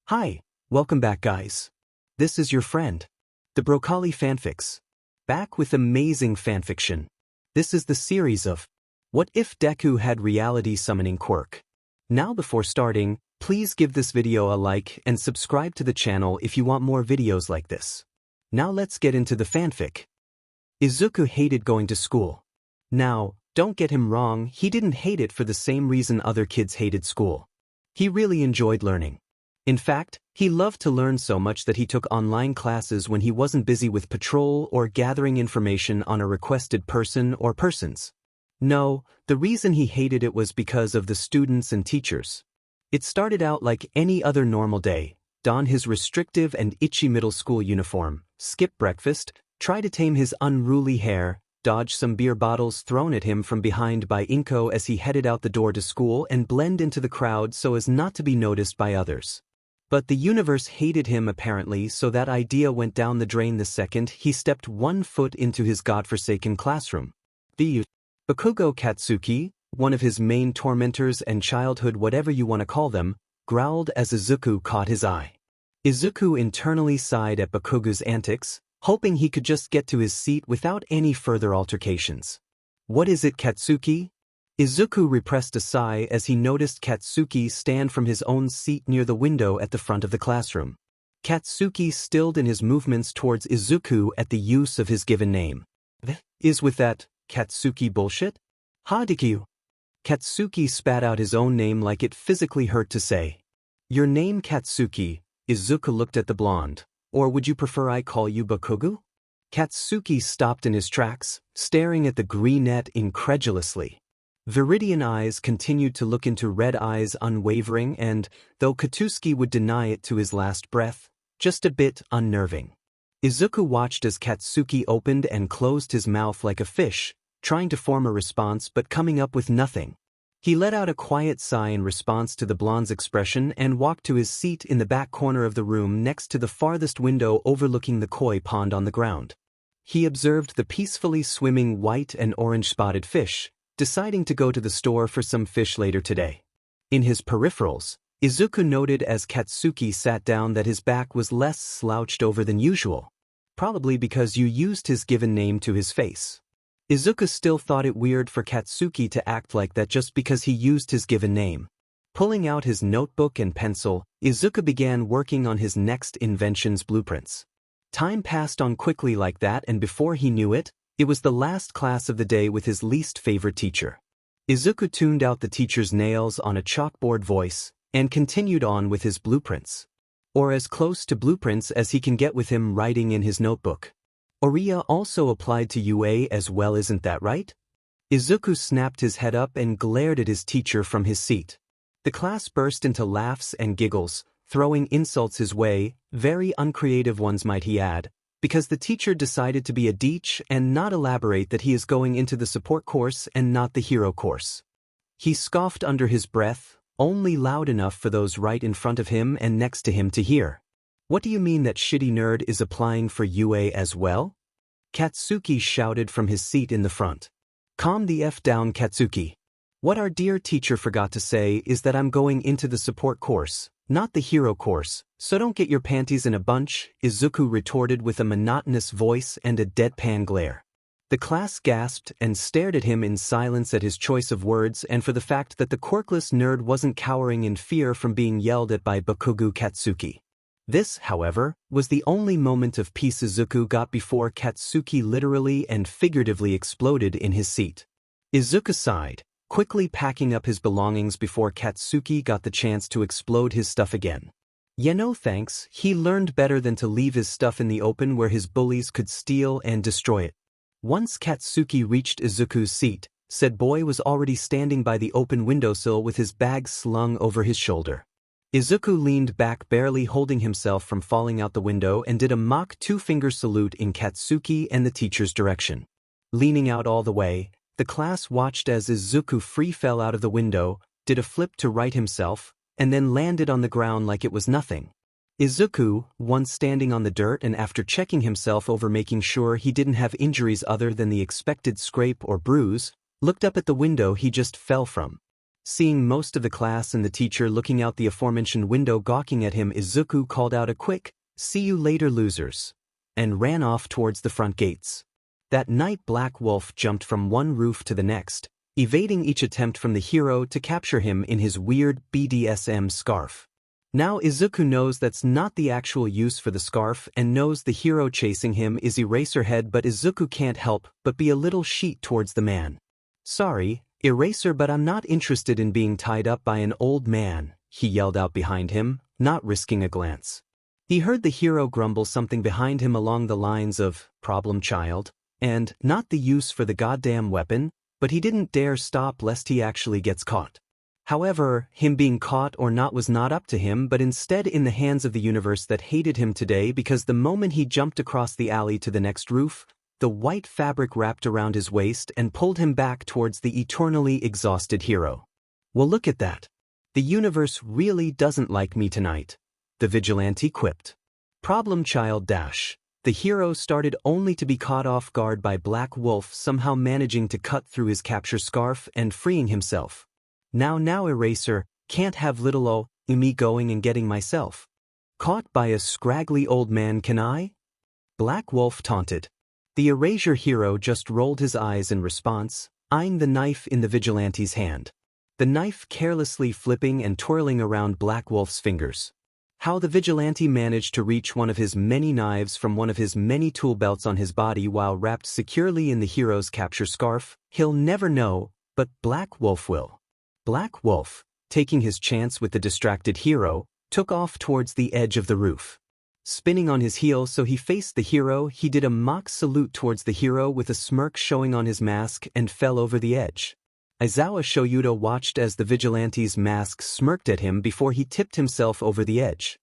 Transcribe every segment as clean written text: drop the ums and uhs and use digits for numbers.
Hi, welcome back guys. This is your friend, the Broccoli Fanfics. Back with amazing fanfiction. This is the series of What If Deku Had Reality Summoning Quirk. Now before starting, please give this video a like and subscribe to the channel if you want more videos like this. Now let's get into the fanfic. Izuku hated going to school. Now, don't get him wrong, he didn't hate it for the same reason other kids hated school. He really enjoyed learning. In fact, he loved to learn so much that he took online classes when he wasn't busy with patrol or gathering information on a requested person or persons. No, the reason he hated it was because of the students and teachers. It started out like any other normal day: don his restrictive and itchy middle school uniform, skip breakfast, try to tame his unruly hair, dodge some beer bottles thrown at him from behind by Inko as he headed out the door to school, and blend into the crowd so as not to be noticed by others. But the universe hated him apparently, so that idea went down the drain the second he stepped one foot into his godforsaken classroom. The Bakugo Katsuki, one of his main tormentors and childhood whatever you want to call them, growled as Izuku caught his eye. Izuku internally sighed at Bakugo's antics, hoping he could just get to his seat without any further altercations. "What is it, Katsuki?" Izuku repressed a sigh as he noticed Katsuki stand from his own seat near the window at the front of the classroom. Katsuki stilled in his movements towards Izuku at the use of his given name. "Is with that Katsuki bullshit? Ha Deku." Katsuki spat out his own name like it physically hurt to say. "Your name Katsuki?" Izuku looked at the blonde. "Or would you prefer I call you Bakugo?" Katsuki stopped in his tracks, staring at the greenette incredulously. Viridian eyes continued to look into red eyes unwavering and, though Katsuki would deny it to his last breath, just a bit unnerving. Izuku watched as Katsuki opened and closed his mouth like a fish, trying to form a response but coming up with nothing. He let out a quiet sigh in response to the blonde's expression and walked to his seat in the back corner of the room next to the farthest window overlooking the koi pond on the ground. He observed the peacefully swimming white and orange-spotted fish, deciding to go to the store for some fish later today. In his peripherals, Izuku noted as Katsuki sat down that his back was less slouched over than usual, probably because you used his given name to his face. Izuku still thought it weird for Katsuki to act like that just because he used his given name. Pulling out his notebook and pencil, Izuku began working on his next invention's blueprints. Time passed on quickly like that, and before he knew it, it was the last class of the day with his least favorite teacher. Izuku tuned out the teacher's nails on a chalkboard voice and continued on with his blueprints. Or as close to blueprints as he can get with him writing in his notebook. "Oriya also applied to UA as well, isn't that right?" Izuku snapped his head up and glared at his teacher from his seat. The class burst into laughs and giggles, throwing insults his way, very uncreative ones might he add, because the teacher decided to be a deech and not elaborate that he is going into the support course and not the hero course. He scoffed under his breath, only loud enough for those right in front of him and next to him to hear. "What do you mean that shitty nerd is applying for UA as well?" Katsuki shouted from his seat in the front. "Calm the F down, Katsuki. What our dear teacher forgot to say is that I'm going into the support course, not the hero course, so don't get your panties in a bunch," Izuku retorted with a monotonous voice and a deadpan glare. The class gasped and stared at him in silence at his choice of words and for the fact that the quirkless nerd wasn't cowering in fear from being yelled at by Bakugo Katsuki. This, however, was the only moment of peace Izuku got before Katsuki literally and figuratively exploded in his seat. Izuku sighed, quickly packing up his belongings before Katsuki got the chance to explode his stuff again. "Yeah, no thanks, he learned better than to leave his stuff in the open where his bullies could steal and destroy it." Once Katsuki reached Izuku's seat, said boy was already standing by the open windowsill with his bag slung over his shoulder. Izuku leaned back, barely holding himself from falling out the window, and did a mock two-finger salute in Katsuki and the teacher's direction. Leaning out all the way, the class watched as Izuku free fell out of the window, did a flip to right himself, and then landed on the ground like it was nothing. Izuku, once standing on the dirt and after checking himself over making sure he didn't have injuries other than the expected scrape or bruise, looked up at the window he just fell from. Seeing most of the class and the teacher looking out the aforementioned window gawking at him, Izuku called out a quick, "See you later, losers," and ran off towards the front gates. That night Black Wolf jumped from one roof to the next, evading each attempt from the hero to capture him in his weird BDSM scarf. Now Izuku knows that's not the actual use for the scarf and knows the hero chasing him is Eraserhead, but Izuku can't help but be a little sheet towards the man. "Sorry, Eraser, but I'm not interested in being tied up by an old man," he yelled out behind him, not risking a glance. He heard the hero grumble something behind him along the lines of, "Problem child," and "not the use for the goddamn weapon," but he didn't dare stop lest he actually gets caught. However, him being caught or not was not up to him, but instead in the hands of the universe that hated him today, because the moment he jumped across the alley to the next roof, the white fabric wrapped around his waist and pulled him back towards the eternally exhausted hero. "Well, look at that. The universe really doesn't like me tonight," the vigilante quipped. Problem child dash. The hero started only to be caught off guard by Black Wolf somehow managing to cut through his capture scarf and freeing himself. Now Eraser, can't have little me going and getting myself caught by a scraggly old man, can I? Black Wolf taunted. The Erasure hero just rolled his eyes in response, eyeing the knife in the vigilante's hand. The knife carelessly flipping and twirling around Black Wolf's fingers. How the vigilante managed to reach one of his many knives from one of his many tool belts on his body while wrapped securely in the hero's capture scarf, he'll never know, but Black Wolf will. Black Wolf, taking his chance with the distracted hero, took off towards the edge of the roof. Spinning on his heel so he faced the hero, he did a mock salute towards the hero with a smirk showing on his mask and fell over the edge. Aizawa Shoyuda watched as the vigilante's mask smirked at him before he tipped himself over the edge.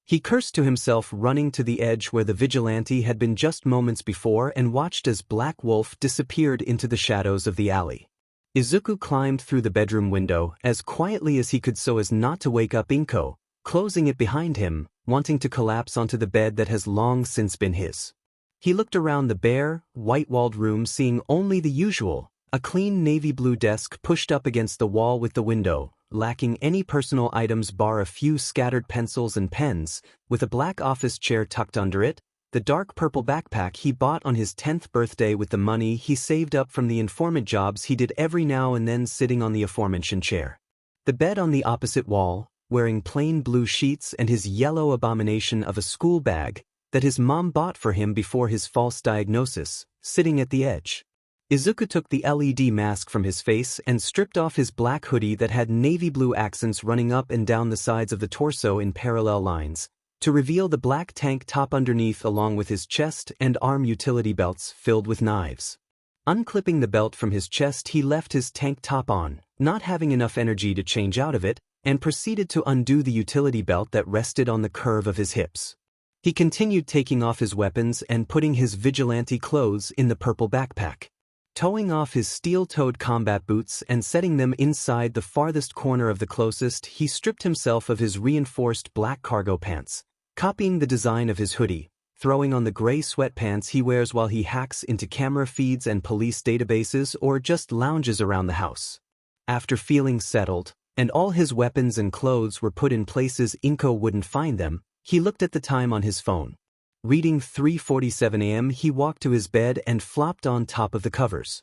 He cursed to himself, running to the edge where the vigilante had been just moments before, and watched as Black Wolf disappeared into the shadows of the alley. Izuku climbed through the bedroom window as quietly as he could so as not to wake up Inko, closing it behind him, wanting to collapse onto the bed that has long since been his. He looked around the bare, white-walled room, seeing only the usual, a clean navy blue desk pushed up against the wall with the window, lacking any personal items bar a few scattered pencils and pens, with a black office chair tucked under it, the dark purple backpack he bought on his 10th birthday with the money he saved up from the informant jobs he did every now and then sitting on the aforementioned chair. The bed on the opposite wall, wearing plain blue sheets, and his yellow abomination of a school bag that his mom bought for him before his false diagnosis, sitting at the edge. Izuku took the LED mask from his face and stripped off his black hoodie that had navy blue accents running up and down the sides of the torso in parallel lines, to reveal the black tank top underneath, along with his chest and arm utility belts filled with knives. Unclipping the belt from his chest, he left his tank top on, not having enough energy to change out of it, and proceeded to undo the utility belt that rested on the curve of his hips. He continued taking off his weapons and putting his vigilante clothes in the purple backpack. Towing off his steel-toed combat boots and setting them inside the farthest corner of the closest, he stripped himself of his reinforced black cargo pants, copying the design of his hoodie, throwing on the gray sweatpants he wears while he hacks into camera feeds and police databases or just lounges around the house. After feeling settled, and all his weapons and clothes were put in places Inko wouldn't find them, he looked at the time on his phone. Reading 3:47 a.m., he walked to his bed and flopped on top of the covers,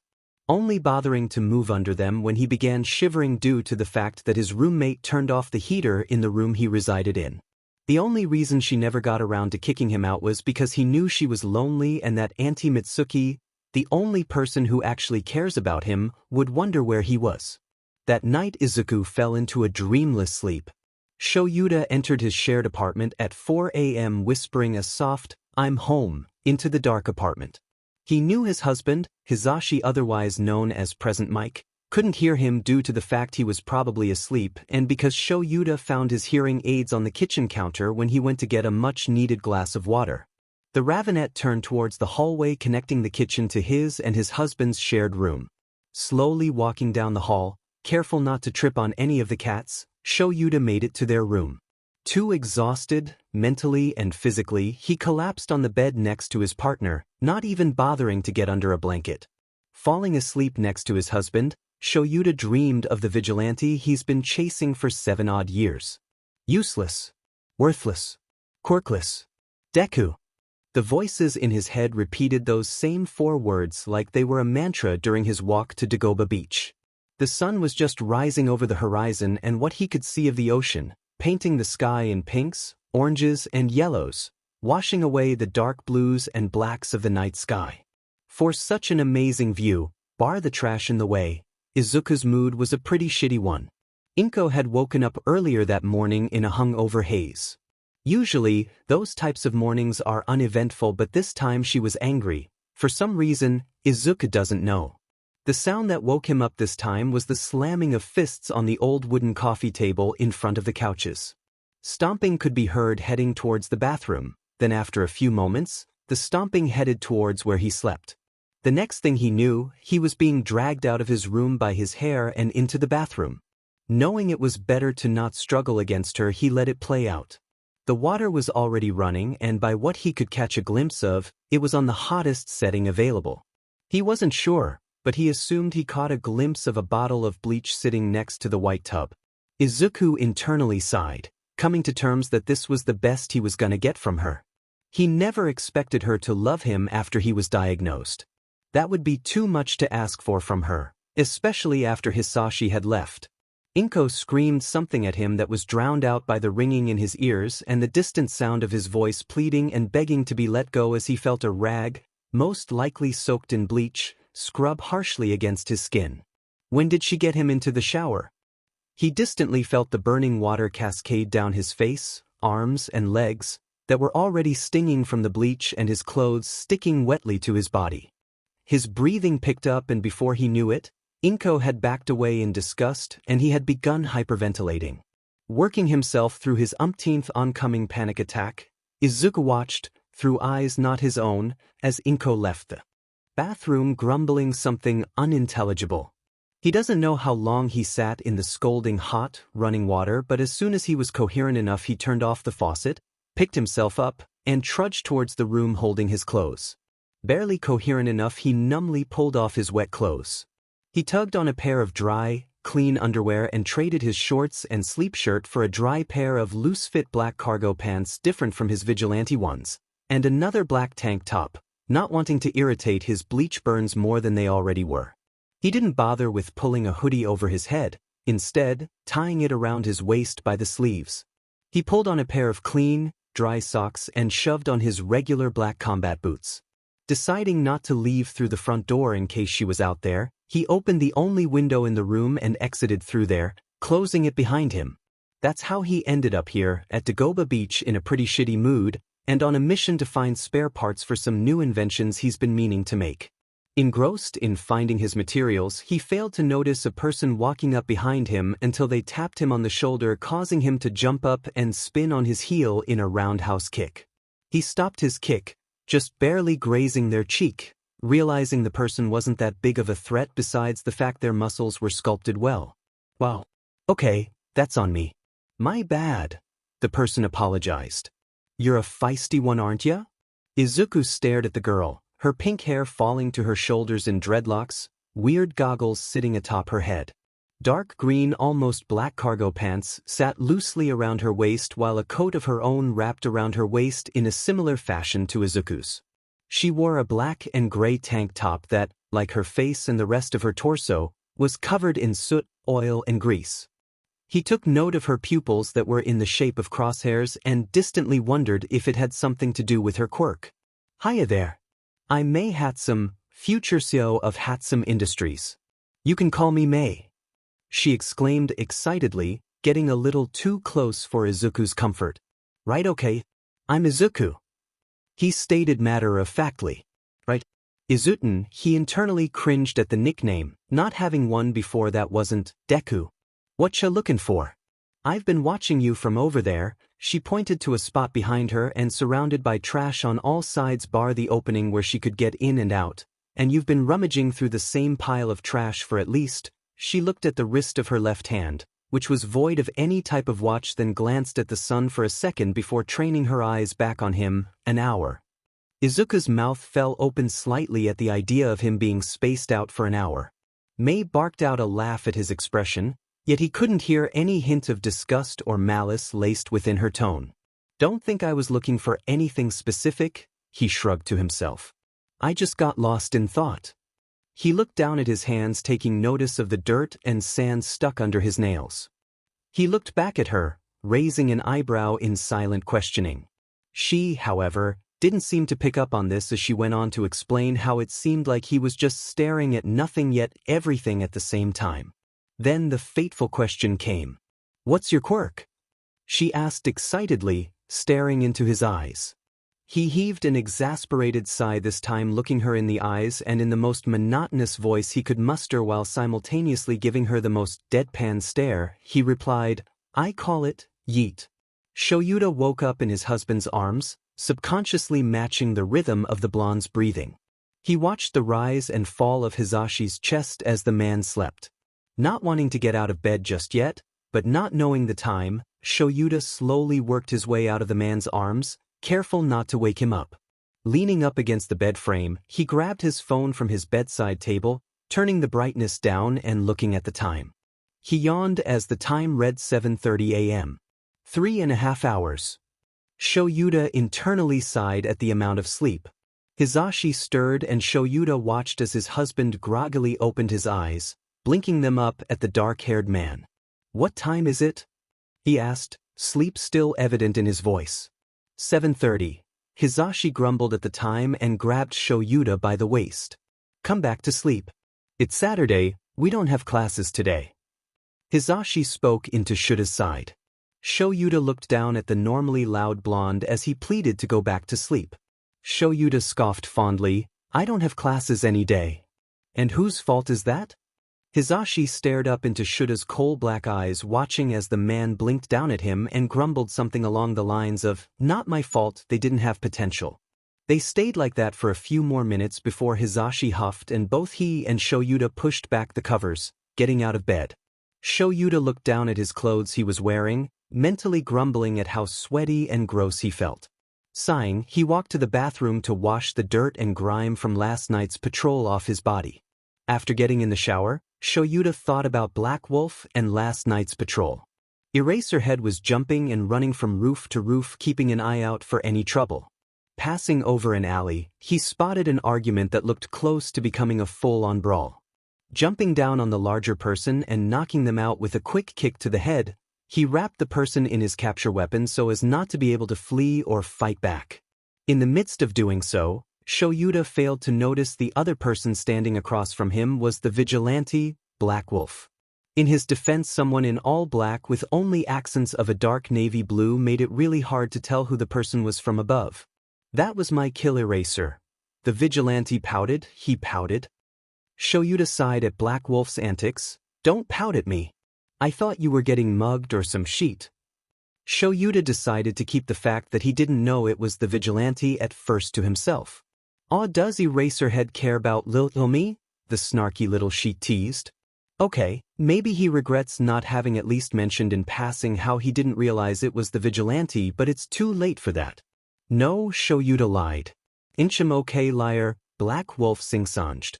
only bothering to move under them when he began shivering due to the fact that his roommate turned off the heater in the room he resided in. The only reason she never got around to kicking him out was because he knew she was lonely and that Auntie Mitsuki, the only person who actually cares about him, would wonder where he was. That night Izuku fell into a dreamless sleep. Shoyuda entered his shared apartment at 4 a.m. whispering a soft, "I'm home," into the dark apartment. He knew his husband, Hizashi otherwise known as Present Mike, couldn't hear him due to the fact he was probably asleep, and because Shoyuda found his hearing aids on the kitchen counter when he went to get a much-needed glass of water. The Ravenet turned towards the hallway connecting the kitchen to his and his husband's shared room. Slowly walking down the hall, careful not to trip on any of the cats, Shoyuda made it to their room. Too exhausted, mentally and physically, he collapsed on the bed next to his partner, not even bothering to get under a blanket. Falling asleep next to his husband, Shoyuta dreamed of the vigilante he's been chasing for 7 odd years. Useless. Worthless. Quirkless. Deku. The voices in his head repeated those same 4 words like they were a mantra during his walk to Dagoba Beach. The sun was just rising over the horizon and what he could see of the ocean, painting the sky in pinks, oranges, and yellows, washing away the dark blues and blacks of the night sky. For such an amazing view, bar the trash in the way, Izuku's mood was a pretty shitty one. Inko had woken up earlier that morning in a hungover haze. Usually, those types of mornings are uneventful, but this time she was angry. For some reason, Izuku doesn't know. The sound that woke him up this time was the slamming of fists on the old wooden coffee table in front of the couches. Stomping could be heard heading towards the bathroom, then after a few moments, the stomping headed towards where he slept. The next thing he knew, he was being dragged out of his room by his hair and into the bathroom. Knowing it was better to not struggle against her, he let it play out. The water was already running, and by what he could catch a glimpse of, it was on the hottest setting available. He wasn't sure, but he assumed he caught a glimpse of a bottle of bleach sitting next to the white tub. Izuku internally sighed, coming to terms that this was the best he was gonna get from her. He never expected her to love him after he was diagnosed. That would be too much to ask for from her, especially after Hisashi had left. Inko screamed something at him that was drowned out by the ringing in his ears and the distant sound of his voice pleading and begging to be let go as he felt a rag, most likely soaked in bleach, scrub harshly against his skin. When did she get him into the shower? He distantly felt the burning water cascade down his face, arms, and legs that were already stinging from the bleach and his clothes sticking wetly to his body. His breathing picked up, and before he knew it, Inko had backed away in disgust and he had begun hyperventilating. Working himself through his umpteenth oncoming panic attack, Izuku watched, through eyes not his own, as Inko left the bathroom grumbling something unintelligible. He doesn't know how long he sat in the scalding hot, running water, but as soon as he was coherent enough he turned off the faucet, picked himself up, and trudged towards the room holding his clothes. Barely coherent enough he numbly pulled off his wet clothes. He tugged on a pair of dry, clean underwear and traded his shorts and sleep shirt for a dry pair of loose-fit black cargo pants different from his vigilante ones, and another black tank top, not wanting to irritate his bleach burns more than they already were. He didn't bother with pulling a hoodie over his head, instead, tying it around his waist by the sleeves. He pulled on a pair of clean, dry socks and shoved on his regular black combat boots. Deciding not to leave through the front door in case she was out there, he opened the only window in the room and exited through there, closing it behind him. That's how he ended up here, at Dagoba Beach in a pretty shitty mood, and on a mission to find spare parts for some new inventions he's been meaning to make. Engrossed in finding his materials, he failed to notice a person walking up behind him until they tapped him on the shoulder, causing him to jump up and spin on his heel in a roundhouse kick. He stopped his kick, just barely grazing their cheek, realizing the person wasn't that big of a threat besides the fact their muscles were sculpted well. Wow. Okay, that's on me. My bad. The person apologized. You're a feisty one, aren't ya? Izuku stared at the girl, her pink hair falling to her shoulders in dreadlocks, weird goggles sitting atop her head. Dark green, almost black cargo pants sat loosely around her waist while a coat of her own wrapped around her waist in a similar fashion to Izuku's. She wore a black and gray tank top that, like her face and the rest of her torso, was covered in soot, oil, and grease. He took note of her pupils that were in the shape of crosshairs and distantly wondered if it had something to do with her quirk. Hiya there. I'm Mei Hatsum, future CEO of Hatsum Industries. You can call me Mei. She exclaimed excitedly, getting a little too close for Izuku's comfort. Right, okay. I'm Izuku. He stated matter-of-factly. Right. Izuten, he internally cringed at the nickname, not having one before that wasn't Deku. Whatcha looking for? I've been watching you from over there. She pointed to a spot behind her and surrounded by trash on all sides bar the opening where she could get in and out, and you've been rummaging through the same pile of trash for at least. She looked at the wrist of her left hand, which was void of any type of watch, then glanced at the sun for a second before training her eyes back on him. An hour. Izuku's mouth fell open slightly at the idea of him being spaced out for an hour. Mei barked out a laugh at his expression, yet he couldn't hear any hint of disgust or malice laced within her tone. Don't think I was looking for anything specific, he shrugged to himself. I just got lost in thought. He looked down at his hands, taking notice of the dirt and sand stuck under his nails. He looked back at her, raising an eyebrow in silent questioning. She, however, didn't seem to pick up on this as she went on to explain how it seemed like he was just staring at nothing yet everything at the same time. Then the fateful question came. What's your quirk? She asked excitedly, staring into his eyes. He heaved an exasperated sigh, this time looking her in the eyes and in the most monotonous voice he could muster while simultaneously giving her the most deadpan stare. He replied, I call it, yeet. Shoyuta woke up in his husband's arms, subconsciously matching the rhythm of the blonde's breathing. He watched the rise and fall of Hizashi's chest as the man slept. Not wanting to get out of bed just yet, but not knowing the time, Shoyuta slowly worked his way out of the man's arms, careful not to wake him up. Leaning up against the bed frame, he grabbed his phone from his bedside table, turning the brightness down and looking at the time. He yawned as the time read 7:30 a.m. 3.5 hours. Shoyuta internally sighed at the amount of sleep. Hizashi stirred and Shoyuta watched as his husband groggily opened his eyes, blinking them up at the dark-haired man. What time is it? He asked, sleep still evident in his voice. 7:30. Hizashi grumbled at the time and grabbed Shoyuta by the waist. Come back to sleep. It's Saturday, we don't have classes today. Hizashi spoke into Shuta's side. Shoyuta looked down at the normally loud blonde as he pleaded to go back to sleep. Shoyuta scoffed fondly, I don't have classes any day. And whose fault is that? Hizashi stared up into Shuta's coal-black eyes, watching as the man blinked down at him and grumbled something along the lines of, not my fault, they didn't have potential. They stayed like that for a few more minutes before Hizashi huffed and both he and Shoyuta pushed back the covers, getting out of bed. Shoyuta looked down at his clothes he was wearing, mentally grumbling at how sweaty and gross he felt. Sighing, he walked to the bathroom to wash the dirt and grime from last night's patrol off his body. After getting in the shower, Shoyuta thought about Black Wolf and last night's patrol. Eraserhead was jumping and running from roof to roof, keeping an eye out for any trouble. Passing over an alley, he spotted an argument that looked close to becoming a full-on brawl. Jumping down on the larger person and knocking them out with a quick kick to the head, he wrapped the person in his capture weapon so as not to be able to flee or fight back. In the midst of doing so, Shoyuta failed to notice the other person standing across from him was the vigilante, Black Wolf. In his defense, someone in all black with only accents of a dark navy blue made it really hard to tell who the person was from above. That was my kill, Eraser. The vigilante pouted, he pouted. Shoyuta sighed at Black Wolf's antics. Don't pout at me. I thought you were getting mugged or some shit. Shoyuta decided to keep the fact that he didn't know it was the vigilante at first to himself. Aw, does Eraserhead care about little me? The snarky little sheet teased. Okay, maybe he regrets not having at least mentioned in passing how he didn't realize it was the vigilante, but it's too late for that. No, Shoyuta lied. Incham okay, liar, Black Wolf sing-songed.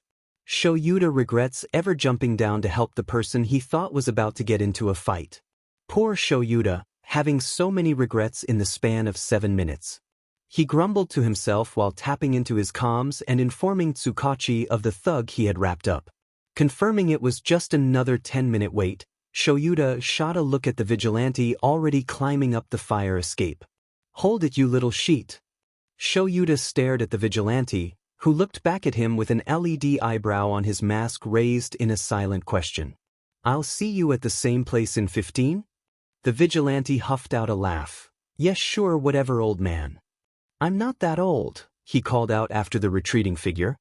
Shoyuta regrets ever jumping down to help the person he thought was about to get into a fight. Poor Shoyuta, having so many regrets in the span of 7 minutes. He grumbled to himself while tapping into his comms and informing Tsukachi of the thug he had wrapped up. Confirming it was just another 10-minute wait, Shoyuta shot a look at the vigilante already climbing up the fire escape. Hold it, you little sheet. Shoyuta stared at the vigilante, who looked back at him with an LED eyebrow on his mask raised in a silent question. I'll see you at the same place in 15? The vigilante huffed out a laugh. Yes, sure, whatever, old man. I'm not that old, he called out after the retreating figure.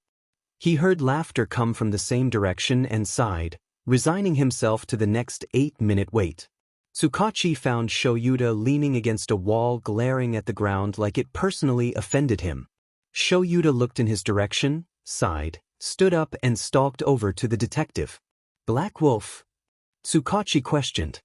He heard laughter come from the same direction and sighed, resigning himself to the next 8-minute wait. Tsukachi found Shoyuta leaning against a wall, glaring at the ground like it personally offended him. Shoyuta looked in his direction, sighed, stood up and stalked over to the detective. Black Wolf? Tsukachi questioned.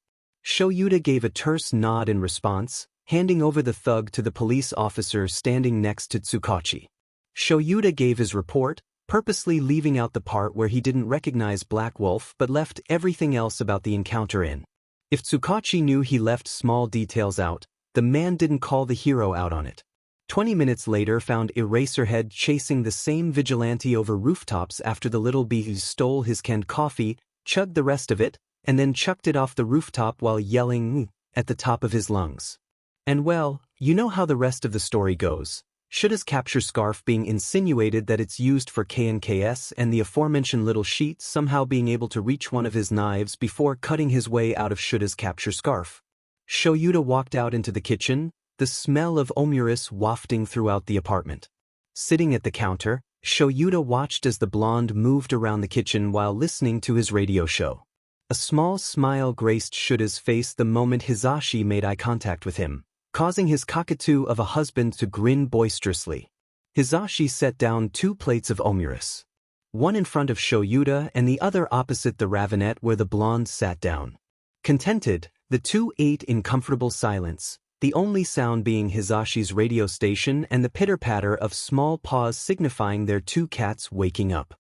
Shoyuta gave a terse nod in response, handing over the thug to the police officer standing next to Tsukachi. Shoyuta gave his report, purposely leaving out the part where he didn't recognize Black Wolf but left everything else about the encounter in. If Tsukachi knew he left small details out, the man didn't call the hero out on it. 20 minutes later found Eraserhead chasing the same vigilante over rooftops after the little bee stole his canned coffee, chugged the rest of it, and then chucked it off the rooftop while yelling at the top of his lungs. And well, you know how the rest of the story goes. Shuda's capture scarf being insinuated that it's used for KNKS and the aforementioned little sheet somehow being able to reach one of his knives before cutting his way out of Shuda's capture scarf. Shoyuta walked out into the kitchen, the smell of omurice wafting throughout the apartment. Sitting at the counter, Shoyuta watched as the blonde moved around the kitchen while listening to his radio show. A small smile graced Shuda's face the moment Hisashi made eye contact with him, causing his cockatoo of a husband to grin boisterously. Hisashi set down 2 plates of omurice. One in front of Shoyuta and the other opposite the ravinette where the blonde sat down. Contented, the two ate in comfortable silence, the only sound being Hisashi's radio station and the pitter-patter of small paws signifying their 2 cats waking up.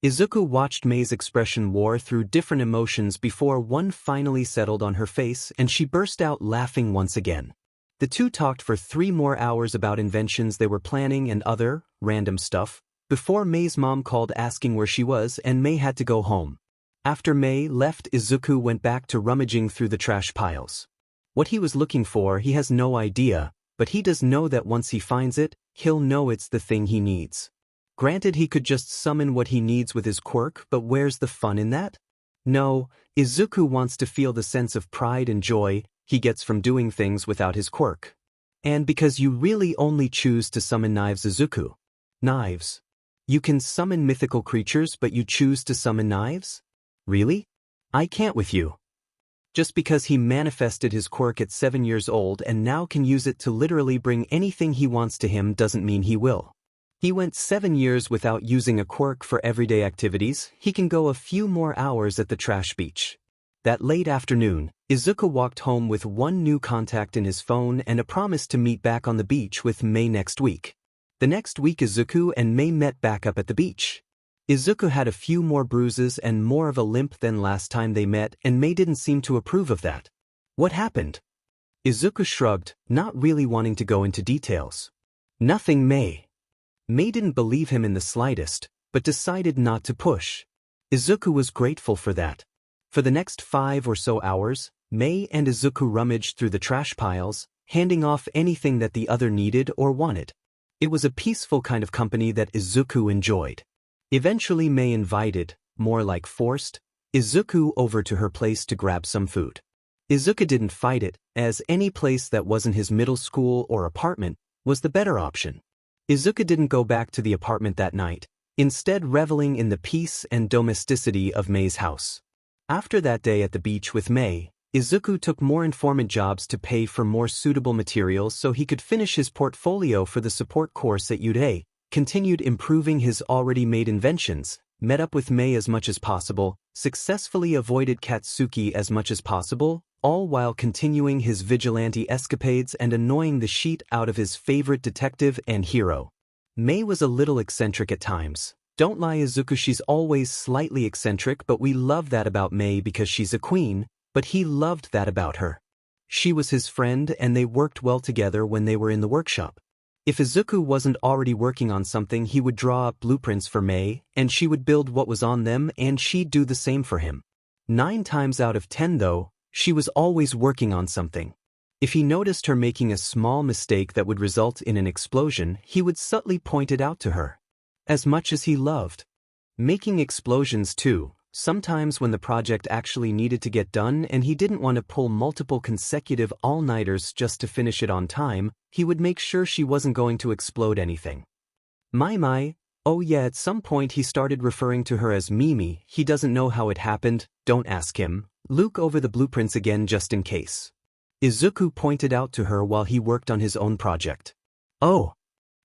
Izuku watched Mei's expression war through different emotions before one finally settled on her face and she burst out laughing once again. The two talked for 3 more hours about inventions they were planning and other, random stuff, before Mei's mom called asking where she was and Mei had to go home. After Mei left, Izuku went back to rummaging through the trash piles. What he was looking for he has no idea, but he does know that once he finds it, he'll know it's the thing he needs. Granted, he could just summon what he needs with his quirk, but where's the fun in that? No, Izuku wants to feel the sense of pride and joy he gets from doing things without his quirk. And because you really only choose to summon knives, Izuku. Knives. You can summon mythical creatures but you choose to summon knives? Really? I can't with you. Just because he manifested his quirk at 7 years old and now can use it to literally bring anything he wants to him doesn't mean he will. He went 7 years without using a quirk for everyday activities, he can go a few more hours at the trash beach. That late afternoon, Izuku walked home with 1 new contact in his phone and a promise to meet back on the beach with Mei next week. The next week Izuku and Mei met back up at the beach. Izuku had a few more bruises and more of a limp than last time they met and Mei didn't seem to approve of that. What happened? Izuku shrugged, not really wanting to go into details. Nothing, Mei. Mei didn't believe him in the slightest, but decided not to push. Izuku was grateful for that. For the next 5 or so hours, Mei and Izuku rummaged through the trash piles, handing off anything that the other needed or wanted. It was a peaceful kind of company that Izuku enjoyed. Eventually Mei invited, more like forced, Izuku over to her place to grab some food. Izuku didn't fight it, as any place that wasn't his middle school or apartment was the better option. Izuku didn't go back to the apartment that night, instead reveling in the peace and domesticity of Mei's house. After that day at the beach with Mei, Izuku took more informant jobs to pay for more suitable materials so he could finish his portfolio for the support course at Yurei, continued improving his already made inventions, met up with Mei as much as possible, successfully avoided Katsuki as much as possible, all while continuing his vigilante escapades and annoying the shit out of his favorite detective and hero. Mei was a little eccentric at times. Don't lie, Izuku, she's always slightly eccentric, but we love that about Mei because she's a queen, but he loved that about her. She was his friend and they worked well together when they were in the workshop. If Izuku wasn't already working on something, he would draw up blueprints for Mei, and she would build what was on them and she'd do the same for him. 9 times out of 10 though, she was always working on something. If he noticed her making a small mistake that would result in an explosion, he would subtly point it out to her. As much as he loved making explosions too, sometimes when the project actually needed to get done and he didn't want to pull multiple consecutive all-nighters just to finish it on time, he would make sure she wasn't going to explode anything. My, oh yeah, at some point he started referring to her as Mimi. He doesn't know how it happened, don't ask him. Look over the blueprints again just in case. Izuku pointed out to her while he worked on his own project. Oh!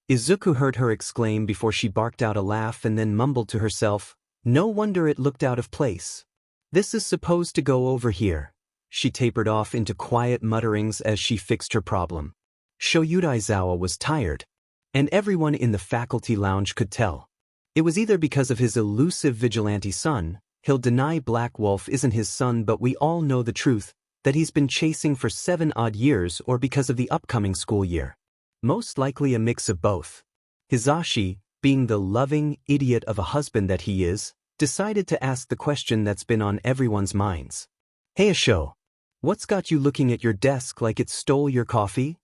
Izuku heard her exclaim before she barked out a laugh and then mumbled to herself, no wonder it looked out of place. This is supposed to go over here. She tapered off into quiet mutterings as she fixed her problem. Shoyuta Aizawa was tired. And everyone in the faculty lounge could tell. It was either because of his elusive vigilante son, he'll deny Black Wolf isn't his son but we all know the truth, that he's been chasing for 7 odd years, or because of the upcoming school year. Most likely a mix of both. Hisashi, being the loving idiot of a husband that he is, decided to ask the question that's been on everyone's minds. Hey Asho, what's got you looking at your desk like it stole your coffee?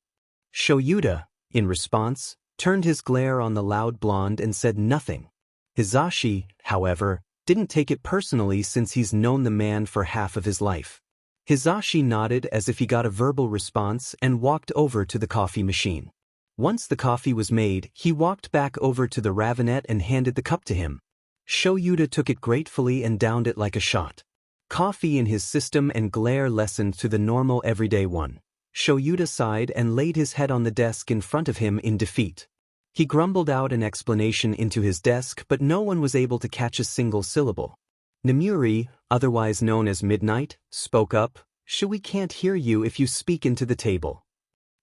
Shoyuta, in response, turned his glare on the loud blonde and said nothing. Hisashi, however, didn't take it personally since he's known the man for half of his life. Hisashi nodded as if he got a verbal response and walked over to the coffee machine. Once the coffee was made, he walked back over to the ravinette and handed the cup to him. Shoyuta took it gratefully and downed it like a shot. Coffee in his system and glare lessened to the normal everyday one. Shoyuta sighed and laid his head on the desk in front of him in defeat. He grumbled out an explanation into his desk but no one was able to catch a single syllable. Namuri, otherwise known as Midnight, spoke up, we can't hear you if you speak into the table.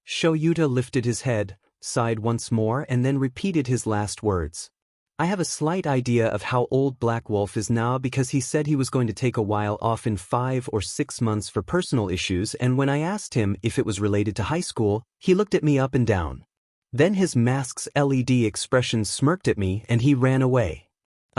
Shoyuta lifted his head, sighed once more and then repeated his last words. I have a slight idea of how old Black Wolf is now because he said he was going to take a while off in 5 or 6 months for personal issues, and when I asked him if it was related to high school, he looked at me up and down. Then his mask's LED expression smirked at me and he ran away.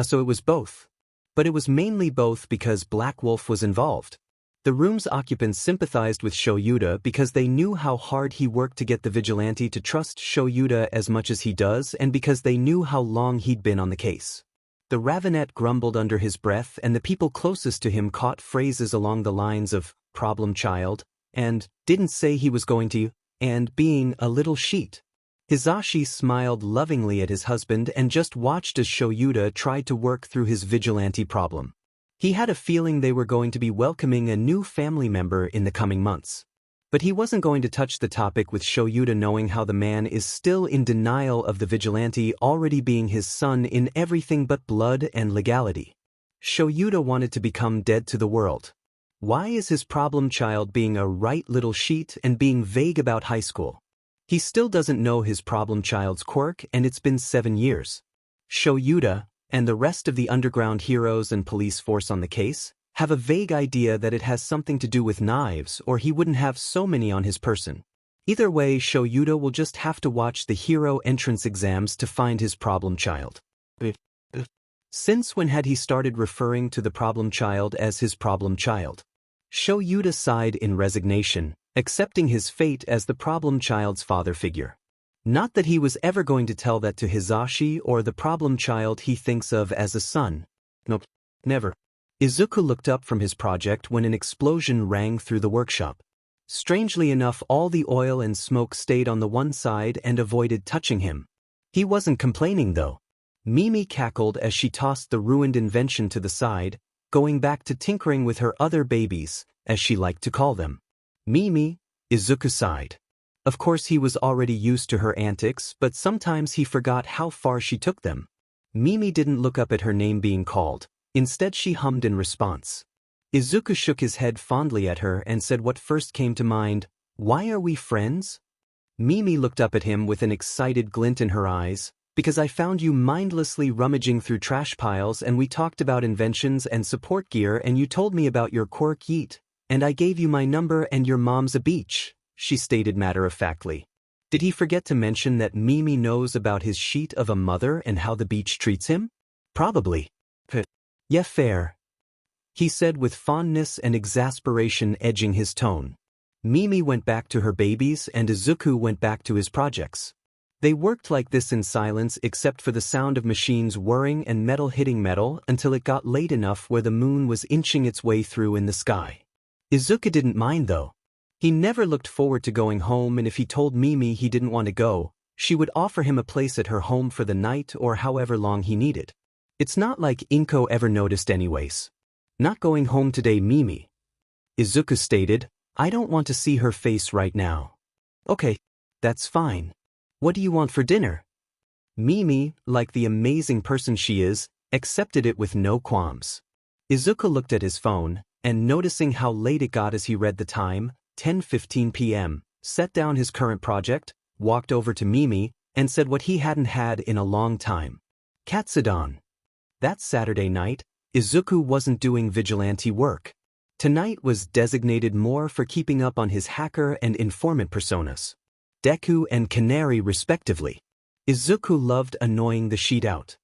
So it was both. But it was mainly both because Black Wolf was involved. The room's occupants sympathized with Shoyuta because they knew how hard he worked to get the vigilante to trust Shoyuta as much as he does and because they knew how long he'd been on the case. The ravinette grumbled under his breath and the people closest to him caught phrases along the lines of problem child and didn't say he was going to and being a little sheet. Hisashi smiled lovingly at his husband and just watched as Shoyuta tried to work through his vigilante problem. He had a feeling they were going to be welcoming a new family member in the coming months. But he wasn't going to touch the topic with Shoyuta knowing how the man is still in denial of the vigilante already being his son in everything but blood and legality. Shoyuta wanted to become dead to the world. Why is his problem child being a right little sheet and being vague about high school? He still doesn't know his problem child's quirk and it's been 7 years. Shoyuta, and the rest of the underground heroes and police force on the case, have a vague idea that it has something to do with knives or he wouldn't have so many on his person. Either way, Shoyuta will just have to watch the hero entrance exams to find his problem child. Since when had he started referring to the problem child as his problem child? Shoyuta sighed in resignation, accepting his fate as the problem child's father figure. Not that he was ever going to tell that to Hisashi or the problem child he thinks of as a son. Nope, never. Izuku looked up from his project when an explosion rang through the workshop. Strangely enough, all the oil and smoke stayed on the one side and avoided touching him. He wasn't complaining though. Mimi cackled as she tossed the ruined invention to the side, going back to tinkering with her other babies, as she liked to call them. Mimi, Izuku sighed. Of course he was already used to her antics, but sometimes he forgot how far she took them. Mimi didn't look up at her name being called. Instead she hummed in response. Izuku shook his head fondly at her and said what first came to mind, "Why are we friends?" Mimi looked up at him with an excited glint in her eyes, "Because I found you mindlessly rummaging through trash piles and we talked about inventions and support gear and you told me about your quirk yeet, and I gave you my number and your mom's a beach," she stated matter-of-factly. Did he forget to mention that Mimi knows about his sheet of a mother and how the beach treats him? Probably. Yeah, fair, he said with fondness and exasperation edging his tone. Mimi went back to her babies and Izuku went back to his projects. They worked like this in silence except for the sound of machines whirring and metal hitting metal until it got late enough where the moon was inching its way through in the sky. Izuku didn't mind though. He never looked forward to going home, and if he told Mimi he didn't want to go, she would offer him a place at her home for the night or however long he needed. It's not like Inko ever noticed anyways. Not going home today, Mimi, Izuku stated. I don't want to see her face right now. Okay, that's fine. What do you want for dinner? Mimi, like the amazing person she is, accepted it with no qualms. Izuku looked at his phone, and noticing how late it got as he read the time, 10:15 p.m., set down his current project, walked over to Mimi, and said what he hadn't had in a long time. Katsudan. That Saturday night, Izuku wasn't doing vigilante work. Tonight was designated more for keeping up on his hacker and informant personas, Deku and Canary respectively. Izuku loved annoying the sheet out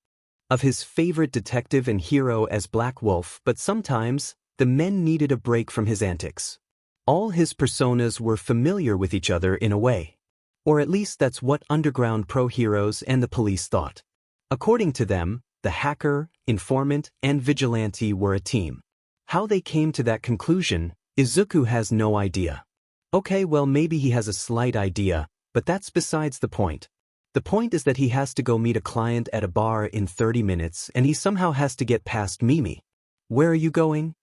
of his favorite detective and hero as Black Wolf, but sometimes, the men needed a break from his antics. All his personas were familiar with each other in a way. Or at least that's what underground pro-heroes and the police thought. According to them, the hacker, informant, and vigilante were a team. How they came to that conclusion, Izuku has no idea. Okay, well maybe he has a slight idea, but that's besides the point. The point is that he has to go meet a client at a bar in 30 minutes and he somehow has to get past Mimi. Where are you going?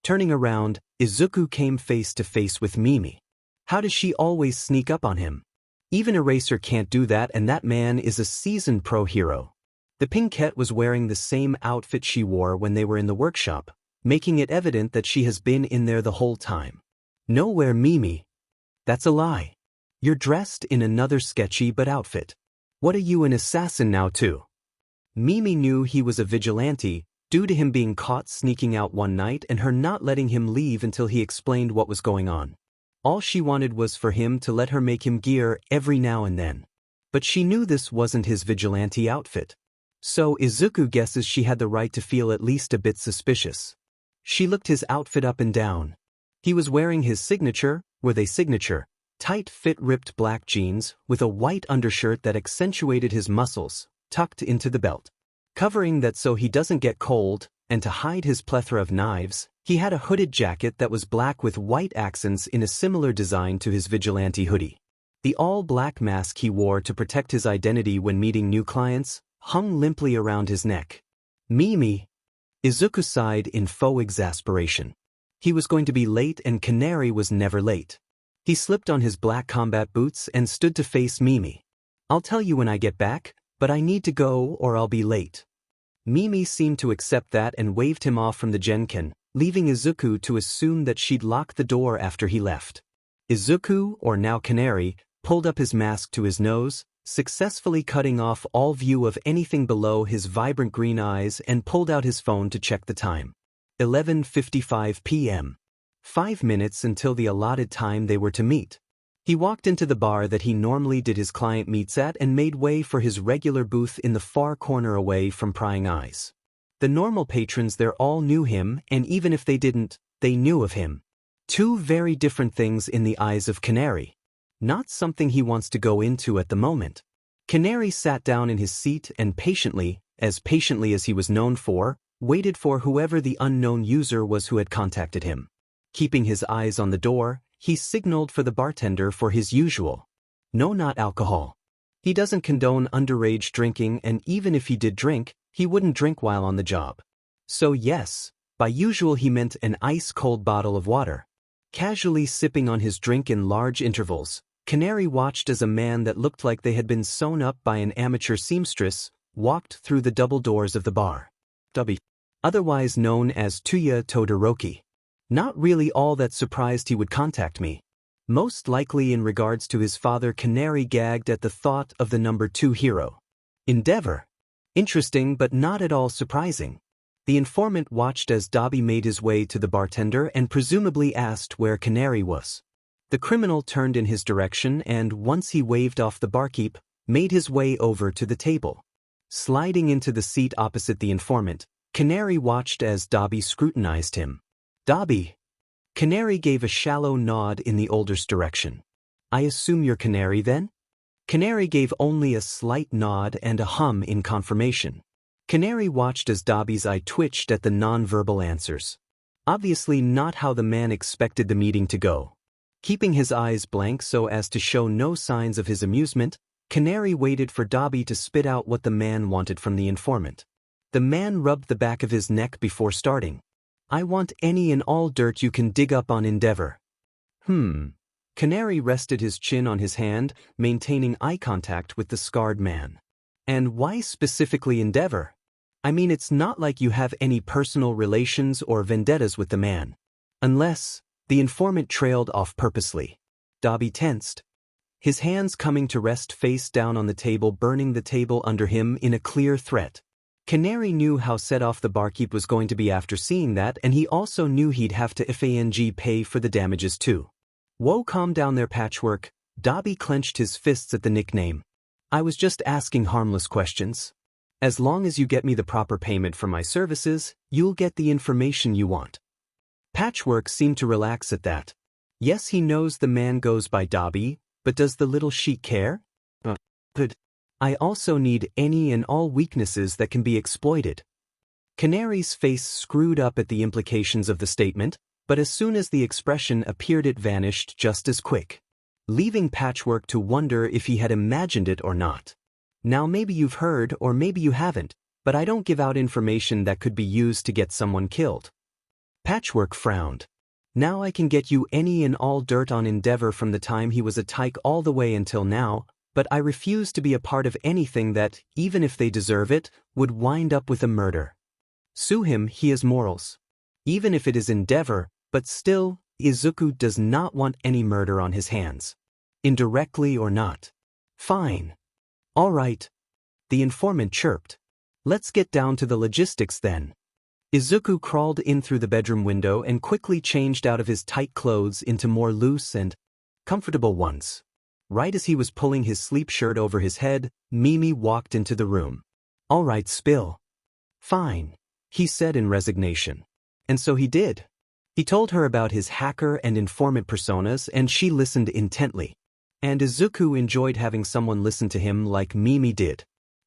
Turning around, Izuku came face to face with Mimi. How does she always sneak up on him? Even Eraser can't do that, and that man is a seasoned pro-hero. The Pinkette was wearing the same outfit she wore when they were in the workshop, making it evident that she has been in there the whole time. Nowhere Mimi. That's a lie. You're dressed in another sketchy but outfit. What are you, an assassin now too? Mimi knew he was a vigilante, due to him being caught sneaking out one night and her not letting him leave until he explained what was going on. All she wanted was for him to let her make him gear every now and then. But she knew this wasn't his vigilante outfit. So Izuku guesses she had the right to feel at least a bit suspicious. She looked his outfit up and down. He was wearing his signature, tight fit ripped black jeans with a white undershirt that accentuated his muscles, tucked into the belt. Covering that so he doesn't get cold, and to hide his plethora of knives, he had a hooded jacket that was black with white accents in a similar design to his vigilante hoodie. The all-black mask he wore to protect his identity when meeting new clients hung limply around his neck. Mimi. Izuku sighed in faux exasperation. He was going to be late and Canary was never late. He slipped on his black combat boots and stood to face Mimi. I'll tell you when I get back, but I need to go or I'll be late. Mimi seemed to accept that and waved him off from the Genkan, leaving Izuku to assume that she'd locked the door after he left. Izuku, or now Canary, pulled up his mask to his nose, successfully cutting off all view of anything below his vibrant green eyes, and pulled out his phone to check the time. 11:55 p.m. 5 minutes until the allotted time they were to meet. He walked into the bar that he normally did his client meets at and made way for his regular booth in the far corner away from prying eyes. The normal patrons there all knew him, and even if they didn't, they knew of him. Two very different things in the eyes of Canary. Not something he wants to go into at the moment. Canary sat down in his seat and patiently as he was known for, waited for whoever the unknown user was who had contacted him. Keeping his eyes on the door, he signaled for the bartender for his usual. No, not alcohol. He doesn't condone underage drinking, and even if he did drink, he wouldn't drink while on the job. So yes, by usual he meant an ice-cold bottle of water. Casually sipping on his drink in large intervals, Canary watched as a man that looked like they had been sewn up by an amateur seamstress walked through the double doors of the bar. Otherwise known as Tuya Todoroki. Not really all that surprised he would contact me. Most likely in regards to his father. Canary gagged at the thought of the number 2 hero. Endeavor. Interesting but not at all surprising. The informant watched as Dobby made his way to the bartender and presumably asked where Canary was. The criminal turned in his direction and, once he waved off the barkeep, made his way over to the table. Sliding into the seat opposite the informant, Canary watched as Dobby scrutinized him. Dobby. Canary gave a shallow nod in the older's direction. I assume you're Canary then? Canary gave only a slight nod and a hum in confirmation. Canary watched as Dobby's eye twitched at the non-verbal answers. Obviously not how the man expected the meeting to go. Keeping his eyes blank so as to show no signs of his amusement, Canary waited for Dobby to spit out what the man wanted from the informant. The man rubbed the back of his neck before starting. I want any and all dirt you can dig up on Endeavor. Canary rested his chin on his hand, maintaining eye contact with the scarred man. And why specifically Endeavor? I mean, it's not like you have any personal relations or vendettas with the man. Unless... The informant trailed off purposely. Dobby tensed. His hands coming to rest face down on the table, burning the table under him in a clear threat. Canary knew how set off the barkeep was going to be after seeing that, and he also knew he'd have to pay for the damages too. Whoa, calm down there, Patchwork. Dobby clenched his fists at the nickname. I was just asking harmless questions. As long as you get me the proper payment for my services, you'll get the information you want. Patchwork seemed to relax at that. Yes, he knows the man goes by Dobby, but does the little sheik care? But I also need any and all weaknesses that can be exploited. Canary's face screwed up at the implications of the statement, but as soon as the expression appeared it vanished just as quick, leaving Patchwork to wonder if he had imagined it or not. Now maybe you've heard or maybe you haven't, but I don't give out information that could be used to get someone killed. Patchwork frowned. Now I can get you any and all dirt on Endeavor from the time he was a tyke all the way until now, but I refuse to be a part of anything that, even if they deserve it, would wind up with a murder. Sue him, he has morals. Even if it is Endeavor, but still, Izuku does not want any murder on his hands. Indirectly or not. Fine. All right. The informant chirped. Let's get down to the logistics then. Izuku crawled in through the bedroom window and quickly changed out of his tight clothes into more loose and comfortable ones. Right as he was pulling his sleep shirt over his head, Mimi walked into the room. All right, spill. Fine, he said in resignation. And so he did. He told her about his hacker and informant personas, and she listened intently. And Izuku enjoyed having someone listen to him like Mimi did.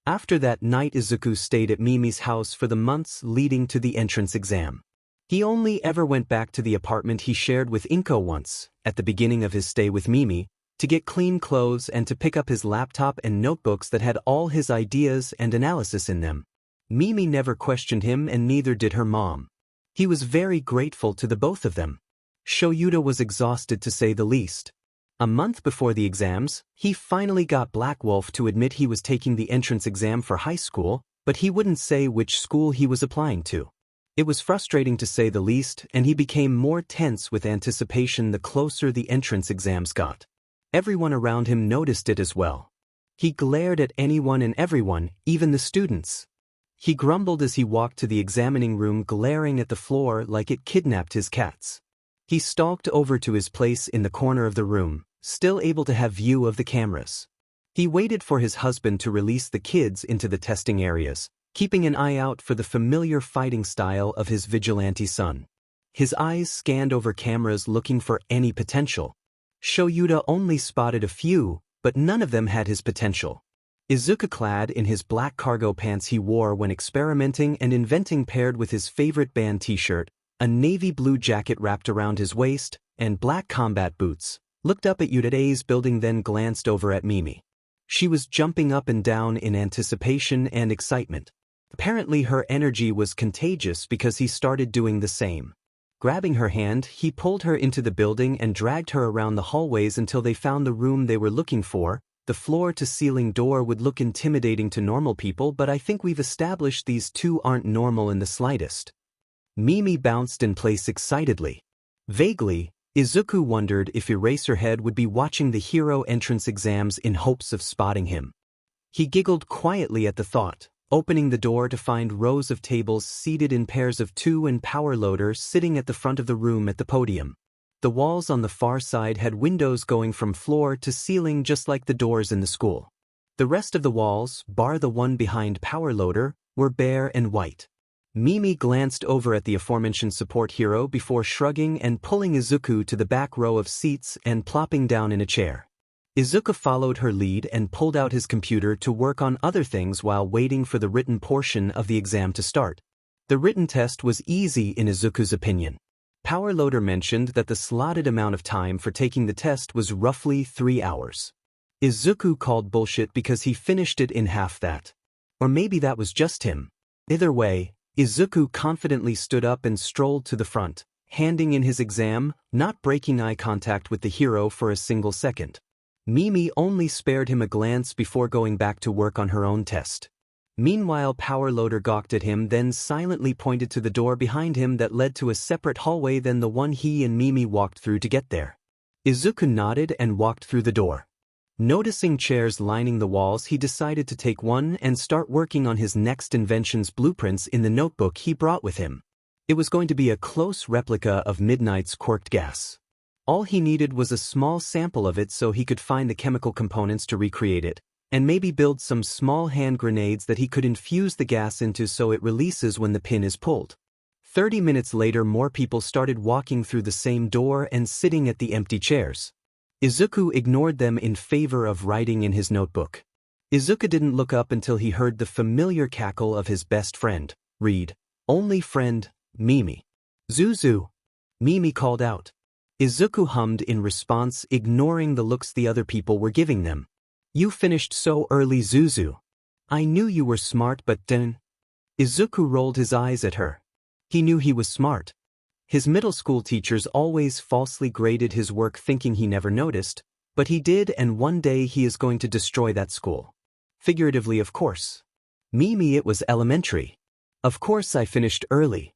After that night, Izuku stayed at Mimi's house for the months leading to the entrance exam. He only ever went back to the apartment he shared with Inko once, at the beginning of his stay with Mimi, to get clean clothes and to pick up his laptop and notebooks that had all his ideas and analysis in them. Mimi never questioned him, and neither did her mom. He was very grateful to the both of them. Shoyuta was exhausted to say the least. A month before the exams, he finally got Black Wolf to admit he was taking the entrance exam for high school, but he wouldn't say which school he was applying to. It was frustrating to say the least, and he became more tense with anticipation the closer the entrance exams got. Everyone around him noticed it as well. He glared at anyone and everyone, even the students. He grumbled as he walked to the examining room, glaring at the floor like it kidnapped his cats. He stalked over to his place in the corner of the room, still able to have view of the cameras. He waited for his husband to release the kids into the testing areas, keeping an eye out for the familiar fighting style of his vigilante son. His eyes scanned over cameras looking for any potential. Shoyuta only spotted a few, but none of them had his potential. Izuku, clad in his black cargo pants he wore when experimenting and inventing, paired with his favorite band t-shirt, a navy blue jacket wrapped around his waist, and black combat boots, looked up at Yutade's building, then glanced over at Mimi. She was jumping up and down in anticipation and excitement. Apparently her energy was contagious because he started doing the same. Grabbing her hand, he pulled her into the building and dragged her around the hallways until they found the room they were looking for. The floor-to-ceiling door would look intimidating to normal people, but I think we've established these two aren't normal in the slightest. Mimi bounced in place excitedly. Vaguely, Izuku wondered if Eraserhead would be watching the hero entrance exams in hopes of spotting him. He giggled quietly at the thought, opening the door to find rows of tables seated in pairs of two and Power Loader sitting at the front of the room at the podium. The walls on the far side had windows going from floor to ceiling just like the doors in the school. The rest of the walls, bar the one behind Power Loader, were bare and white. Mimi glanced over at the aforementioned support hero before shrugging and pulling Izuku to the back row of seats and plopping down in a chair. Izuku followed her lead and pulled out his computer to work on other things while waiting for the written portion of the exam to start. The written test was easy in Izuku's opinion. Power Loader mentioned that the slotted amount of time for taking the test was roughly 3 hours. Izuku called bullshit because he finished it in half that. Or maybe that was just him. Either way, Izuku confidently stood up and strolled to the front, handing in his exam, not breaking eye contact with the hero for a single second. Mimi only spared him a glance before going back to work on her own test. Meanwhile, Power Loader gawked at him, then silently pointed to the door behind him that led to a separate hallway than the one he and Mimi walked through to get there. Izuku nodded and walked through the door. Noticing chairs lining the walls, he decided to take one and start working on his next invention's blueprints in the notebook he brought with him. It was going to be a close replica of Midnight's quirked gas. All he needed was a small sample of it so he could find the chemical components to recreate it, and maybe build some small hand grenades that he could infuse the gas into so it releases when the pin is pulled. 30 minutes later, more people started walking through the same door and sitting at the empty chairs. Izuku ignored them in favor of writing in his notebook. Izuku didn't look up until he heard the familiar cackle of his best friend, only friend, Mimi. Zuzu! Mimi called out. Izuku hummed in response, ignoring the looks the other people were giving them. You finished so early, Zuzu. I knew you were smart, but then... Izuku rolled his eyes at her. He knew he was smart. His middle school teachers always falsely graded his work thinking he never noticed, but he did, and one day he is going to destroy that school. Figuratively, of course. Mimi, it was elementary. Of course I finished early.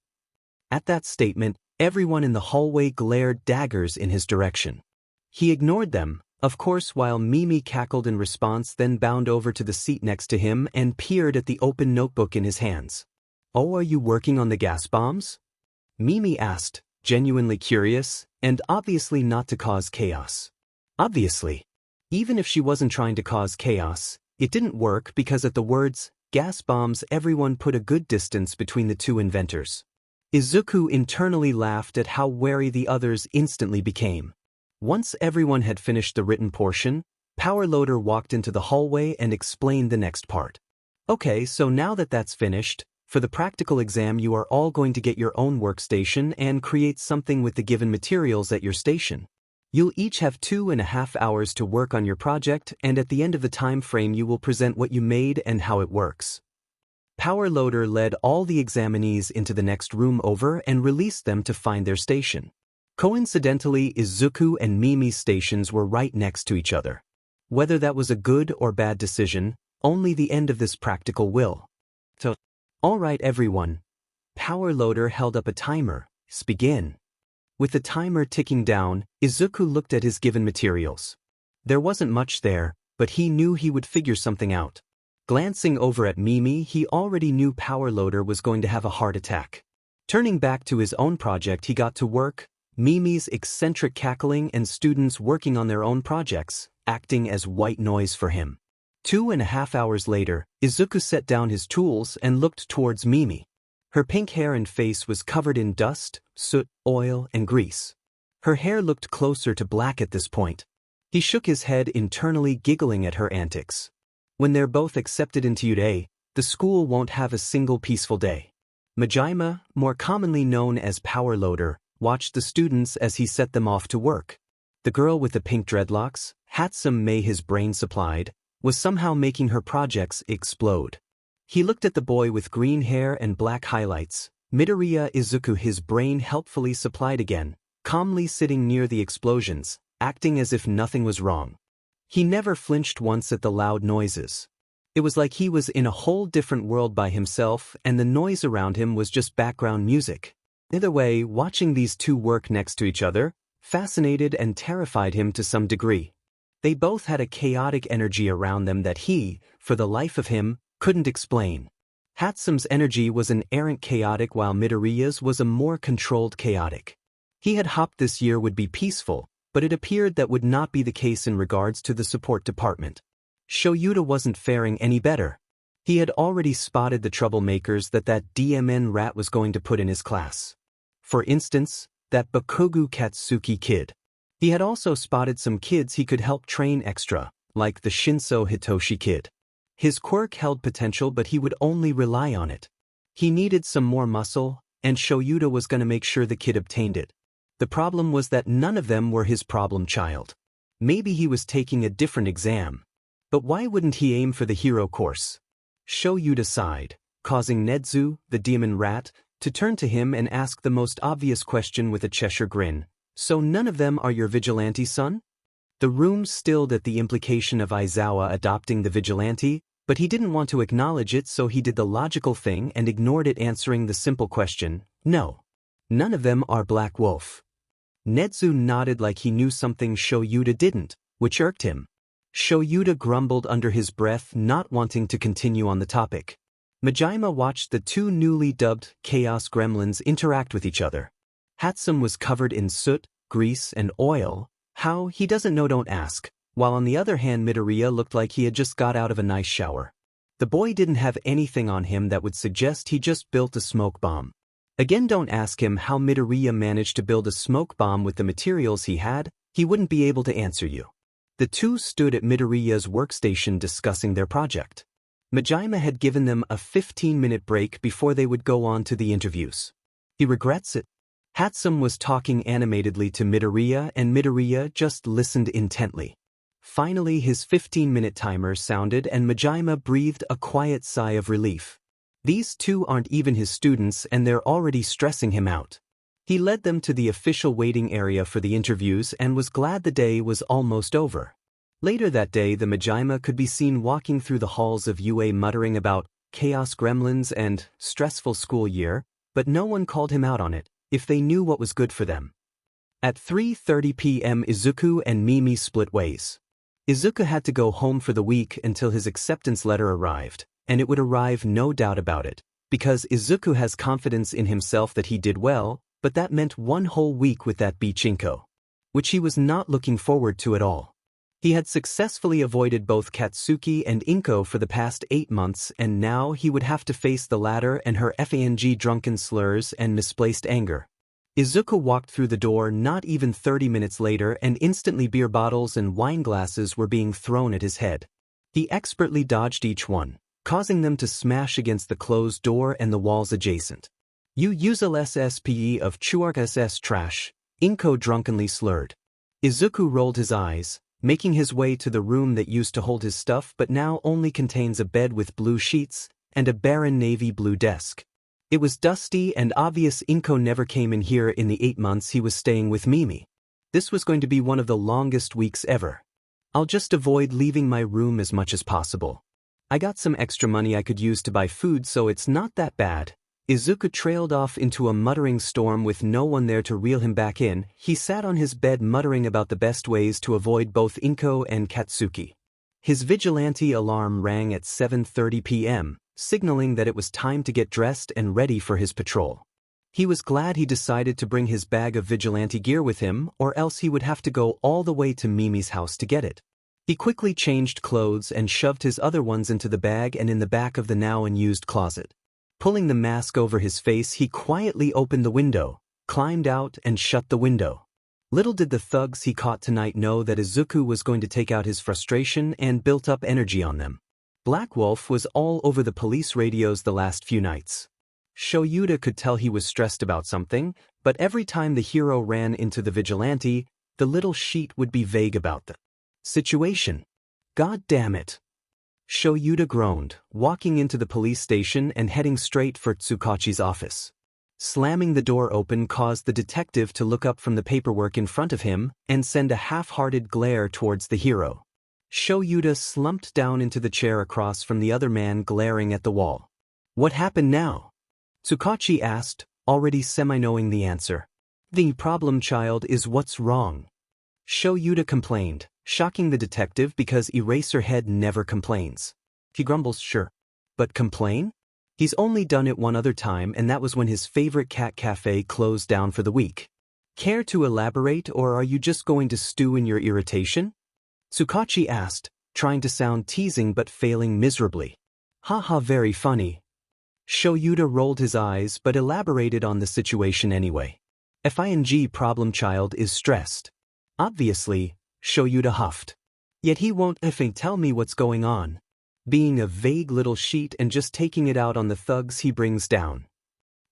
At that statement, everyone in the hallway glared daggers in his direction. He ignored them, of course, while Mimi cackled in response, then bounded over to the seat next to him and peered at the open notebook in his hands. Oh, are you working on the gas bombs? Mimi asked, genuinely curious, and obviously not to cause chaos. Obviously. Even if she wasn't trying to cause chaos, it didn't work because at the words, gas bombs, everyone put a good distance between the two inventors. Izuku internally laughed at how wary the others instantly became. Once everyone had finished the written portion, Power Loader walked into the hallway and explained the next part. Okay, so now that that's finished, for the practical exam you are all going to get your own workstation and create something with the given materials at your station. You'll each have 2.5 hours to work on your project, and at the end of the time frame you will present what you made and how it works. Power Loader led all the examinees into the next room over and released them to find their station. Coincidentally, Izuku and Mimi's stations were right next to each other. Whether that was a good or bad decision, only the end of this practical will. Alright everyone. Power Loader held up a timer. Begin. With the timer ticking down, Izuku looked at his given materials. There wasn't much there, but he knew he would figure something out. Glancing over at Mimi, he already knew Power Loader was going to have a heart attack. Turning back to his own project, he got to work, Mimi's eccentric cackling and students working on their own projects, acting as white noise for him. 2.5 hours later, Izuku set down his tools and looked towards Mimi. Her pink hair and face was covered in dust, soot, oil, and grease. Her hair looked closer to black at this point. He shook his head internally, giggling at her antics. When they're both accepted into UDA, the school won't have a single peaceful day. Majima, more commonly known as Power Loader, watched the students as he set them off to work. The girl with the pink dreadlocks, Hatsum May his brain supplied, was somehow making her projects explode. He looked at the boy with green hair and black highlights, Midoriya Izuku, his brain helpfully supplied again, calmly sitting near the explosions, acting as if nothing was wrong. He never flinched once at the loud noises. It was like he was in a whole different world by himself and the noise around him was just background music. Either way, watching these two work next to each other fascinated and terrified him to some degree. They both had a chaotic energy around them that he, for the life of him, couldn't explain. Hatsum's energy was an errant chaotic while Midoriya's was a more controlled chaotic. He had hoped this year would be peaceful, but it appeared that would not be the case in regards to the support department. Shoyuta wasn't faring any better. He had already spotted the troublemakers that DMN rat was going to put in his class. For instance, that Bakugo Katsuki kid. He had also spotted some kids he could help train extra, like the Shinso Hitoshi kid. His quirk held potential, but he would only rely on it. He needed some more muscle, and Shoyuta was going to make sure the kid obtained it. The problem was that none of them were his problem child. Maybe he was taking a different exam. But why wouldn't he aim for the hero course? Shoyuta sighed, causing Nedzu, the demon rat, to turn to him and ask the most obvious question with a Cheshire grin. So none of them are your vigilante son? The room stilled at the implication of Aizawa adopting the vigilante, but he didn't want to acknowledge it, so he did the logical thing and ignored it, answering the simple question, no. None of them are Black Wolf. Nedzu nodded like he knew something Shoyuta didn't, which irked him. Shoyuta grumbled under his breath, not wanting to continue on the topic. Majima watched the two newly dubbed Chaos Gremlins interact with each other. Hatsum was covered in soot, grease, and oil. How, he doesn't know, don't ask. While on the other hand Midoriya looked like he had just got out of a nice shower. The boy didn't have anything on him that would suggest he just built a smoke bomb. Again, don't ask him how Midoriya managed to build a smoke bomb with the materials he had, he wouldn't be able to answer you. The two stood at Midoriya's workstation discussing their project. Majima had given them a 15-minute break before they would go on to the interviews. He regrets it. Hatsum was talking animatedly to Midoriya and Midoriya just listened intently. Finally his 15-minute timer sounded and Majima breathed a quiet sigh of relief. These two aren't even his students and they're already stressing him out. He led them to the official waiting area for the interviews and was glad the day was almost over. Later that day the Majima could be seen walking through the halls of UA muttering about Chaos Gremlins and stressful school year, but no one called him out on it, if they knew what was good for them. At 3:30 p.m. Izuku and Mimi split ways. Izuku had to go home for the week until his acceptance letter arrived, and it would arrive, no doubt about it, because Izuku has confidence in himself that he did well, but that meant one whole week with that Bichinko, which he was not looking forward to at all. He had successfully avoided both Katsuki and Inko for the past 8 months and now he would have to face the latter and her FANG drunken slurs and misplaced anger. Izuku walked through the door not even 30 minutes later and instantly beer bottles and wine glasses were being thrown at his head. He expertly dodged each one, causing them to smash against the closed door and the walls adjacent. "You use LSSPE of Chuark SS trash," Inko drunkenly slurred. Izuku rolled his eyes, making his way to the room that used to hold his stuff but now only contains a bed with blue sheets and a barren navy blue desk. It was dusty and obvious Inko never came in here in the 8 months he was staying with Mimi. This was going to be one of the longest weeks ever. "I'll just avoid leaving my room as much as possible. I got some extra money I could use to buy food, so it's not that bad." Izuku trailed off into a muttering storm with no one there to reel him back in. He sat on his bed muttering about the best ways to avoid both Inko and Katsuki. His vigilante alarm rang at 7:30 p.m., signaling that it was time to get dressed and ready for his patrol. He was glad he decided to bring his bag of vigilante gear with him, or else he would have to go all the way to Mimi's house to get it. He quickly changed clothes and shoved his other ones into the bag and in the back of the now unused closet. Pulling the mask over his face, he quietly opened the window, climbed out, and shut the window. Little did the thugs he caught tonight know that Izuku was going to take out his frustration and built up energy on them. Black Wolf was all over the police radios the last few nights. Shoyuta could tell he was stressed about something, but every time the hero ran into the vigilante, the little sheet would be vague about the situation. "God damn it." Shoyuta groaned, walking into the police station and heading straight for Tsukachi's office. Slamming the door open caused the detective to look up from the paperwork in front of him and send a half-hearted glare towards the hero. Shoyuta slumped down into the chair across from the other man, glaring at the wall. "What happened now?" Tsukachi asked, already semi-knowing the answer. "The problem, child, is what's wrong," Shoyuta complained, shocking the detective because Eraserhead never complains. He grumbles, "Sure. But complain? He's only done it one other time, and that was when his favorite cat cafe closed down for the week. Care to elaborate, or are you just going to stew in your irritation?" Tsukachi asked, trying to sound teasing but failing miserably. "Haha, very funny." Shoyuta rolled his eyes but elaborated on the situation anyway. "FING problem child is stressed." "Obviously," Shoyuta huffed. "Yet he won't effing tell me what's going on. Being a vague little sheet and just taking it out on the thugs he brings down."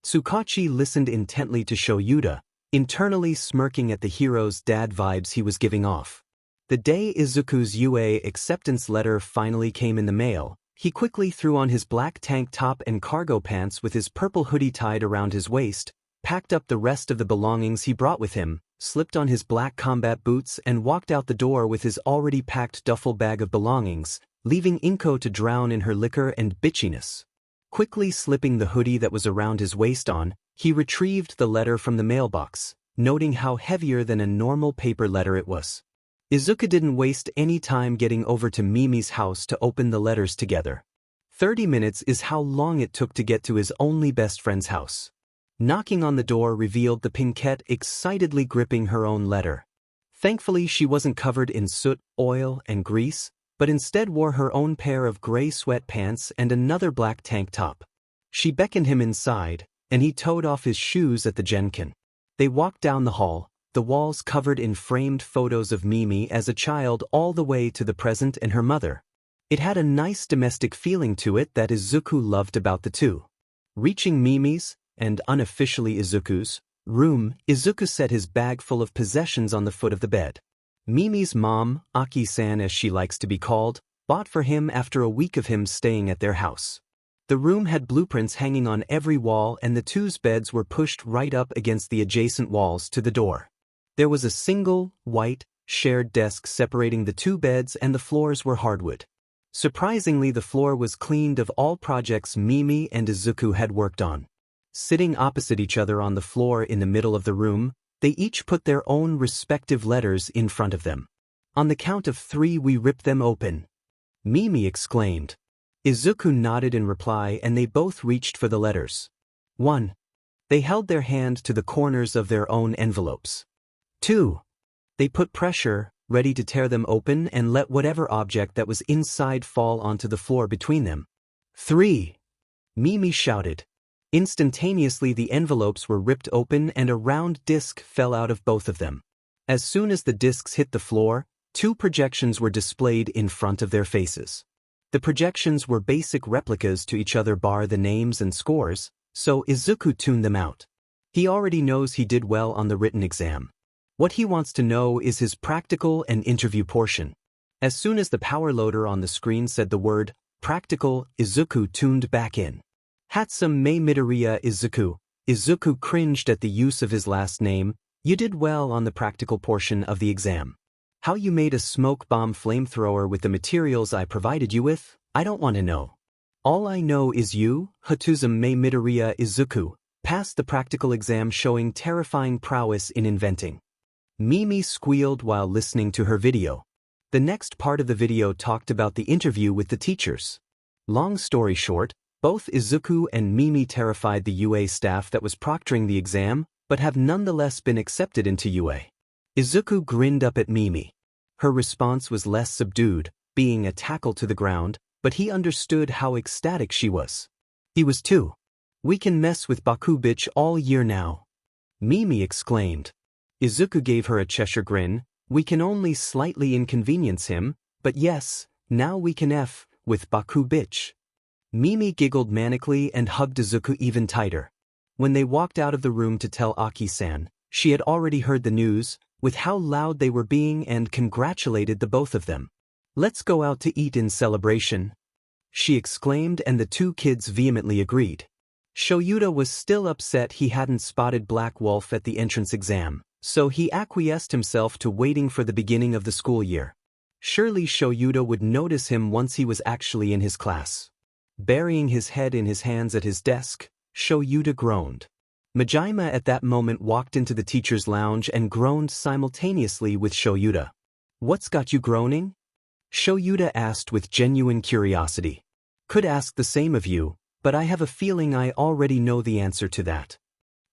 Tsukachi listened intently to Shoyuta, internally smirking at the hero's dad vibes he was giving off. The day Izuku's UA acceptance letter finally came in the mail, he quickly threw on his black tank top and cargo pants with his purple hoodie tied around his waist, packed up the rest of the belongings he brought with him, slipped on his black combat boots and walked out the door with his already packed duffel bag of belongings, leaving Inko to drown in her liquor and bitchiness. Quickly slipping the hoodie that was around his waist on, he retrieved the letter from the mailbox, noting how heavier than a normal paper letter it was. Izuku didn't waste any time getting over to Mimi's house to open the letters together. 30 minutes is how long it took to get to his only best friend's house. Knocking on the door revealed the Pinkette excitedly gripping her own letter. Thankfully she wasn't covered in soot, oil, and grease, but instead wore her own pair of gray sweatpants and another black tank top. She beckoned him inside, and he toed off his shoes at the Genkin. They walked down the hall, the walls covered in framed photos of Mimi as a child all the way to the present and her mother. It had a nice domestic feeling to it that Izuku loved about the two. Reaching Mimi's, and unofficially Izuku's, room, Izuku set his bag full of possessions on the foot of the bed. Mimi's mom, Aki-san as she likes to be called, bought for him after a week of him staying at their house. The room had blueprints hanging on every wall and the two's beds were pushed right up against the adjacent walls to the door. There was a single, white, shared desk separating the two beds and the floors were hardwood. Surprisingly, the floor was cleaned of all projects Mimi and Izuku had worked on. Sitting opposite each other on the floor in the middle of the room, they each put their own respective letters in front of them. On the count of 3 we rip them open, Mimi exclaimed. Izuku nodded in reply and they both reached for the letters. 1. They held their hand to the corners of their own envelopes. 2. They put pressure, ready to tear them open and let whatever object that was inside fall onto the floor between them. 3. Mimi shouted. Instantaneously the envelopes were ripped open and a round disc fell out of both of them. As soon as the discs hit the floor, 2 projections were displayed in front of their faces. The projections were basic replicas to each other bar the names and scores, so Izuku tuned them out. He already knows he did well on the written exam. What he wants to know is his practical and interview portion. As soon as the power loader on the screen said the word, practical, Izuku tuned back in. Hatsum Mei Midoriya Izuku. Izuku cringed at the use of his last name. You did well on the practical portion of the exam. How you made a smoke bomb flamethrower with the materials I provided you with, I don't want to know. All I know is you, Hatsum Mei Midoriya Izuku, passed the practical exam showing terrifying prowess in inventing. Mimi squealed while listening to her video. The next part of the video talked about the interview with the teachers. Long story short, both Izuku and Mimi terrified the UA staff that was proctoring the exam, but have nonetheless been accepted into UA. Izuku grinned up at Mimi. Her response was less subdued, being a tackle to the ground, but he understood how ecstatic she was. He was too. We can mess with Baku bitch all year now, Mimi exclaimed. Izuku gave her a Cheshire grin. We can only slightly inconvenience him, but yes, now we can F with Baku bitch. Mimi giggled manically and hugged Izuku even tighter. When they walked out of the room to tell Aki-san, she had already heard the news, with how loud they were being and congratulated the both of them. Let's go out to eat in celebration, she exclaimed and the two kids vehemently agreed. Shoyuta was still upset he hadn't spotted Black Wolf at the entrance exam, so he acquiesced himself to waiting for the beginning of the school year. Surely Shoyuta would notice him once he was actually in his class. Burying his head in his hands at his desk, Shoyuta groaned. Majima at that moment walked into the teacher's lounge and groaned simultaneously with Shoyuta. What's got you groaning? Shoyuta asked with genuine curiosity. Could ask the same of you, but I have a feeling I already know the answer to that.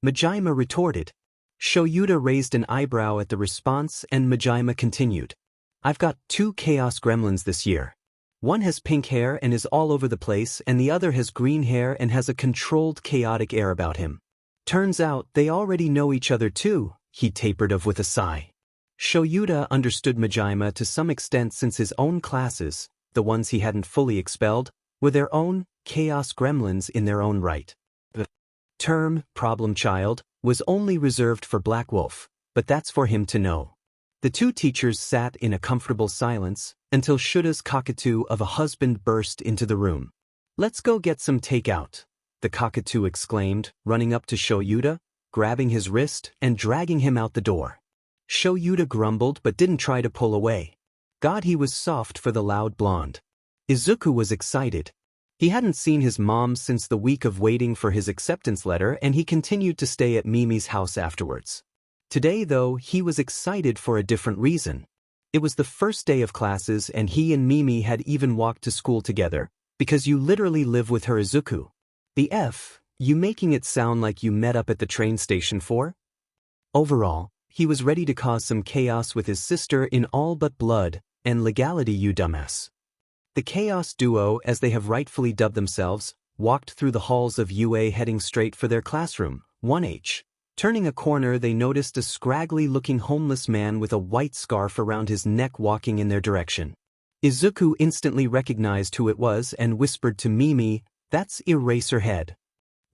Majima retorted. Shoyuta raised an eyebrow at the response and Majima continued. I've got 2 chaos gremlins this year. One has pink hair and is all over the place and the other has green hair and has a controlled chaotic air about him. Turns out they already know each other too, he tapered off with a sigh. Shoyuta understood Majima to some extent since his own classes, the ones he hadn't fully expelled, were their own chaos gremlins in their own right. The term, problem child, was only reserved for Black Wolf, but that's for him to know. The two teachers sat in a comfortable silence until Shuta's cockatoo of a husband burst into the room. Let's go get some takeout, the cockatoo exclaimed, running up to Shoyuta, grabbing his wrist and dragging him out the door. Shoyuta grumbled but didn't try to pull away. God, he was soft for the loud blonde. Izuku was excited. He hadn't seen his mom since the week of waiting for his acceptance letter and he continued to stay at Mimi's house afterwards. Today though, he was excited for a different reason. It was the first day of classes and he and Mimi had even walked to school together, because you literally live with her Izuku. The F, you making it sound like you met up at the train station for? Overall, he was ready to cause some chaos with his sister in all but blood and legality, you dumbass. The Chaos Duo, as they have rightfully dubbed themselves, walked through the halls of UA heading straight for their classroom, 1H. Turning a corner, they noticed a scraggly-looking homeless man with a white scarf around his neck walking in their direction. Izuku instantly recognized who it was and whispered to Mimi, "That's Eraserhead."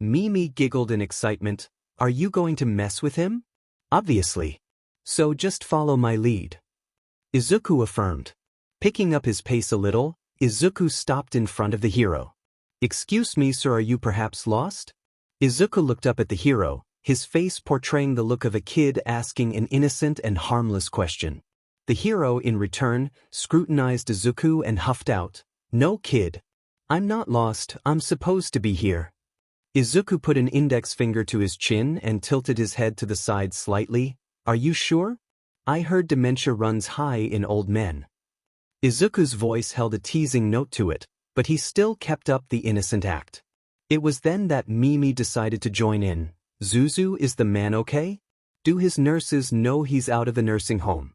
Mimi giggled in excitement. "Are you going to mess with him?" "Obviously. So just follow my lead," Izuku affirmed. Picking up his pace a little, Izuku stopped in front of the hero. "Excuse me, sir, are you perhaps lost?" Izuku looked up at the hero, his face portraying the look of a kid asking an innocent and harmless question. The hero, in return, scrutinized Izuku and huffed out, "No, kid. I'm not lost, I'm supposed to be here." Izuku put an index finger to his chin and tilted his head to the side slightly. "Are you sure? I heard dementia runs high in old men." Izuku's voice held a teasing note to it, but he still kept up the innocent act. It was then that Mimi decided to join in. "Zuzu, is the man okay? Do his nurses know he's out of the nursing home?"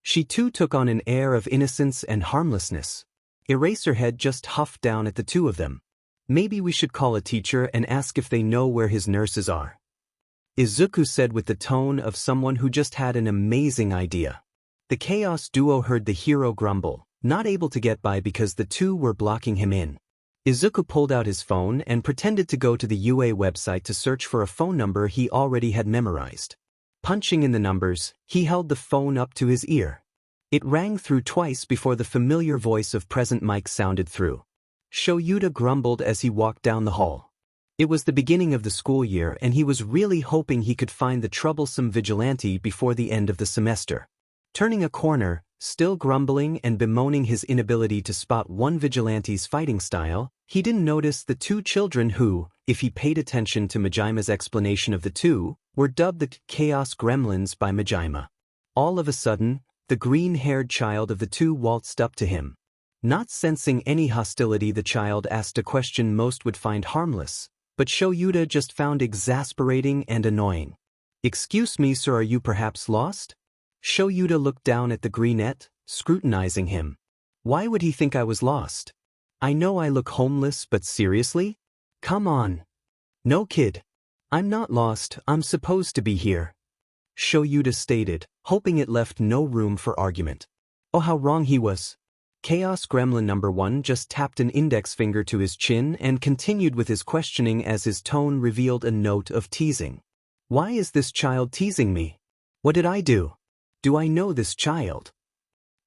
She too took on an air of innocence and harmlessness. Eraserhead just huffed down at the two of them. "Maybe we should call a teacher and ask if they know where his nurses are," Izuku said with the tone of someone who just had an amazing idea. The Chaos Duo heard the hero grumble, not able to get by because the two were blocking him in. Izuku pulled out his phone and pretended to go to the UA website to search for a phone number he already had memorized. Punching in the numbers, he held the phone up to his ear. It rang through twice before the familiar voice of Present Mike sounded through. Shoyuta grumbled as he walked down the hall. It was the beginning of the school year and he was really hoping he could find the troublesome vigilante before the end of the semester. Turning a corner, still grumbling and bemoaning his inability to spot one vigilante's fighting style, he didn't notice the two children who, if he paid attention to Majima's explanation of the two, were dubbed the Chaos Gremlins by Majima. All of a sudden, the green-haired child of the two waltzed up to him. Not sensing any hostility, the child asked a question most would find harmless, but Shoyuta just found exasperating and annoying. "Excuse me, sir, are you perhaps lost?" Shoyuta looked down at the greenette, scrutinizing him. "Why would he think I was lost? I know I look homeless, but seriously? Come on." "No, kid. I'm not lost, I'm supposed to be here," Shoyuta stated, hoping it left no room for argument. Oh, how wrong he was. Chaos Gremlin number 1 just tapped an index finger to his chin and continued with his questioning as his tone revealed a note of teasing. "Why is this child teasing me? What did I do? Do I know this child?"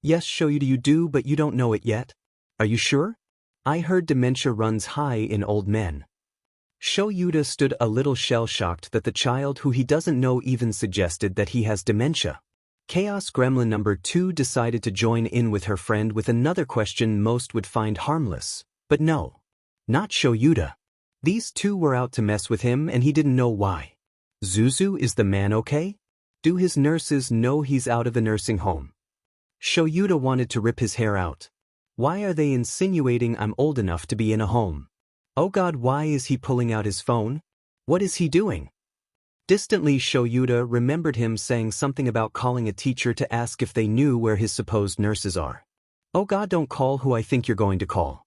"Yes, Shoyuta, you do, but you don't know it yet. Are you sure? I heard dementia runs high in old men." Shoyuta stood a little shell-shocked that the child who he doesn't know even suggested that he has dementia. Chaos Gremlin number 2 decided to join in with her friend with another question most would find harmless. But no. Not Shoyuta. These two were out to mess with him and he didn't know why. "Zuzu, is the man okay? Do his nurses know he's out of the nursing home?" Shoyuta wanted to rip his hair out. Why are they insinuating I'm old enough to be in a home? Oh God, why is he pulling out his phone? What is he doing? Distantly, Shoyuta remembered him saying something about calling a teacher to ask if they knew where his supposed nurses are. Oh God, don't call who I think you're going to call.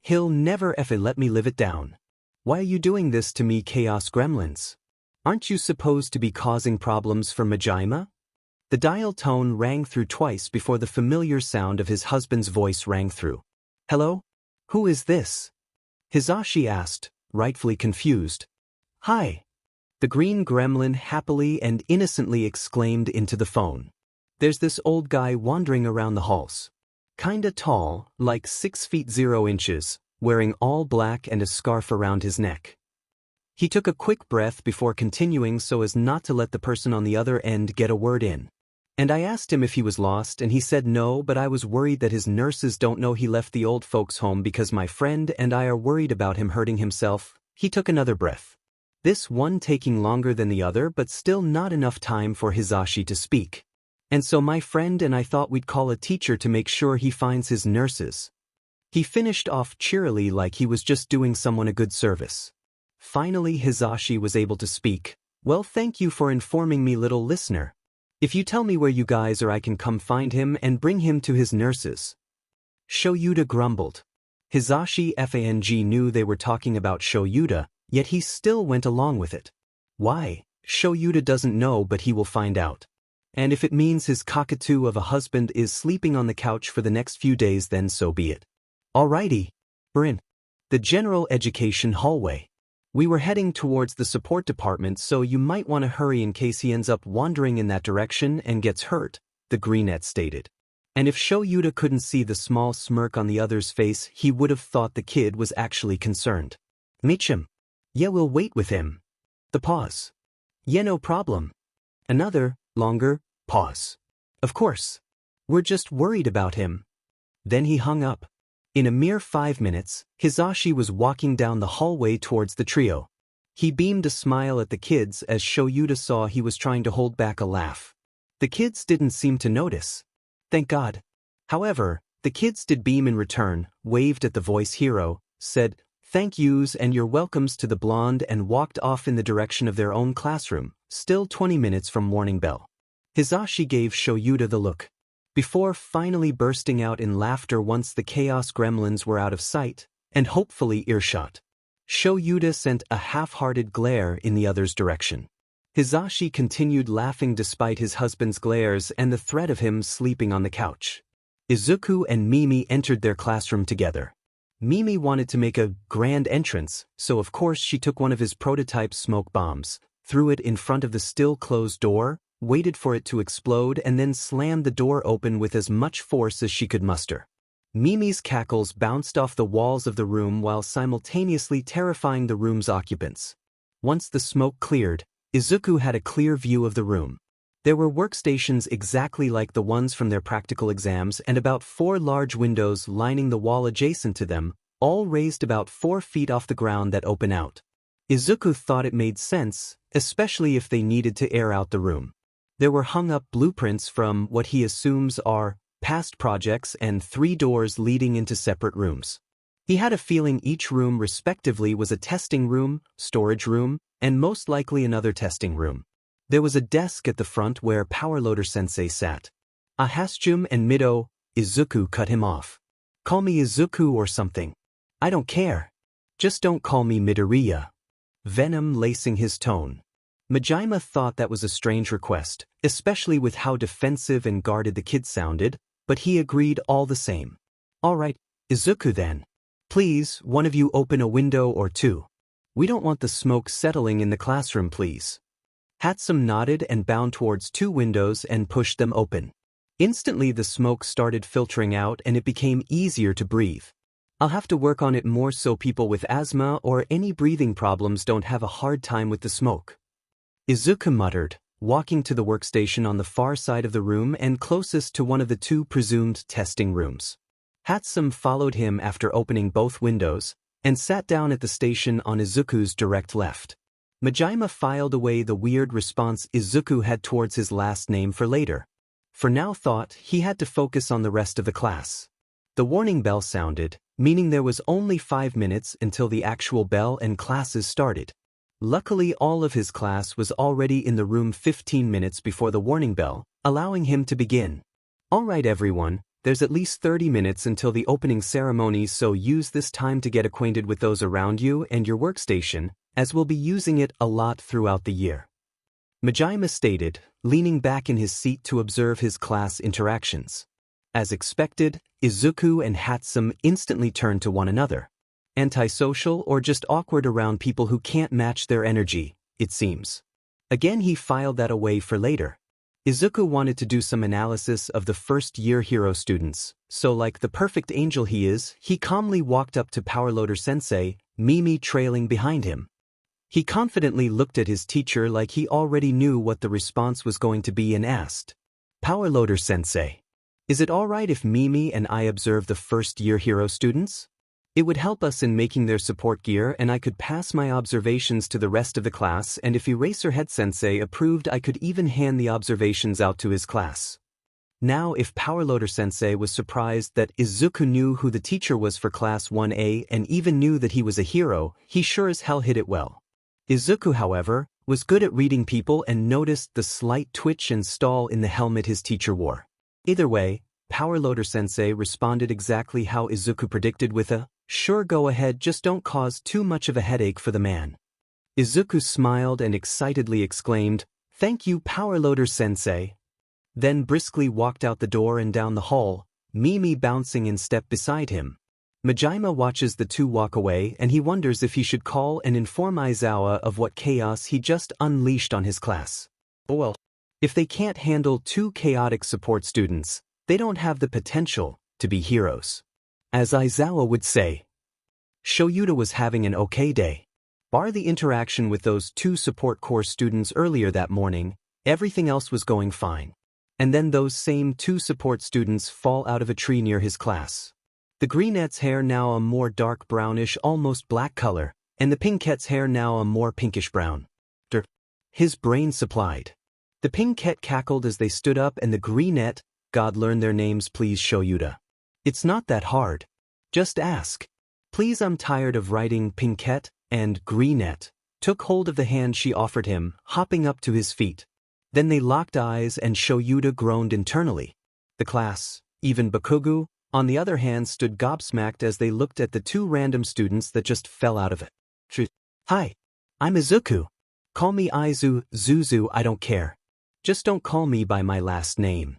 He'll never effa let me live it down. Why are you doing this to me, Chaos Gremlins? Aren't you supposed to be causing problems for Majima? The dial tone rang through twice before the familiar sound of his husband's voice rang through. "Hello? Who is this?" Hisashi asked, rightfully confused. "Hi," the green gremlin happily and innocently exclaimed into the phone. "There's this old guy wandering around the halls. Kinda tall, like 6 feet 0 inches, wearing all black and a scarf around his neck." He took a quick breath before continuing so as not to let the person on the other end get a word in. "And I asked him if he was lost and he said no, but I was worried that his nurses don't know he left the old folks home because my friend and I are worried about him hurting himself." He took another breath. This one taking longer than the other but still not enough time for Hisashi to speak. And so my friend and I thought we'd call a teacher to make sure he finds his nurses. He finished off cheerily like he was just doing someone a good service. Finally Hisashi was able to speak. Well, thank you for informing me, little listener. If you tell me where you guys are, I can come find him and bring him to his nurses. Shoyuda grumbled. Hisashi Fang knew they were talking about Shoyuda, yet he still went along with it. Why? Shoyuda doesn't know, but he will find out. And if it means his cockatoo of a husband is sleeping on the couch for the next few days, then so be it. Alrighty. We're in the general education hallway. We were heading towards the support department, so you might want to hurry in case he ends up wandering in that direction and gets hurt, the greenette stated. And if Shoyuda couldn't see the small smirk on the other's face, he would have thought the kid was actually concerned. Meet him. Yeah, we'll wait with him. The pause. Yeah, no problem. Another, longer, pause. Of course. We're just worried about him. Then he hung up. In a mere 5 minutes, Hisashi was walking down the hallway towards the trio. He beamed a smile at the kids as Shoyuda saw he was trying to hold back a laugh. The kids didn't seem to notice. Thank God. However, the kids did beam in return, waved at the voice hero, said, "Thank yous and your welcomes" to the blonde, and walked off in the direction of their own classroom, still 20 minutes from morning bell. Hisashi gave Shoyuda the look, before finally bursting out in laughter once the chaos gremlins were out of sight, and hopefully earshot. Shoyuda sent a half-hearted glare in the other's direction. Hisashi continued laughing despite his husband's glares and the threat of him sleeping on the couch. Izuku and Mimi entered their classroom together. Mimi wanted to make a grand entrance, so of course she took one of his prototype smoke bombs, threw it in front of the still-closed door, waited for it to explode, and then slammed the door open with as much force as she could muster. Mimi's cackles bounced off the walls of the room while simultaneously terrifying the room's occupants. Once the smoke cleared, Izuku had a clear view of the room. There were workstations exactly like the ones from their practical exams and about 4 large windows lining the wall adjacent to them, all raised about 4 feet off the ground that open out. Izuku thought it made sense, especially if they needed to air out the room. There were hung-up blueprints from what he assumes are past projects and 3 doors leading into separate rooms. He had a feeling each room respectively was a testing room, storage room, and most likely another testing room. There was a desk at the front where Powerloader-sensei sat. Ahasjum and Mido. Izuku cut him off. Call me Izuku or something. I don't care. Just don't call me Midoriya. Venom lacing his tone. Majima thought that was a strange request, especially with how defensive and guarded the kid sounded, but he agreed all the same. Alright, Izuku then. Please, one of you open a window or 2. We don't want the smoke settling in the classroom, please. Hatsum nodded and bound towards 2 windows and pushed them open. Instantly the smoke started filtering out and it became easier to breathe. I'll have to work on it more so people with asthma or any breathing problems don't have a hard time with the smoke. Izuku muttered, walking to the workstation on the far side of the room and closest to one of the 2 presumed testing rooms. Hatsum followed him after opening both windows, and sat down at the station on Izuku's direct left. Majima filed away the weird response Izuku had towards his last name for later. For now thought he had to focus on the rest of the class. The warning bell sounded, meaning there was only 5 minutes until the actual bell and classes started. Luckily all of his class was already in the room 15 minutes before the warning bell, allowing him to begin. Alright everyone, there's at least 30 minutes until the opening ceremony, so use this time to get acquainted with those around you and your workstation, as we'll be using it a lot throughout the year. Majima stated, leaning back in his seat to observe his class interactions. As expected, Izuku and Hatsum instantly turned to one another. Antisocial or just awkward around people who can't match their energy, it seems. Again he filed that away for later. Izuku wanted to do some analysis of the first-year hero students, so like the perfect angel he is, he calmly walked up to Powerloader-sensei, Mimi trailing behind him. He confidently looked at his teacher like he already knew what the response was going to be and asked, Powerloader-sensei, is it alright if Mimi and I observe the first-year hero students? It would help us in making their support gear, and I could pass my observations to the rest of the class, and if Eraserhead Sensei approved I could even hand the observations out to his class. Now if Powerloader Sensei was surprised that Izuku knew who the teacher was for Class 1A and even knew that he was a hero, he sure as hell hid it well. Izuku, however, was good at reading people and noticed the slight twitch and stall in the helmet his teacher wore. Either way, Powerloader Sensei responded exactly how Izuku predicted with a, "Sure, go ahead, just don't cause too much of a headache for the man." Izuku smiled and excitedly exclaimed, "Thank you, Powerloader Sensei." Then briskly walked out the door and down the hall, Mimi bouncing in step beside him. Majima watches the two walk away and he wonders if he should call and inform Aizawa of what chaos he just unleashed on his class. Well, if they can't handle two chaotic support students, they don't have the potential to be heroes. As Aizawa would say, Shoyuta was having an okay day. Bar the interaction with those two support course students earlier that morning, everything else was going fine. And then those same two support students fall out of a tree near his class. The greenette's hair now a more dark brownish, almost black color, and the pinkette's hair now a more pinkish brown. His brain supplied. The pinkette cackled as they stood up and the greenette, "God learn their names please, Shoyuta. It's not that hard. Just ask. Please, I'm tired of writing." Pinkette and greenette took hold of the hand she offered him, hopping up to his feet. Then they locked eyes and Shoyuta groaned internally. The class, even Bakugo, on the other hand, stood gobsmacked as they looked at the two random students that just fell out of it. "Hi, I'm Izuku. Call me Zuzu, I don't care. Just don't call me by my last name."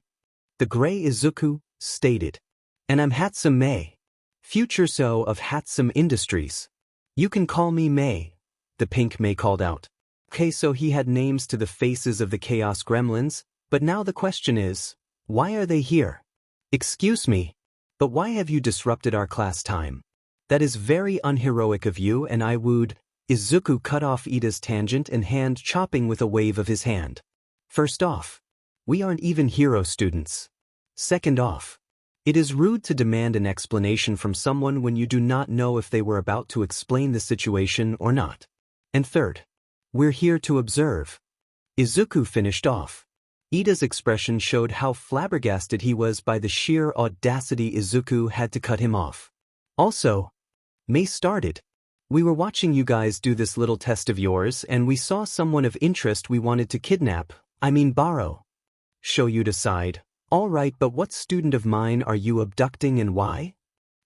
The gray Izuku stated. "And I'm Hatsum Mei, future So of Hatsum Industries. You can call me Mei," the pink Mei called out. Okay, so he had names to the faces of the Chaos Gremlins, but now the question is, why are they here? "Excuse me, but why have you disrupted our class time? That is very unheroic of you, and I would..." Izuku cut off Ida's tangent and hand-chopping with a wave of his hand. "First off, we aren't even hero students. Second off, it is rude to demand an explanation from someone when you do not know if they were about to explain the situation or not. And third, we're here to observe." Izuku finished off. Ida's expression showed how flabbergasted he was by the sheer audacity Izuku had to cut him off. "Also," Mei started, "we were watching you guys do this little test of yours and we saw someone of interest we wanted to borrow." Shoyuta sighed. "All right, but what student of mine are you abducting and why?"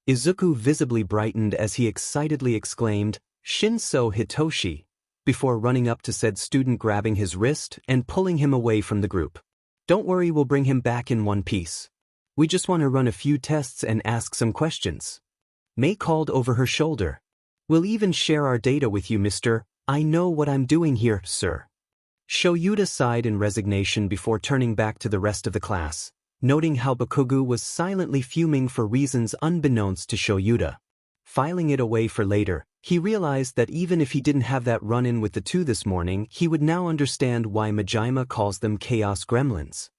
Izuku visibly brightened as he excitedly exclaimed, "Shinso Hitoshi," before running up to said student, grabbing his wrist and pulling him away from the group. "Don't worry, we'll bring him back in one piece. We just want to run a few tests and ask some questions." Mei called over her shoulder. "We'll even share our data with you, mister. I know what I'm doing here, sir." Shoyuta sighed in resignation before turning back to the rest of the class, noting how Bakugo was silently fuming for reasons unbeknownst to Shoyuta. Filing it away for later, he realized that even if he didn't have that run-in with the two this morning, he would now understand why Majima calls them Chaos Gremlins.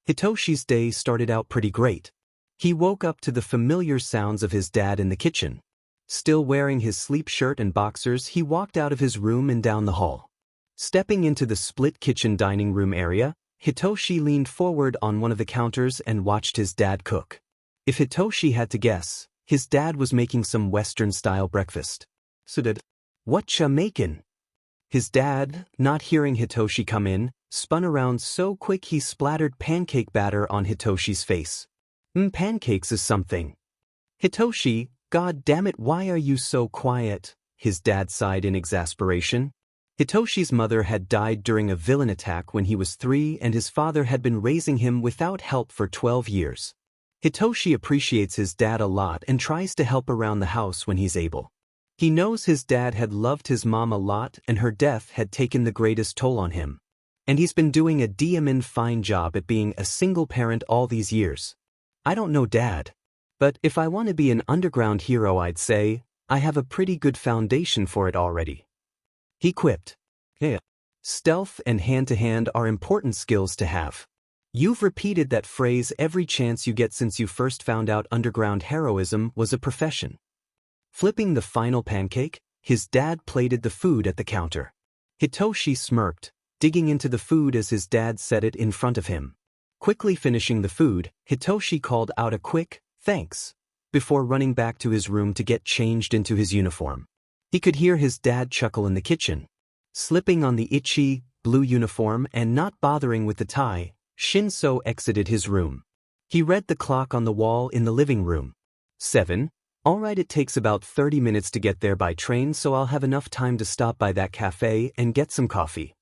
Hitoshi's day started out pretty great. He woke up to the familiar sounds of his dad in the kitchen. Still wearing his sleep shirt and boxers, he walked out of his room and down the hall. Stepping into the split kitchen dining room area, Hitoshi leaned forward on one of the counters and watched his dad cook. If Hitoshi had to guess, his dad was making some Western-style breakfast. "What ya makin'?" His dad, not hearing Hitoshi come in, spun around so quick he splattered pancake batter on Hitoshi's face. Pancakes is something." "Hitoshi, god damn it, why are you so quiet?" his dad sighed in exasperation. Hitoshi's mother had died during a villain attack when he was 3 and his father had been raising him without help for 12 years. Hitoshi appreciates his dad a lot and tries to help around the house when he's able. He knows his dad had loved his mom a lot and her death had taken the greatest toll on him. And he's been doing a damn fine job at being a single parent all these years. "I don't know, Dad. But if I want to be an underground hero, I'd say I have a pretty good foundation for it already," he quipped. "Yeah. Stealth and hand-to-hand are important skills to have. You've repeated that phrase every chance you get since you first found out underground heroism was a profession." Flipping the final pancake, his dad plated the food at the counter. Hitoshi smirked, digging into the food as his dad set it in front of him. Quickly finishing the food, Hitoshi called out a quick, "Thanks," before running back to his room to get changed into his uniform. He could hear his dad chuckle in the kitchen. Slipping on the itchy, blue uniform and not bothering with the tie, Shinso exited his room. He read the clock on the wall in the living room. 7. Alright, it takes about 30 minutes to get there by train, so I'll have enough time to stop by that cafe and get some coffee.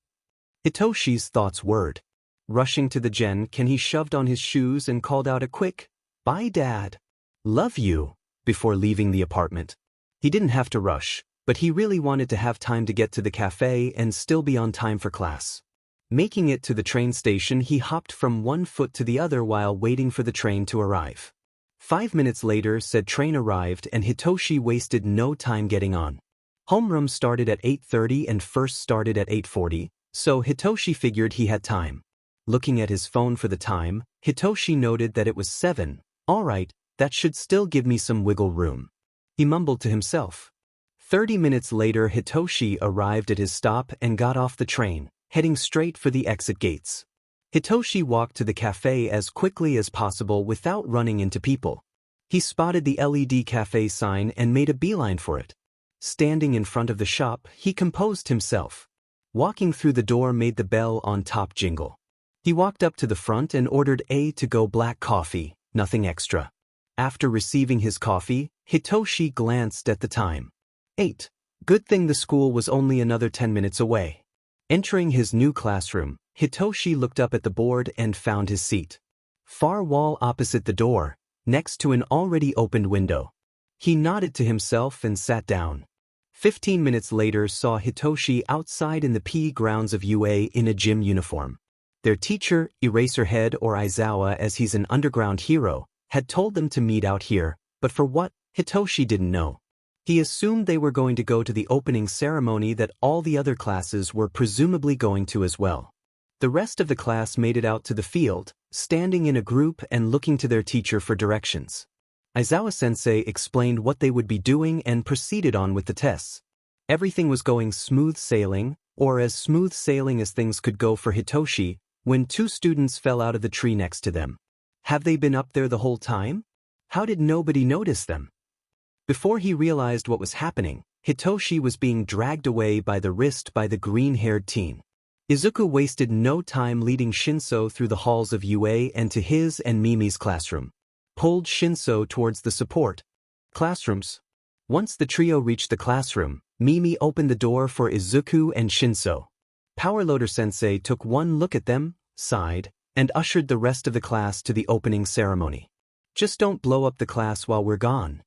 Hitoshi's thoughts whirred. Rushing to the gen-can, he shoved on his shoes and called out a quick, "Bye, Dad. Love you," before leaving the apartment. He didn't have to rush, but he really wanted to have time to get to the cafe and still be on time for class. Making it to the train station, he hopped from one foot to the other while waiting for the train to arrive. 5 minutes later, said train arrived and Hitoshi wasted no time getting on. Homeroom started at 8:30 and first started at 8:40, so Hitoshi figured he had time. Looking at his phone for the time, Hitoshi noted that it was 7. Alright, that should still give me some wiggle room. He mumbled to himself. 30 minutes later, Hitoshi arrived at his stop and got off the train, heading straight for the exit gates. Hitoshi walked to the cafe as quickly as possible without running into people. He spotted the LED cafe sign and made a beeline for it. Standing in front of the shop, he composed himself. Walking through the door made the bell on top jingle. He walked up to the front and ordered a to-go black coffee, nothing extra. After receiving his coffee, Hitoshi glanced at the time. 8. Good thing the school was only another 10 minutes away. Entering his new classroom, Hitoshi looked up at the board and found his seat. Far wall opposite the door, next to an already opened window. He nodded to himself and sat down. 15 minutes later saw Hitoshi outside in the PE grounds of UA in a gym uniform. Their teacher, Eraserhead or Aizawa as he's an underground hero, had told them to meet out here, but for what, Hitoshi didn't know. He assumed they were going to go to the opening ceremony that all the other classes were presumably going to as well. The rest of the class made it out to the field, standing in a group and looking to their teacher for directions. Aizawa-sensei explained what they would be doing and proceeded on with the tests. Everything was going smooth sailing, or as smooth sailing as things could go for Hitoshi, when 2 students fell out of the tree next to them. Have they been up there the whole time? How did nobody notice them? Before he realized what was happening, Hitoshi was being dragged away by the wrist by the green-haired teen. Izuku wasted no time leading Shinso through the halls of UA and to his and Mimi's classroom. Pulled Shinso towards the support classrooms. Once the trio reached the classroom, Mimi opened the door for Izuku and Shinso. Powerloader-sensei took one look at them, sighed, and ushered the rest of the class to the opening ceremony. "Just don't blow up the class while we're gone,"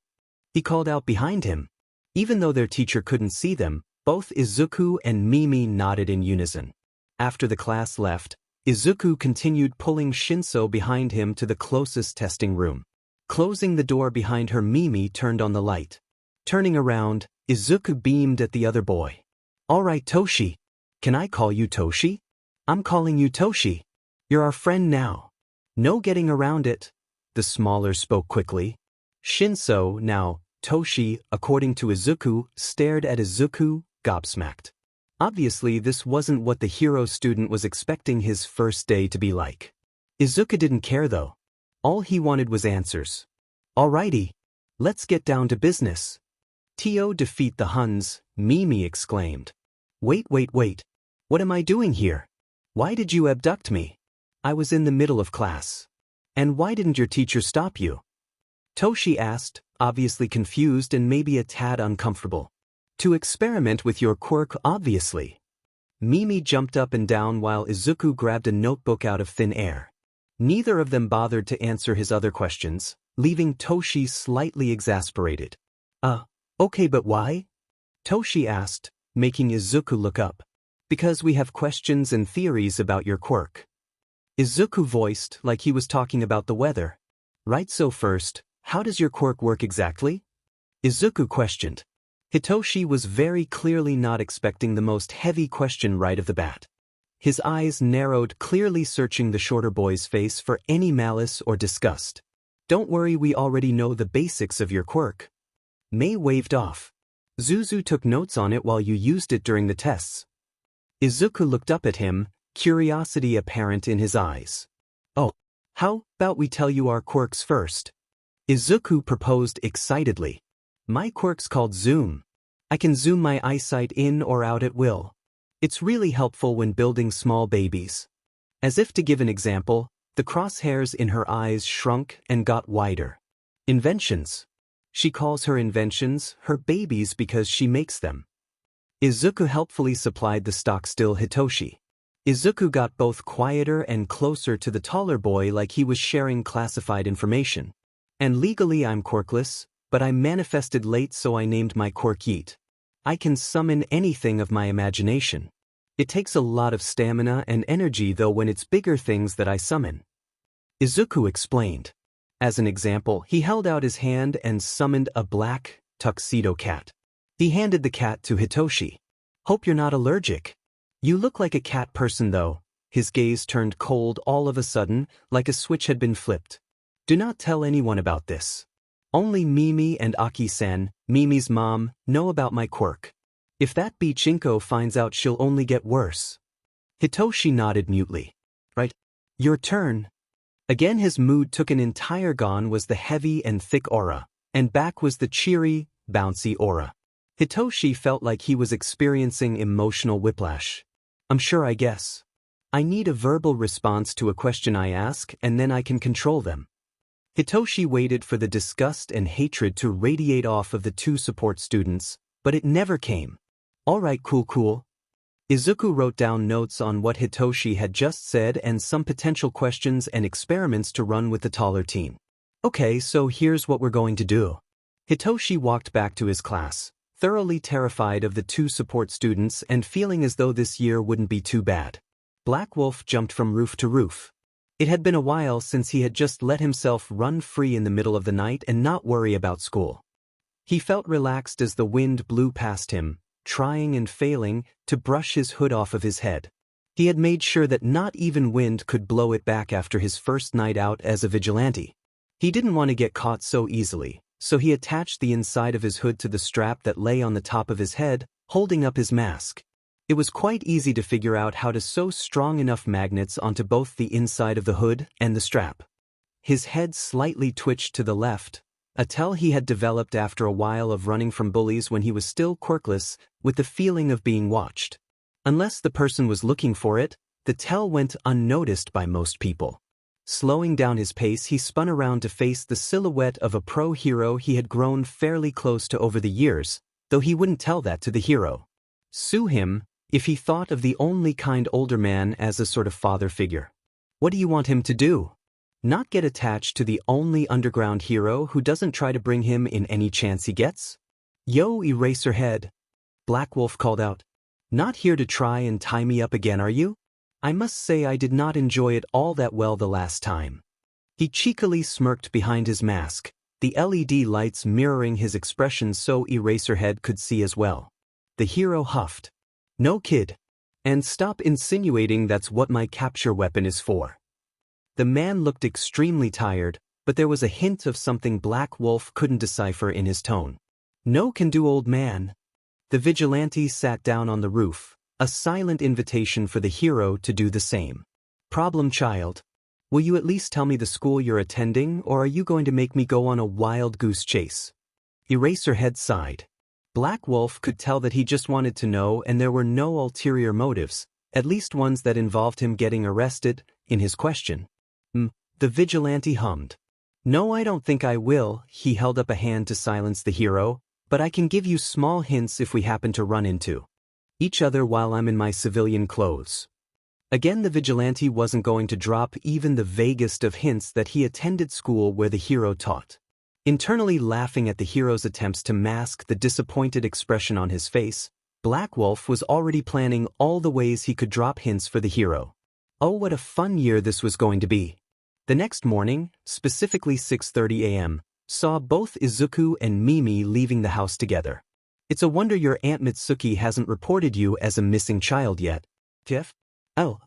he called out behind him. Even though their teacher couldn't see them, both Izuku and Mimi nodded in unison. After the class left, Izuku continued pulling Shinso behind him to the closest testing room. Closing the door behind her, Mimi turned on the light. Turning around, Izuku beamed at the other boy. "Alright, Toshi. Can I call you Toshi? I'm calling you Toshi. You're our friend now. No getting around it," the smaller spoke quickly. Shinso, now Toshi, according to Izuku, stared at Izuku, gobsmacked. Obviously, this wasn't what the hero student was expecting his first day to be like. Izuku didn't care though. All he wanted was answers. "Alrighty. Let's get down to business." "To defeat the Huns," Mimi exclaimed. Wait. What am I doing here? Why did you abduct me? I was in the middle of class. And why didn't your teacher stop you?" Toshi asked, obviously confused and maybe a tad uncomfortable. "To experiment with your quirk, obviously." Mimi jumped up and down while Izuku grabbed a notebook out of thin air. Neither of them bothered to answer his other questions, leaving Toshi slightly exasperated. Okay, but why?" Toshi asked, making Izuku look up. "Because we have questions and theories about your quirk." Izuku voiced like he was talking about the weather. "Right, so first, how does your quirk work exactly?" Izuku questioned. Hitoshi was very clearly not expecting the most heavy question right off the bat. His eyes narrowed, clearly searching the shorter boy's face for any malice or disgust. "Don't worry, we already know the basics of your quirk." May waved off. Zuzu took notes on it while you used it during the tests. Izuku looked up at him, curiosity apparent in his eyes. Oh, how about we tell you our quirks first? Izuku proposed excitedly. My quirk's called Zoom. I can zoom my eyesight in or out at will. It's really helpful when building small babies. As if to give an example, the crosshairs in her eyes shrunk and got wider. Inventions. She calls her inventions her babies because she makes them. Izuku helpfully supplied the stock still Hitoshi. Izuku got both quieter and closer to the taller boy like he was sharing classified information. And legally I'm quirkless, but I manifested late so I named my quirk Yeet. I can summon anything of my imagination. It takes a lot of stamina and energy though when it's bigger things that I summon. Izuku explained. As an example, he held out his hand and summoned a black tuxedo cat. He handed the cat to Hitoshi. Hope you're not allergic. You look like a cat person though. His gaze turned cold all of a sudden, like a switch had been flipped. Do not tell anyone about this. Only Mimi and Aki-san, Mimi's mom, know about my quirk. If that Bichinko finds out she'll only get worse. Hitoshi nodded mutely. Right. Your turn. Again his mood took an entire gone was the heavy and thick aura, and back was the cheery, bouncy aura. Hitoshi felt like he was experiencing emotional whiplash. I'm sure I guess. I need a verbal response to a question I ask and then I can control them. Hitoshi waited for the disgust and hatred to radiate off of the two support students, but it never came. Alright cool. Izuku wrote down notes on what Hitoshi had just said and some potential questions and experiments to run with the taller team. Okay, so here's what we're going to do. Hitoshi walked back to his class, thoroughly terrified of the two support students and feeling as though this year wouldn't be too bad. Black Wolf jumped from roof to roof. It had been a while since he had just let himself run free in the middle of the night and not worry about school. He felt relaxed as the wind blew past him, trying and failing to brush his hood off of his head. He had made sure that not even wind could blow it back after his first night out as a vigilante. He didn't want to get caught so easily, so he attached the inside of his hood to the strap that lay on the top of his head, holding up his mask. It was quite easy to figure out how to sew strong enough magnets onto both the inside of the hood and the strap. His head slightly twitched to the left, a tell he had developed after a while of running from bullies when he was still quirkless, with the feeling of being watched. Unless the person was looking for it, the tell went unnoticed by most people. Slowing down his pace, he spun around to face the silhouette of a pro hero he had grown fairly close to over the years, though he wouldn't tell that to the hero. Sue him, if he thought of the only kind older man as a sort of father figure. What do you want him to do? Not get attached to the only underground hero who doesn't try to bring him in any chance he gets? Yo, Eraserhead. Black Wolf called out. Not here to try and tie me up again, are you? I must say I did not enjoy it all that well the last time. He cheekily smirked behind his mask, the LED lights mirroring his expression so Eraserhead could see as well. The hero huffed. No kid. And stop insinuating that's what my capture weapon is for. The man looked extremely tired, but there was a hint of something Black Wolf couldn't decipher in his tone. No can do, old man. The vigilante sat down on the roof, a silent invitation for the hero to do the same. Problem child. Will you at least tell me the school you're attending, or are you going to make me go on a wild goose chase? Eraserhead sighed. Black Wolf could tell that he just wanted to know and there were no ulterior motives, at least ones that involved him getting arrested, in his question. The vigilante hummed. No, I don't think I will. He held up a hand to silence the hero, but I can give you small hints if we happen to run into each other while I'm in my civilian clothes. Again, the vigilante wasn't going to drop even the vaguest of hints that he attended school where the hero taught. Internally laughing at the hero's attempts to mask the disappointed expression on his face, Black Wolf was already planning all the ways he could drop hints for the hero. Oh, what a fun year this was going to be. The next morning, specifically 6:30 a.m., saw both Izuku and Mimi leaving the house together. It's a wonder your Aunt Mitsuki hasn't reported you as a missing child yet. Tiff? Oh.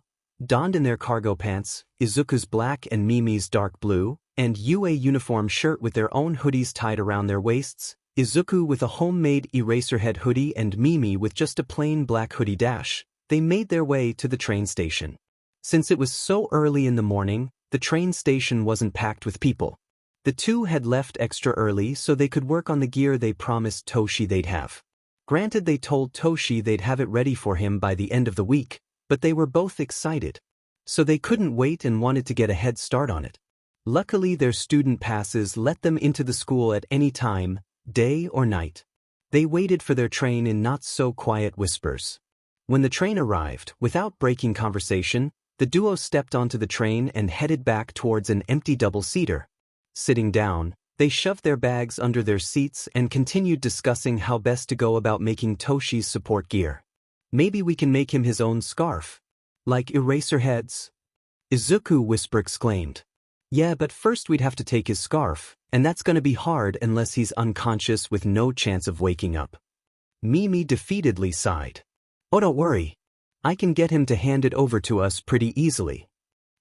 Donned in their cargo pants, Izuku's black and Mimi's dark blue, and UA uniform shirt with their own hoodies tied around their waists, Izuku with a homemade Eraserhead hoodie and Mimi with just a plain black hoodie dash, they made their way to the train station. Since it was so early in the morning, the train station wasn't packed with people. The two had left extra early so they could work on the gear they promised Toshi they'd have. Granted, they told Toshi they'd have it ready for him by the end of the week, but they were both excited. So they couldn't wait and wanted to get a head start on it. Luckily, their student passes let them into the school at any time, day or night. They waited for their train in not-so-quiet whispers. When the train arrived, without breaking conversation, the duo stepped onto the train and headed back towards an empty double-seater. Sitting down, they shoved their bags under their seats and continued discussing how best to go about making Toshi's support gear. Maybe we can make him his own scarf. Like Eraserhead's? Izuku exclaimed. Yeah, but first we'd have to take his scarf, and that's gonna be hard unless he's unconscious with no chance of waking up. Mimi defeatedly sighed. Oh, don't worry. I can get him to hand it over to us pretty easily.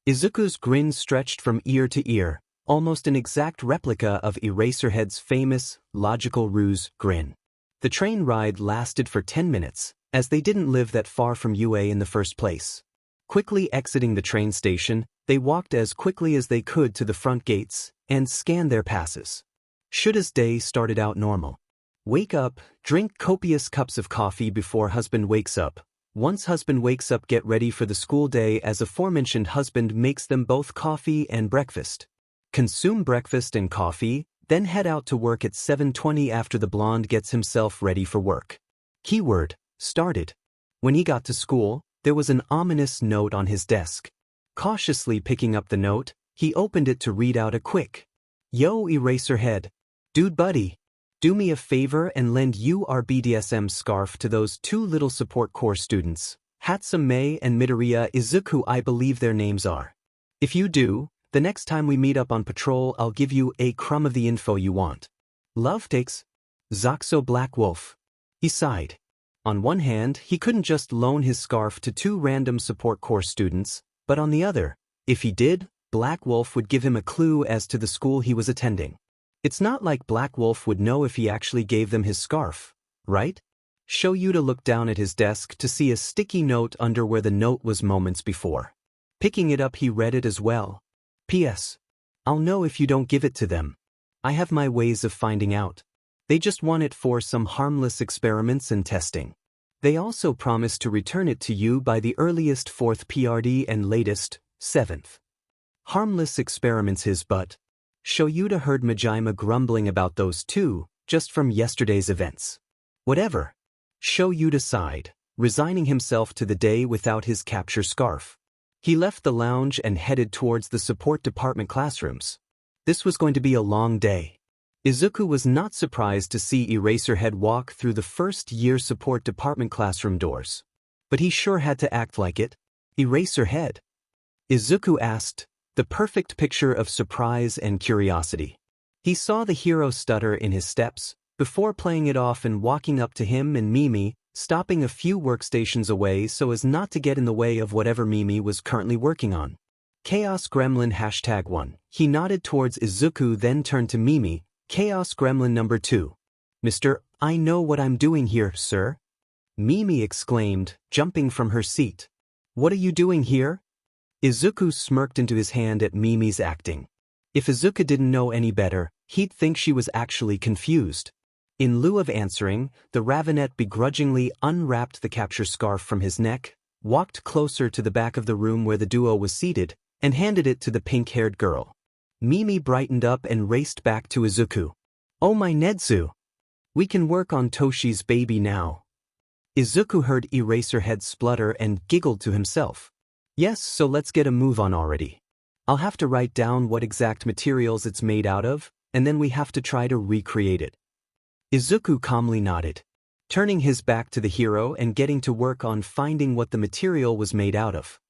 Izuku's grin stretched from ear to ear, almost an exact replica of Eraserhead's famous, logical ruse grin. The train ride lasted for 10 minutes, as they didn't live that far from UA in the first place. Quickly exiting the train station, they walked as quickly as they could to the front gates and scanned their passes. Shuda's day started out normal. Wake up, drink copious cups of coffee before husband wakes up. Once husband wakes up, get ready for the school day as aforementioned husband makes them both coffee and breakfast. Consume breakfast and coffee, then head out to work at 7:20 after the blonde gets himself ready for work. Keyword, started. When he got to school, there was an ominous note on his desk. Cautiously picking up the note, he opened it to read out a quick, "Yo, Eraserhead. Dude buddy. Do me a favor and lend your BDSM scarf to those two little support corps students, Hatsume and Midoriya Izuku, I believe their names are. If you do, the next time we meet up on patrol I'll give you a crumb of the info you want. Love takes. Zaxo Black Wolf." He sighed. On one hand, he couldn't just loan his scarf to two random support corps students, but on the other, if he did, Black Wolf would give him a clue as to the school he was attending. It's not like Black Wolf would know if he actually gave them his scarf, right? Show you to look down at his desk to see a sticky note under where the note was moments before. Picking it up, he read it as well. P.S. I'll know if you don't give it to them. I have my ways of finding out. They just want it for some harmless experiments and testing. They also promise to return it to you by the earliest 4th PRD and latest, 7th. Harmless experiments his butt. Shoyuta heard Majima grumbling about those too, just from yesterday's events. Whatever. Shoyuta sighed, resigning himself to the day without his capture scarf. He left the lounge and headed towards the support department classrooms. This was going to be a long day. Izuku was not surprised to see Eraserhead walk through the first-year support department classroom doors. But he sure had to act like it. Eraserhead? Izuku asked, the perfect picture of surprise and curiosity. He saw the hero stutter in his steps, before playing it off and walking up to him and Mimi, stopping a few workstations away so as not to get in the way of whatever Mimi was currently working on. Chaos Gremlin #1. He nodded towards Izuku, then turned to Mimi, Chaos Gremlin number 2. Mr. I know what I'm doing here, sir. Mimi exclaimed, jumping from her seat. What are you doing here? Izuku smirked into his hand at Mimi's acting. If Izuku didn't know any better, he'd think she was actually confused. In lieu of answering, the Ravenet begrudgingly unwrapped the capture scarf from his neck, walked closer to the back of the room where the duo was seated, and handed it to the pink-haired girl. Mimi brightened up and raced back to Izuku. Oh my Nedzu! We can work on Toshi's baby now. Izuku heard Eraserhead splutter and giggled to himself. Yes, so let's get a move on already. I'll have to write down what exact materials it's made out of, and then we have to try to recreate it. Izuku calmly nodded, turning his back to the hero and getting to work on finding what the material was made out of.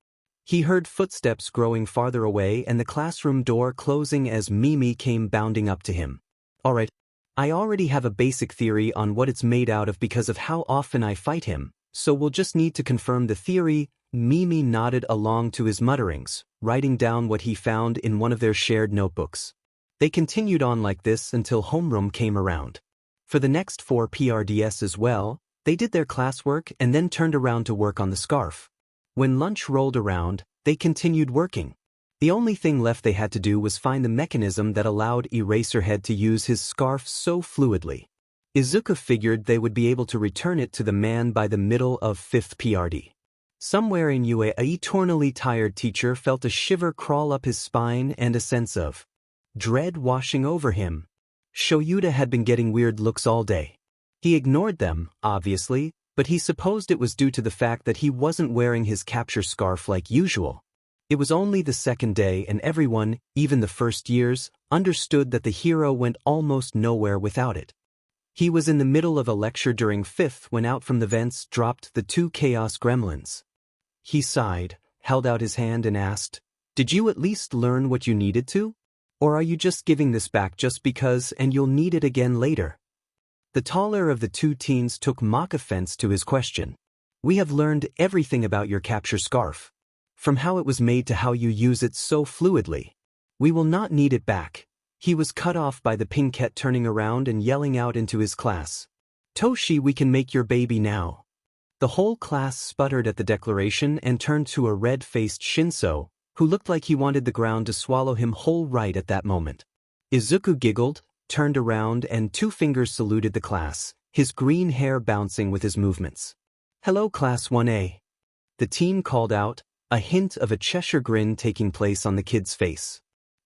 He heard footsteps growing farther away and the classroom door closing as Mimi came bounding up to him. Alright, I already have a basic theory on what it's made out of because of how often I fight him, so we'll just need to confirm the theory. Mimi nodded along to his mutterings, writing down what he found in one of their shared notebooks. They continued on like this until homeroom came around. For the next 4 PRDS as well, they did their classwork and then turned around to work on the scarf. When lunch rolled around, they continued working. The only thing left they had to do was find the mechanism that allowed Eraserhead to use his scarf so fluidly. Izuku figured they would be able to return it to the man by the middle of 5th PRD. Somewhere in UA, a eternally tired teacher felt a shiver crawl up his spine and a sense of dread washing over him. Shoyuta had been getting weird looks all day. He ignored them, obviously, but he supposed it was due to the fact that he wasn't wearing his capture scarf like usual. It was only the second day and everyone, even the first years, understood that the hero went almost nowhere without it. He was in the middle of a lecture during 5th when out from the vents dropped the 2 chaos gremlins. He sighed, held out his hand and asked, "Did you at least learn what you needed to? Or are you just giving this back just because and you'll need it again later?" The taller of the 2 teens took mock offense to his question. "We have learned everything about your capture scarf. From how it was made to how you use it so fluidly. We will not need it back." He was cut off by the pinkette turning around and yelling out into his class, "Toshi, we can make your baby now." The whole class sputtered at the declaration and turned to a red-faced Shinso, who looked like he wanted the ground to swallow him whole right at that moment. Izuku giggled, turned around and 2 fingers saluted the class, his green hair bouncing with his movements. "Hello Class 1A. The teen called out, a hint of a Cheshire grin taking place on the kid's face.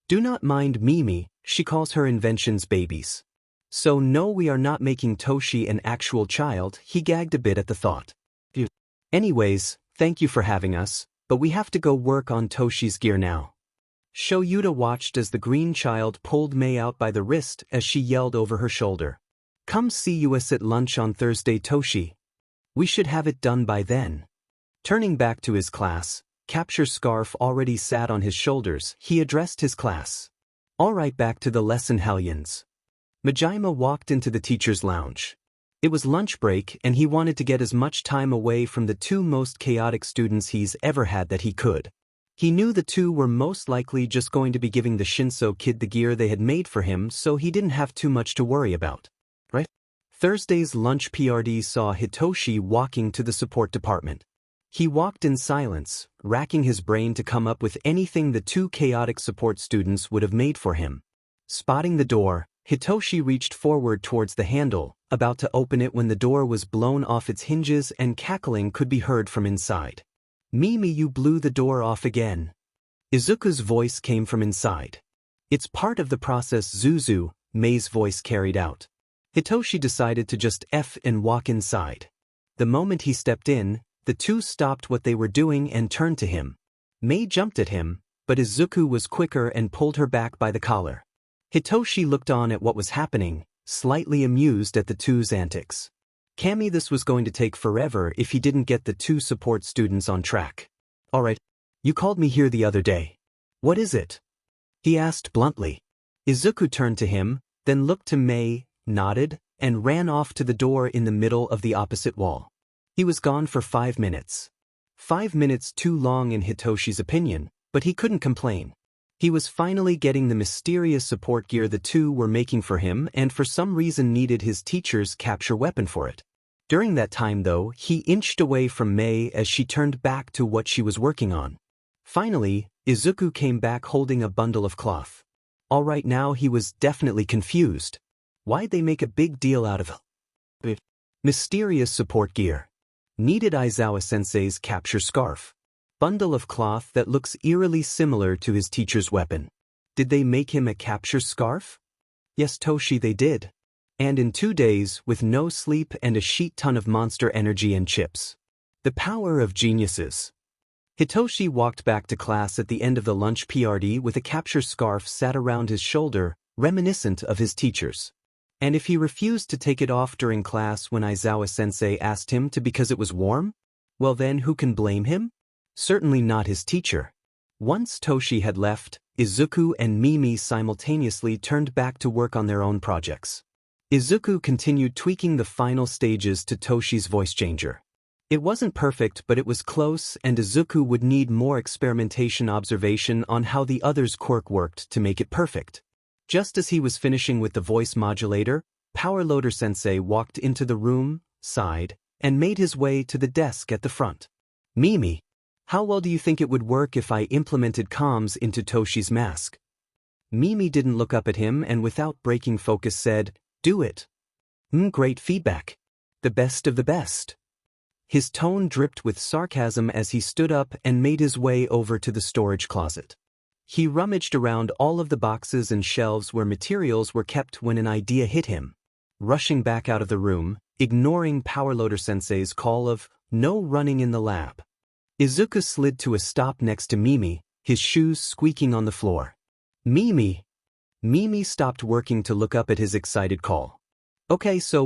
"Do not mind Mimi, she calls her inventions babies. So no, we are not making Toshi an actual child." He gagged a bit at the thought. "Anyways, thank you for having us, but we have to go work on Toshi's gear now." Shoyuta watched as the green child pulled Mei out by the wrist as she yelled over her shoulder, "Come see us at lunch on Thursday, Toshi. We should have it done by then." Turning back to his class, capture scarf already sat on his shoulders, he addressed his class. "All right, back to the lesson, hellions." Majima walked into the teacher's lounge. It was lunch break and he wanted to get as much time away from the 2 most chaotic students he's ever had that he could. He knew the 2 were most likely just going to be giving the Shinso kid the gear they had made for him, so he didn't have too much to worry about. Right? Thursday's lunch PRD saw Hitoshi walking to the support department. He walked in silence, racking his brain to come up with anything the 2 chaotic support students would have made for him. Spotting the door, Hitoshi reached forward towards the handle, about to open it when the door was blown off its hinges and cackling could be heard from inside. "Mimi, you blew the door off again." Izuku's voice came from inside. "It's part of the process, Zuzu," Mei's voice carried out. Hitoshi decided to just F and walk inside. The moment he stepped in, the 2 stopped what they were doing and turned to him. Mei jumped at him, but Izuku was quicker and pulled her back by the collar. Hitoshi looked on at what was happening, slightly amused at the 2's antics. Kami, this was going to take forever if he didn't get the 2 support students on track. "All right, you called me here the other day. What is it?" he asked bluntly. Izuku turned to him, then looked to Mei, nodded, and ran off to the door in the middle of the opposite wall. He was gone for 5 minutes. 5 minutes too long in Hitoshi's opinion, but he couldn't complain. He was finally getting the mysterious support gear the 2 were making for him and for some reason needed his teacher's capture weapon for it. During that time though, he inched away from Mei as she turned back to what she was working on. Finally, Izuku came back holding a bundle of cloth. All right, now he was definitely confused. Why'd they make a big deal out of it? Mysterious support gear. Needed Aizawa-sensei's capture scarf. Bundle of cloth that looks eerily similar to his teacher's weapon. Did they make him a capture scarf? Yes, Toshi, they did. And in 2 days, with no sleep and a sheet ton of monster energy and chips. The power of geniuses. Hitoshi walked back to class at the end of the lunch PRD with a capture scarf sat around his shoulder, reminiscent of his teacher's. And if he refused to take it off during class when Aizawa-sensei asked him to because it was warm? Well then, who can blame him? Certainly not his teacher. Once Toshi had left, Izuku and Mimi simultaneously turned back to work on their own projects. Izuku continued tweaking the final stages to Toshi's voice changer. It wasn't perfect, but it was close, and Izuku would need more experimentation observation on how the other's quirk worked to make it perfect. Just as he was finishing with the voice modulator, Power Loader Sensei walked into the room, sighed, and made his way to the desk at the front. Mimi, how well do you think it would work if I implemented comms into Toshi's mask? Mimi didn't look up at him and without breaking focus said, do it. Great feedback. The best of the best. His tone dripped with sarcasm as he stood up and made his way over to the storage closet. He rummaged around all of the boxes and shelves where materials were kept when an idea hit him. Rushing back out of the room, ignoring Power Loader Sensei's call of, no running in the lab. Izuku slid to a stop next to Mimi, his shoes squeaking on the floor. Mimi! Mimi stopped working to look up at his excited call. Okay, so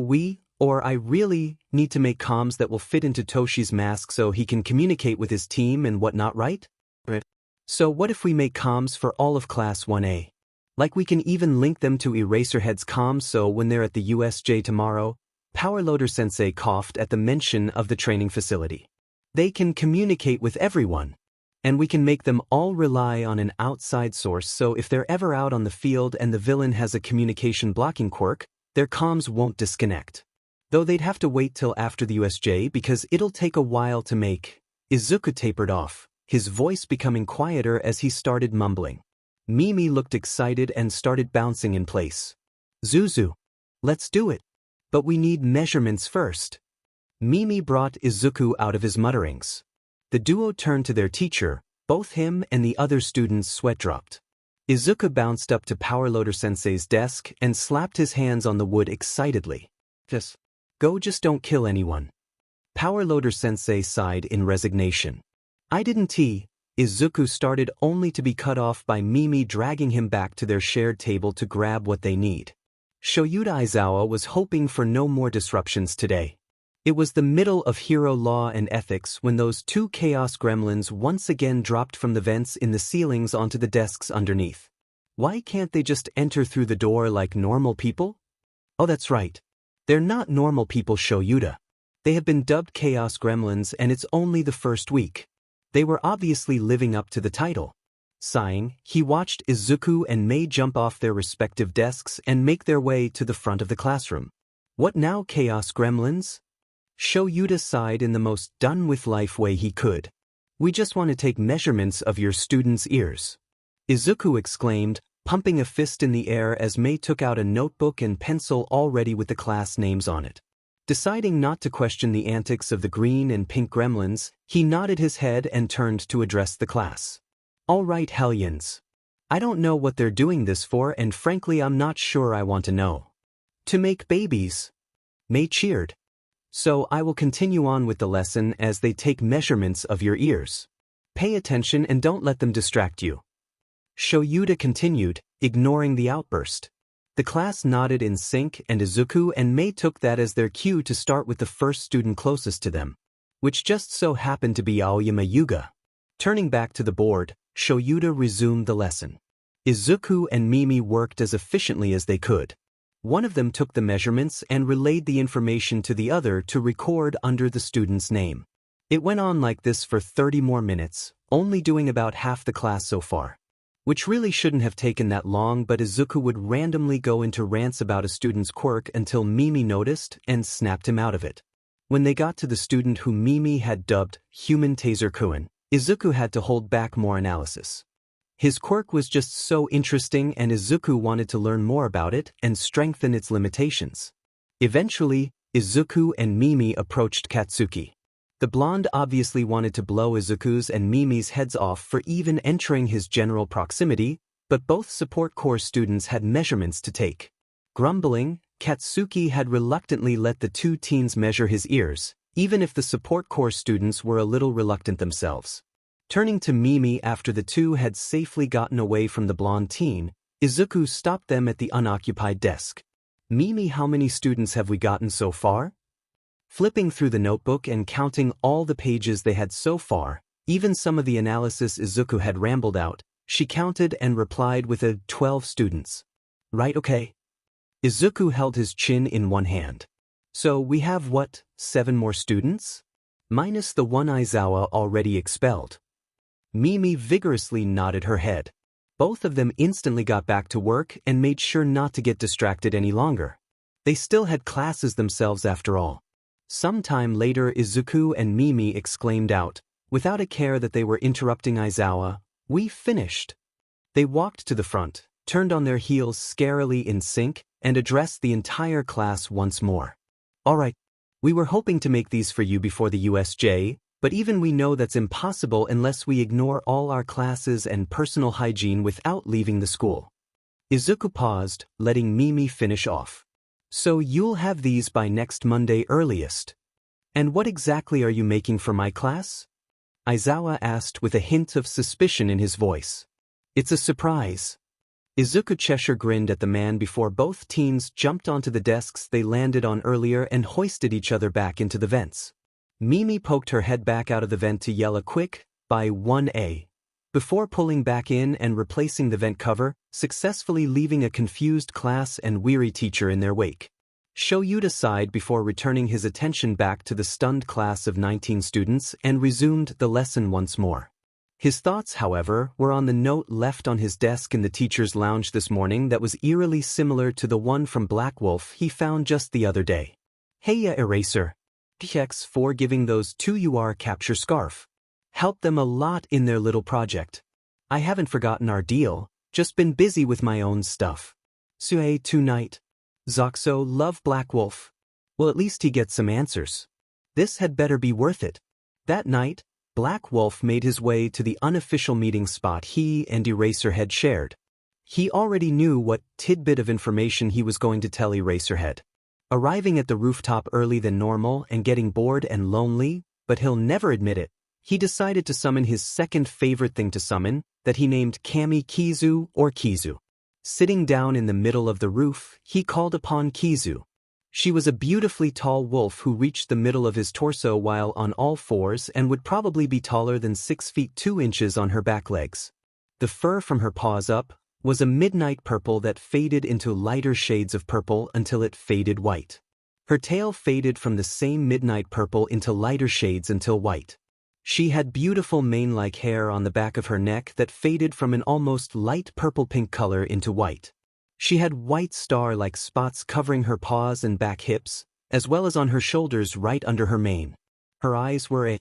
I really need to make comms that will fit into Toshi's mask so he can communicate with his team and whatnot, right? Right. So what if we make comms for all of Class 1A? Like we can even link them to Eraserhead's comms so when they're at the USJ tomorrow, Power Loader Sensei coughed at the mention of the training facility. They can communicate with everyone. And we can make them all rely on an outside source so if they're ever out on the field and the villain has a communication blocking quirk, their comms won't disconnect. Though they'd have to wait till after the USJ because it'll take a while to make. Izuku tapered off, his voice becoming quieter as he started mumbling. Mimi looked excited and started bouncing in place. Zuzu. Let's do it. But we need measurements first. Mimi brought Izuku out of his mutterings. The duo turned to their teacher, both him and the other students' sweat dropped. Izuku bounced up to Power Loader Sensei's desk and slapped his hands on the wood excitedly. Just don't kill anyone. Power Loader Sensei sighed in resignation. I didn't. Izuku started only to be cut off by Mimi dragging him back to their shared table to grab what they need. Shoyuda Aizawa was hoping for no more disruptions today. It was the middle of Hero Law and Ethics when those two chaos gremlins once again dropped from the vents in the ceilings onto the desks underneath. Why can't they just enter through the door like normal people? Oh, that's right. They're not normal people, Shoyuda. They have been dubbed Chaos Gremlins and it's only the first week. They were obviously living up to the title. Sighing, he watched Izuku and Mei jump off their respective desks and make their way to the front of the classroom. What now, Chaos Gremlins? Shoyuda sighed in the most done-with-life way he could. We just want to take measurements of your students' ears. Izuku exclaimed, pumping a fist in the air as Mei took out a notebook and pencil already with the class names on it. Deciding not to question the antics of the green and pink gremlins, he nodded his head and turned to address the class. All right, Hellions. I don't know what they're doing this for and frankly I'm not sure I want to know. To make babies. Mei cheered. So I will continue on with the lesson as they take measurements of your ears. Pay attention and don't let them distract you. Shoyuda continued, ignoring the outburst. The class nodded in sync and Izuku and Mei took that as their cue to start with the first student closest to them, which just so happened to be Aoyama Yuga. Turning back to the board, Shoyuda resumed the lesson. Izuku and Mimi worked as efficiently as they could. One of them took the measurements and relayed the information to the other to record under the student's name. It went on like this for 30 more minutes, only doing about half the class so far. Which really shouldn't have taken that long, but Izuku would randomly go into rants about a student's quirk until Mimi noticed and snapped him out of it. When they got to the student who Mimi had dubbed Human Taser Kuin, Izuku had to hold back more analysis. His quirk was just so interesting and Izuku wanted to learn more about it and strengthen its limitations. Eventually, Izuku and Mimi approached Katsuki. The blonde obviously wanted to blow Izuku's and Mimi's heads off for even entering his general proximity, but both support corps students had measurements to take. Grumbling, Katsuki had reluctantly let the two teens measure his ears, even if the support corps students were a little reluctant themselves. Turning to Mimi after the two had safely gotten away from the blonde teen, Izuku stopped them at the unoccupied desk. Mimi, how many students have we gotten so far? Flipping through the notebook and counting all the pages they had so far, even some of the analysis Izuku had rambled out, she counted and replied with 12 students. Right, okay. Izuku held his chin in one hand. So we have what, 7 more students? Minus the one Aizawa already expelled. Mimi vigorously nodded her head. Both of them instantly got back to work and made sure not to get distracted any longer. They still had classes themselves after all. Sometime later Izuku and Mimi exclaimed out, without a care that they were interrupting Aizawa, "We finished." They walked to the front, turned on their heels scarily in sync, and addressed the entire class once more. "Alright, we were hoping to make these for you before the USJ, but even we know that's impossible unless we ignore all our classes and personal hygiene without leaving the school." Izuku paused, letting Mimi finish off. "So you'll have these by next Monday earliest. And what exactly are you making for my class?" Aizawa asked with a hint of suspicion in his voice. "It's a surprise." Izuku Cheshire grinned at the man before both teens jumped onto the desks they landed on earlier and hoisted each other back into the vents. Mimi poked her head back out of the vent to yell a quick, "By 1A," before pulling back in and replacing the vent cover, successfully leaving a confused class and weary teacher in their wake. Shoyuta sighed before returning his attention back to the stunned class of 19 students and resumed the lesson once more. His thoughts, however, were on the note left on his desk in the teacher's lounge this morning that was eerily similar to the one from Black Wolf he found just the other day. "Heya Eraser. Thanks for giving those two your capture scarf. Helped them a lot in their little project. I haven't forgotten our deal, just been busy with my own stuff. Sue tonight. Zoxo love Black Wolf. Well, at least he gets some answers. This had better be worth it." That night, Black Wolf made his way to the unofficial meeting spot he and Eraserhead shared. He already knew what tidbit of information he was going to tell Eraserhead. Arriving at the rooftop early than normal and getting bored and lonely, but he'll never admit it, he decided to summon his second favorite thing to summon, that he named KamiDeku or Kizu. Sitting down in the middle of the roof, he called upon Kizu. She was a beautifully tall wolf who reached the middle of his torso while on all fours and would probably be taller than 6 feet 2 inches on her back legs. The fur from her paws up was a midnight purple that faded into lighter shades of purple until it faded white. Her tail faded from the same midnight purple into lighter shades until white. She had beautiful mane-like hair on the back of her neck that faded from an almost light purple-pink color into white. She had white star-like spots covering her paws and back hips, as well as on her shoulders right under her mane. Her eyes were a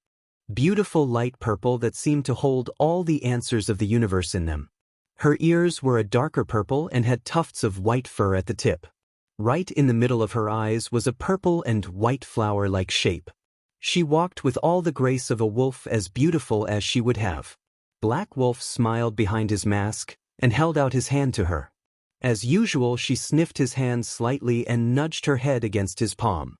beautiful light purple that seemed to hold all the answers of the universe in them. Her ears were a darker purple and had tufts of white fur at the tip. Right in the middle of her eyes was a purple and white flower-like shape. She walked with all the grace of a wolf, as beautiful as she would have. Black Wolf smiled behind his mask and held out his hand to her. As usual, she sniffed his hand slightly and nudged her head against his palm.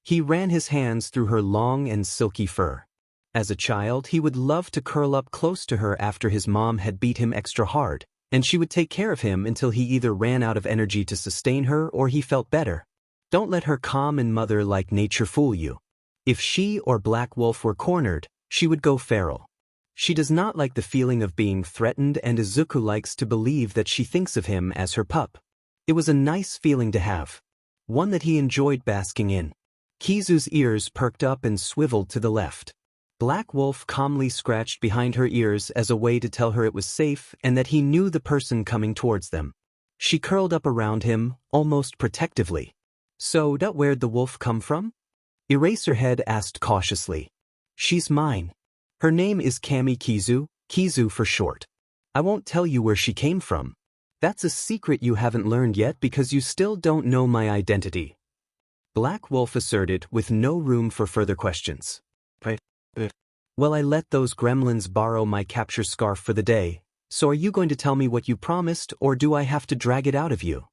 He ran his hands through her long and silky fur. As a child, he would love to curl up close to her after his mom had beat him extra hard, and she would take care of him until he either ran out of energy to sustain her or he felt better. Don't let her calm and mother-like nature fool you. If she or Black Wolf were cornered, she would go feral. She does not like the feeling of being threatened, and Izuku likes to believe that she thinks of him as her pup. It was a nice feeling to have. One that he enjoyed basking in. Kizu's ears perked up and swiveled to the left. Black Wolf calmly scratched behind her ears as a way to tell her it was safe and that he knew the person coming towards them. She curled up around him, almost protectively. "So, where'd the wolf come from?" Eraserhead asked cautiously. "She's mine. Her name is KamiDeku, Kizu for short. I won't tell you where she came from. That's a secret you haven't learned yet because you still don't know my identity," Black Wolf asserted with no room for further questions. "Well, I let those gremlins borrow my capture scarf for the day, so are you going to tell me what you promised, or do I have to drag it out of you?"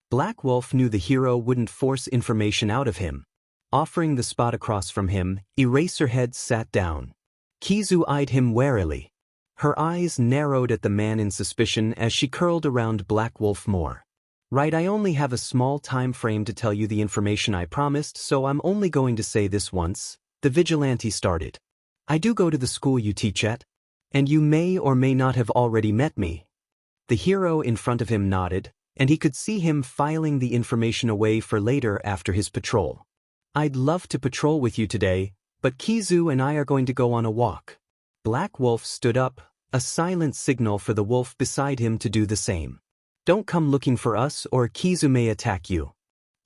Black Wolf knew the hero wouldn't force information out of him. Offering the spot across from him, Eraserhead sat down. Kizu eyed him warily. Her eyes narrowed at the man in suspicion as she curled around Black Wolf more. "Right, I only have a small time frame to tell you the information I promised, so I'm only going to say this once," the vigilante started. "I do go to the school you teach at, and you may or may not have already met me." The hero in front of him nodded, and he could see him filing the information away for later after his patrol. "I'd love to patrol with you today, but Kizu and I are going to go on a walk." Black Wolf stood up, a silent signal for the wolf beside him to do the same. "Don't come looking for us or Kizu may attack you."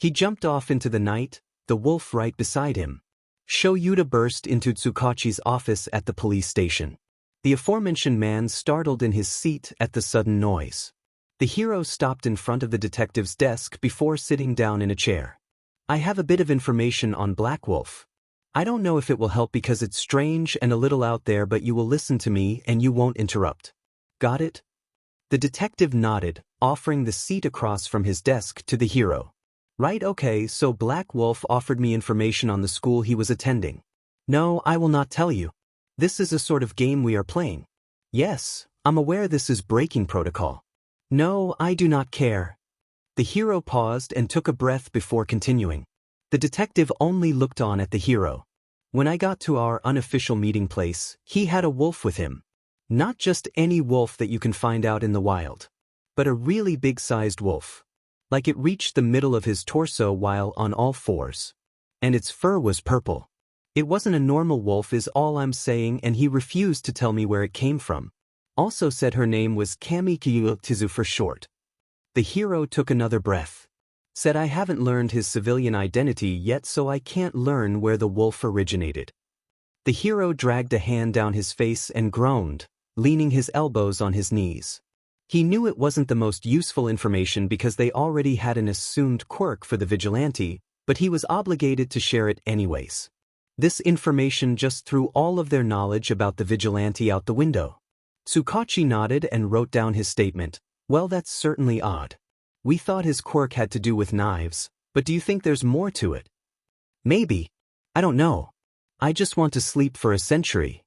He jumped off into the night, the wolf right beside him. Shoyuta burst into Tsukachi's office at the police station. The aforementioned man startled in his seat at the sudden noise. The hero stopped in front of the detective's desk before sitting down in a chair. I have a bit of information on Black Wolf. I don't know if it will help because it's strange and a little out there, but you will listen to me and you won't interrupt. Got it? The detective nodded, offering the seat across from his desk to the hero. Right, okay, so Black Wolf offered me information on the school he was attending. No, I will not tell you. This is a sort of game we are playing. Yes, I'm aware this is breaking protocol. No, I do not care. The hero paused and took a breath before continuing. The detective only looked on at the hero. When I got to our unofficial meeting place, he had a wolf with him. Not just any wolf that you can find out in the wild, but a really big-sized wolf. Like it reached the middle of his torso while on all fours. And its fur was purple. It wasn't a normal wolf is all I'm saying, and he refused to tell me where it came from. Also said her name was KamiDeku for short. The hero took another breath. Said I haven't learned his civilian identity yet, so I can't learn where the wolf originated. The hero dragged a hand down his face and groaned, leaning his elbows on his knees. He knew it wasn't the most useful information because they already had an assumed quirk for the vigilante, but he was obligated to share it anyways. This information just threw all of their knowledge about the vigilante out the window. Tsukachi nodded and wrote down his statement. Well, that's certainly odd. We thought his quirk had to do with knives, but do you think there's more to it? Maybe. I don't know. I just want to sleep for a century.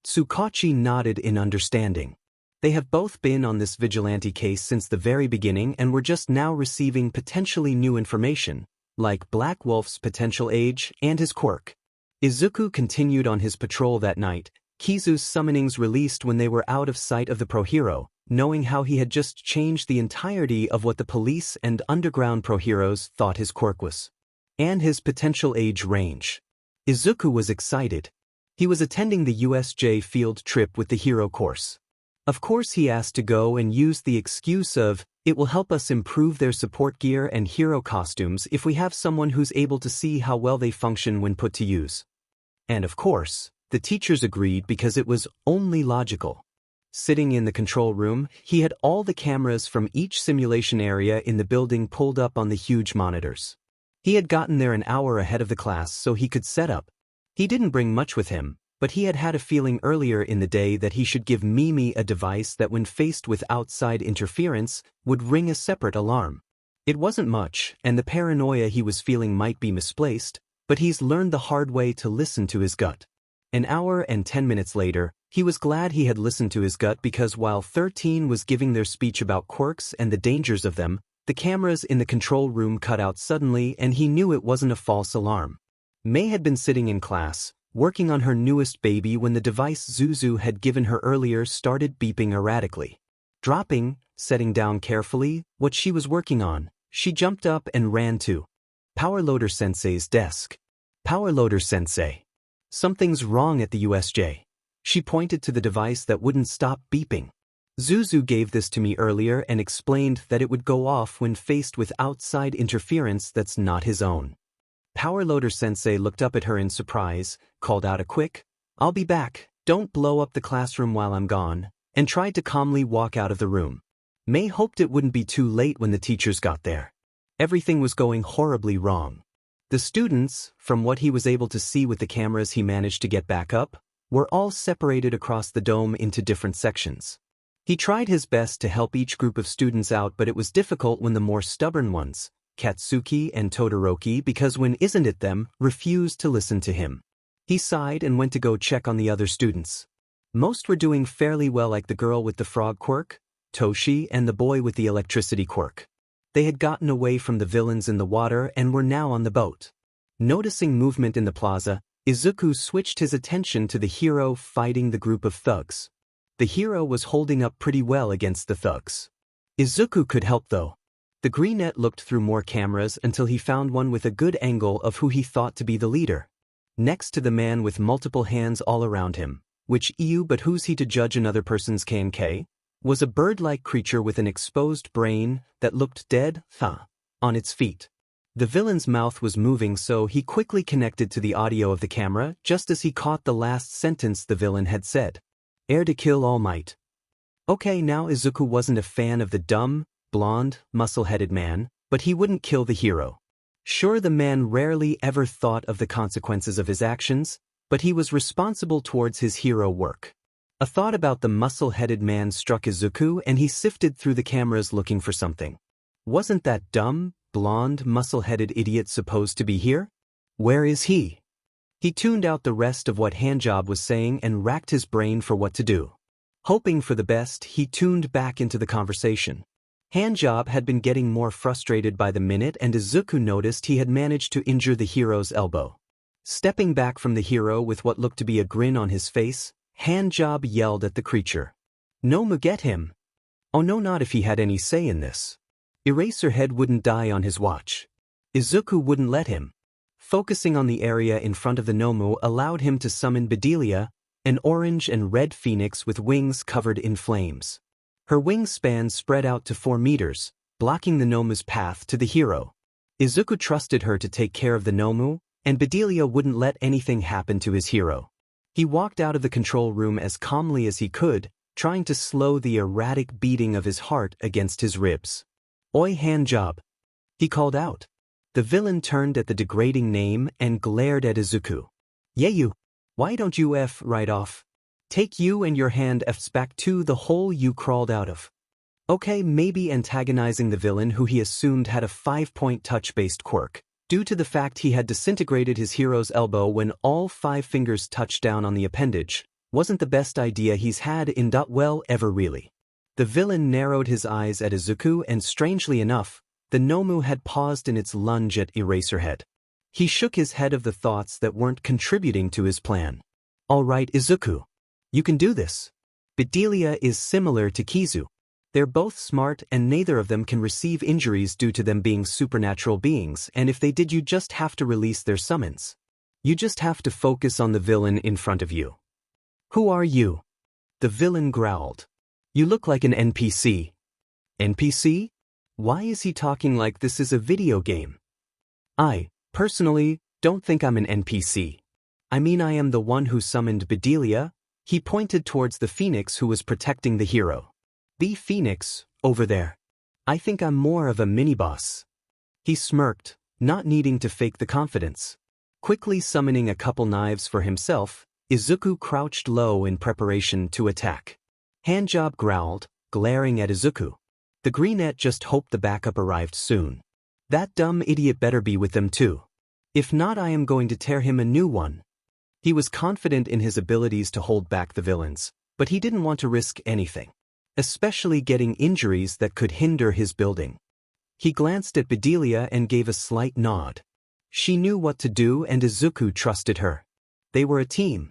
Tsukachi nodded in understanding. They have both been on this vigilante case since the very beginning and were just now receiving potentially new information, like Black Wolf's potential age and his quirk. Izuku continued on his patrol that night, Kizu's summonings released when they were out of sight of the pro-hero, knowing how he had just changed the entirety of what the police and underground pro-heroes thought his quirk was. And his potential age range. Izuku was excited. He was attending the USJ field trip with the hero course. Of course he asked to go and used the excuse of, it will help us improve their support gear and hero costumes if we have someone who's able to see how well they function when put to use. And of course, the teachers agreed because it was only logical. Sitting in the control room, he had all the cameras from each simulation area in the building pulled up on the huge monitors. He had gotten there an hour ahead of the class so he could set up. He didn't bring much with him, but he had had a feeling earlier in the day that he should give Mimi a device that when faced with outside interference, would ring a separate alarm. It wasn't much, and the paranoia he was feeling might be misplaced, but he's learned the hard way to listen to his gut. An hour and 10 minutes later, he was glad he had listened to his gut because while 13 was giving their speech about quirks and the dangers of them, the cameras in the control room cut out suddenly and he knew it wasn't a false alarm. May had been sitting in class, working on her newest baby when the device Zuzu had given her earlier started beeping erratically. Dropping, setting down carefully, what she was working on, she jumped up and ran to Powerloader Sensei's desk. Powerloader Sensei. Something's wrong at the USJ. She pointed to the device that wouldn't stop beeping. Zuzu gave this to me earlier and explained that it would go off when faced with outside interference that's not his own. Powerloader Sensei looked up at her in surprise, called out a quick, "I'll be back, don't blow up the classroom while I'm gone," and tried to calmly walk out of the room. May hoped it wouldn't be too late when the teachers got there. Everything was going horribly wrong. The students, from what he was able to see with the cameras he managed to get back up, were all separated across the dome into different sections. He tried his best to help each group of students out, but it was difficult when the more stubborn ones, Katsuki and Todoroki, because when isn't it them, refused to listen to him. He sighed and went to go check on the other students. Most were doing fairly well, like the girl with the frog quirk, Toshi, and the boy with the electricity quirk. They had gotten away from the villains in the water and were now on the boat. Noticing movement in the plaza, Izuku switched his attention to the hero fighting the group of thugs. The hero was holding up pretty well against the thugs. Izuku could help though. The greenette looked through more cameras until he found one with a good angle of who he thought to be the leader. Next to the man with multiple hands all around him, which but who's he to judge another person's KNK? Was a bird-like creature with an exposed brain that looked dead, on its feet. The villain's mouth was moving, so he quickly connected to the audio of the camera just as he caught the last sentence the villain had said. "Air to kill All Might." Okay, now Izuku wasn't a fan of the dumb, blonde, muscle-headed man, but he wouldn't kill the hero. Sure, the man rarely ever thought of the consequences of his actions, but he was responsible towards his hero work. A thought about the muscle-headed man struck Izuku, and he sifted through the cameras looking for something. Wasn't that dumb, blonde, muscle-headed idiot supposed to be here? Where is he? He tuned out the rest of what Handjob was saying and racked his brain for what to do. Hoping for the best, he tuned back into the conversation. Handjob had been getting more frustrated by the minute, and Izuku noticed he had managed to injure the hero's elbow. Stepping back from the hero with what looked to be a grin on his face, Handjob yelled at the creature. "No, get him!" Oh no, not if he had any say in this. Eraserhead wouldn't die on his watch. Izuku wouldn't let him. Focusing on the area in front of the Nomu allowed him to summon Bedelia, an orange and red phoenix with wings covered in flames. Her wingspan spread out to 4 meters, blocking the Nomu's path to the hero. Izuku trusted her to take care of the Nomu, and Bedelia wouldn't let anything happen to his hero. He walked out of the control room as calmly as he could, trying to slow the erratic beating of his heart against his ribs. "Oi, Handjob," he called out. The villain turned at the degrading name and glared at Izuku. "Yeah, you. Why don't you F right off? Take you and your hand F's back to the hole you crawled out of." Okay, maybe antagonizing the villain who he assumed had a 5-point touch-based quirk, due to the fact he had disintegrated his hero's elbow when all 5 fingers touched down on the appendage, wasn't the best idea he's had in well ever really. The villain narrowed his eyes at Izuku, and strangely enough, the Nomu had paused in its lunge at Eraserhead. He shook his head of the thoughts that weren't contributing to his plan. "All right, Izuku. You can do this. Bedelia is similar to Kizu. They're both smart, and neither of them can receive injuries due to them being supernatural beings, and if they did, you just have to release their summons. You just have to focus on the villain in front of you." "Who are you?" The villain growled. "You look like an NPC." "NPC? Why is he talking like this is a video game?" "I, personally, don't think I'm an NPC. I mean, I am the one who summoned Bedelia." He pointed towards the phoenix who was protecting the hero. "The phoenix, over there. I think I'm more of a mini-boss." He smirked, not needing to fake the confidence. Quickly summoning a couple knives for himself, Izuku crouched low in preparation to attack. Handjob growled, glaring at Izuku. The greenette just hoped the backup arrived soon. "That dumb idiot better be with them too. If not, I am going to tear him a new one." He was confident in his abilities to hold back the villains, but he didn't want to risk anything, especially getting injuries that could hinder his building. He glanced at Bedelia and gave a slight nod. She knew what to do, and Izuku trusted her. They were a team.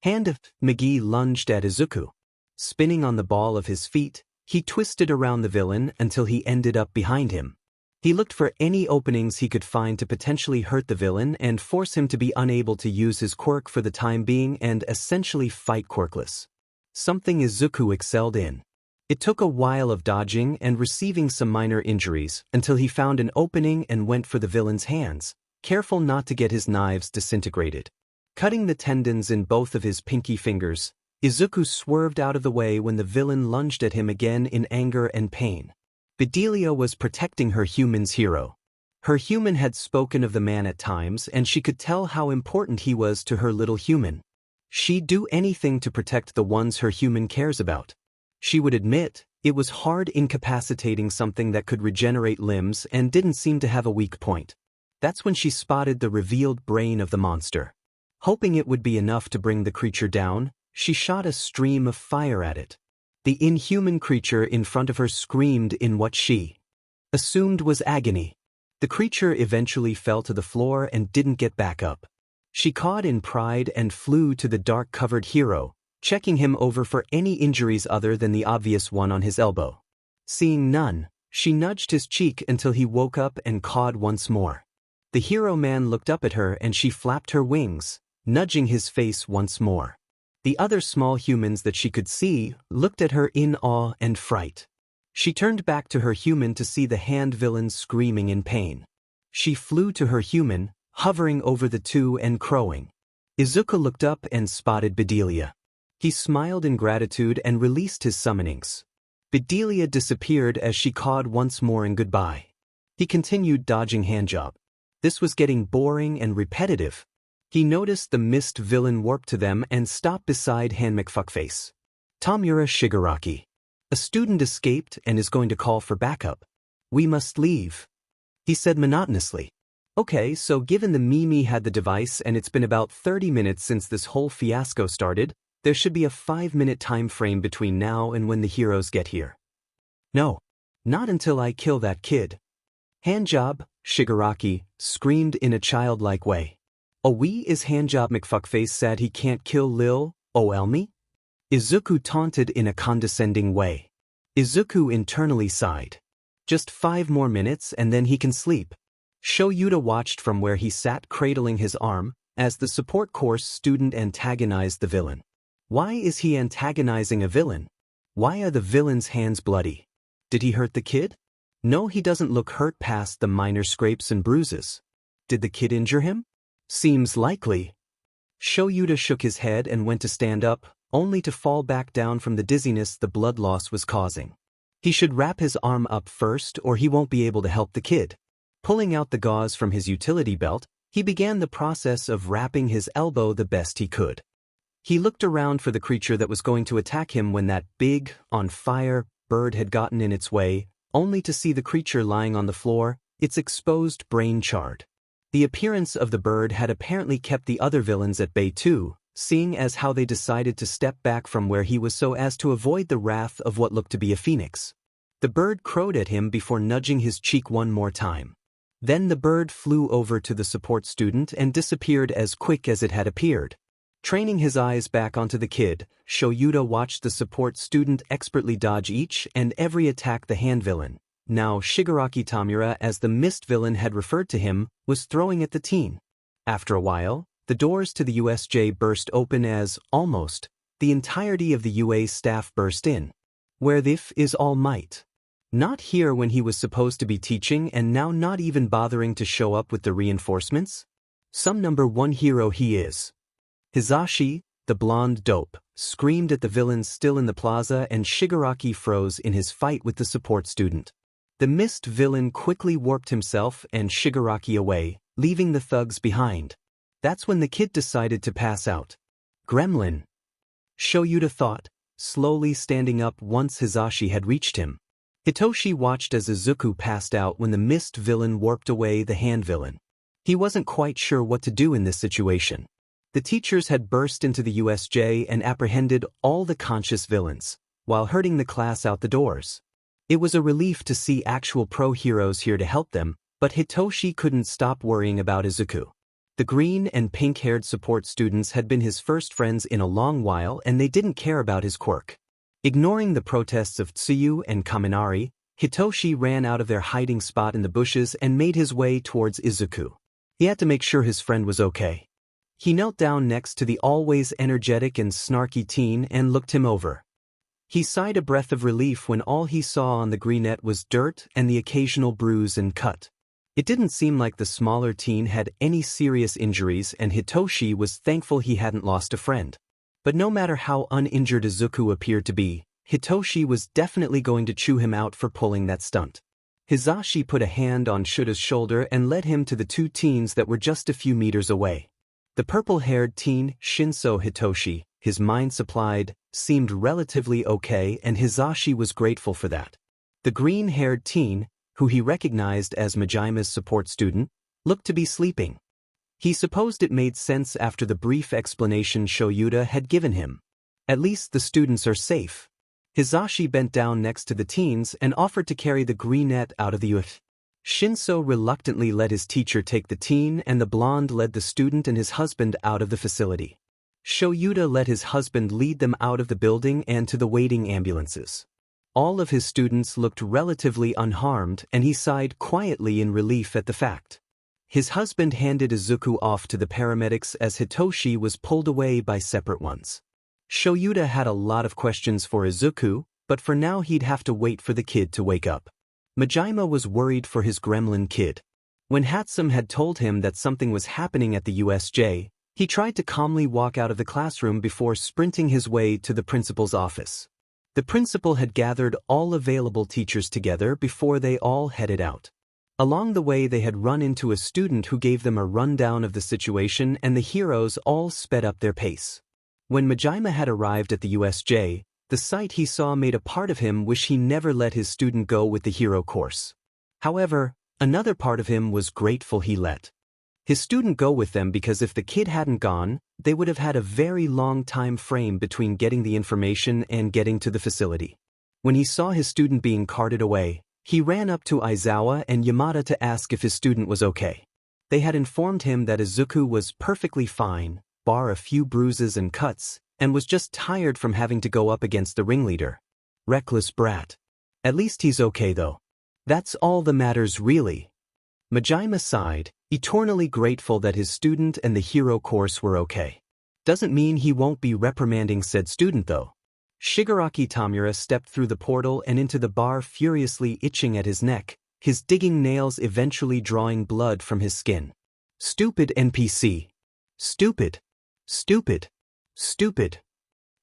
McGee lunged at Izuku. Spinning on the ball of his feet, he twisted around the villain until he ended up behind him. He looked for any openings he could find to potentially hurt the villain and force him to be unable to use his quirk for the time being and essentially fight quirkless. Something Izuku excelled in. It took a while of dodging and receiving some minor injuries until he found an opening and went for the villain's hands, careful not to get his knives disintegrated. Cutting the tendons in both of his pinky fingers, Izuku swerved out of the way when the villain lunged at him again in anger and pain. Bedelia was protecting her human's hero. Her human had spoken of the man at times, and she could tell how important he was to her little human. She'd do anything to protect the ones her human cares about. She would admit, it was hard incapacitating something that could regenerate limbs and didn't seem to have a weak point. That's when she spotted the revealed brain of the monster. Hoping it would be enough to bring the creature down, she shot a stream of fire at it. The inhuman creature in front of her screamed in what she assumed was agony. The creature eventually fell to the floor and didn't get back up. She cawed in pride and flew to the dark-covered hero, checking him over for any injuries other than the obvious one on his elbow. Seeing none, she nudged his cheek until he woke up and cawed once more. The hero man looked up at her and she flapped her wings, nudging his face once more. The other small humans that she could see looked at her in awe and fright. She turned back to her human to see the hand villain screaming in pain. She flew to her human, hovering over the two and crowing. Izuku looked up and spotted Bedelia. He smiled in gratitude and released his summonings. Bedelia disappeared as she cawed once more in goodbye. He continued dodging handjob. This was getting boring and repetitive. He noticed the mist villain warp to them and stop beside Han McFuckface. Tamura Shigaraki. A student escaped and is going to call for backup. We must leave, he said monotonously. Okay, so given the Mimi had the device and it's been about 30 minutes since this whole fiasco started, there should be a 5-minute time frame between now and when the heroes get here. No. Not until I kill that kid. Handjob, Shigaraki, screamed in a childlike way. Oh, is Handjob McFuckface sad he can't kill Lil, Elmi? Izuku taunted in a condescending way. Izuku internally sighed. Just 5 more minutes and then he can sleep. Shoyuta watched from where he sat cradling his arm, as the support course student antagonized the villain. Why is he antagonizing a villain? Why are the villain's hands bloody? Did he hurt the kid? No, he doesn't look hurt past the minor scrapes and bruises. Did the kid injure him? Seems likely. Shoyuta shook his head and went to stand up, only to fall back down from the dizziness the blood loss was causing. He should wrap his arm up first or he won't be able to help the kid. Pulling out the gauze from his utility belt, he began the process of wrapping his elbow the best he could. He looked around for the creature that was going to attack him when that big, on fire, bird had gotten in its way, only to see the creature lying on the floor, its exposed brain charred. The appearance of the bird had apparently kept the other villains at bay too, seeing as how they decided to step back from where he was so as to avoid the wrath of what looked to be a phoenix. The bird crowed at him before nudging his cheek one more time. Then the bird flew over to the support student and disappeared as quick as it had appeared. Training his eyes back onto the kid, Shoyuta watched the support student expertly dodge each and every attack the hand villain, now Shigaraki Tamura as the mist villain had referred to him, was throwing at the teen. After a while, the doors to the USJ burst open as, almost, the entirety of the UA staff burst in. Where this is All Might. Not here when he was supposed to be teaching and now not even bothering to show up with the reinforcements? Some number 1 hero he is. Hizashi, the blonde dope, screamed at the villains still in the plaza and Shigaraki froze in his fight with the support student. The mist villain quickly warped himself and Shigaraki away, leaving the thugs behind. That's when the kid decided to pass out. Gremlin. Shoyuta thought, slowly standing up once Hizashi had reached him. Hitoshi watched as Izuku passed out when the mist villain warped away the hand villain. He wasn't quite sure what to do in this situation. The teachers had burst into the USJ and apprehended all the conscious villains, while herding the class out the doors. It was a relief to see actual pro heroes here to help them, but Hitoshi couldn't stop worrying about Izuku. The green and pink-haired support students had been his first friends in a long while and they didn't care about his quirk. Ignoring the protests of Tsuyu and Kaminari, Hitoshi ran out of their hiding spot in the bushes and made his way towards Izuku. He had to make sure his friend was okay. He knelt down next to the always energetic and snarky teen and looked him over. He sighed a breath of relief when all he saw on the greenette was dirt and the occasional bruise and cut. It didn't seem like the smaller teen had any serious injuries and Hitoshi was thankful he hadn't lost a friend. But no matter how uninjured Izuku appeared to be, Hitoshi was definitely going to chew him out for pulling that stunt. Hizashi put a hand on Shuta's shoulder and led him to the 2 teens that were just a few meters away. The purple-haired teen, Shinso Hitoshi, his mind supplied, seemed relatively okay and Hizashi was grateful for that. The green-haired teen, who he recognized as Majima's support student, looked to be sleeping. He supposed it made sense after the brief explanation Shoyuta had given him. At least the students are safe. Hizashi bent down next to the teens and offered to carry the greenette out of the youth. Shinso reluctantly let his teacher take the teen and the blonde led the student and his husband out of the facility. Shoyuta let his husband lead them out of the building and to the waiting ambulances. All of his students looked relatively unharmed and he sighed quietly in relief at the fact. His husband handed Izuku off to the paramedics as Hitoshi was pulled away by separate ones. Shoyuta had a lot of questions for Izuku, but for now he'd have to wait for the kid to wake up. Majima was worried for his gremlin kid. When Hatsum had told him that something was happening at the USJ, he tried to calmly walk out of the classroom before sprinting his way to the principal's office. The principal had gathered all available teachers together before they all headed out. Along the way they had run into a student who gave them a rundown of the situation, and the heroes all sped up their pace. When Majima had arrived at the USJ, the sight he saw made a part of him wish he never let his student go with the hero course. However, another part of him was grateful he let his student go with them, because if the kid hadn't gone, they would have had a very long time frame between getting the information and getting to the facility. When he saw his student being carted away, he ran up to Aizawa and Yamada to ask if his student was okay. They had informed him that Izuku was perfectly fine, bar a few bruises and cuts, and was just tired from having to go up against the ringleader. Reckless brat. At least he's okay though. That's all that matters really. Majima sighed, eternally grateful that his student and the hero course were okay. Doesn't mean he won't be reprimanding said student though. Shigaraki Tamura stepped through the portal and into the bar, furiously itching at his neck, his digging nails eventually drawing blood from his skin. Stupid NPC. Stupid. Stupid. Stupid.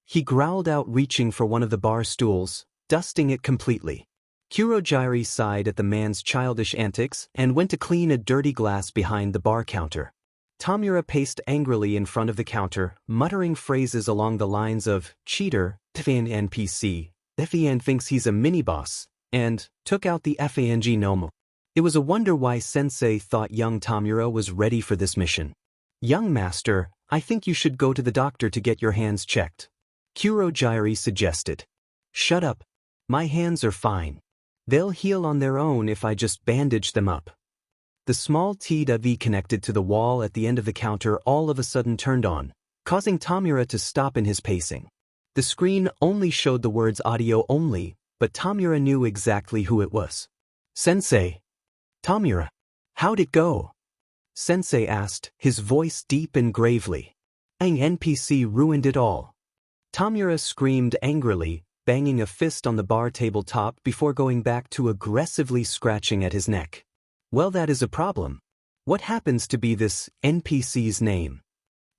He growled out, reaching for one of the bar stools, dusting it completely. Kurojairi sighed at the man's childish antics and went to clean a dirty glass behind the bar counter. Tamura paced angrily in front of the counter, muttering phrases along the lines of, cheater, Tfan NPC, Fan thinks he's a mini-boss, and took out the Fang Nomu. It was a wonder why Sensei thought young Tamura was ready for this mission. Young master, I think you should go to the doctor to get your hands checked. Kurojairi suggested. Shut up. My hands are fine. They'll heal on their own if I just bandage them up. The small TV connected to the wall at the end of the counter all of a sudden turned on, causing Tamura to stop in his pacing. The screen only showed the words audio only, but Tamura knew exactly who it was. Sensei. Tamura. How'd it go? Sensei asked, his voice deep and gravely. An NPC ruined it all. Tamura screamed angrily, banging a fist on the bar tabletop before going back to aggressively scratching at his neck. Well, that is a problem. What happens to be this NPC's name?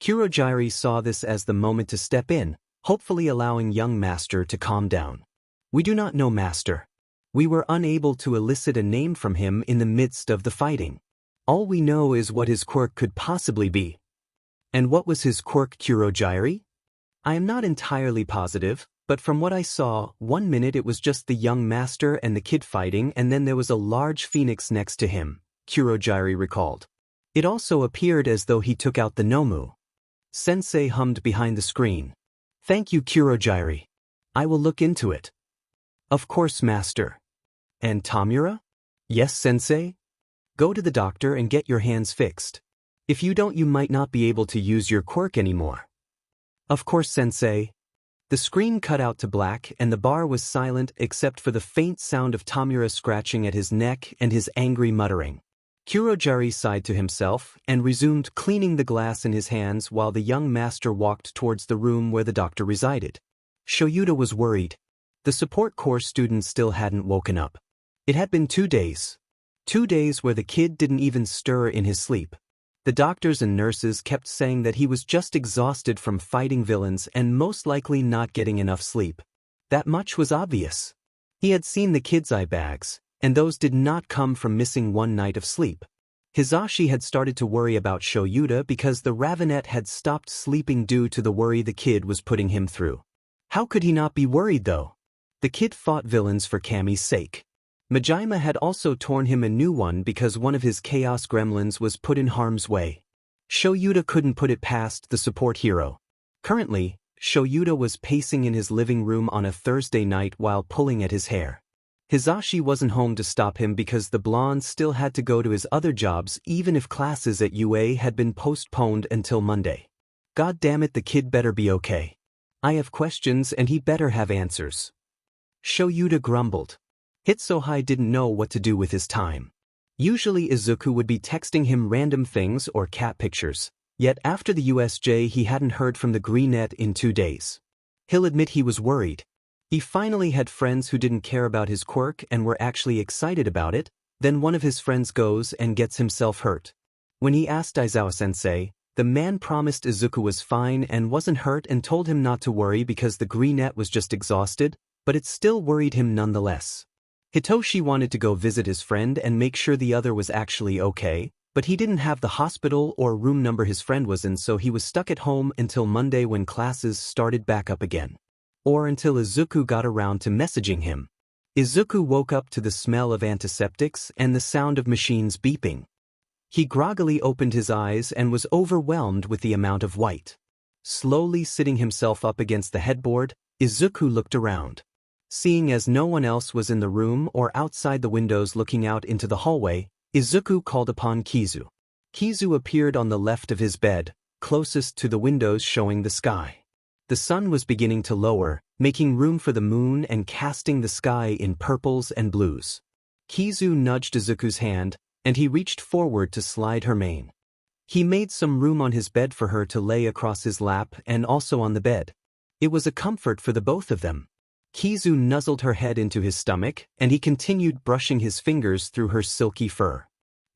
Kurojairi saw this as the moment to step in, hopefully allowing young master to calm down. We do not know, master. We were unable to elicit a name from him in the midst of the fighting. All we know is what his quirk could possibly be. And what was his quirk, Kurojairi? I am not entirely positive, but from what I saw, 1 minute it was just the young master and the kid fighting, and then there was a large phoenix next to him, Kurojairi recalled. It also appeared as though he took out the Nomu. Sensei hummed behind the screen. Thank you, Kurojairi. I will look into it. Of course, master. And Tamura? Yes, sensei? Go to the doctor and get your hands fixed. If you don't, you might not be able to use your quirk anymore. Of course, sensei. The screen cut out to black and the bar was silent except for the faint sound of Tamura scratching at his neck and his angry muttering. Kurojairi sighed to himself and resumed cleaning the glass in his hands while the young master walked towards the room where the doctor resided. Shoyuta was worried. The support course student still hadn't woken up. It had been 2 days. 2 days where the kid didn't even stir in his sleep. The doctors and nurses kept saying that he was just exhausted from fighting villains and most likely not getting enough sleep. That much was obvious. He had seen the kid's eye bags, and those did not come from missing 1 night of sleep. Hizashi had started to worry about Shoyuta because the Ravenet had stopped sleeping due to the worry the kid was putting him through. How could he not be worried though? The kid fought villains for Kami's sake. Majima had also torn him a new one because one of his chaos gremlins was put in harm's way. Shoyuta couldn't put it past the support hero. Currently, Shoyuta was pacing in his living room on a Thursday night while pulling at his hair. Hizashi wasn't home to stop him because the blonde still had to go to his other jobs even if classes at UA had been postponed until Monday. God damn it, the kid better be okay. I have questions and he better have answers. Shoyuta grumbled. Hitsuhei didn't know what to do with his time. Usually Izuku would be texting him random things or cat pictures, yet after the USJ he hadn't heard from the Greenette in 2 days. He'll admit he was worried. He finally had friends who didn't care about his quirk and were actually excited about it, Then one of his friends goes and gets himself hurt. When he asked Aizawa-sensei, the man promised Izuku was fine and wasn't hurt and told him not to worry because the greenette was just exhausted, but it still worried him nonetheless. Hitoshi wanted to go visit his friend and make sure the other was actually okay, but he didn't have the hospital or room number his friend was in, so he was stuck at home until Monday when classes started back up again. Or until Izuku got around to messaging him. Izuku woke up to the smell of antiseptics and the sound of machines beeping. He groggily opened his eyes and was overwhelmed with the amount of white. Slowly sitting himself up against the headboard, Izuku looked around. Seeing as no one else was in the room or outside the windows looking out into the hallway, Izuku called upon Kizu. Kizu appeared on the left of his bed, closest to the windows showing the sky. The sun was beginning to lower, making room for the moon and casting the sky in purples and blues. Kizu nudged Izuku's hand, and he reached forward to slide her mane. He made some room on his bed for her to lay across his lap and also on the bed. It was a comfort for the both of them. Kizu nuzzled her head into his stomach, and he continued brushing his fingers through her silky fur.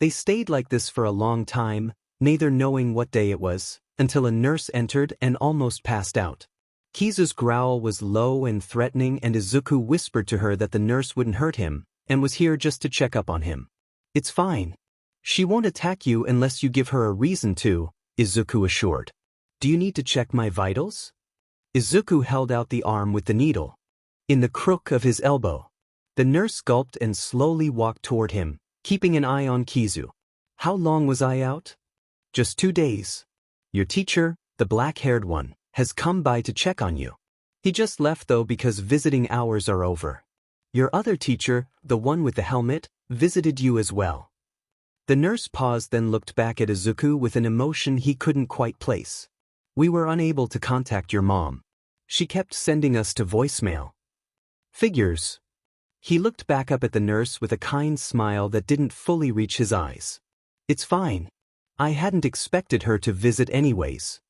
They stayed like this for a long time, neither knowing what day it was, until a nurse entered and almost passed out. Kizu's growl was low and threatening, and Izuku whispered to her that the nurse wouldn't hurt him, and was here just to check up on him. "It's fine. She won't attack you unless you give her a reason to," Izuku assured. "Do you need to check my vitals?" Izuku held out the arm with the needle. In the crook of his elbow. The nurse gulped and slowly walked toward him, keeping an eye on Kizu. "How long was I out?" "Just 2 days. Your teacher, the black-haired one, has come by to check on you. He just left though because visiting hours are over. Your other teacher, the one with the helmet, visited you as well." The nurse paused, then looked back at Izuku with an emotion he couldn't quite place. "We were unable to contact your mom. She kept sending us to voicemail." "Figures." He looked back up at the nurse with a kind smile that didn't fully reach his eyes. "It's fine. I hadn't expected her to visit anyways."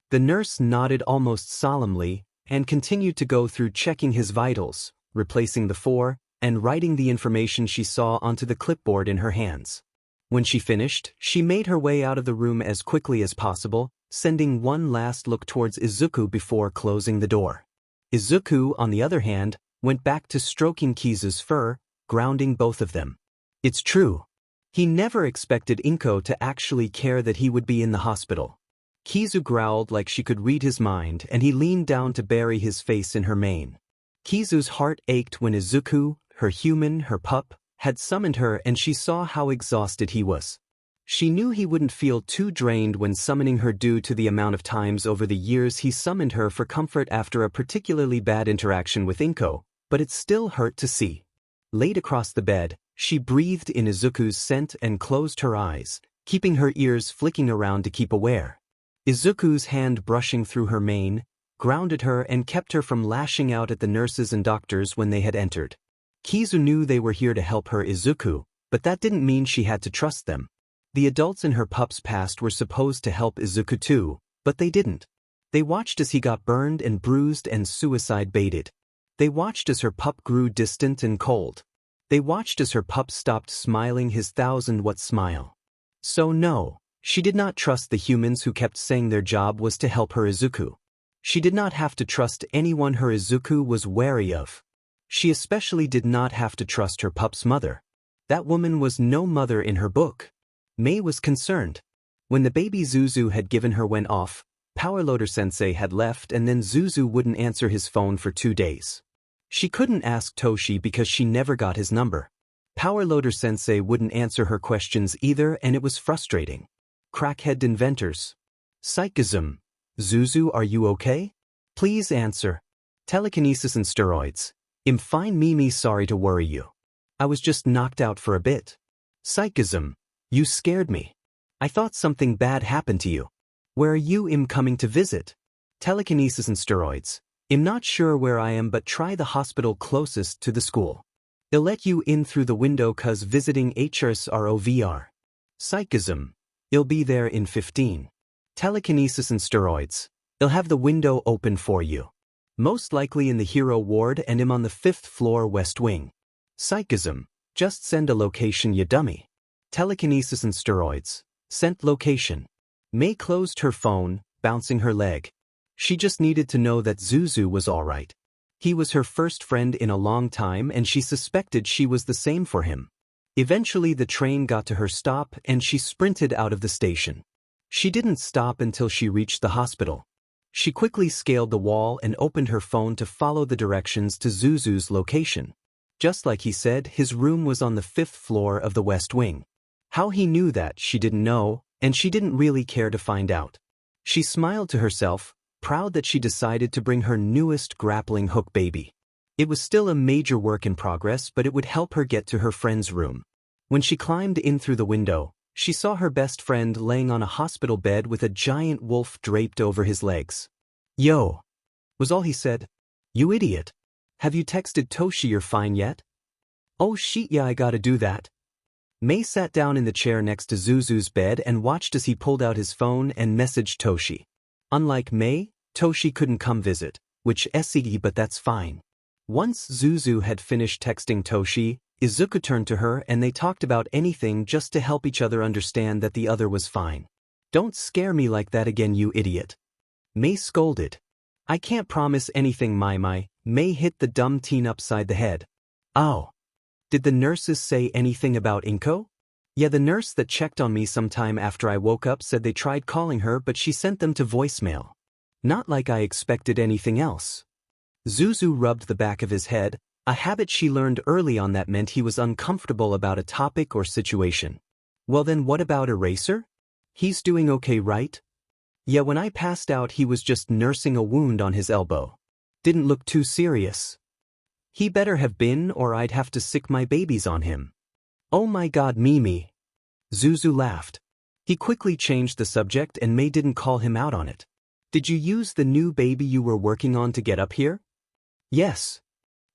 The nurse nodded almost solemnly and continued to go through checking his vitals, replacing the 4, and writing the information she saw onto the clipboard in her hands. When she finished, she made her way out of the room as quickly as possible, sending one last look towards Izuku before closing the door. Izuku, on the other hand, went back to stroking Kizu's fur, grounding both of them. It's true. He never expected Inko to actually care that he would be in the hospital. Kizu growled like she could read his mind, and he leaned down to bury his face in her mane. Kizu's heart ached when Izuku, her human, her pup, had summoned her, and she saw how exhausted he was. She knew he wouldn't feel too drained when summoning her due to the amount of times over the years he summoned her for comfort after a particularly bad interaction with Inko, but it still hurt to see. Laid across the bed, she breathed in Izuku's scent and closed her eyes, keeping her ears flicking around to keep aware. Izuku's hand brushing through her mane, grounded her and kept her from lashing out at the nurses and doctors when they had entered. Kizu knew they were here to help her Izuku, but that didn't mean she had to trust them. The adults in her pup's past were supposed to help Izuku too, but they didn't. They watched as he got burned and bruised and suicide-baited. They watched as her pup grew distant and cold. They watched as her pup stopped smiling his 1,000-watt smile. So no, she did not trust the humans who kept saying their job was to help her Izuku. She did not have to trust anyone her Izuku was wary of. She especially did not have to trust her pup's mother. That woman was no mother in her book. Mei was concerned. When the baby Zuzu had given her went off, Powerloader-sensei had left, and then Zuzu wouldn't answer his phone for 2 days. She couldn't ask Toshi because she never got his number. Powerloader-sensei wouldn't answer her questions either, and it was frustrating. Crackhead inventors. Psychism. Zuzu, are you okay? Please answer. Telekinesis and steroids. I'm fine, Mimi, sorry to worry you. I was just knocked out for a bit. Psychism. You scared me. I thought something bad happened to you. Where are you? I'm coming to visit. Telekinesis and steroids. I'm not sure where I am, but try the hospital closest to the school. They'll let you in through the window 'cause visiting HRSROVR. Psychism. I'll be there in 15. Telekinesis and steroids. I'll have the window open for you. Most likely in the hero ward, and I'm on the 5th floor west wing. Psychism. Just send a location, you dummy. Telekinesis and steroids. Sent location. Mei closed her phone, bouncing her leg. She just needed to know that Zuzu was alright. He was her first friend in a long time and she suspected she was the same for him. Eventually the train got to her stop and she sprinted out of the station. She didn't stop until she reached the hospital. She quickly scaled the wall and opened her phone to follow the directions to Zuzu's location. Just like he said, his room was on the 5th floor of the West Wing. How he knew that, she didn't know, and she didn't really care to find out. She smiled to herself, proud that she decided to bring her newest grappling hook baby. It was still a major work in progress, but it would help her get to her friend's room. When she climbed in through the window, she saw her best friend laying on a hospital bed with a giant wolf draped over his legs. "Yo," was all he said. "You idiot. Have you texted Toshi you're fine yet?" "Oh shit, yeah, I gotta do that." Mei sat down in the chair next to Zuzu's bed and watched as he pulled out his phone and messaged Toshi. Unlike Mei, Toshi couldn't come visit, which SE, but that's fine. Once Zuzu had finished texting Toshi, Izuku turned to her and they talked about anything just to help each other understand that the other was fine. "Don't scare me like that again, you idiot." Mei scolded. "I can't promise anything, Mai." Mei hit the dumb teen upside the head. "Oh. Did the nurses say anything about Inko?" "Yeah, the nurse that checked on me sometime after I woke up said they tried calling her but she sent them to voicemail. Not like I expected anything else." Zuzu rubbed the back of his head, a habit she learned early on that meant he was uncomfortable about a topic or situation. "Well then what about Eraser? He's doing okay, right?" "Yeah, when I passed out he was just nursing a wound on his elbow. Didn't look too serious." "He better have been or I'd have to sick my babies on him." "Oh my god, Mimi." Zuzu laughed. He quickly changed the subject and Mei didn't call him out on it. "Did you use the new baby you were working on to get up here?" "Yes."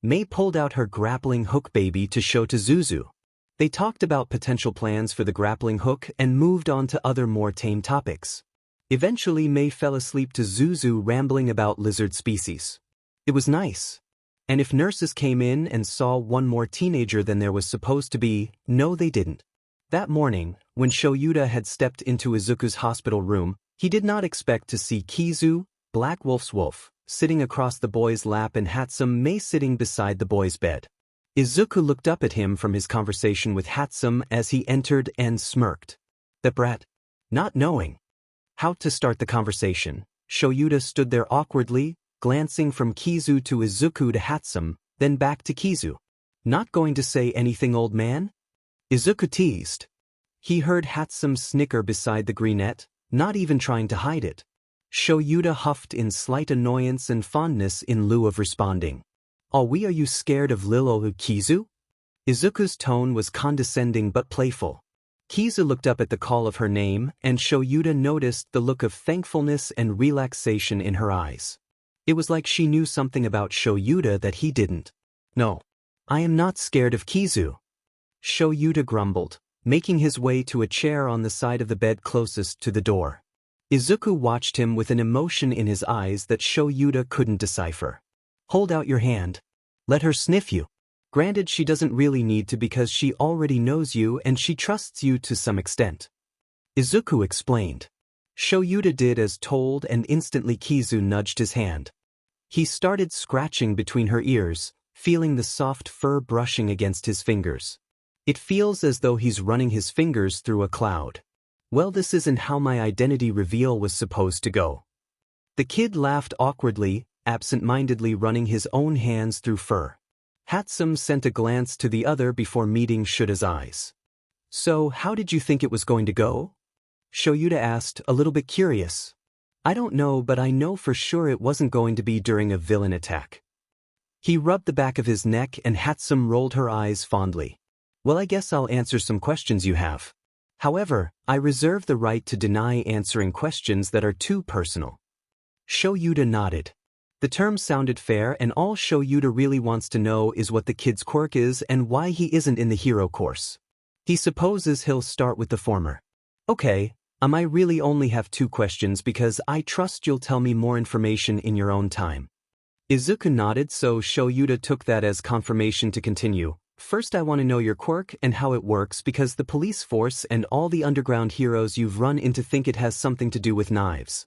Mei pulled out her grappling hook baby to show to Zuzu. They talked about potential plans for the grappling hook and moved on to other more tame topics. Eventually Mei fell asleep to Zuzu rambling about lizard species. It was nice. And if nurses came in and saw one more teenager than there was supposed to be, no they didn't. That morning, when Shoyuta had stepped into Izuku's hospital room, he did not expect to see Kizu, Black Wolf's wolf, sitting across the boy's lap and Hatsum Mei sitting beside the boy's bed. Izuku looked up at him from his conversation with Hatsum as he entered and smirked. "The brat." Not knowing how to start the conversation, Shoyuta stood there awkwardly, glancing from Kizu to Izuku to Hatsum, then back to Kizu. "Not going to say anything, old man?" Izuku teased. He heard Hatsum snicker beside the greenette, not even trying to hide it. Shoyuta huffed in slight annoyance and fondness in lieu of responding. "Are you scared of Lilo Kizu?" Izuku's tone was condescending but playful. Kizu looked up at the call of her name and Shoyuta noticed the look of thankfulness and relaxation in her eyes. It was like she knew something about Shoyuta that he didn't. "No. I am not scared of Kizu." Shoyuta grumbled, making his way to a chair on the side of the bed closest to the door. Izuku watched him with an emotion in his eyes that Shoyuta couldn't decipher. "Hold out your hand. Let her sniff you. Granted, she doesn't really need to because she already knows you and she trusts you to some extent." Izuku explained. Shoyuta did as told and instantly Kizu nudged his hand. He started scratching between her ears, feeling the soft fur brushing against his fingers. "It feels as though he's running his fingers through a cloud." "Well, this isn't how my identity reveal was supposed to go." The kid laughed awkwardly, absent-mindedly running his own hands through fur. Hatsum sent a glance to the other before meeting Shuta's eyes. "So, how did you think it was going to go?" Shoyuta asked, a little bit curious. "I don't know, but I know for sure it wasn't going to be during a villain attack." He rubbed the back of his neck and Hatsum rolled her eyes fondly. "Well, I guess I'll answer some questions you have. However, I reserve the right to deny answering questions that are too personal." Shoyuta nodded. The term sounded fair and all Shoyuta really wants to know is what the kid's quirk is and why he isn't in the hero course. He supposes he'll start with the former. "Okay, I really only have 2 questions because I trust you'll tell me more information in your own time." Izuku nodded, so Shoyuta took that as confirmation to continue. First I want to know your quirk and how it works because the police force and all the underground heroes you've run into think it has something to do with knives.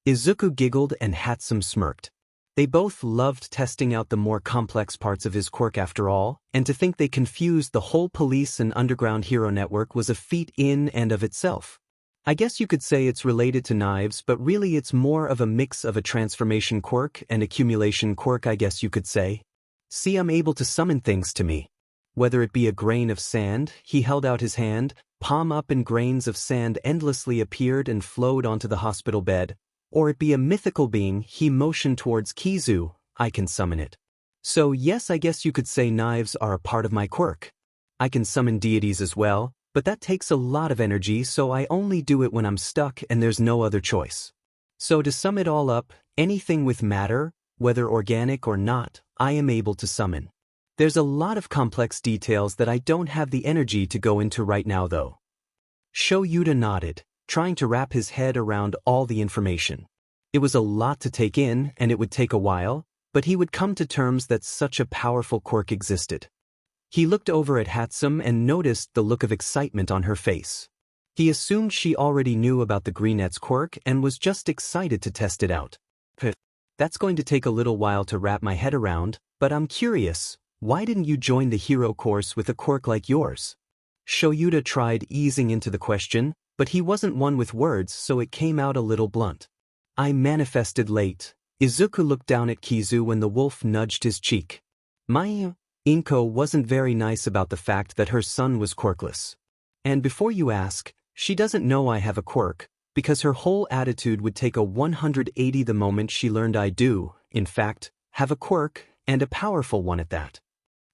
Izuku giggled and Hatsum smirked. They both loved testing out the more complex parts of his quirk after all, and to think they confused the whole police and underground hero network was a feat in and of itself. I guess you could say it's related to knives, but really it's more of a mix of a transformation quirk and accumulation quirk, I guess you could say. See, I'm able to summon things to me. Whether it be a grain of sand, he held out his hand, palm up, and grains of sand endlessly appeared and flowed onto the hospital bed, or it be a mythical being, he motioned towards Kizu, I can summon it. So yes, I guess you could say knives are a part of my quirk. I can summon deities as well, but that takes a lot of energy, so I only do it when I'm stuck and there's no other choice. So to sum it all up, anything with matter, whether organic or not, I am able to summon. There's a lot of complex details that I don't have the energy to go into right now though. Shoyuta nodded, trying to wrap his head around all the information. It was a lot to take in and it would take a while, but he would come to terms that such a powerful quirk existed. He looked over at Hatsum and noticed the look of excitement on her face. He assumed she already knew about the Greenette's quirk and was just excited to test it out. That's going to take a little while to wrap my head around, but I'm curious. Why didn't you join the hero course with a quirk like yours? Shoyuta tried easing into the question, but he wasn't one with words, so it came out a little blunt. I manifested late. Izuku looked down at Kizu when the wolf nudged his cheek. My Inko wasn't very nice about the fact that her son was quirkless. And before you ask, she doesn't know I have a quirk, because her whole attitude would take a 180 the moment she learned I do, in fact, have a quirk, and a powerful one at that.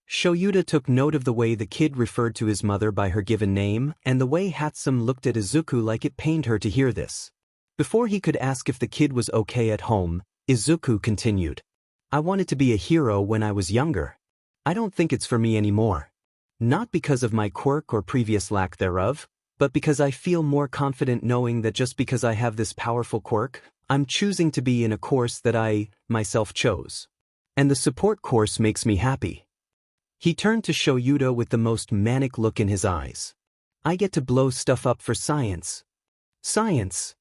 Shoyuta took note of the way the kid referred to his mother by her given name and the way Hatsum looked at Izuku like it pained her to hear this. Before he could ask if the kid was okay at home, Izuku continued. I wanted to be a hero when I was younger. I don't think it's for me anymore. Not because of my quirk or previous lack thereof, but because I feel more confident knowing that just because I have this powerful quirk, I'm choosing to be in a course that I, myself, chose. And the support course makes me happy. He turned to Shoyuta with the most manic look in his eyes. I get to blow stuff up for science. Science!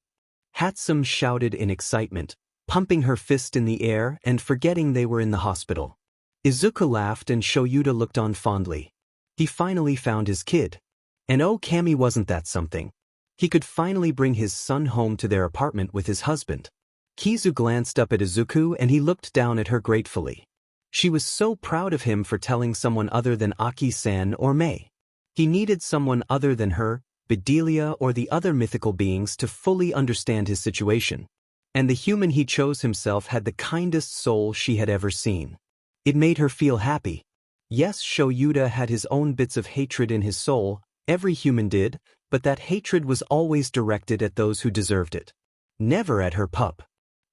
Hatsum shouted in excitement, pumping her fist in the air and forgetting they were in the hospital. Izuku laughed and Shoyuta looked on fondly. He finally found his kid. And oh, Kami, wasn't that something? He could finally bring his son home to their apartment with his husband. Kizu glanced up at Izuku and he looked down at her gratefully. She was so proud of him for telling someone other than Aki-san or Mei. He needed someone other than her, Bedelia, or the other mythical beings to fully understand his situation. And the human he chose himself had the kindest soul she had ever seen. It made her feel happy. Yes, Shoyuta had his own bits of hatred in his soul, every human did, but that hatred was always directed at those who deserved it. Never at her pup.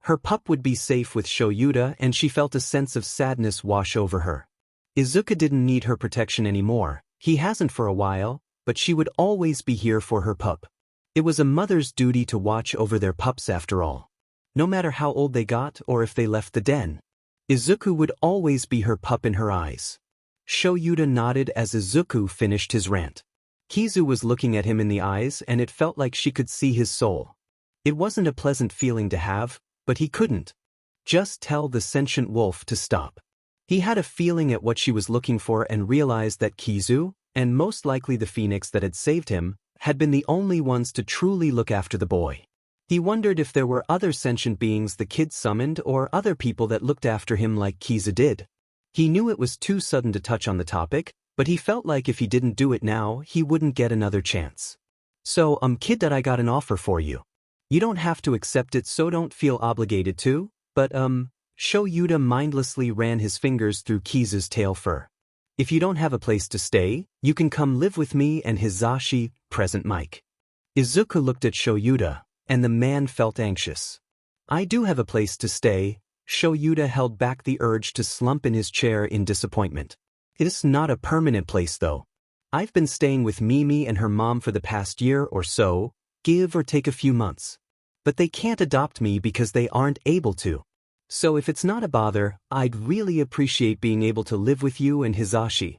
Her pup would be safe with Shoyuta and she felt a sense of sadness wash over her. Izuku didn't need her protection anymore, he hasn't for a while, but she would always be here for her pup. It was a mother's duty to watch over their pups after all. No matter how old they got or if they left the den. Izuku would always be her pup in her eyes. Shoyuta nodded as Izuku finished his rant. Kizu was looking at him in the eyes and it felt like she could see his soul. It wasn't a pleasant feeling to have, but he couldn't just tell the sentient wolf to stop. He had a feeling at what she was looking for and realized that Kizu, and most likely the phoenix that had saved him, had been the only ones to truly look after the boy. He wondered if there were other sentient beings the kid summoned or other people that looked after him like Kizu did. He knew it was too sudden to touch on the topic, but he felt like if he didn't do it now, he wouldn't get another chance. So, kid, that I got an offer for you. You don't have to accept it, so don't feel obligated to, but Shoyuta mindlessly ran his fingers through Kizu's tail fur. If you don't have a place to stay, you can come live with me and Hizashi, present Mike. Izuku looked at Shoyuta, and the man felt anxious. I do have a place to stay. Shoyuta held back the urge to slump in his chair in disappointment. It's not a permanent place though. I've been staying with Mimi and her mom for the past year or so, give or take a few months. But they can't adopt me because they aren't able to. So if it's not a bother, I'd really appreciate being able to live with you and Hizashi.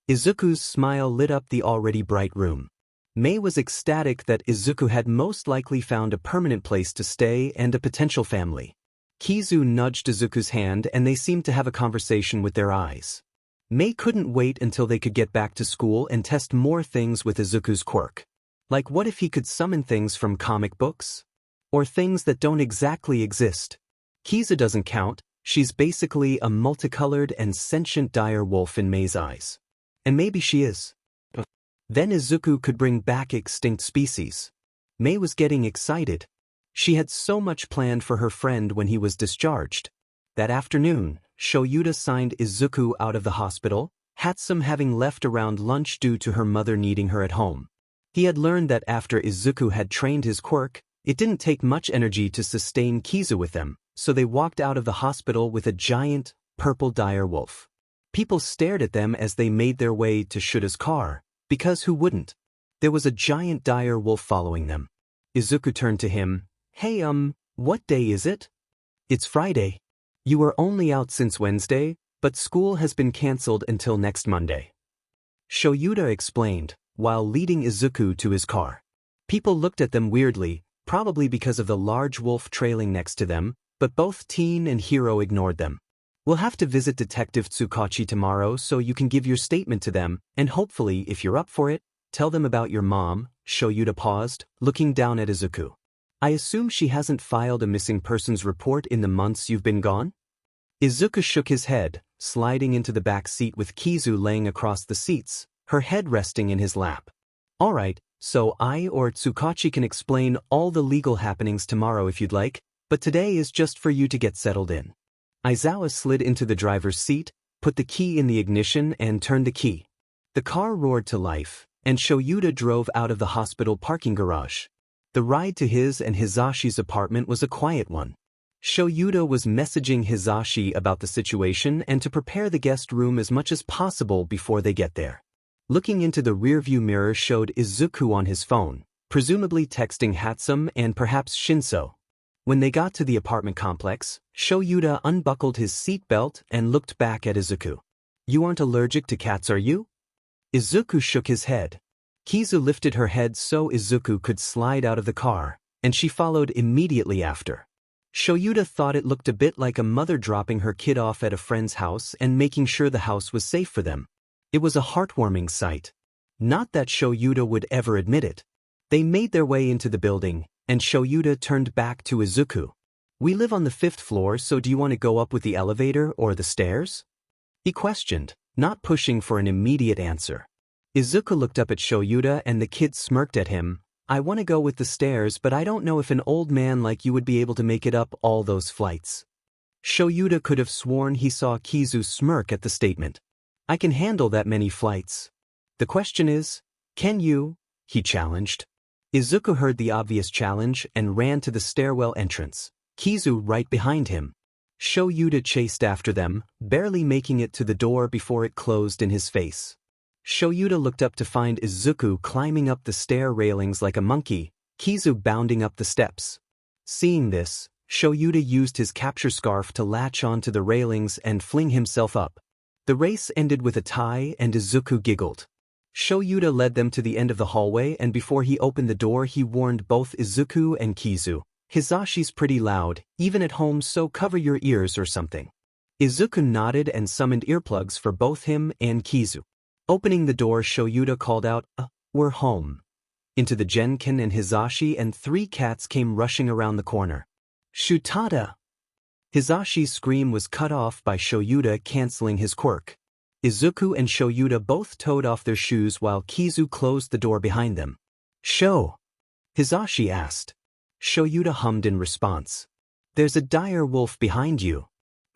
Izuku's smile lit up the already bright room. Mei was ecstatic that Izuku had most likely found a permanent place to stay and a potential family. Kizu nudged Izuku's hand and they seemed to have a conversation with their eyes. Mei couldn't wait until they could get back to school and test more things with Izuku's quirk. Like what if he could summon things from comic books? Or things that don't exactly exist? Kizu doesn't count, she's basically a multicolored and sentient dire wolf in Mei's eyes. And maybe she is. Then Izuku could bring back extinct species. Mei was getting excited. She had so much planned for her friend when he was discharged. That afternoon, Shoyuta signed Izuku out of the hospital, Hatsum having left around lunch due to her mother needing her at home. He had learned that after Izuku had trained his quirk, it didn't take much energy to sustain Kizu with them, so they walked out of the hospital with a giant, purple dire wolf. People stared at them as they made their way to Shuta's car, because who wouldn't? There was a giant dire wolf following them. Izuku turned to him. Hey what day is it? It's Friday. You were only out since Wednesday, but school has been cancelled until next Monday. Shoyuta explained, while leading Izuku to his car. People looked at them weirdly, probably because of the large wolf trailing next to them, but both Teen and Hiro ignored them. We'll have to visit Detective Tsukachi tomorrow so you can give your statement to them, and hopefully, if you're up for it, tell them about your mom. Shoyuta paused, looking down at Izuku. I assume she hasn't filed a missing persons report in the months you've been gone? Izuku shook his head, sliding into the back seat with Kizu laying across the seats, her head resting in his lap. Alright, so I or Tsukachi can explain all the legal happenings tomorrow if you'd like, but today is just for you to get settled in. Aizawa slid into the driver's seat, put the key in the ignition and turned the key. The car roared to life, and Shoyuta drove out of the hospital parking garage. The ride to his and Hizashi's apartment was a quiet one. Shoyuta was messaging Hizashi about the situation and to prepare the guest room as much as possible before they get there. Looking into the rearview mirror showed Izuku on his phone, presumably texting Hatsum and perhaps Shinso. When they got to the apartment complex, Shoyuta unbuckled his seatbelt and looked back at Izuku. You aren't allergic to cats, are you? Izuku shook his head. Kizu lifted her head so Izuku could slide out of the car, and she followed immediately after. Shoyuta thought it looked a bit like a mother dropping her kid off at a friend's house and making sure the house was safe for them. It was a heartwarming sight. Not that Shoyuta would ever admit it. They made their way into the building, and Shoyuta turned back to Izuku. We live on the 5th floor, so do you want to go up with the elevator or the stairs? He questioned, not pushing for an immediate answer. Izuku looked up at Shoyuta and the kid smirked at him. I want to go with the stairs, but I don't know if an old man like you would be able to make it up all those flights. Shoyuta could have sworn he saw Kizu smirk at the statement. I can handle that many flights. The question is, can you? He challenged. Izuku heard the obvious challenge and ran to the stairwell entrance, Kizu right behind him. Shoyuta chased after them, barely making it to the door before it closed in his face. Shoyuta looked up to find Izuku climbing up the stair railings like a monkey, Kizu bounding up the steps. Seeing this, Shoyuta used his capture scarf to latch onto the railings and fling himself up. The race ended with a tie and Izuku giggled. Shoyuta led them to the end of the hallway and before he opened the door he warned both Izuku and Kizu. Hizashi's pretty loud, even at home, so cover your ears or something. Izuku nodded and summoned earplugs for both him and Kizu. Opening the door, Shoyuta called out, we're home. Into the Genkin and Hizashi and 3 cats came rushing around the corner. Shutada! Hizashi's scream was cut off by Shoyuta canceling his quirk. Izuku and Shoyuta both toed off their shoes while Kizu closed the door behind them. Sho! Hizashi asked. Shoyuta hummed in response. There's a dire wolf behind you.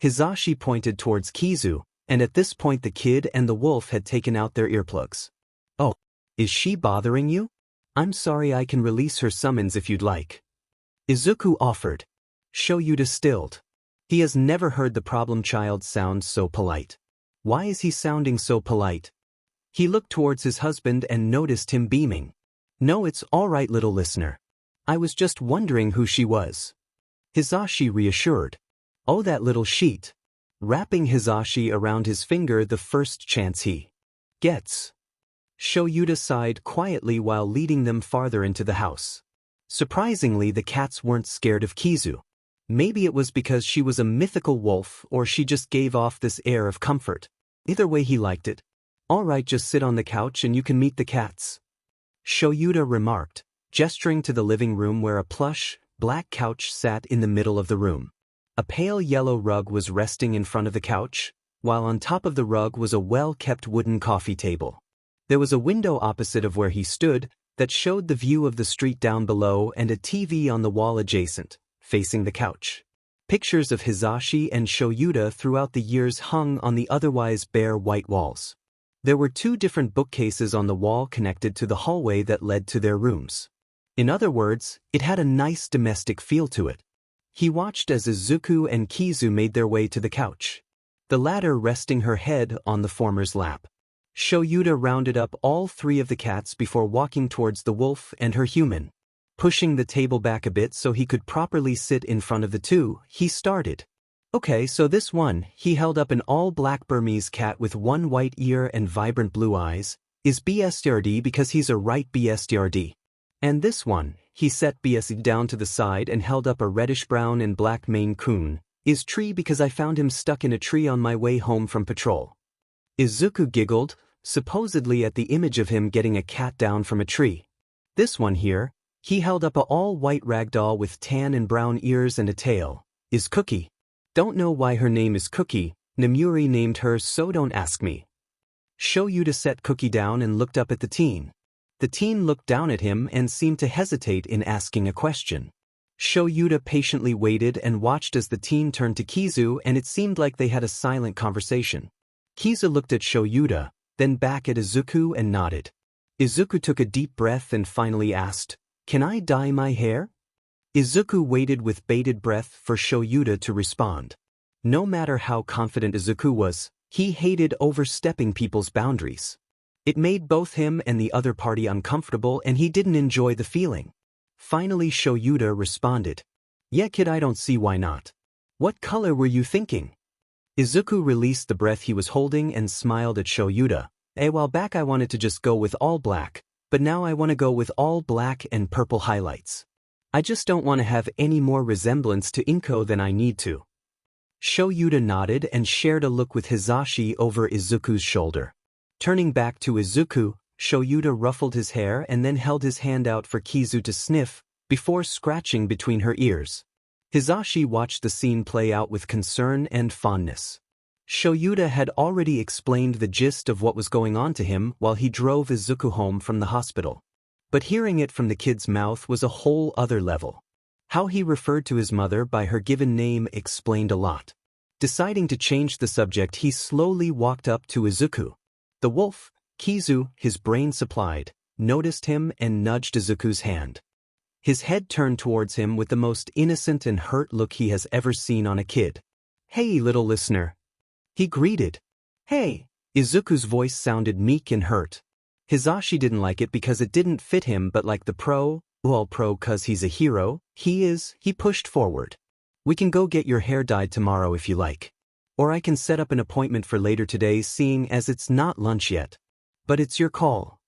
Hizashi pointed towards Kizu, and at this point the kid and the wolf had taken out their earplugs. Oh, is she bothering you? I'm sorry, I can release her summons if you'd like. Izuku offered. Shoyuta stilled. He has never heard the problem child sound so polite. Why is he sounding so polite? He looked towards his husband and noticed him beaming. No, it's all right, little listener. I was just wondering who she was. Hizashi reassured. Oh, that little sheet. Wrapping Hizashi around his finger the first chance he Gets. Shoyuta sighed quietly while leading them farther into the house. Surprisingly, the cats weren't scared of Kizu. Maybe it was because she was a mythical wolf, or she just gave off this air of comfort. Either way, he liked it. "Alright, just sit on the couch and you can meet the cats," Shoyuta remarked, gesturing to the living room where a plush, black couch sat in the middle of the room. A pale yellow rug was resting in front of the couch, while on top of the rug was a well-kept wooden coffee table. There was a window opposite of where he stood that showed the view of the street down below and a TV on the wall adjacent, facing the couch. Pictures of Hisashi and Shoyuta throughout the years hung on the otherwise bare white walls. There were 2 different bookcases on the wall connected to the hallway that led to their rooms. In other words, it had a nice domestic feel to it. He watched as Izuku and Kizu made their way to the couch, the latter resting her head on the former's lap. Shoyuta rounded up all 3 of the cats before walking towards the wolf and her human. Pushing the table back a bit so he could properly sit in front of the 2, he started. "Okay, so this one," he held up an all-black Burmese cat with 1 white ear and vibrant blue eyes, "is BSTRD because he's a right BSTRD. And this one," he set BS down to the side and held up a reddish-brown and black Maine Coon, "is tree because I found him stuck in a tree on my way home from patrol." Izuku giggled, supposedly at the image of him getting a cat down from a tree. "This one here," he held up a all-white ragdoll with tan and brown ears and a tail, "is Cookie. Don't know why her name is Cookie, Namuri named her, so don't ask me." Shoyuta set Cookie down and looked up at the teen. The teen looked down at him and seemed to hesitate in asking a question. Shoyuta patiently waited and watched as the teen turned to Kizu, and it seemed like they had a silent conversation. Kizu looked at Shoyuta, then back at Izuku and nodded. Izuku took a deep breath and finally asked, "Can I dye my hair?" Izuku waited with bated breath for Shoyuta to respond. No matter how confident Izuku was, he hated overstepping people's boundaries. It made both him and the other party uncomfortable, and he didn't enjoy the feeling. Finally Shoyuta responded, "Yeah kid, I don't see why not. What color were you thinking?" Izuku released the breath he was holding and smiled at Shoyuta. "A while back I wanted to just go with all black, but now I want to go with all black and purple highlights. I just don't want to have any more resemblance to Inko than I need to." Shoyuta nodded and shared a look with Hisashi over Izuku's shoulder. Turning back to Izuku, Shoyuta ruffled his hair and then held his hand out for Kizu to sniff, before scratching between her ears. Hisashi watched the scene play out with concern and fondness. Shoyuta had already explained the gist of what was going on to him while he drove Izuku home from the hospital. But hearing it from the kid's mouth was a whole other level. How he referred to his mother by her given name explained a lot. Deciding to change the subject, he slowly walked up to Izuku. The wolf, Kizu, his brain supplied, noticed him and nudged Izuku's hand. His head turned towards him with the most innocent and hurt look he has ever seen on a kid. "Hey, little listener," he greeted. "Hey." Izuku's voice sounded meek and hurt. Hisashi didn't like it because it didn't fit him, but like the pro 'cause he's a hero, he pushed forward. "We can go get your hair dyed tomorrow if you like. Or I can set up an appointment for later today, seeing as it's not lunch yet. But it's your call."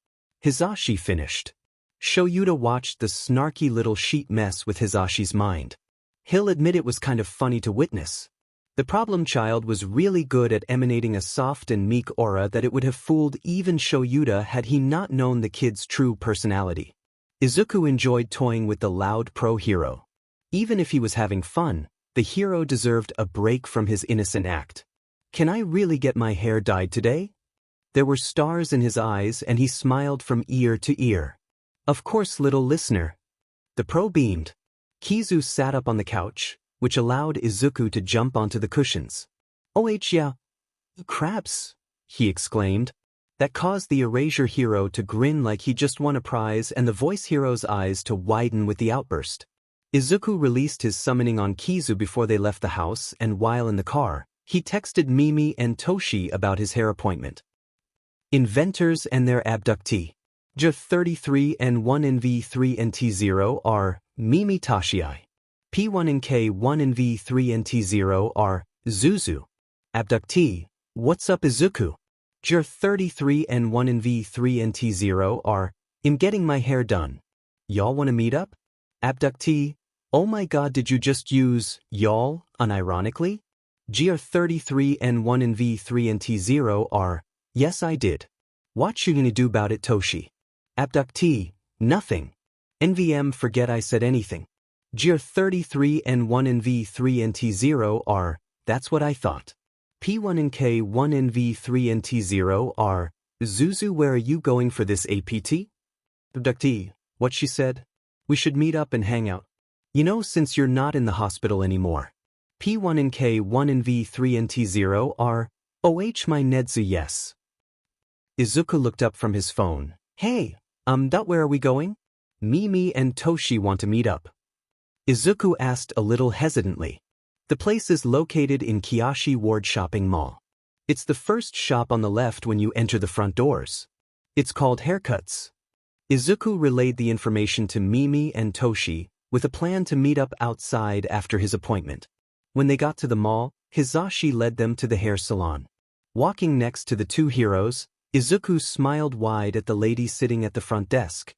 Hisashi finished. Shoyuta watched the snarky little sheep mess with Hisashi's mind. He'll admit it was kind of funny to witness. The problem child was really good at emanating a soft and meek aura that it would have fooled even Shoyuta had he not known the kid's true personality. Izuku enjoyed toying with the loud pro-hero. Even if he was having fun, the hero deserved a break from his innocent act. "Can I really get my hair dyed today?" There were stars in his eyes and he smiled from ear to ear. "Of course, little listener." The pro beamed. Kizu sat up on the couch, which allowed Izuku to jump onto the cushions. "Oh yeah, crabs," he exclaimed. That caused the erasure hero to grin like he just won a prize and the voice hero's eyes to widen with the outburst. Izuku released his summoning on Kizu before they left the house, and while in the car, he texted Mimi and Toshi about his hair appointment. Inventors and their abductee. J33 and 1 in V3 and T0 are Mimi Toshii. P1 and K1 and V3 and T0 are Zuzu. Abductee, what's up Izuku? Jur 33 and 1 in V3 and T0 are, I'm getting my hair done. Y'all wanna meet up? Abductee, oh my god, did you just use y'all unironically? Jur 33 and 1 in V3 and T0 are, yes I did. What you gonna do about it, Toshi? Abductee, nothing. NVM, forget I said anything. Jur 33 and 1 in V3 and T0 are, that's what I thought. P1 and K1 in V3 and T0 are, Zuzu, where are you going for this APT? Abductee, what she said? We should meet up and hang out. You know, since you're not in the hospital anymore. P1 and K1 in V3 and T0 are, OH my Nedzu, yes. Izuku looked up from his phone. Hey, where are we going? Mimi and Toshi want to meet up. Izuku asked a little hesitantly. The place is located in Kiyoshi Ward Shopping Mall. It's the first shop on the left when you enter the front doors. It's called Haircuts. Izuku relayed the information to Mimi and Toshi, with a plan to meet up outside after his appointment. When they got to the mall, Hizashi led them to the hair salon. Walking next to the two heroes, Izuku smiled wide at the lady sitting at the front desk.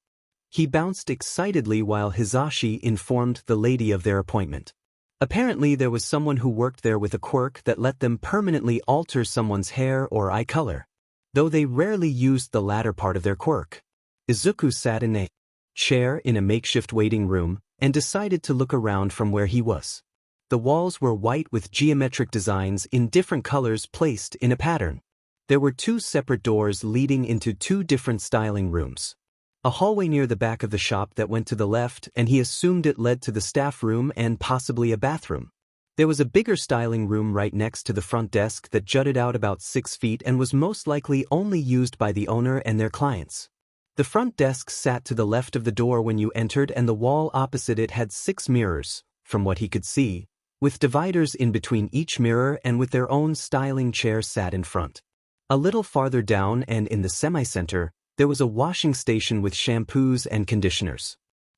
He bounced excitedly while Hizashi informed the lady of their appointment. Apparently there was someone who worked there with a quirk that let them permanently alter someone's hair or eye color, though they rarely used the latter part of their quirk. Izuku sat in a chair in a makeshift waiting room and decided to look around from where he was. The walls were white with geometric designs in different colors placed in a pattern. There were two separate doors leading into two different styling rooms. A hallway near the back of the shop that went to the left, and he assumed it led to the staff room and possibly a bathroom. There was a bigger styling room right next to the front desk that jutted out about 6 feet and was most likely only used by the owner and their clients. The front desk sat to the left of the door when you entered, and the wall opposite it had 6 mirrors, from what he could see, with dividers in between each mirror and with their own styling chair sat in front. A little farther down and in the semi-center, there was a washing station with shampoos and conditioners.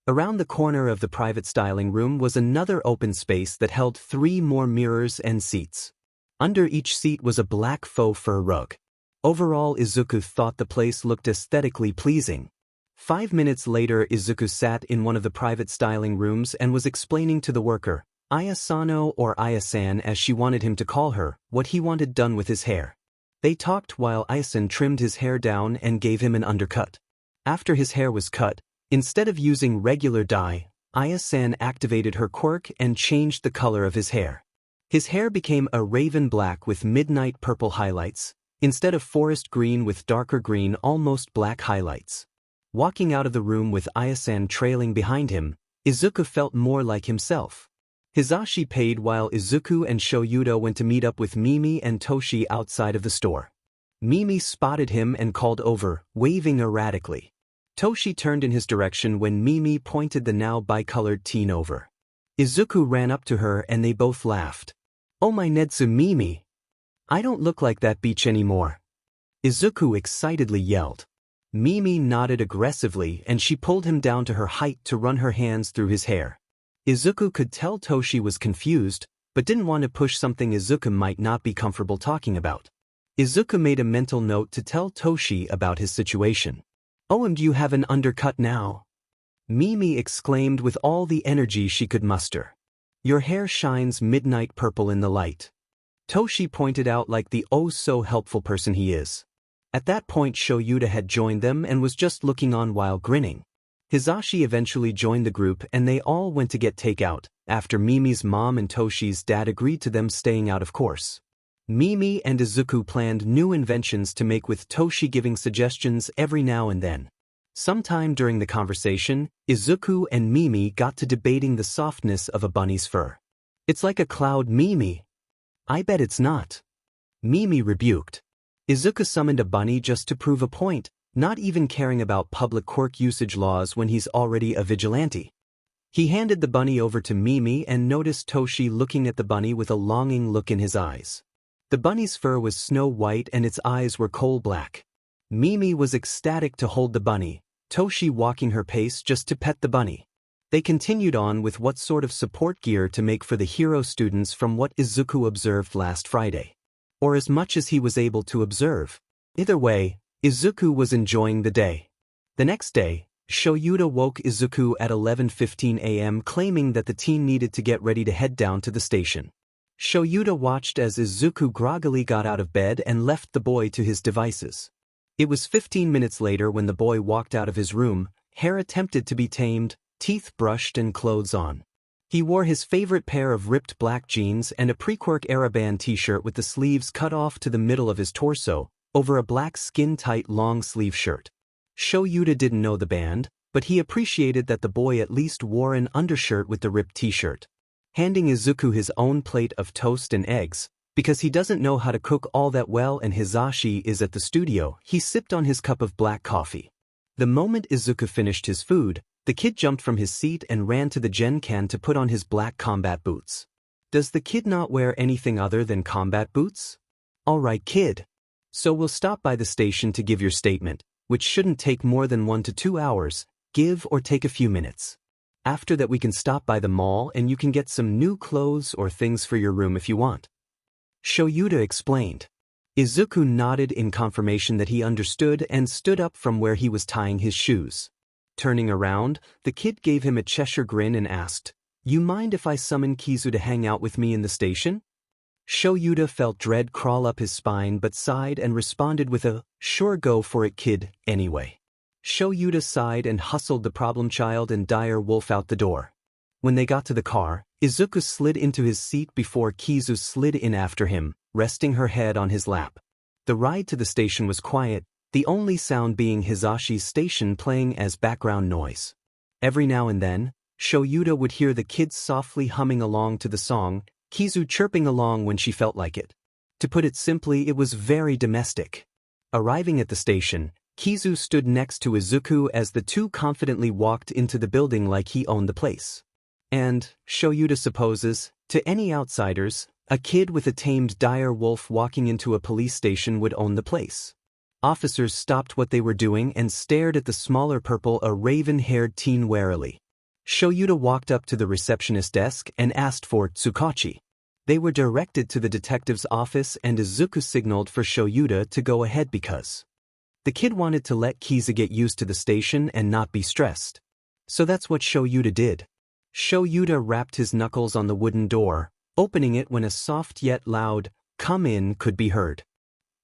Around the corner of the private styling room was another open space that held 3 more mirrors and seats. Under each seat was a black faux fur rug. Overall, Izuku thought the place looked aesthetically pleasing. 5 minutes later, Izuku sat in one of the private styling rooms and was explaining to the worker, Ayasano or Ayasan as she wanted him to call her, what he wanted done with his hair. They talked while Ayasan trimmed his hair down and gave him an undercut. After his hair was cut, instead of using regular dye, Ayasan activated her quirk and changed the color of his hair. His hair became a raven black with midnight purple highlights, instead of forest green with darker green almost black highlights. Walking out of the room with Ayasan trailing behind him, Izuku felt more like himself. Hizashi paid while Izuku and Shoyudo went to meet up with Mimi and Toshi outside of the store. Mimi spotted him and called over, waving erratically. Toshi turned in his direction when Mimi pointed the now bicolored teen over. Izuku ran up to her and they both laughed. Oh my Nedzu Mimi! I don't look like that beach anymore. Izuku excitedly yelled. Mimi nodded aggressively and she pulled him down to her height to run her hands through his hair. Izuku could tell Toshi was confused, but didn't want to push something Izuku might not be comfortable talking about. Izuku made a mental note to tell Toshi about his situation. Oh, and you have an undercut now? Mimi exclaimed with all the energy she could muster. Your hair shines midnight purple in the light. Toshi pointed out like the oh-so-helpful person he is. At that point Shoyuda had joined them and was just looking on while grinning. Hizashi eventually joined the group and they all went to get takeout, after Mimi's mom and Toshi's dad agreed to them staying out of course. Mimi and Izuku planned new inventions to make with Toshi giving suggestions every now and then. Sometime during the conversation, Izuku and Mimi got to debating the softness of a bunny's fur. It's like a cloud, Mimi. I bet it's not. Mimi rebuked. Izuku summoned a bunny just to prove a point, not even caring about public quirk usage laws when he's already a vigilante. He handed the bunny over to Mimi and noticed Toshi looking at the bunny with a longing look in his eyes. The bunny's fur was snow white and its eyes were coal black. Mimi was ecstatic to hold the bunny, Toshi walking her pace just to pet the bunny. They continued on with what sort of support gear to make for the hero students from what Izuku observed last Friday. Or as much as he was able to observe. Either way, Izuku was enjoying the day. The next day, Shoyuta woke Izuku at 11:15 a.m. claiming that the teen needed to get ready to head down to the station. Shoyuta watched as Izuku groggily got out of bed and left the boy to his devices. It was 15 minutes later when the boy walked out of his room, hair attempted to be tamed, teeth brushed and clothes on. He wore his favorite pair of ripped black jeans and a pre-Quirk era band t-shirt with the sleeves cut off to the middle of his torso, over a black skin-tight long-sleeve shirt. Shoyuta didn't know the band, but he appreciated that the boy at least wore an undershirt with the ripped t-shirt. Handing Izuku his own plate of toast and eggs, because he doesn't know how to cook all that well and Hisashi is at the studio, he sipped on his cup of black coffee. The moment Izuku finished his food, the kid jumped from his seat and ran to the Genkan to put on his black combat boots. Does the kid not wear anything other than combat boots? Alright kid. So we'll stop by the station to give your statement, which shouldn't take more than 1 to 2 hours, give or take a few minutes. After that we can stop by the mall and you can get some new clothes or things for your room if you want. Shoyuta explained. Izuku nodded in confirmation that he understood and stood up from where he was tying his shoes. Turning around, the kid gave him a Cheshire grin and asked, "You mind if I summon Kizu to hang out with me in the station?" Shoyuta felt dread crawl up his spine but sighed and responded with a, "Sure, go for it kid, anyway." Shoyuta sighed and hustled the problem child and dire wolf out the door. When they got to the car, Izuku slid into his seat before Kizu slid in after him, resting her head on his lap. The ride to the station was quiet, the only sound being Hisashi's station playing as background noise. Every now and then, Shoyuta would hear the kids softly humming along to the song, Kizu chirping along when she felt like it. To put it simply, it was very domestic. Arriving at the station, Kizu stood next to Izuku as the two confidently walked into the building like he owned the place. And, Shoyuta supposes, to any outsiders, a kid with a tamed dire wolf walking into a police station would own the place. Officers stopped what they were doing and stared at the smaller purple a raven-haired teen warily. Shoyuta walked up to the receptionist desk and asked for Tsukachi. They were directed to the detective's office and Izuku signaled for Shoyuta to go ahead because the kid wanted to let Kizu get used to the station and not be stressed. So that's what Shoyuta did. Shoyuta rapped his knuckles on the wooden door, opening it when a soft yet loud, "Come in" could be heard.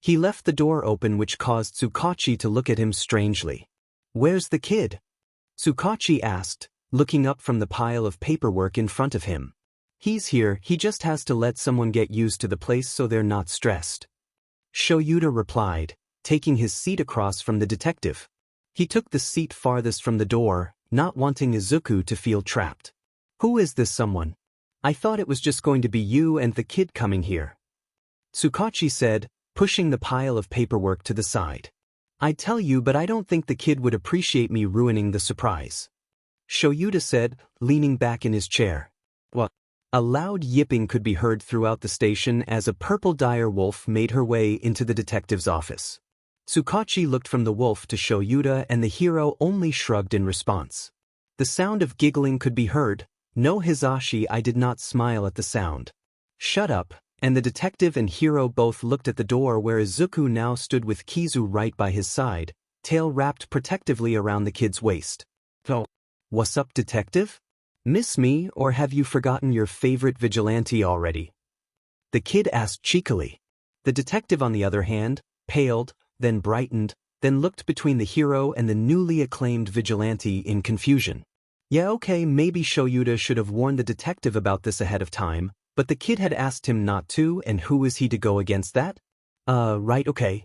He left the door open which caused Tsukachi to look at him strangely. "Where's the kid?" Tsukachi asked, looking up from the pile of paperwork in front of him. "He's here, he just has to let someone get used to the place so they're not stressed." Shoyuta replied, taking his seat across from the detective. He took the seat farthest from the door, not wanting Izuku to feel trapped. "Who is this someone? I thought it was just going to be you and the kid coming here." Tsukachi said, pushing the pile of paperwork to the side. "I'd tell you but I don't think the kid would appreciate me ruining the surprise." Shoyuta said, leaning back in his chair. "What?" A loud yipping could be heard throughout the station as a purple dire wolf made her way into the detective's office. Tsukachi looked from the wolf to Shoyuta and the hero only shrugged in response. The sound of giggling could be heard. "No Hisashi, I did not smile at the sound." "Shut up," and the detective and hero both looked at the door where Izuku now stood with Kizu right by his side, tail wrapped protectively around the kid's waist. "Oh, what's up, detective? Miss me, or have you forgotten your favorite vigilante already?" the kid asked cheekily. The detective on the other hand, paled, then brightened, then looked between the hero and the newly acclaimed vigilante in confusion. Yeah, okay, maybe Shoyuta should have warned the detective about this ahead of time, but the kid had asked him not to, and who is he to go against that? Right, okay.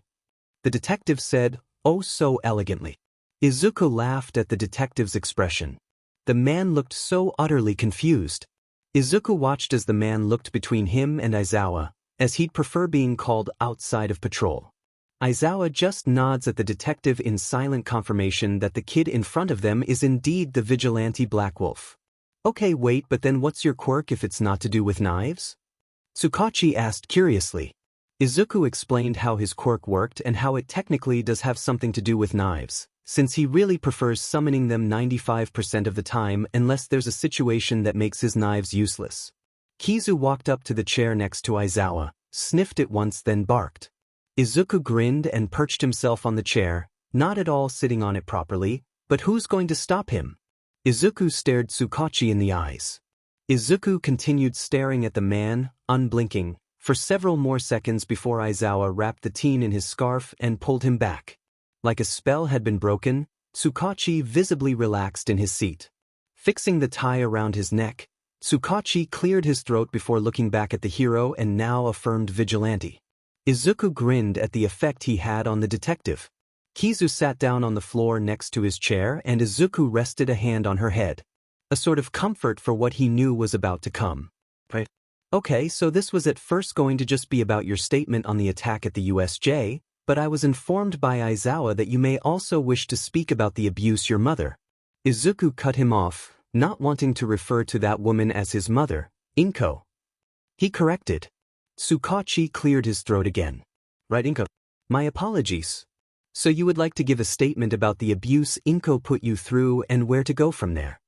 The detective said, oh so elegantly. Izuku laughed at the detective's expression. The man looked so utterly confused. Izuku watched as the man looked between him and Aizawa, as he'd prefer being called outside of patrol. Aizawa just nods at the detective in silent confirmation that the kid in front of them is indeed the vigilante Black Wolf. Okay, wait, but then what's your quirk if it's not to do with knives? Tsukachi asked curiously. Izuku explained how his quirk worked and how it technically does have something to do with knives, since he really prefers summoning them 95% of the time unless there's a situation that makes his knives useless. Kizu walked up to the chair next to Aizawa, sniffed it once then barked. Izuku grinned and perched himself on the chair, not at all sitting on it properly, but who's going to stop him? Izuku stared Tsukachi in the eyes. Izuku continued staring at the man, unblinking, for several more seconds before Aizawa wrapped the teen in his scarf and pulled him back. Like a spell had been broken, Tsukachi visibly relaxed in his seat. Fixing the tie around his neck, Tsukachi cleared his throat before looking back at the hero and now affirmed vigilante. Izuku grinned at the effect he had on the detective. Kizu sat down on the floor next to his chair and Izuku rested a hand on her head. A sort of comfort for what he knew was about to come. Right. Okay, so this was at first going to just be about your statement on the attack at the USJ, but I was informed by Aizawa that you may also wish to speak about the abuse your mother. Izuku cut him off, not wanting to refer to that woman as his mother, Inko. He corrected. Tsukachi cleared his throat again. Right, Inko? My apologies. So you would like to give a statement about the abuse Inko put you through and where to go from there?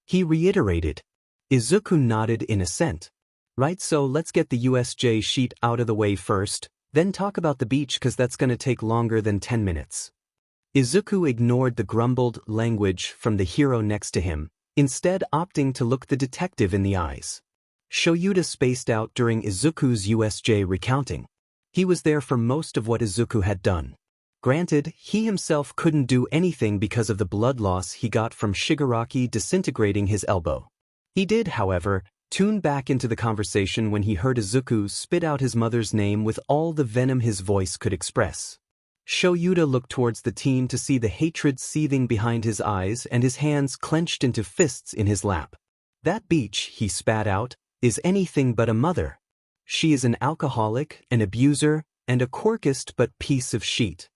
He reiterated. Izuku nodded in assent. Right, so let's get the USJ sheet out of the way first, then talk about the beach because that's going to take longer than 10 minutes. Izuku ignored the grumbled language from the hero next to him, instead opting to look the detective in the eyes. Shoyuta spaced out during Izuku's USJ recounting. He was there for most of what Izuku had done. Granted, he himself couldn't do anything because of the blood loss he got from Shigaraki disintegrating his elbow. He did, however, tune back into the conversation when he heard Izuku spit out his mother's name with all the venom his voice could express. Shoyuta looked towards the teen to see the hatred seething behind his eyes and his hands clenched into fists in his lap. That bitch, he spat out, is anything but a mother. She is an alcoholic, an abuser, and a quirkist but piece of shit.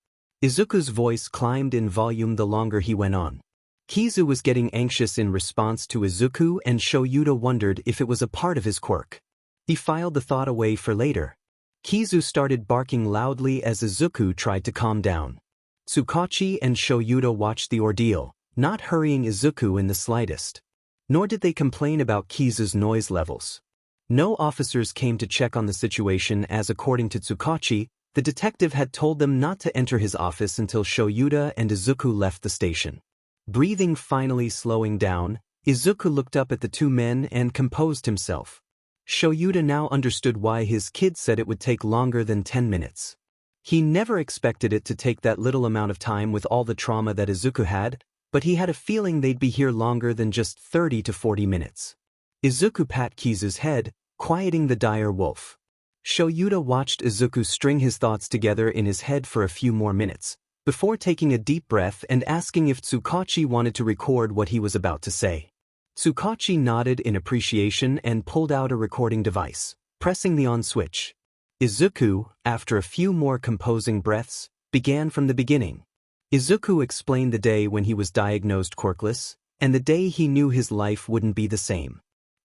Izuku's voice climbed in volume the longer he went on. Kizu was getting anxious in response to Izuku and Shoyuta wondered if it was a part of his quirk. He filed the thought away for later. Kizu started barking loudly as Izuku tried to calm down. Tsukachi and Shoyuta watched the ordeal, not hurrying Izuku in the slightest. Nor did they complain about Kizu's noise levels. No officers came to check on the situation as according to Tsukachi, the detective had told them not to enter his office until Shoyuta and Izuku left the station. Breathing finally slowing down, Izuku looked up at the two men and composed himself. Shoyuta now understood why his kid said it would take longer than 10 minutes. He never expected it to take that little amount of time with all the trauma that Izuku had, but he had a feeling they'd be here longer than just 30 to 40 minutes. Izuku pat Kizu's head, quieting the dire wolf. Shoyuta watched Izuku string his thoughts together in his head for a few more minutes, before taking a deep breath and asking if Tsukachi wanted to record what he was about to say. Tsukachi nodded in appreciation and pulled out a recording device, pressing the on switch. Izuku, after a few more composing breaths, began from the beginning. Izuku explained the day when he was diagnosed quirkless, and the day he knew his life wouldn't be the same.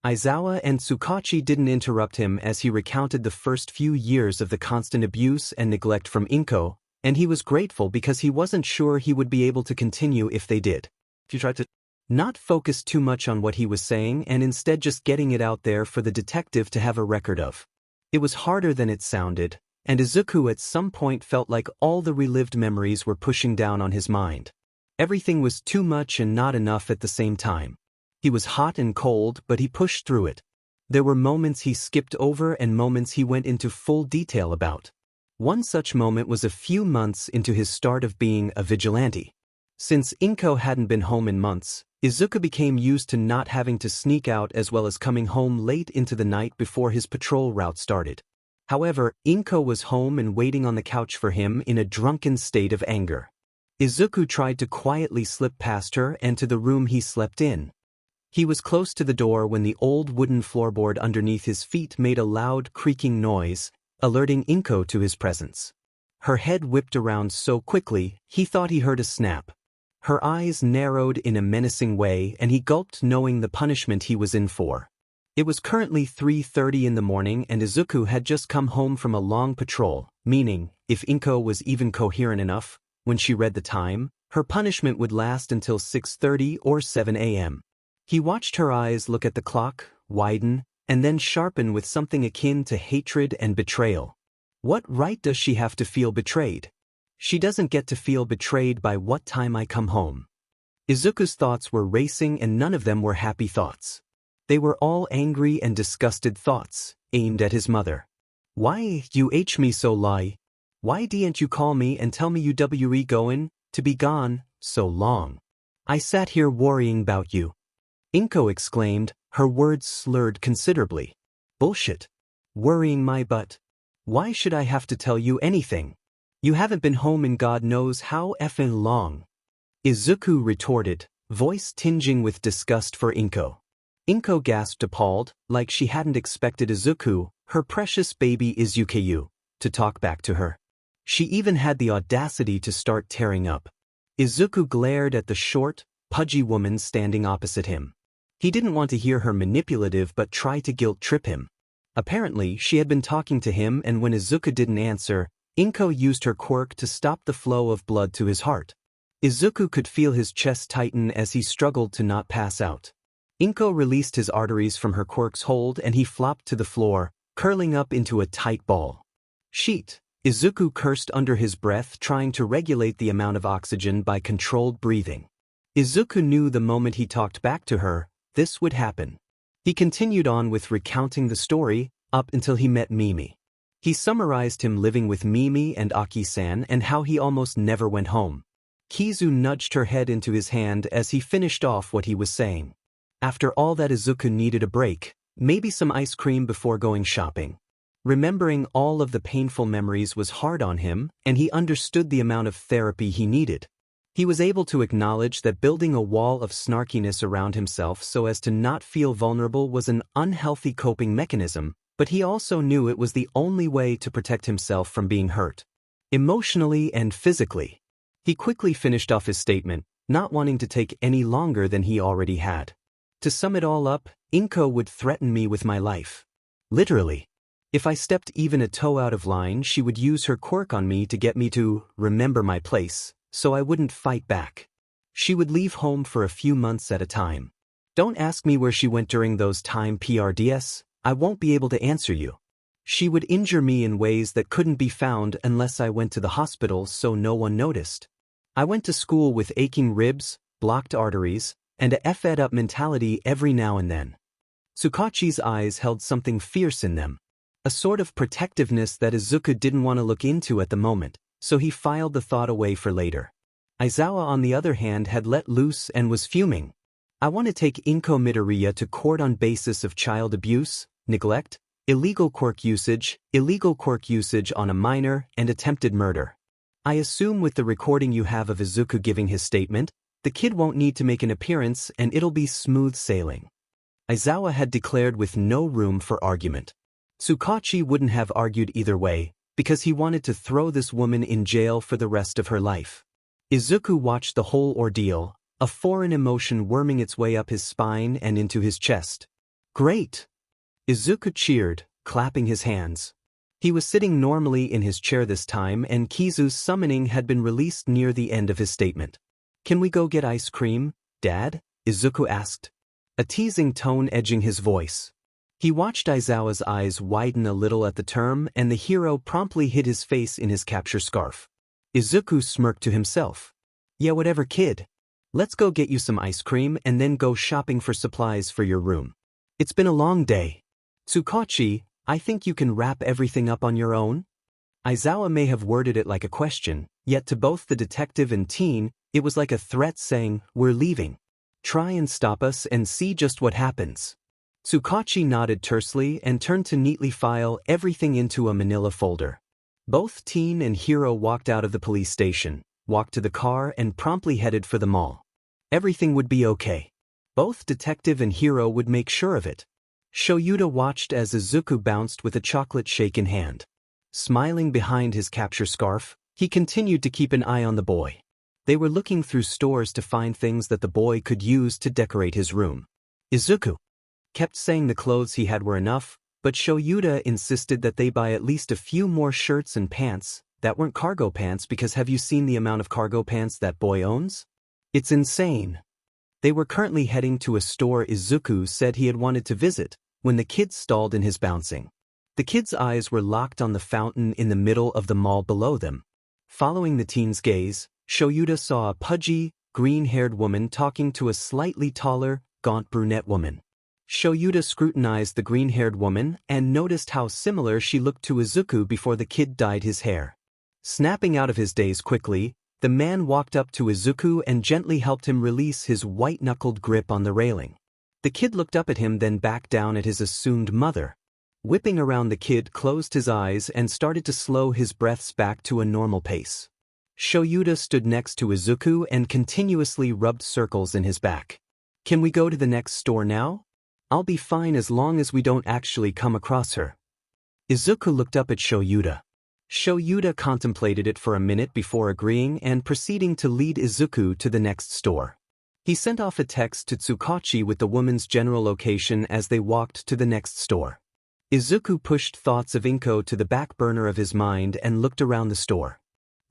Aizawa and Tsukachi didn't interrupt him as he recounted the first few years of the constant abuse and neglect from Inko, and he was grateful because he wasn't sure he would be able to continue if they did. If you tried to not focus too much on what he was saying and instead just getting it out there for the detective to have a record of. It was harder than it sounded, and Izuku at some point felt like all the relived memories were pushing down on his mind. Everything was too much and not enough at the same time. He was hot and cold, but he pushed through it. There were moments he skipped over and moments he went into full detail about. One such moment was a few months into his start of being a vigilante. Since Inko hadn't been home in months, Izuku became used to not having to sneak out as well as coming home late into the night before his patrol route started. However, Inko was home and waiting on the couch for him in a drunken state of anger. Izuku tried to quietly slip past her and to the room he slept in. He was close to the door when the old wooden floorboard underneath his feet made a loud creaking noise, alerting Inko to his presence. Her head whipped around so quickly, he thought he heard a snap. Her eyes narrowed in a menacing way and he gulped knowing the punishment he was in for. It was currently 3:30 in the morning and Izuku had just come home from a long patrol, meaning, if Inko was even coherent enough, when she read the time, her punishment would last until 6:30 or 7 a.m. He watched her eyes look at the clock, widen, and then sharpen with something akin to hatred and betrayal. What right does she have to feel betrayed? She doesn't get to feel betrayed by what time I come home. Izuku's thoughts were racing and none of them were happy thoughts. They were all angry and disgusted thoughts, aimed at his mother. Why you h me so lie? Why didn't you call me and tell me you were going to be gone so long? I sat here worrying about you. Inko exclaimed, her words slurred considerably. Bullshit. Worrying my butt. Why should I have to tell you anything? You haven't been home in God knows how effing long. Izuku retorted, voice tinging with disgust for Inko. Inko gasped appalled, like she hadn't expected Izuku, her precious baby Izuku, to talk back to her. She even had the audacity to start tearing up. Izuku glared at the short, pudgy woman standing opposite him. He didn't want to hear her manipulative but try to guilt-trip him. Apparently, she had been talking to him and when Izuku didn't answer, Inko used her quirk to stop the flow of blood to his heart. Izuku could feel his chest tighten as he struggled to not pass out. Inko released his arteries from her quirk's hold and he flopped to the floor, curling up into a tight ball. Sheet. Izuku cursed under his breath, trying to regulate the amount of oxygen by controlled breathing. Izuku knew the moment he talked back to her, this would happen. He continued on with recounting the story, up until he met Mimi. He summarized him living with Mimi and Aki-san and how he almost never went home. Kizu nudged her head into his hand as he finished off what he was saying. After all that, Izuku needed a break, maybe some ice cream before going shopping. Remembering all of the painful memories was hard on him, and he understood the amount of therapy he needed. He was able to acknowledge that building a wall of snarkiness around himself so as to not feel vulnerable was an unhealthy coping mechanism, but he also knew it was the only way to protect himself from being hurt, emotionally and physically. He quickly finished off his statement, not wanting to take any longer than he already had. To sum it all up, Inko would threaten me with my life. Literally. If I stepped even a toe out of line, she would use her quirk on me to get me to remember my place, so I wouldn't fight back. She would leave home for a few months at a time. Don't ask me where she went during those time PRDS, I won't be able to answer you. She would injure me in ways that couldn't be found unless I went to the hospital so no one noticed. I went to school with aching ribs, blocked arteries, and a fed-up mentality every now and then. Tsukachi's eyes held something fierce in them. A sort of protectiveness that Izuku didn't want to look into at the moment, so he filed the thought away for later. Aizawa on the other hand had let loose and was fuming. I want to take Inko Midoriya to court on basis of child abuse, neglect, illegal quirk usage on a minor, and attempted murder. I assume with the recording you have of Izuku giving his statement, the kid won't need to make an appearance and it'll be smooth sailing. Aizawa had declared with no room for argument. Tsukachi wouldn't have argued either way, because he wanted to throw this woman in jail for the rest of her life. Izuku watched the whole ordeal, a foreign emotion worming its way up his spine and into his chest. Great! Izuku cheered, clapping his hands. He was sitting normally in his chair this time and Kizu's summoning had been released near the end of his statement. Can we go get ice cream, Dad? Izuku asked, a teasing tone edging his voice. He watched Aizawa's eyes widen a little at the term and the hero promptly hid his face in his capture scarf. Izuku smirked to himself. Yeah, whatever, kid. Let's go get you some ice cream and then go shopping for supplies for your room. It's been a long day. Tsukachi, I think you can wrap everything up on your own? Aizawa may have worded it like a question, yet to both the detective and teen, it was like a threat saying, we're leaving. Try and stop us and see just what happens. Tsukachi nodded tersely and turned to neatly file everything into a manila folder. Both teen and hero walked out of the police station, walked to the car and promptly headed for the mall. Everything would be okay. Both detective and hero would make sure of it. Shoyuta watched as Izuku bounced with a chocolate shake in hand. Smiling behind his capture scarf, he continued to keep an eye on the boy. They were looking through stores to find things that the boy could use to decorate his room. Izuku kept saying the clothes he had were enough, but Shoyuta insisted that they buy at least a few more shirts and pants that weren't cargo pants because have you seen the amount of cargo pants that boy owns? It's insane. They were currently heading to a store Izuku said he had wanted to visit when the kid stalled in his bouncing. The kids' eyes were locked on the fountain in the middle of the mall below them. Following the teen's gaze, Shoyuta saw a pudgy, green-haired woman talking to a slightly taller, gaunt brunette woman. Shoyuta scrutinized the green-haired woman and noticed how similar she looked to Izuku before the kid dyed his hair. Snapping out of his daze quickly, the man walked up to Izuku and gently helped him release his white-knuckled grip on the railing. The kid looked up at him, then back down at his assumed mother. Whipping around, the kid closed his eyes and started to slow his breaths back to a normal pace. Shoyuta stood next to Izuku and continuously rubbed circles in his back. "Can we go to the next store now? I'll be fine as long as we don't actually come across her." Izuku looked up at Shoyuta. Shoyuta contemplated it for a minute before agreeing and proceeding to lead Izuku to the next store. He sent off a text to Tsukachi with the woman's general location as they walked to the next store. Izuku pushed thoughts of Inko to the back burner of his mind and looked around the store.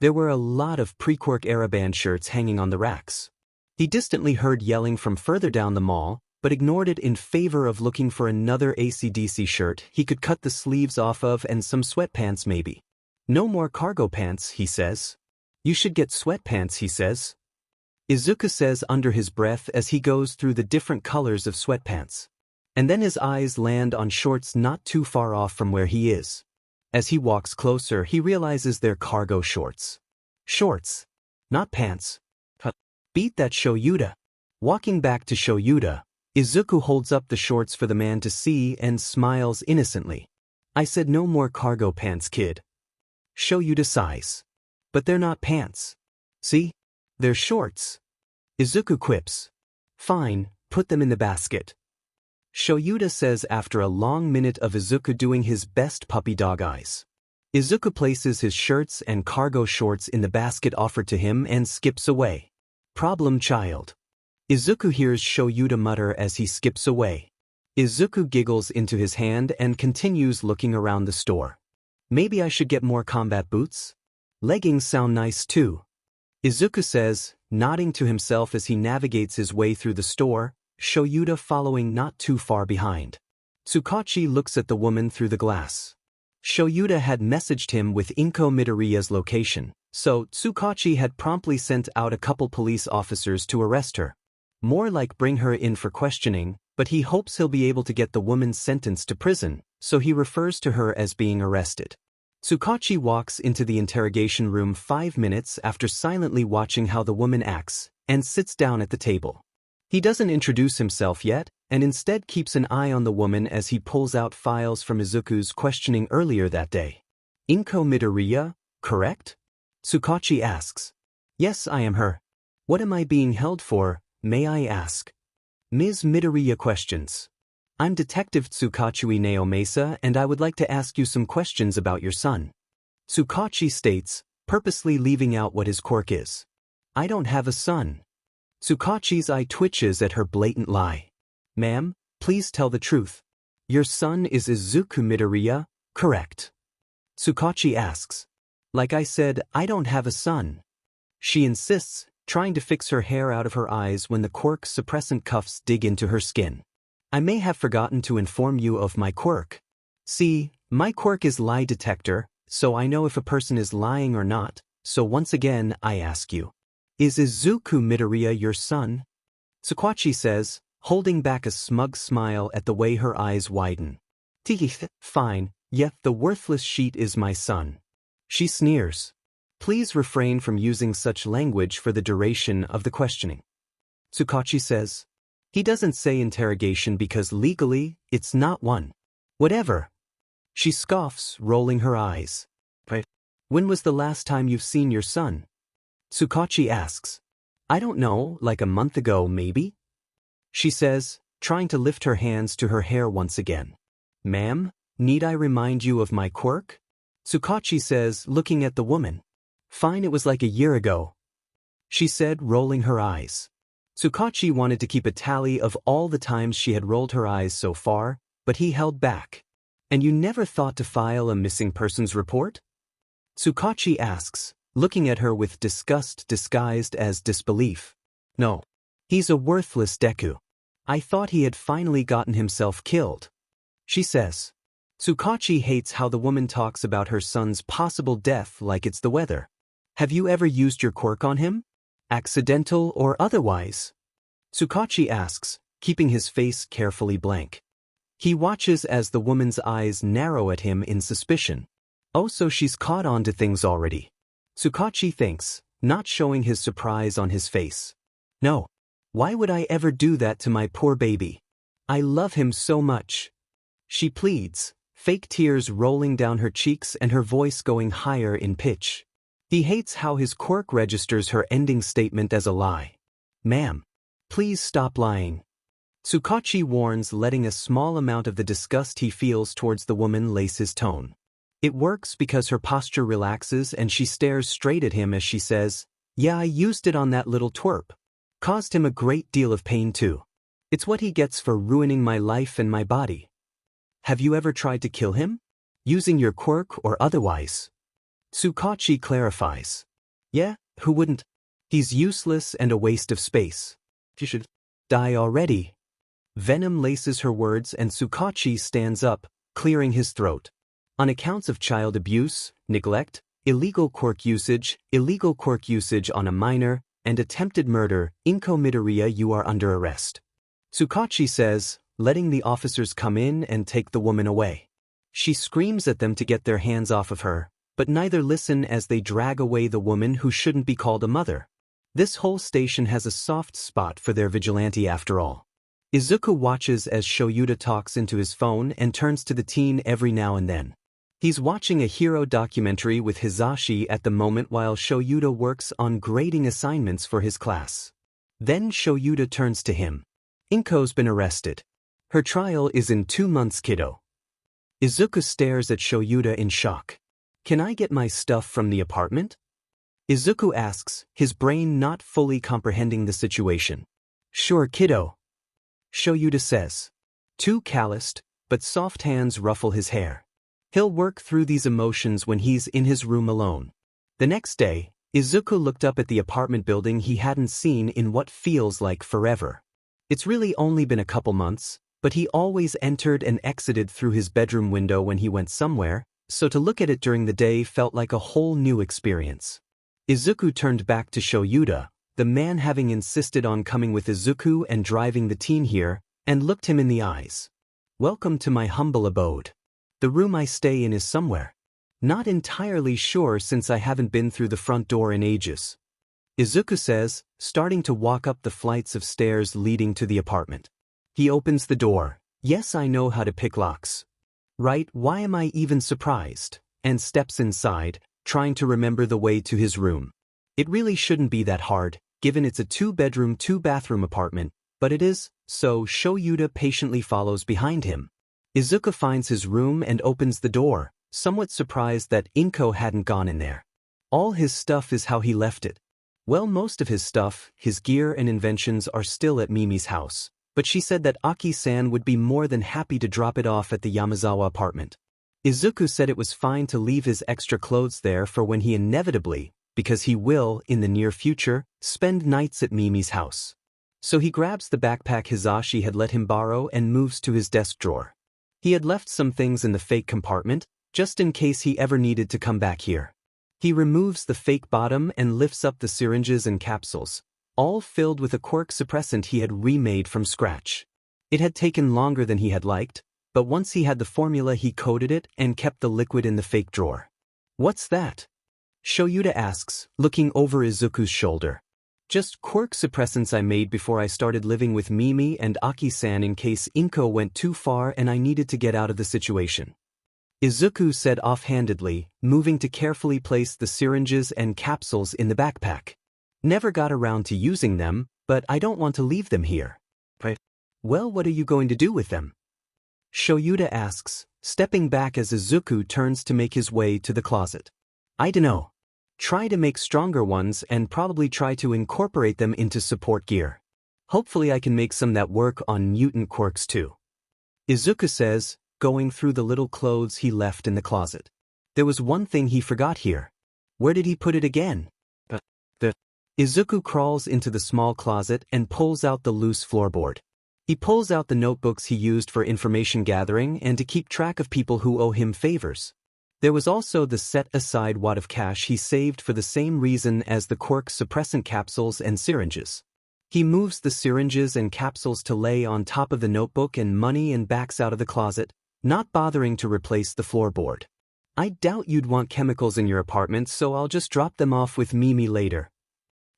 There were a lot of pre-Quirk era band shirts hanging on the racks. He distantly heard yelling from further down the mall, but ignored it in favor of looking for another AC/DC shirt he could cut the sleeves off of and some sweatpants maybe. "No more cargo pants," he says. "You should get sweatpants," he says. Izuku says under his breath as he goes through the different colors of sweatpants. And then his eyes land on shorts not too far off from where he is. As he walks closer, he realizes they're cargo shorts. Shorts, not pants. Beat that, Shoyuta. Walking back to Shoyuta, Izuku holds up the shorts for the man to see and smiles innocently. "I said no more cargo pants, kid." Shoyuta sighs. "But they're not pants. See? They're shorts." Izuku quips. "Fine, put them in the basket." Shoyuta says after a long minute of Izuku doing his best puppy dog eyes. Izuku places his shirts and cargo shorts in the basket offered to him and skips away. "Problem child." Izuku hears Shoyuta mutter as he skips away. Izuku giggles into his hand and continues looking around the store. "Maybe I should get more combat boots? Leggings sound nice too." Izuku says, nodding to himself as he navigates his way through the store, Shoyuta following not too far behind. Tsukachi looks at the woman through the glass. Shoyuta had messaged him with Inko Midoriya's location, so Tsukachi had promptly sent out a couple police officers to arrest her. More like bring her in for questioning, but he hopes he'll be able to get the woman sentenced to prison, so he refers to her as being arrested. Tsukachi walks into the interrogation room 5 minutes after silently watching how the woman acts, and sits down at the table. He doesn't introduce himself yet, and instead keeps an eye on the woman as he pulls out files from Izuku's questioning earlier that day. "Inko Midoriya, correct?" Tsukachi asks. "Yes, I am her. What am I being held for, may I ask?" Ms. Midoriya questions. "I'm Detective Tsukachi Naomasa and I would like to ask you some questions about your son." Tsukachi states, purposely leaving out what his quirk is. "I don't have a son." Tsukachi's eye twitches at her blatant lie. "Ma'am, please tell the truth. Your son is Izuku Midoriya, correct?" Tsukachi asks. "Like I said, I don't have a son." She insists, trying to fix her hair out of her eyes when the quirk suppressant cuffs dig into her skin. "I may have forgotten to inform you of my quirk. See, my quirk is lie detector, so I know if a person is lying or not, so once again I ask you. Is Izuku Midoriya your son?" Tsukachi says, holding back a smug smile at the way her eyes widen. "Teeth, fine, yet the worthless sheet is my son." She sneers. "Please refrain from using such language for the duration of the questioning." Tsukachi says. "He doesn't say interrogation because legally, it's not one." "Whatever." She scoffs, rolling her eyes. "When was the last time you've seen your son?" Tsukachi asks. "I don't know, like a month ago maybe?" She says, trying to lift her hands to her hair once again. "Ma'am, need I remind you of my quirk?" Tsukachi says, looking at the woman. "Fine, it was like a year ago," she said, rolling her eyes. Tsukachi wanted to keep a tally of all the times she had rolled her eyes so far, but he held back. "And you never thought to file a missing persons report?" Tsukachi asks, looking at her with disgust disguised as disbelief. "No. He's a worthless Deku. I thought he had finally gotten himself killed," she says. Tsukachi hates how the woman talks about her son's possible death like it's the weather. Have you ever used your quirk on him? Accidental or otherwise? Tsukachi asks, keeping his face carefully blank. He watches as the woman's eyes narrow at him in suspicion. Oh, so she's caught on to things already. Tsukachi thinks, not showing his surprise on his face. No. Why would I ever do that to my poor baby? I love him so much. She pleads, fake tears rolling down her cheeks and her voice going higher in pitch. He hates how his quirk registers her ending statement as a lie. Ma'am, please stop lying. Tsukachi warns, letting a small amount of the disgust he feels towards the woman lace his tone. It works because her posture relaxes and she stares straight at him as she says, yeah, I used it on that little twerp. Caused him a great deal of pain too. It's what he gets for ruining my life and my body. Have you ever tried to kill him? Using your quirk or otherwise? Tsukachi clarifies. Yeah, who wouldn't? He's useless and a waste of space. You should die already. Venom laces her words and Tsukachi stands up, clearing his throat. On accounts of child abuse, neglect, illegal quirk usage on a minor, and attempted murder, Inko Midoriya, you are under arrest. Tsukachi says, letting the officers come in and take the woman away. She screams at them to get their hands off of her, but neither listen as they drag away the woman who shouldn't be called a mother. This whole station has a soft spot for their vigilante after all. Izuku watches as Shoyuta talks into his phone and turns to the teen every now and then. He's watching a hero documentary with Hizashi at the moment while Shoyuta works on grading assignments for his class. Then Shoyuta turns to him. Inko's been arrested. Her trial is in 2 months, kiddo. Izuku stares at Shoyuta in shock. Can I get my stuff from the apartment? Izuku asks, his brain not fully comprehending the situation. Sure, kiddo. Shoyuta says. Too calloused, but soft hands ruffle his hair. He'll work through these emotions when he's in his room alone. The next day, Izuku looked up at the apartment building he hadn't seen in what feels like forever. It's really only been a couple months, but he always entered and exited through his bedroom window when he went somewhere, so to look at it during the day felt like a whole new experience. Izuku turned back to Shoyuta, the man having insisted on coming with Izuku and driving the teen here, and looked him in the eyes. Welcome to my humble abode. The room I stay in is somewhere. Not entirely sure since I haven't been through the front door in ages. Izuku says, starting to walk up the flights of stairs leading to the apartment. He opens the door. Yes, I know how to pick locks. Right, why am I even surprised? And steps inside, trying to remember the way to his room. It really shouldn't be that hard, given it's a 2-bedroom, 2-bathroom apartment, but it is, so Shoyuta patiently follows behind him. Izuku finds his room and opens the door, somewhat surprised that Inko hadn't gone in there. All his stuff is how he left it. Well, most of his stuff, his gear and inventions are still at Mimi's house, but she said that Aki-san would be more than happy to drop it off at the Yamazawa apartment. Izuku said it was fine to leave his extra clothes there for when he inevitably, because he will, in the near future, spend nights at Mimi's house. So he grabs the backpack Hizashi had let him borrow and moves to his desk drawer. He had left some things in the fake compartment, just in case he ever needed to come back here. He removes the fake bottom and lifts up the syringes and capsules, all filled with a quirk suppressant he had remade from scratch. It had taken longer than he had liked, but once he had the formula he coded it and kept the liquid in the fake drawer. What's that? Shoyuta asks, looking over Izuku's shoulder. Just quirk suppressants I made before I started living with Mimi and Aki-san in case Inko went too far and I needed to get out of the situation. Izuku said offhandedly, moving to carefully place the syringes and capsules in the backpack. Never got around to using them, but I don't want to leave them here. Right. Well, what are you going to do with them? Shoyuta asks, stepping back as Izuku turns to make his way to the closet. I dunno. Try to make stronger ones and probably try to incorporate them into support gear. Hopefully I can make some that work on mutant quirks too. Izuku says, going through the little clothes he left in the closet. There was one thing he forgot here. Where did he put it again? Izuku crawls into the small closet and pulls out the loose floorboard. He pulls out the notebooks he used for information gathering and to keep track of people who owe him favors. There was also the set-aside wad of cash he saved for the same reason as the Quirk suppressant capsules and syringes. He moves the syringes and capsules to lay on top of the notebook and money and backs out of the closet, not bothering to replace the floorboard. I doubt you'd want chemicals in your apartment, so I'll just drop them off with Mimi later,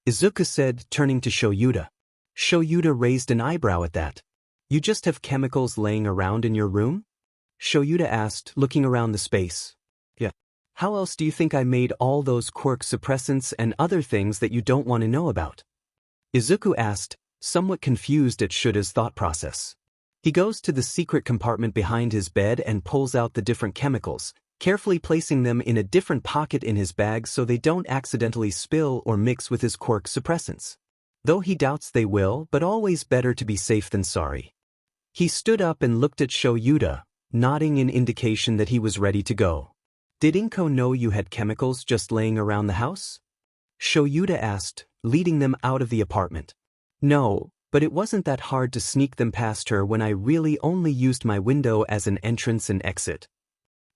Izuku said, turning to Shoyuta. Shoyuta raised an eyebrow at that. You just have chemicals laying around in your room? Shoyuta asked, looking around the space. Yeah. How else do you think I made all those Quirk suppressants and other things that you don't want to know about? Izuku asked, somewhat confused at Shuta's thought process. He goes to the secret compartment behind his bed and pulls out the different chemicals, carefully placing them in a different pocket in his bag so they don't accidentally spill or mix with his Quirk suppressants. Though he doubts they will, but always better to be safe than sorry. He stood up and looked at Shoyuta, nodding in indication that he was ready to go. Did Inko know you had chemicals just laying around the house? Shoyuta asked, leading them out of the apartment. No, but it wasn't that hard to sneak them past her when I really only used my window as an entrance and exit.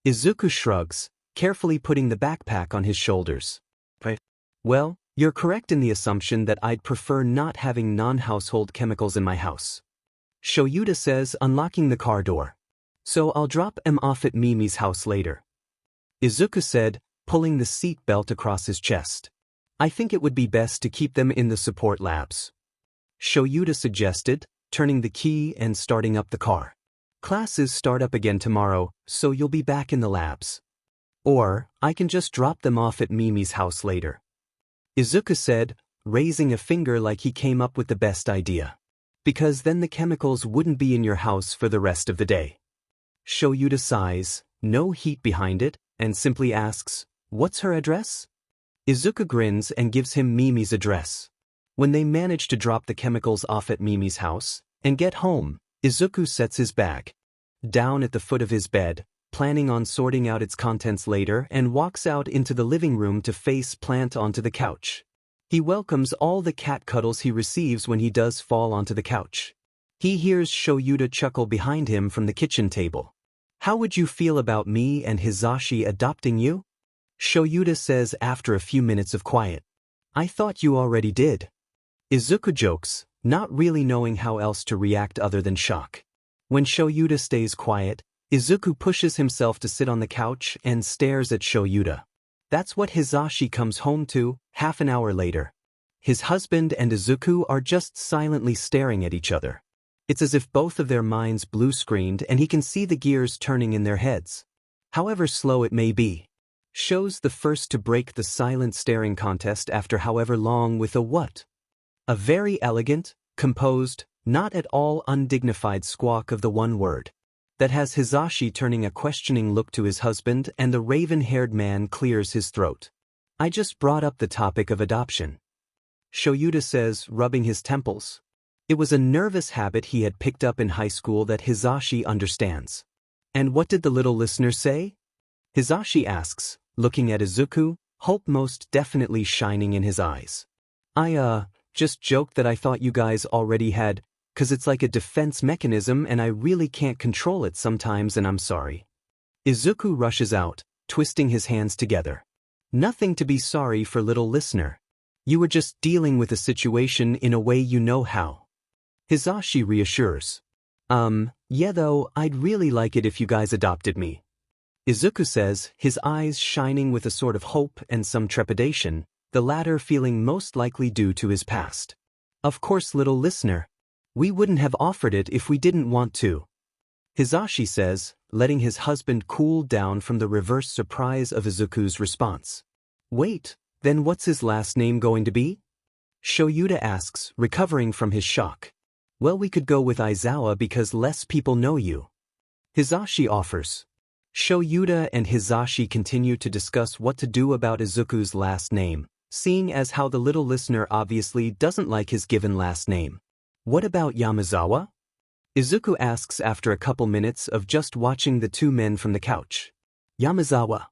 Izuku shrugs, carefully putting the backpack on his shoulders. Well, you're correct in the assumption that I'd prefer not having non-household chemicals in my house. Shoyuta says, unlocking the car door. So I'll drop them off at Mimi's house later. Izuku said, pulling the seat belt across his chest. I think it would be best to keep them in the support labs. Shoyuta suggested, turning the key and starting up the car. Classes start up again tomorrow, so you'll be back in the labs. Or, I can just drop them off at Mimi's house later. Izuku said, raising a finger like he came up with the best idea. Because then the chemicals wouldn't be in your house for the rest of the day. Shoyuta sighs, no heat behind it, and simply asks, what's her address? Izuku grins and gives him Mimi's address. When they manage to drop the chemicals off at Mimi's house and get home, Izuku sets his bag down at the foot of his bed, planning on sorting out its contents later, and walks out into the living room to face plant onto the couch. He welcomes all the cat cuddles he receives when he does fall onto the couch. He hears Shoyuta chuckle behind him from the kitchen table. How would you feel about me and Hizashi adopting you? Shoyuta says after a few minutes of quiet. I thought you already did. Izuku jokes, not really knowing how else to react other than shock. When Shoyuta stays quiet, Izuku pushes himself to sit on the couch and stares at Shoyuta. That's what Hizashi comes home to, half an hour later. His husband and Izuku are just silently staring at each other. It's as if both of their minds blue-screened and he can see the gears turning in their heads. However slow it may be. Shows the first to break the silent staring contest after however long with a what? A very elegant, composed, not at all undignified squawk of the one word. That has Hizashi turning a questioning look to his husband, and the raven-haired man clears his throat. I just brought up the topic of adoption. Shoyuta says, rubbing his temples. It was a nervous habit he had picked up in high school that Hizashi understands. And what did the little listener say? Hizashi asks, looking at Izuku, hope most definitely shining in his eyes. I just joked that I thought you guys already had, 'cause it's like a defense mechanism and I really can't control it sometimes and I'm sorry. Izuku rushes out, twisting his hands together. Nothing to be sorry for, little listener. You were just dealing with a situation in a way you know how. Hizashi reassures. Yeah though, I'd really like it if you guys adopted me. Izuku says, his eyes shining with a sort of hope and some trepidation, the latter feeling most likely due to his past. Of course, little listener. We wouldn't have offered it if we didn't want to. Hizashi says, letting his husband cool down from the reverse surprise of Izuku's response. Wait, then what's his last name going to be? Shoyuta asks, recovering from his shock. Well, we could go with Aizawa because less people know you. Hizashi offers. Shoyuta and Hizashi continue to discuss what to do about Izuku's last name, seeing as how the little listener obviously doesn't like his given last name. What about Yamazawa? Izuku asks after a couple minutes of just watching the two men from the couch. Yamazawa.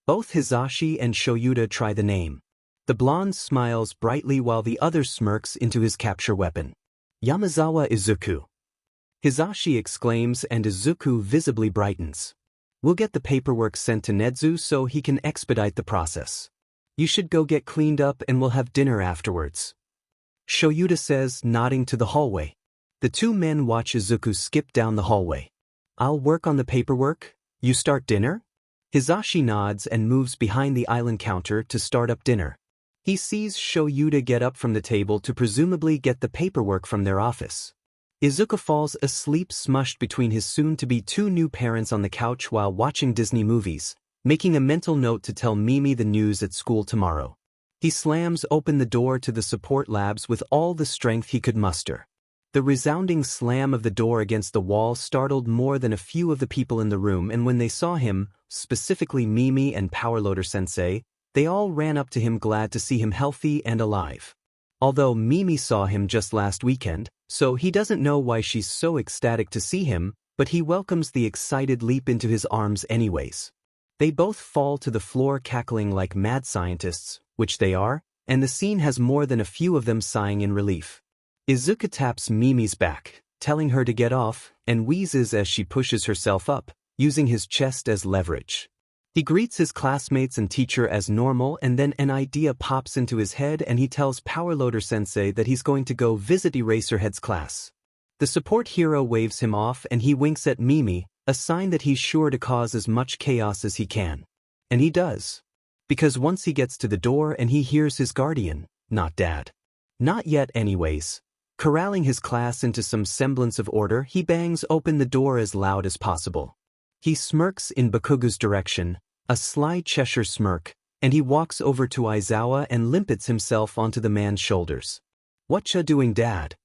Both Hizashi and Shoyuta try the name. The blonde smiles brightly while the other smirks into his capture weapon. Yamazawa Izuku. Hisashi exclaims and Izuku visibly brightens. We'll get the paperwork sent to Nedzu so he can expedite the process. You should go get cleaned up and we'll have dinner afterwards. Shoyuta says, nodding to the hallway. The two men watch Izuku skip down the hallway. I'll work on the paperwork, you start dinner? Hisashi nods and moves behind the island counter to start up dinner. He sees Shoyuta get up from the table to presumably get the paperwork from their office. Izuku falls asleep smushed between his soon-to-be two new parents on the couch while watching Disney movies, making a mental note to tell Mimi the news at school tomorrow. He slams open the door to the support labs with all the strength he could muster. The resounding slam of the door against the wall startled more than a few of the people in the room, and when they saw him, specifically Mimi and Powerloader-sensei, they all ran up to him glad to see him healthy and alive. Although Mimi saw him just last weekend, so he doesn't know why she's so ecstatic to see him, but he welcomes the excited leap into his arms anyways. They both fall to the floor cackling like mad scientists, which they are, and the scene has more than a few of them sighing in relief. Izuku taps Mimi's back, telling her to get off, and wheezes as she pushes herself up, using his chest as leverage. He greets his classmates and teacher as normal, and then an idea pops into his head and he tells Powerloader-sensei that he's going to go visit Eraserhead's class. The support hero waves him off and he winks at Mimi, a sign that he's sure to cause as much chaos as he can. And he does. Because once he gets to the door and he hears his guardian, not Dad. Not yet anyways. Corralling his class into some semblance of order, he bangs open the door as loud as possible. He smirks in Bakugo's direction, a sly Cheshire smirk, and he walks over to Aizawa and limpets himself onto the man's shoulders. "Whatcha doing, Dad?"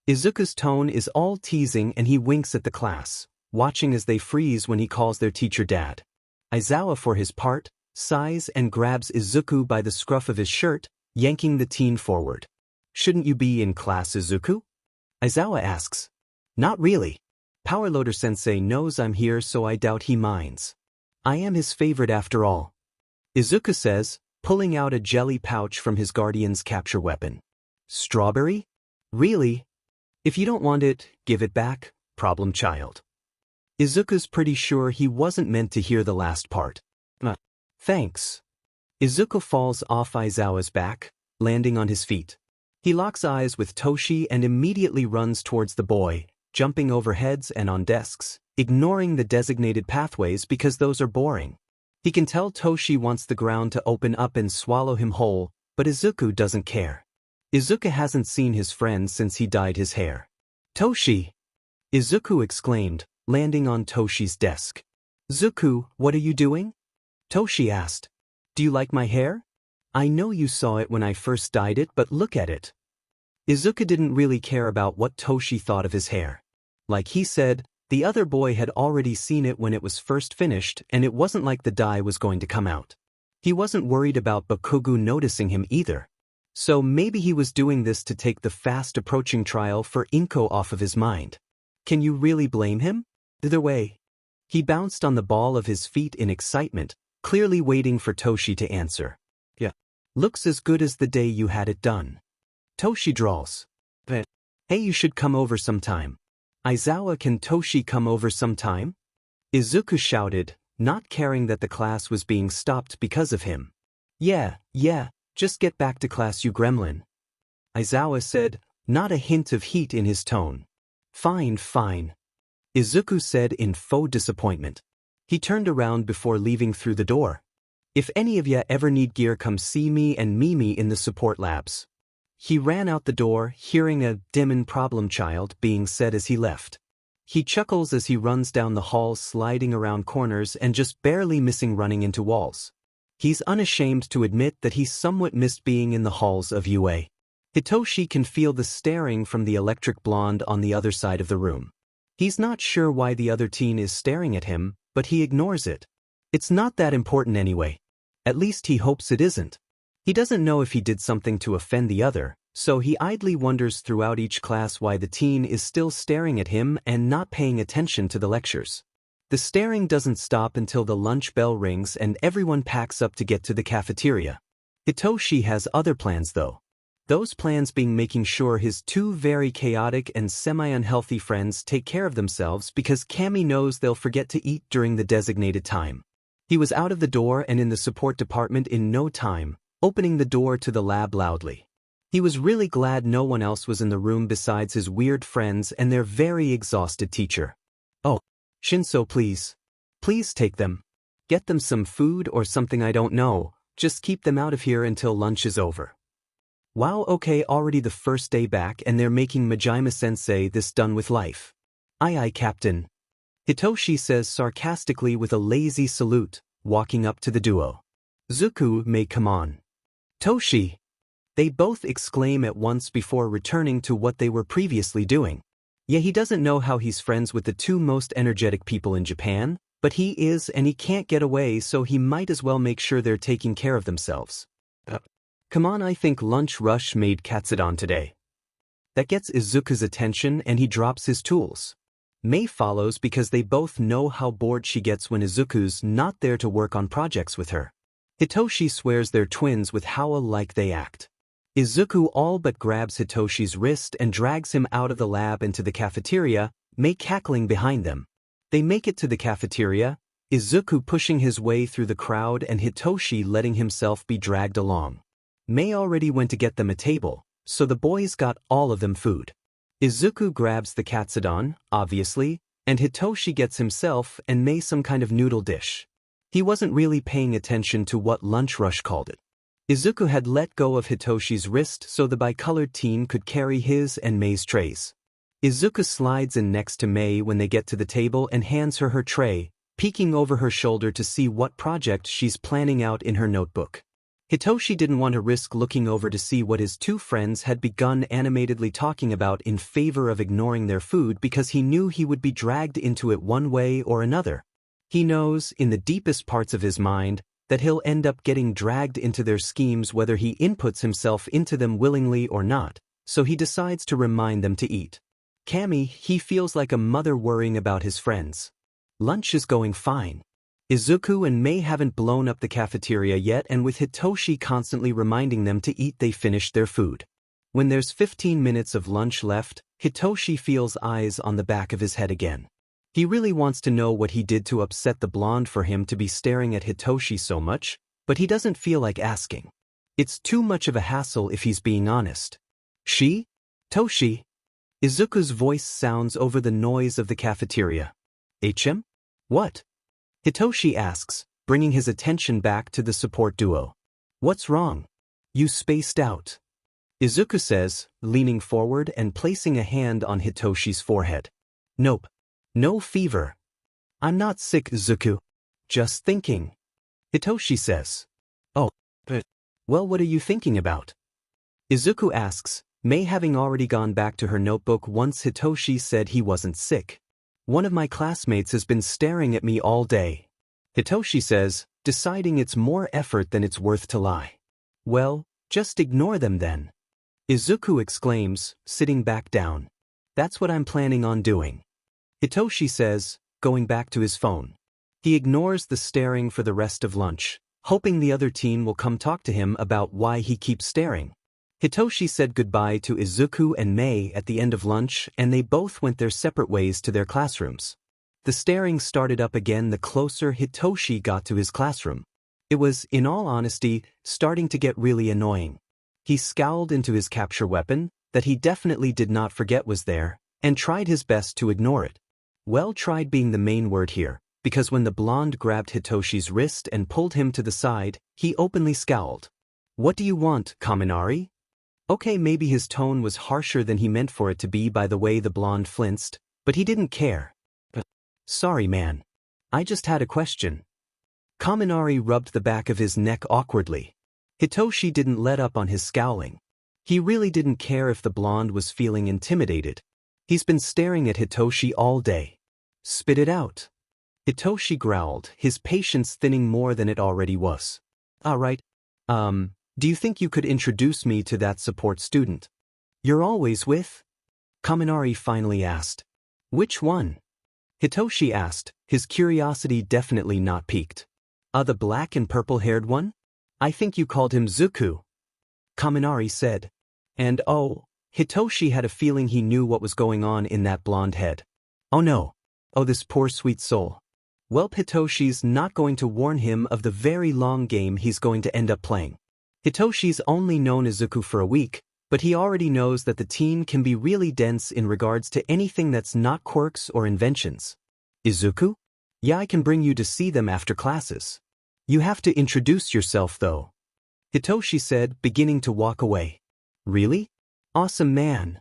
Izuku's tone is all teasing and he winks at the class, watching as they freeze when he calls their teacher Dad. Aizawa, for his part, sighs and grabs Izuku by the scruff of his shirt, yanking the teen forward. "Shouldn't you be in class, Izuku?" Aizawa asks. "Not really. Powerloader-sensei knows I'm here, so I doubt he minds. I am his favorite after all," Izuku says, pulling out a jelly pouch from his guardian's capture weapon. "Strawberry? Really? If you don't want it, give it back, problem child." Izuku's pretty sure he wasn't meant to hear the last part. Thanks." Izuku falls off Aizawa's back, landing on his feet. He locks eyes with Toshi and immediately runs towards the boy, jumping over heads and on desks, ignoring the designated pathways because those are boring. He can tell Toshi wants the ground to open up and swallow him whole, but Izuku doesn't care. Izuku hasn't seen his friend since he dyed his hair. "Toshi!" Izuku exclaimed, landing on Toshi's desk. "Zuku, what are you doing?" Toshi asked. "Do you like my hair? I know you saw it when I first dyed it, but look at it." Izuku didn't really care about what Toshi thought of his hair. Like he said, the other boy had already seen it when it was first finished, and it wasn't like the dye was going to come out. He wasn't worried about Bakugo noticing him either. So maybe he was doing this to take the fast-approaching trial for Inko off of his mind. Can you really blame him? Either way. He bounced on the ball of his feet in excitement, clearly waiting for Toshi to answer. "Yeah. Looks as good as the day you had it done." Toshi drawls. "Hey, you should come over sometime." "Aizawa, can Toshi come over sometime?" Izuku shouted, not caring that the class was being stopped because of him. Yeah, just get back to class, you gremlin," Aizawa said, not a hint of heat in his tone. Fine, Izuku said in faux disappointment. He turned around before leaving through the door. "If any of ya ever need gear, come see me and Mimi in the support labs." He ran out the door, hearing a "Demon problem child" being said as he left. He chuckles as he runs down the hall, sliding around corners and just barely missing running into walls. He's unashamed to admit that he somewhat missed being in the halls of UA. Hitoshi can feel the staring from the electric blonde on the other side of the room. He's not sure why the other teen is staring at him, but he ignores it. It's not that important anyway. At least he hopes it isn't. He doesn't know if he did something to offend the other, so he idly wonders throughout each class why the teen is still staring at him and not paying attention to the lectures. The staring doesn't stop until the lunch bell rings and everyone packs up to get to the cafeteria. Hitoshi has other plans though. Those plans being making sure his two very chaotic and semi-unhealthy friends take care of themselves because Kami knows they'll forget to eat during the designated time. He was out of the door and in the support department in no time, opening the door to the lab loudly. He was really glad no one else was in the room besides his weird friends and their very exhausted teacher. "Oh, Shinso, please. Please take them. Get them some food or something, I don't know, just keep them out of here until lunch is over." Wow, okay, already the first day back and they're making Majima-sensei this done with life. Aye aye, Captain. Hitoshi says sarcastically with a lazy salute, walking up to the duo. Zuku may come on. Toshi. They both exclaim at once before returning to what they were previously doing. Yeah, he doesn't know how he's friends with the two most energetic people in Japan, but he is and he can't get away, so he might as well make sure they're taking care of themselves. Come on, I think lunch rush made katsudon today. That gets Izuku's attention and he drops his tools. Mei follows because they both know how bored she gets when Izuku's not there to work on projects with her. Hitoshi swears they're twins with how alike they act. Izuku all but grabs Hitoshi's wrist and drags him out of the lab into the cafeteria, Mei cackling behind them. They make it to the cafeteria, Izuku pushing his way through the crowd and Hitoshi letting himself be dragged along. Mei already went to get them a table, so the boys got all of them food. Izuku grabs the katsudon, obviously, and Hitoshi gets himself and Mei some kind of noodle dish. He wasn't really paying attention to what Lunch Rush called it. Izuku had let go of Hitoshi's wrist so the bicolored team could carry his and Mei's trays. Izuku slides in next to Mei when they get to the table and hands her her tray, peeking over her shoulder to see what project she's planning out in her notebook. Hitoshi didn't want to risk looking over to see what his two friends had begun animatedly talking about in favor of ignoring their food because he knew he would be dragged into it one way or another. He knows, in the deepest parts of his mind, that he'll end up getting dragged into their schemes whether he inputs himself into them willingly or not, so he decides to remind them to eat. Kami, he feels like a mother worrying about his friends. Lunch is going fine. Izuku and Mei haven't blown up the cafeteria yet, and with Hitoshi constantly reminding them to eat, they finish their food. When there's 15 minutes of lunch left, Hitoshi feels eyes on the back of his head again. He really wants to know what he did to upset the blonde for him to be staring at Hitoshi so much, but he doesn't feel like asking. It's too much of a hassle if he's being honest. She? Toshi? Izuku's voice sounds over the noise of the cafeteria. HM? What? Hitoshi asks, bringing his attention back to the support duo. What's wrong? You spaced out. Izuku says, leaning forward and placing a hand on Hitoshi's forehead. Nope. No fever. I'm not sick, Izuku. Just thinking. Hitoshi says. Oh, but... Well, what are you thinking about? Izuku asks, Mei having already gone back to her notebook once Hitoshi said he wasn't sick. One of my classmates has been staring at me all day. Hitoshi says, deciding it's more effort than it's worth to lie. Well, just ignore them then. Izuku exclaims, sitting back down. That's what I'm planning on doing. Hitoshi says, going back to his phone. He ignores the staring for the rest of lunch, hoping the other teen will come talk to him about why he keeps staring. Hitoshi said goodbye to Izuku and Mei at the end of lunch, and they both went their separate ways to their classrooms. The staring started up again the closer Hitoshi got to his classroom. It was, in all honesty, starting to get really annoying. He scowled into his capture weapon, that he definitely did not forget was there, and tried his best to ignore it. Well tried being the main word here, because when the blonde grabbed Hitoshi's wrist and pulled him to the side, he openly scowled. What do you want, Kaminari? Okay, maybe his tone was harsher than he meant for it to be by the way the blonde flinched, but he didn't care. Sorry, man. I just had a question. Kaminari rubbed the back of his neck awkwardly. Hitoshi didn't let up on his scowling. He really didn't care if the blonde was feeling intimidated. He's been staring at Hitoshi all day. Spit it out. Hitoshi growled, his patience thinning more than it already was. All right. Do you think you could introduce me to that support student you're always with? Kaminari finally asked. Which one? Hitoshi asked, his curiosity definitely not piqued. The black and purple-haired one? I think you called him Zuku. Kaminari said. And oh, Hitoshi had a feeling he knew what was going on in that blonde head. Oh no. Oh, this poor sweet soul. Well, Hitoshi's not going to warn him of the very long game he's going to end up playing. Hitoshi's only known Izuku for a week, but he already knows that the teen can be really dense in regards to anything that's not quirks or inventions. Izuku? Yeah, I can bring you to see them after classes. You have to introduce yourself though. Hitoshi said, beginning to walk away. Really? Awesome man.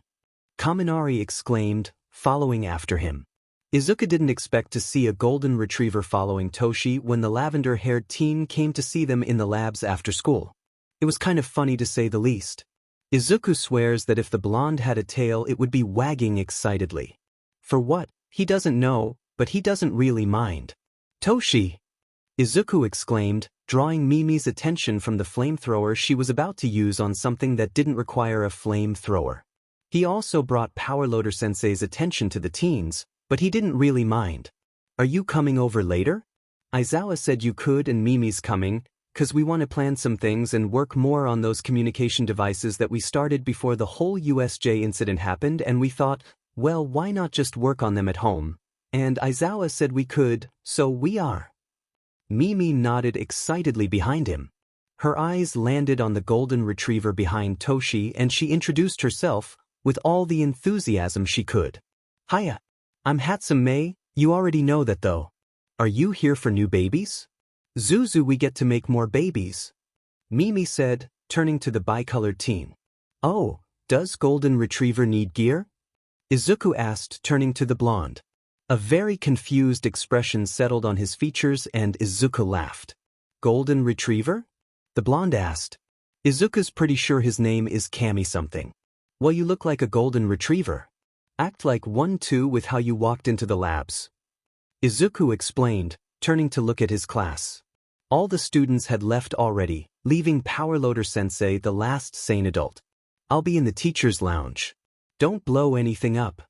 Kaminari exclaimed, following after him. Izuku didn't expect to see a golden retriever following Toshi when the lavender-haired teen came to see them in the labs after school. It was kind of funny to say the least. Izuku swears that if the blonde had a tail it would be wagging excitedly. For what, he doesn't know, but he doesn't really mind. Toshi! Izuku exclaimed, drawing Mimi's attention from the flamethrower she was about to use on something that didn't require a flamethrower. He also brought Powerloader Sensei's attention to the teens, but he didn't really mind. Are you coming over later? Aizawa said you could and Mimi's coming, 'cause we want to plan some things and work more on those communication devices that we started before the whole USJ incident happened, and we thought, well, why not just work on them at home? And Aizawa said we could, so we are. Mimi nodded excitedly behind him. Her eyes landed on the golden retriever behind Toshi and she introduced herself with all the enthusiasm she could. Hiya. I'm Hatsum Mei, you already know that though. Are you here for new babies? Zuzu, we get to make more babies. Mimi said, turning to the bicolored teen. Oh, does golden retriever need gear? Izuku asked, turning to the blonde. A very confused expression settled on his features and Izuku laughed. Golden retriever? The blonde asked. Izuku's pretty sure his name is Kami something. Well, you look like a golden retriever. Act like one too with how you walked into the labs. Izuku explained, turning to look at his class. All the students had left already, leaving Powerloader Sensei the last sane adult. I'll be in the teacher's lounge. Don't blow anything up.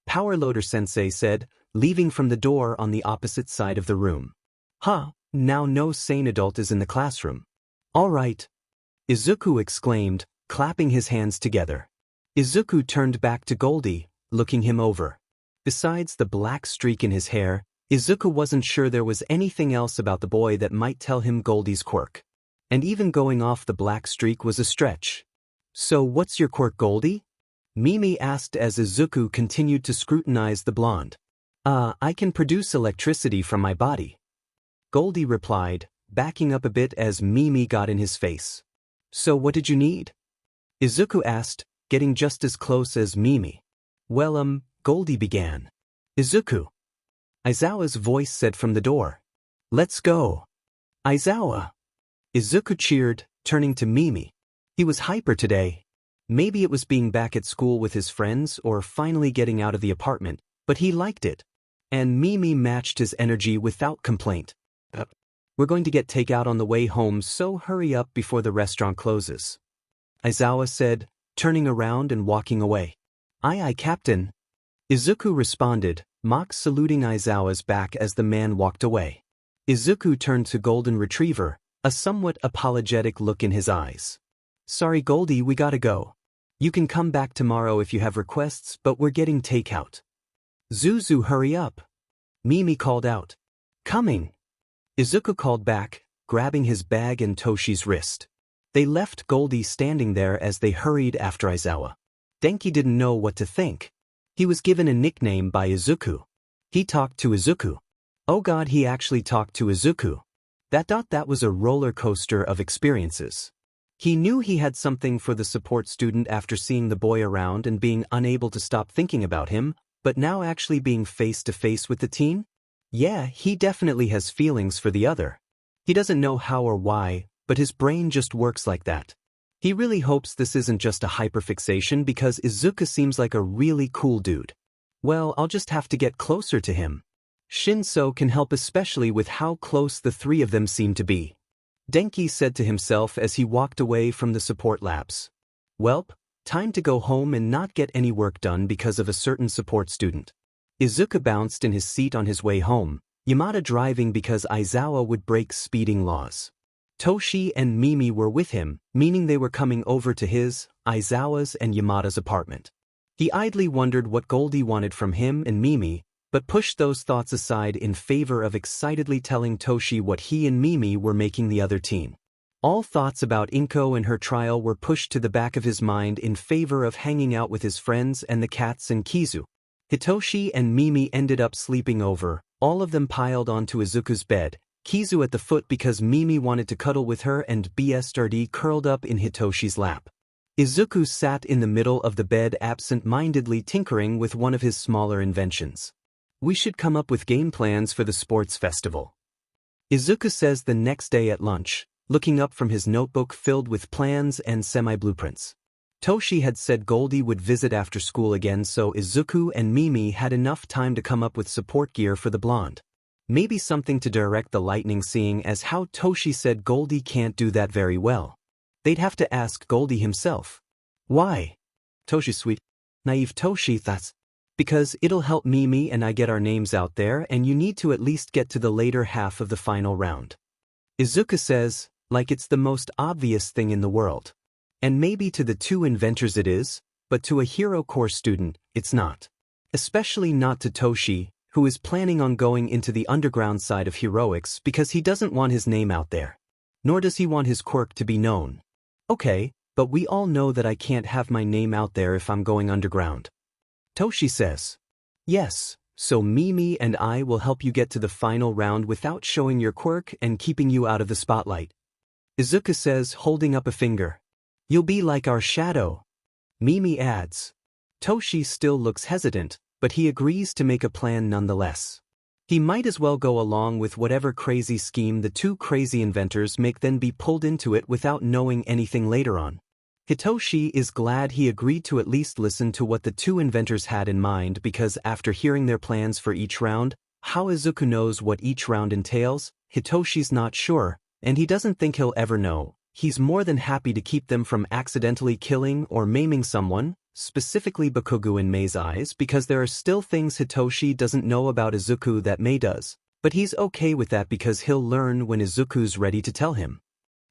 Powerloader Sensei said, leaving from the door on the opposite side of the room. Huh, now no sane adult is in the classroom. All right. Izuku exclaimed, clapping his hands together. Izuku turned back to Goldie, looking him over. Besides the black streak in his hair, Izuku wasn't sure there was anything else about the boy that might tell him Goldie's quirk. And even going off the black streak was a stretch. So what's your quirk, Goldie? Mimi asked as Izuku continued to scrutinize the blonde. I can produce electricity from my body. Goldie replied, backing up a bit as Mimi got in his face. So what did you need? Izuku asked, getting just as close as Mimi. Well, Goldie began. Izuku. Aizawa's voice said from the door. Let's go. Aizawa. Izuku cheered, turning to Mimi. He was hyper today. Maybe it was being back at school with his friends or finally getting out of the apartment, but he liked it. And Mimi matched his energy without complaint. We're going to get takeout on the way home, so hurry up before the restaurant closes. Aizawa said, turning around and walking away. Aye, Captain. Izuku responded, mock saluting Aizawa's back as the man walked away. Izuku turned to Golden Retriever, a somewhat apologetic look in his eyes. Sorry Goldie, we gotta go. You can come back tomorrow if you have requests, but we're getting takeout. Zuzu, hurry up. Mimi called out. Coming. Izuku called back, grabbing his bag and Toshi's wrist. They left Goldie standing there as they hurried after Aizawa. Denki didn't know what to think. He was given a nickname by Izuku. He talked to Izuku. Oh god, he actually talked to Izuku. That was a roller coaster of experiences. He knew he had something for the support student after seeing the boy around and being unable to stop thinking about him, but now actually being face to face with the teen? Yeah, he definitely has feelings for the other. He doesn't know how or why, but his brain just works like that. He really hopes this isn't just a hyperfixation because Izuku seems like a really cool dude. Well, I'll just have to get closer to him. Shinso can help especially with how close the three of them seem to be. Denki said to himself as he walked away from the support labs. Welp, time to go home and not get any work done because of a certain support student. Izuku bounced in his seat on his way home, Yamada driving because Aizawa would break speeding laws. Toshi and Mimi were with him, meaning they were coming over to his, Aizawa's and Yamada's apartment. He idly wondered what Goldie wanted from him and Mimi, but pushed those thoughts aside in favor of excitedly telling Toshi what he and Mimi were making the other teen. All thoughts about Inko and her trial were pushed to the back of his mind in favor of hanging out with his friends and the cats and Kizu. Hitoshi and Mimi ended up sleeping over, all of them piled onto Izuku's bed, Kizu at the foot because Mimi wanted to cuddle with her and BSRD curled up in Hitoshi's lap. Izuku sat in the middle of the bed absent-mindedly tinkering with one of his smaller inventions. We should come up with game plans for the sports festival. Izuku says the next day at lunch, looking up from his notebook filled with plans and semi-blueprints. Toshi had said Goldie would visit after school again, so Izuku and Mimi had enough time to come up with support gear for the blonde. Maybe something to direct the lightning, seeing as how Toshi said Goldie can't do that very well. They'd have to ask Goldie himself. Why? Toshi's sweet, naive Toshi thoughts. Because it'll help Mimi and I get our names out there, and you need to at least get to the later half of the final round. Izuku says, like it's the most obvious thing in the world. And maybe to the two inventors it is, but to a Hero Corps student, it's not. Especially not to Toshi, who is planning on going into the underground side of heroics because he doesn't want his name out there. Nor does he want his quirk to be known. Okay, but we all know that I can't have my name out there if I'm going underground. Toshi says. Yes, so Mimi and I will help you get to the final round without showing your quirk and keeping you out of the spotlight. Izuku says, holding up a finger. You'll be like our shadow. Mimi adds. Toshi still looks hesitant, but he agrees to make a plan nonetheless. He might as well go along with whatever crazy scheme the two crazy inventors make, then be pulled into it without knowing anything later on. Hitoshi is glad he agreed to at least listen to what the two inventors had in mind, because after hearing their plans for each round, how Izuku knows what each round entails, Hitoshi's not sure, and he doesn't think he'll ever know. He's more than happy to keep them from accidentally killing or maiming someone, specifically Bakugo in Mei's eyes, because there are still things Hitoshi doesn't know about Izuku that Mei does, but he's okay with that because he'll learn when Izuku's ready to tell him.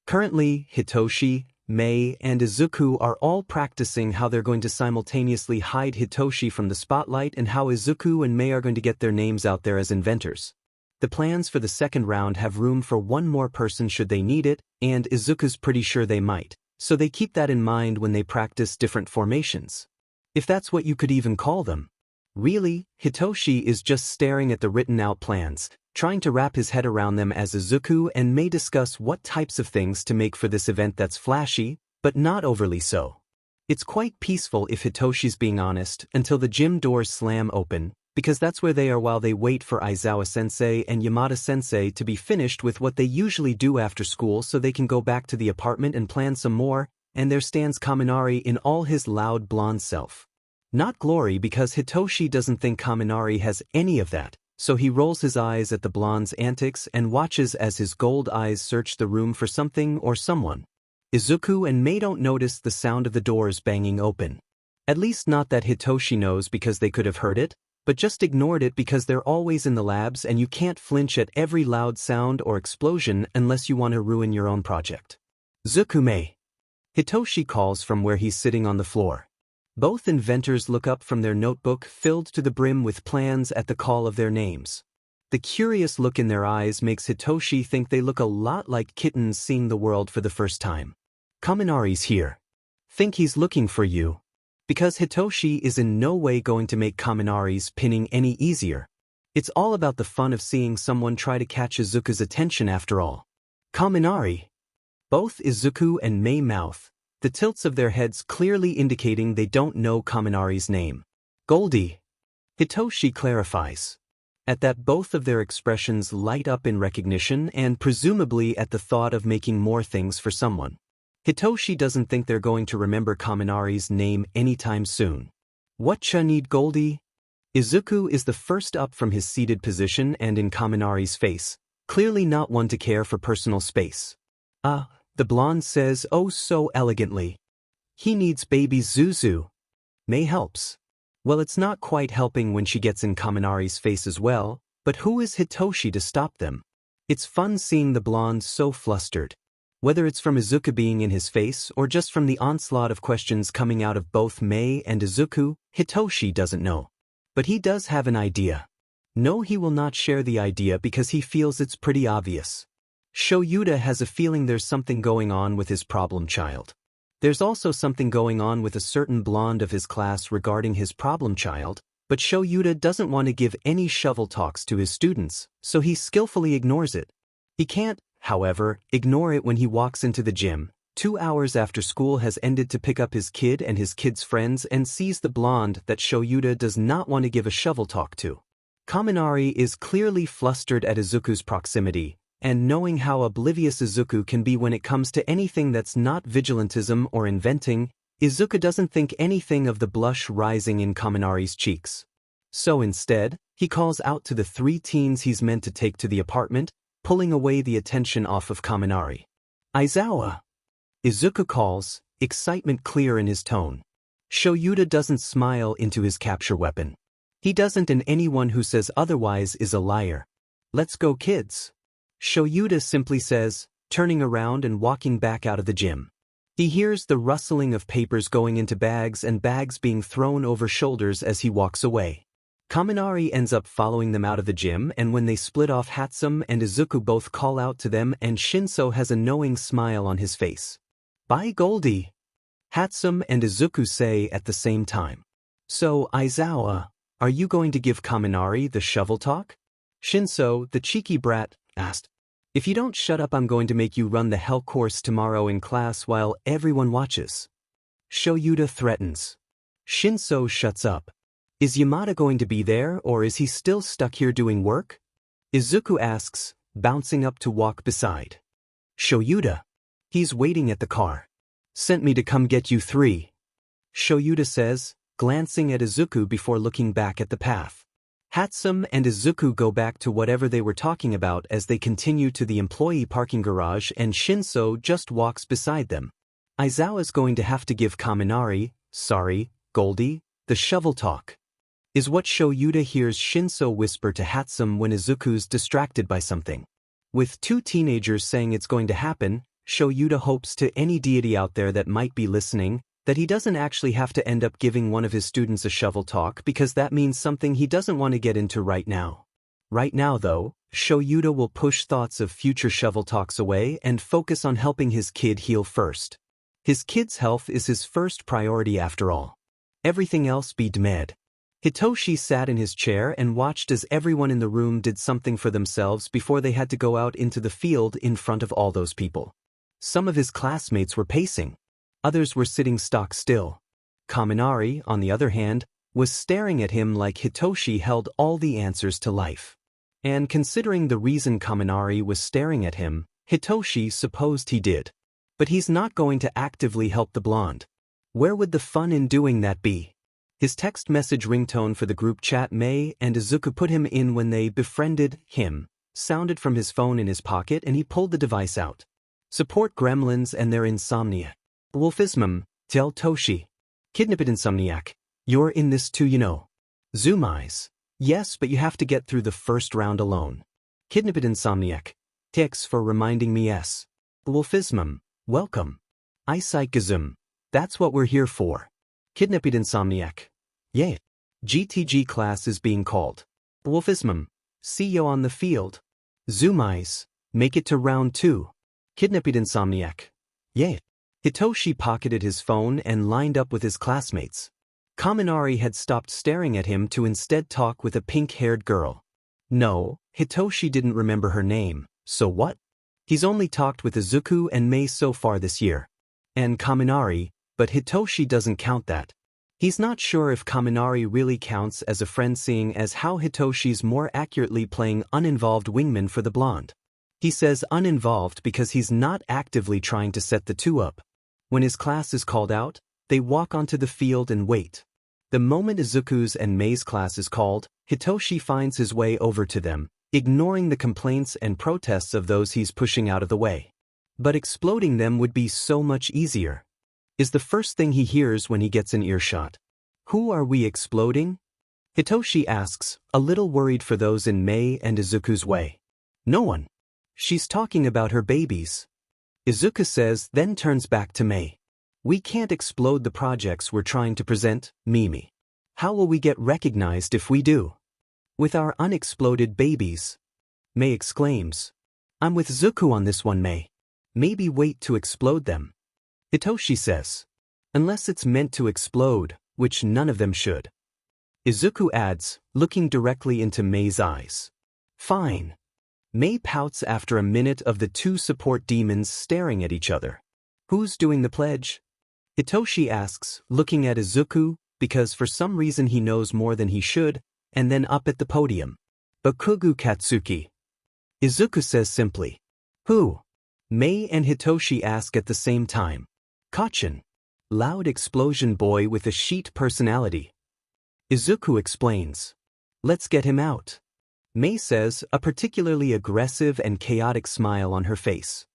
Currently, Hitoshi, Mei, and Izuku are all practicing how they're going to simultaneously hide Hitoshi from the spotlight and how Izuku and Mei are going to get their names out there as inventors. The plans for the second round have room for one more person should they need it, and Izuku's pretty sure they might, so they keep that in mind when they practice different formations. If that's what you could even call them. Really, Hitoshi is just staring at the written-out plans, trying to wrap his head around them as Izuku and Mei discuss what types of things to make for this event that's flashy, but not overly so. It's quite peaceful if Hitoshi's being honest, until the gym doors slam open, because that's where they are while they wait for Aizawa-sensei and Yamada-sensei to be finished with what they usually do after school so they can go back to the apartment and plan some more, and there stands Kaminari in all his loud blonde self. Not glory, because Hitoshi doesn't think Kaminari has any of that, so he rolls his eyes at the blonde's antics and watches as his gold eyes search the room for something or someone. Izuku and Mei don't notice the sound of the doors banging open. At least not that Hitoshi knows, because they could have heard it, but just ignored it because they're always in the labs and you can't flinch at every loud sound or explosion unless you want to ruin your own project. Izuku Mei. Hitoshi calls from where he's sitting on the floor. Both inventors look up from their notebook filled to the brim with plans at the call of their names. The curious look in their eyes makes Hitoshi think they look a lot like kittens seeing the world for the first time. Kaminari's here. Think he's looking for you. Because Hitoshi is in no way going to make Kaminari's pinning any easier. It's all about the fun of seeing someone try to catch Izuku's attention after all. Kaminari. Both Izuku and Mei mouth, the tilts of their heads clearly indicating they don't know Kaminari's name. Goldie. Hitoshi clarifies. At that, both of their expressions light up in recognition and presumably at the thought of making more things for someone. Hitoshi doesn't think they're going to remember Kaminari's name anytime soon. Whatcha need Goldie? Izuku is the first up from his seated position and in Kaminari's face, clearly not one to care for personal space. The blonde says oh so elegantly. He needs baby Zuzu. Mei helps. Well, it's not quite helping when she gets in Kaminari's face as well, but who is Hitoshi to stop them? It's fun seeing the blonde so flustered. Whether it's from Izuku being in his face or just from the onslaught of questions coming out of both Mei and Izuku, Hitoshi doesn't know. But he does have an idea. No, he will not share the idea because he feels it's pretty obvious. Shoyuta has a feeling there's something going on with his problem child. There's also something going on with a certain blonde of his class regarding his problem child, but Shoyuta doesn't want to give any shovel talks to his students, so he skillfully ignores it. He can't, however, ignore it when he walks into the gym, 2 hours after school has ended, to pick up his kid and his kid's friends, and sees the blonde that Shoyuta does not want to give a shovel talk to. Kaminari is clearly flustered at Izuku's proximity, and knowing how oblivious Izuku can be when it comes to anything that's not vigilantism or inventing, Izuku doesn't think anything of the blush rising in Kaminari's cheeks. So instead, he calls out to the 3 teens he's meant to take to the apartment, pulling away the attention off of Kaminari. Aizawa! Izuku calls, excitement clear in his tone. Shoyuta doesn't smile into his capture weapon. He doesn't, and anyone who says otherwise is a liar. Let's go, kids. Shoyuta simply says, turning around and walking back out of the gym. He hears the rustling of papers going into bags and bags being thrown over shoulders as he walks away. Kaminari ends up following them out of the gym, and when they split off, Hatsum and Izuku both call out to them, and Shinso has a knowing smile on his face. Bye, Goldie, Hatsum and Izuku say at the same time. So, Aizawa, are you going to give Kaminari the shovel talk? Shinso, the cheeky brat, asked. If you don't shut up, I'm going to make you run the hell course tomorrow in class while everyone watches. Shoyuta threatens. Shinso shuts up. Is Yamada going to be there, or is he still stuck here doing work? Izuku asks, bouncing up to walk beside Shoyuta. He's waiting at the car. Sent me to come get you 3. Shoyuta says, glancing at Izuku before looking back at the path. Hatsum and Izuku go back to whatever they were talking about as they continue to the employee parking garage, and Shinso just walks beside them. Aizawa's going to have to give Kaminari, sorry, Goldie, the shovel talk, is what Shoyuta hears Shinso whisper to Hatsum when Izuku's distracted by something. With 2 teenagers saying it's going to happen, Shoyuta hopes to any deity out there that might be listening that he doesn't actually have to end up giving one of his students a shovel talk, because that means something he doesn't want to get into right now. Right now, though, Shoyuta will push thoughts of future shovel talks away and focus on helping his kid heal first. His kid's health is his first priority after all. Everything else be d'med. Hitoshi sat in his chair and watched as everyone in the room did something for themselves before they had to go out into the field in front of all those people. Some of his classmates were pacing. Others were sitting stock still. Kaminari, on the other hand, was staring at him like Hitoshi held all the answers to life. And considering the reason Kaminari was staring at him, Hitoshi supposed he did. But he's not going to actively help the blonde. Where would the fun in doing that be? His text message ringtone for the group chat Mei and Izuku put him in when they befriended him sounded from his phone in his pocket, and he pulled the device out. Support gremlins and their insomnia. Wolfismum, tell Toshi. Kidnapped insomniac. You're in this too, you know. Zoom eyes. Yes, but you have to get through the first round alone. Kidnapped insomniac. Thanks for reminding me. S. Wolfismum, welcome. Isikazum. That's what we're here for. Kidnapped insomniac. Yay. GTG class is being called. Wolfismum. See you on the field. Zoom eyes. Make it to round 2. Kidnapped insomniac. Yay. Hitoshi pocketed his phone and lined up with his classmates. Kaminari had stopped staring at him to instead talk with a pink-haired girl. No, Hitoshi didn't remember her name, so what? He's only talked with Izuku and Mei so far this year. And Kaminari, but Hitoshi doesn't count that. He's not sure if Kaminari really counts as a friend, seeing as how Hitoshi's more accurately playing uninvolved wingman for the blonde. He says uninvolved because he's not actively trying to set the 2 up. When his class is called out, they walk onto the field and wait. The moment Izuku's and Mei's class is called, Hitoshi finds his way over to them, ignoring the complaints and protests of those he's pushing out of the way. But exploding them would be so much easier, is the first thing he hears when he gets an earshot. Who are we exploding? Hitoshi asks, a little worried for those in Mei and Izuku's way. No one. She's talking about her babies. Izuku says, then turns back to Mei. We can't explode the projects we're trying to present, Mimi. How will we get recognized if we do? With our unexploded babies. Mei exclaims. I'm with Zuku on this one, Mei. Maybe wait to explode them. Hitoshi says. Unless it's meant to explode, which none of them should. Izuku adds, looking directly into Mei's eyes. Fine. Mei pouts after a minute of the two support demons staring at each other. Who's doing the pledge? Hitoshi asks, looking at Izuku, because for some reason he knows more than he should, and then up at the podium. Bakugo Katsuki. Izuku says simply. Who? Mei and Hitoshi ask at the same time. Kacchan. Loud explosion boy with a sheet personality. Izuku explains. Let's get him out. Mei says, a particularly aggressive and chaotic smile on her face.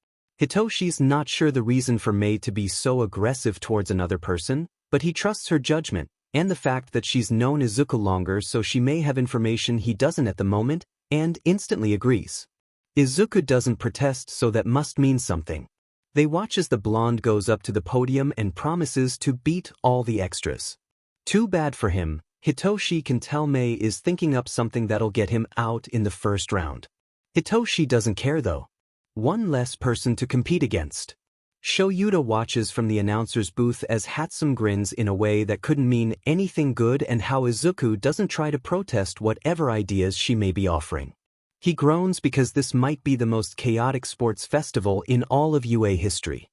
Hitoshi's not sure the reason for Mei to be so aggressive towards another person, but he trusts her judgment, and the fact that she's known Izuku longer so she may have information he doesn't at the moment, and instantly agrees. Izuku doesn't protest, so that must mean something. They watch as the blonde goes up to the podium and promises to beat all the extras. Too bad for him, Hitoshi can tell Mei is thinking up something that'll get him out in the first round. Hitoshi doesn't care though. One less person to compete against. Shoyuta watches from the announcer's booth as Hatsum grins in a way that couldn't mean anything good and how Izuku doesn't try to protest whatever ideas she may be offering. He groans because this might be the most chaotic sports festival in all of UA history.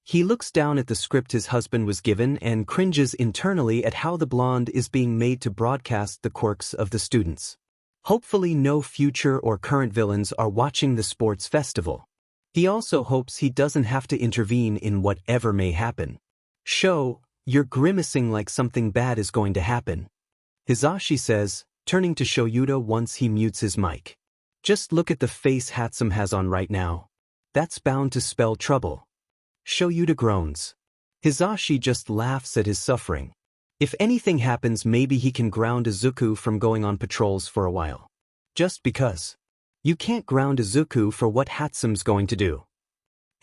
He looks down at the script his husband was given and cringes internally at how the blonde is being made to broadcast the quirks of the students. Hopefully no future or current villains are watching the sports festival. He also hopes he doesn't have to intervene in whatever may happen. Sho, you're grimacing like something bad is going to happen. Hisashi says, turning to Shoyuta once he mutes his mic. Just look at the face Hatsum has on right now. That's bound to spell trouble. Shoyuta groans. Hisashi just laughs at his suffering. If anything happens, maybe he can ground Izuku from going on patrols for a while. Just because. You can't ground Izuku for what Hatsum's going to do.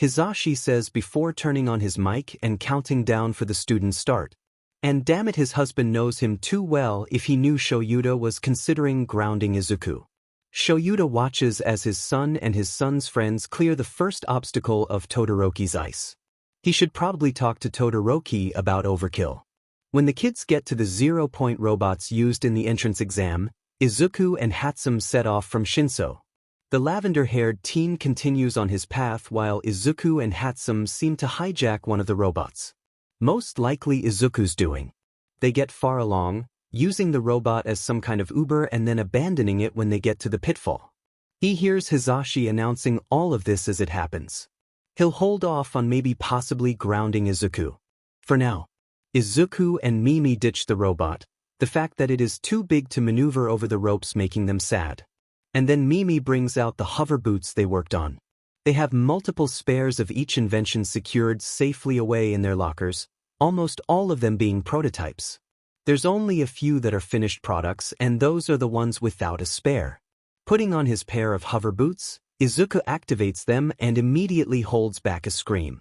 Hisashi says before turning on his mic and counting down for the student's start. And damn it, his husband knows him too well if he knew Shoyuta was considering grounding Izuku. Shoyuta watches as his son and his son's friends clear the first obstacle of Todoroki's ice. He should probably talk to Todoroki about overkill. When the kids get to the 0-point robots used in the entrance exam, Izuku and Hatsum set off from Shinso. The lavender-haired teen continues on his path while Izuku and Hatsum seem to hijack one of the robots. Most likely Izuku's doing. They get far along, using the robot as some kind of Uber and then abandoning it when they get to the pitfall. He hears Hisashi announcing all of this as it happens. He'll hold off on maybe possibly grounding Izuku. For now. Izuku and Mimi ditch the robot, the fact that it is too big to maneuver over the ropes making them sad. And then Mimi brings out the hover boots they worked on. They have multiple spares of each invention secured safely away in their lockers, almost all of them being prototypes. There's only a few that are finished products, and those are the ones without a spare. Putting on his pair of hover boots, Izuku activates them and immediately holds back a scream.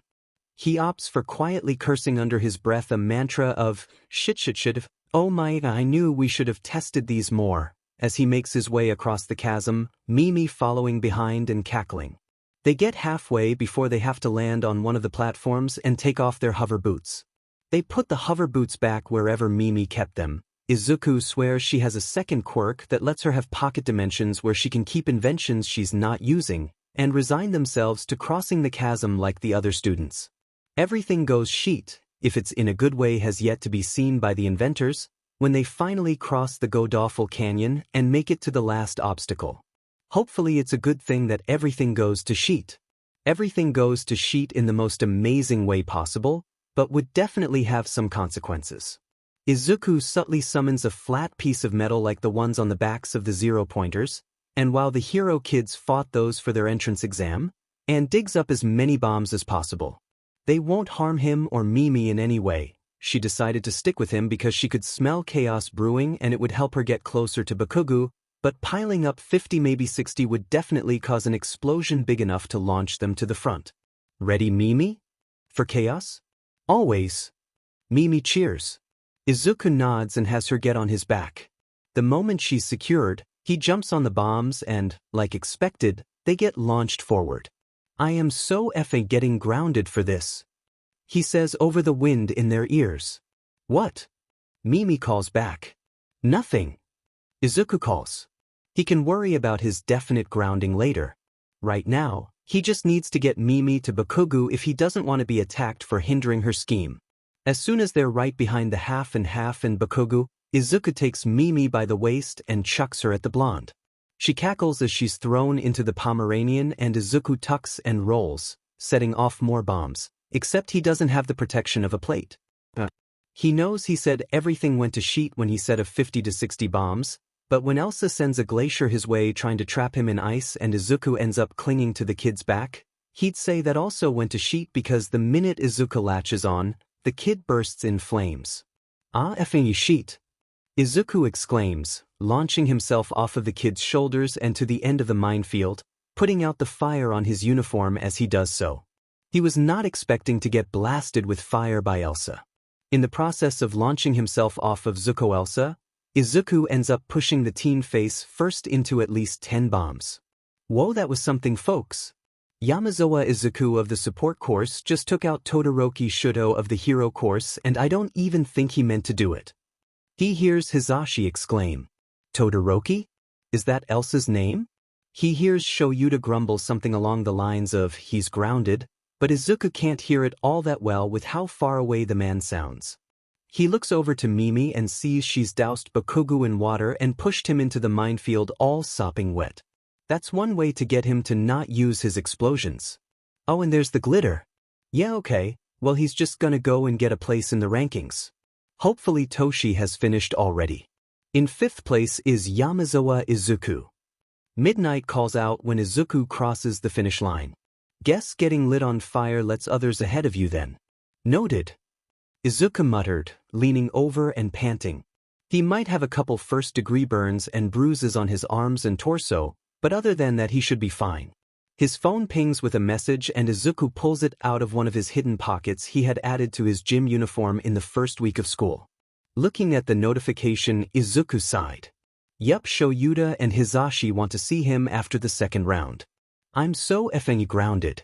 He opts for quietly cursing under his breath a mantra of, shit, oh my, I knew we should have tested these more, as he makes his way across the chasm, Mimi following behind and cackling. They get halfway before they have to land on one of the platforms and take off their hover boots. They put the hover boots back wherever Mimi kept them. Izuku swears she has a second quirk that lets her have pocket dimensions where she can keep inventions she's not using, and resign themselves to crossing the chasm like the other students. Everything goes sheet, if it's in a good way has yet to be seen by the inventors, when they finally cross the Godawful Canyon and make it to the last obstacle. Hopefully it's a good thing that everything goes to sheet. Everything goes to sheet in the most amazing way possible, but would definitely have some consequences. Izuku subtly summons a flat piece of metal like the ones on the backs of the 0-pointers, and while the hero kids fought those for their entrance exam, and digs up as many bombs as possible. They won't harm him or Mimi in any way. She decided to stick with him because she could smell chaos brewing and it would help her get closer to Bakugo, but piling up 50 maybe 60 would definitely cause an explosion big enough to launch them to the front. Ready, Mimi? For chaos? Always. Mimi cheers. Izuku nods and has her get on his back. The moment she's secured, he jumps on the bombs and, like expected, they get launched forward. I am so effing getting grounded for this, he says over the wind in their ears. What? Mimi calls back. Nothing. Izuku calls. He can worry about his definite grounding later. Right now, he just needs to get Mimi to Bakugo if he doesn't want to be attacked for hindering her scheme. As soon as they're right behind the half and Bakugo, Izuku takes Mimi by the waist and chucks her at the blonde. She cackles as she's thrown into the Pomeranian and Izuku tucks and rolls, setting off more bombs, except he doesn't have the protection of a plate. He knows he said everything went to shit when he said of 50 to 60 bombs, but when Elsa sends a glacier his way trying to trap him in ice and Izuku ends up clinging to the kid's back, he'd say that also went to shit because the minute Izuku latches on, the kid bursts in flames. Ah effing shit! Izuku exclaims, launching himself off of the kid's shoulders and to the end of the minefield, putting out the fire on his uniform as he does so. He was not expecting to get blasted with fire by Elsa. In the process of launching himself off of Zuko Elsa, Izuku ends up pushing the teen face first into at least 10 bombs. Whoa, that was something, folks. Yamazawa Izuku of the support course just took out Todoroki Shudo of the hero course, and I don't even think he meant to do it. He hears Hisashi exclaim, Todoroki? Is that Elsa's name? He hears Shoyuta grumble something along the lines of, he's grounded, but Izuku can't hear it all that well with how far away the man sounds. He looks over to Mimi and sees she's doused Bakugo in water and pushed him into the minefield all sopping wet. That's one way to get him to not use his explosions. Oh, and there's the glitter. Yeah, okay, well he's just gonna go and get a place in the rankings. Hopefully Toshi has finished already. In 5th place is Yamazawa Izuku. Midnight calls out when Izuku crosses the finish line. Guess getting lit on fire lets others ahead of you then. Noted. Izuku muttered, leaning over and panting. He might have a couple first-degree burns and bruises on his arms and torso, but other than that he should be fine. His phone pings with a message and Izuku pulls it out of one of his hidden pockets he had added to his gym uniform in the first week of school. Looking at the notification, Izuku sighed. Yup, Shoyuta and Hisashi want to see him after the 2nd round. I'm so effing grounded.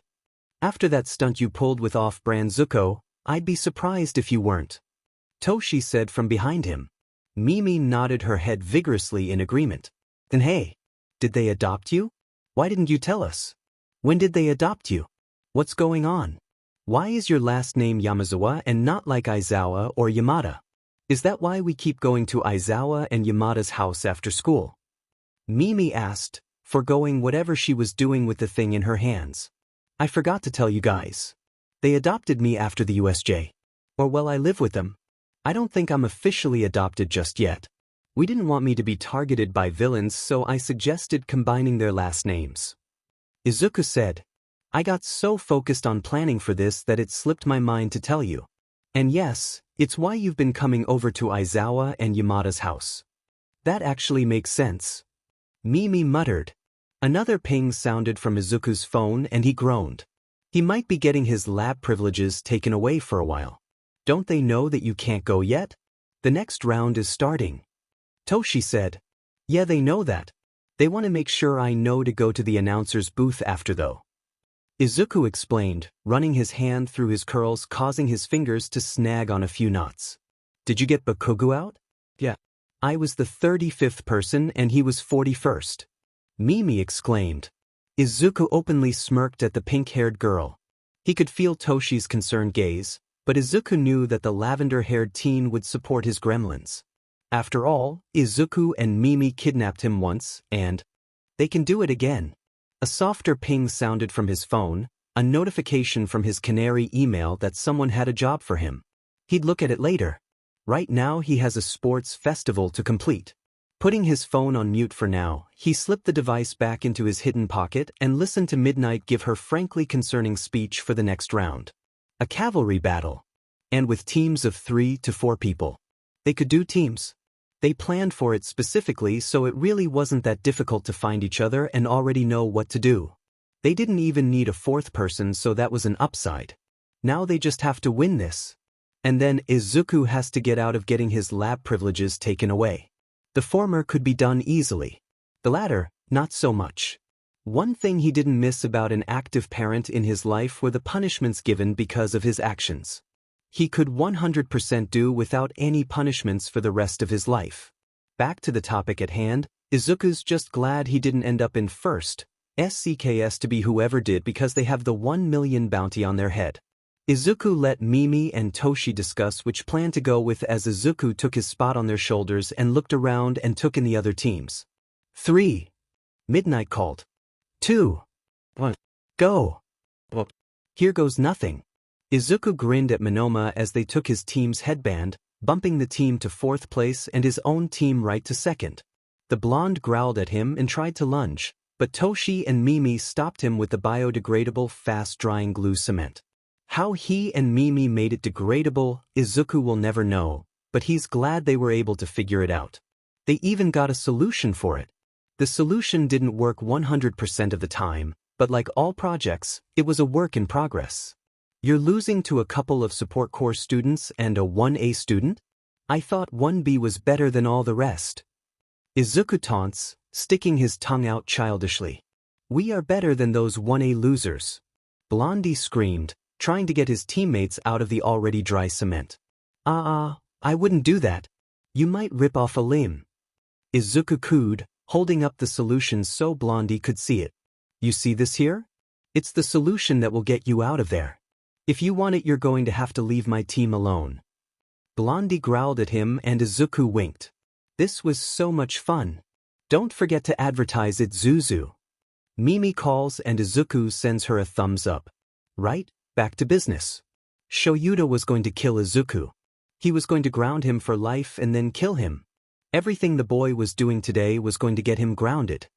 After that stunt you pulled with off-brand Zuko, I'd be surprised if you weren't. Toshi said from behind him. Mimi nodded her head vigorously in agreement. Then hey, did they adopt you? Why didn't you tell us? When did they adopt you? What's going on? Why is your last name Yamazawa and not like Aizawa or Yamada? Is that why we keep going to Aizawa and Yamada's house after school? Mimi asked, forgoing whatever she was doing with the thing in her hands. I forgot to tell you guys. They adopted me after the USJ. Or well, I live with them. I don't think I'm officially adopted just yet. We didn't want me to be targeted by villains, so I suggested combining their last names. Izuku said, I got so focused on planning for this that it slipped my mind to tell you. And yes, it's why you've been coming over to Aizawa and Yamada's house. That actually makes sense. Mimi muttered. Another ping sounded from Izuku's phone and he groaned. He might be getting his lab privileges taken away for a while. Don't they know that you can't go yet? The next round is starting. Toshi said. Yeah, they know that. They want to make sure I know to go to the announcer's booth after though. Izuku explained, running his hand through his curls causing his fingers to snag on a few knots. Did you get Bakugo out? Yeah. I was the 35th person and he was 41st. Mimi exclaimed. Izuku openly smirked at the pink-haired girl. He could feel Toshi's concerned gaze, but Izuku knew that the lavender-haired teen would support his gremlins. After all, Izuku and Mimi kidnapped him once, and they can do it again. A softer ping sounded from his phone, a notification from his canary email that someone had a job for him. He'd look at it later. Right now he has a sports festival to complete. Putting his phone on mute for now, he slipped the device back into his hidden pocket and listened to Midnight give her frankly concerning speech for the next round. A cavalry battle. And with teams of 3 to 4 people. They could do teams. They planned for it specifically, so it really wasn't that difficult to find each other and already know what to do. They didn't even need a fourth person, so that was an upside. Now they just have to win this. And then Izuku has to get out of getting his lab privileges taken away. The former could be done easily. The latter, not so much. One thing he didn't miss about an active parent in his life were the punishments given because of his actions. He could 100% do without any punishments for the rest of his life. Back to the topic at hand, Izuku's just glad he didn't end up in first, SCKS to be whoever did, because they have the 1 million bounty on their head. Izuku let Mimi and Toshi discuss which plan to go with as Izuku took his spot on their shoulders and looked around and took in the other teams. 3. Midnight called. 2. 1. Go. Well, here goes nothing. Izuku grinned at Monoma as they took his team's headband, bumping the team to 4th place and his own team right to 2nd. The blonde growled at him and tried to lunge, but Toshi and Mimi stopped him with the biodegradable fast-drying glue cement. How he and Mimi made it degradable, Izuku will never know, but he's glad they were able to figure it out. They even got a solution for it. The solution didn't work 100% of the time, but like all projects, it was a work in progress. You're losing to a couple of support course students and a 1A student? I thought 1B was better than all the rest. Izuku taunts, sticking his tongue out childishly. We are better than those 1A losers. Blondie screamed, trying to get his teammates out of the already dry cement. I wouldn't do that. You might rip off a limb. Izuku cooed, holding up the solution so Blondie could see it. You see this here? It's the solution that will get you out of there. If you want it, you're going to have to leave my team alone. Blondie growled at him and Izuku winked. This was so much fun. Don't forget to advertise it, Zuzu. Mimi calls and Izuku sends her a thumbs up. Right, back to business. Shoyuta was going to kill Izuku. He was going to ground him for life and then kill him. Everything the boy was doing today was going to get him grounded.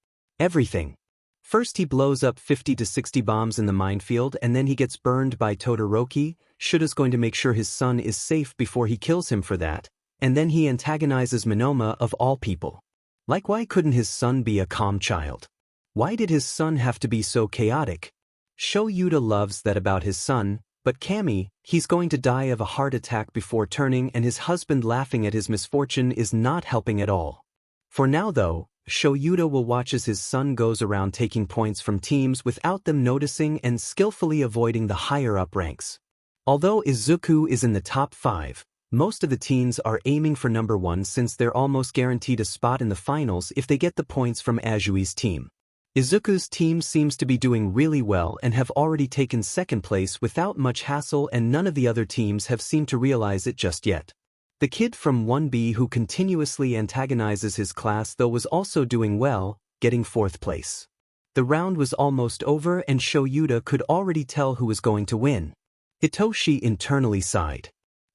Everything. First he blows up 50 to 60 bombs in the minefield and then he gets burned by Todoroki. Shuta's going to make sure his son is safe before he kills him for that. And then he antagonizes Monoma of all people. Like, why couldn't his son be a calm child? Why did his son have to be so chaotic? Shoyuta loves that about his son, but Kami, he's going to die of a heart attack before turning, and his husband laughing at his misfortune is not helping at all. For now though, Shoyuta will watch as his son goes around taking points from teams without them noticing and skillfully avoiding the higher-up ranks. Although Izuku is in the top 5, most of the teens are aiming for number 1 since they're almost guaranteed a spot in the finals if they get the points from Ajui's team. Izuku's team seems to be doing really well and have already taken 2nd place without much hassle, and none of the other teams have seemed to realize it just yet. The kid from 1B who continuously antagonizes his class though was also doing well, getting 4th place. The round was almost over and Shoyuta could already tell who was going to win. Hitoshi internally sighed.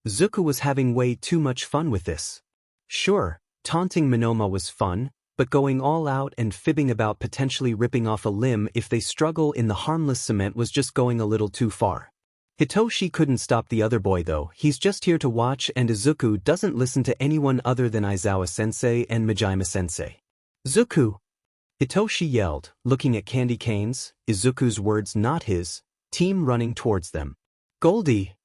Izuku was having way too much fun with this. Sure, taunting Monoma was fun, but going all out and fibbing about potentially ripping off a limb if they struggle in the harmless cement was just going a little too far. Hitoshi couldn't stop the other boy though. He's just here to watch, and Izuku doesn't listen to anyone other than Aizawa-sensei and Majima-sensei. Zuku! Hitoshi yelled, looking at candy canes, Izuku's words not his, team running towards them. Goldie!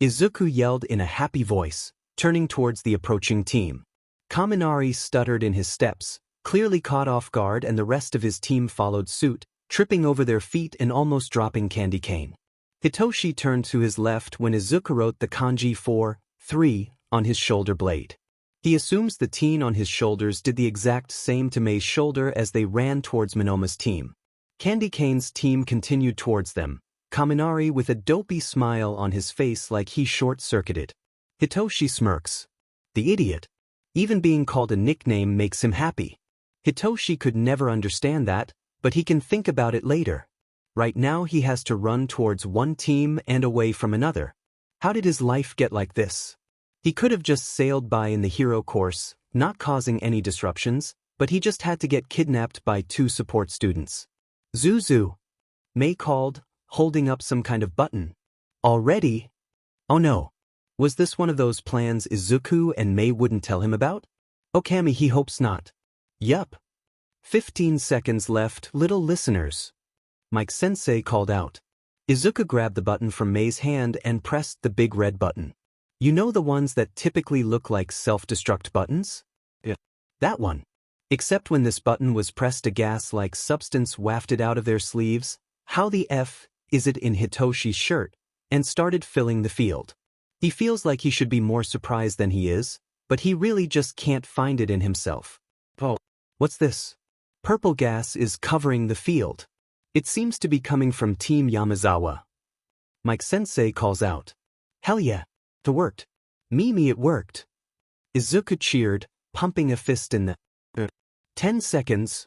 Izuku yelled in a happy voice, turning towards the approaching team. Kaminari stuttered in his steps, clearly caught off guard, and the rest of his team followed suit, tripping over their feet and almost dropping candy cane. Hitoshi turned to his left when Izuku wrote the kanji 4-3 on his shoulder blade. He assumes the teen on his shoulders did the exact same to Mei's shoulder as they ran towards Monoma's team. Candy Cane's team continued towards them, Kaminari with a dopey smile on his face like he short-circuited. Hitoshi smirks. The idiot. Even being called a nickname makes him happy. Hitoshi could never understand that, but he can think about it later. Right now he has to run towards one team and away from another. How did his life get like this? He could have just sailed by in the hero course, not causing any disruptions, but he just had to get kidnapped by 2 support students. Zuzu! Mei called, holding up some kind of button. Already? Oh no. Was this one of those plans Izuku and Mei wouldn't tell him about? Okami, he hopes not. Yup. 15 seconds left, little listeners. Mike-sensei called out. Izuku grabbed the button from Mei's hand and pressed the big red button. You know the ones that typically look like self-destruct buttons? Yeah. That one. Except when this button was pressed, a gas-like substance wafted out of their sleeves. How the F is it in Hitoshi's shirt? And started filling the field. He feels like he should be more surprised than he is, but he really just can't find it in himself. Oh. What's this? Purple gas is covering the field. It seems to be coming from Team Yamazawa. Mike-sensei calls out. Hell yeah, it worked. Mimi, it worked. Izuku cheered, pumping a fist in the 10 seconds.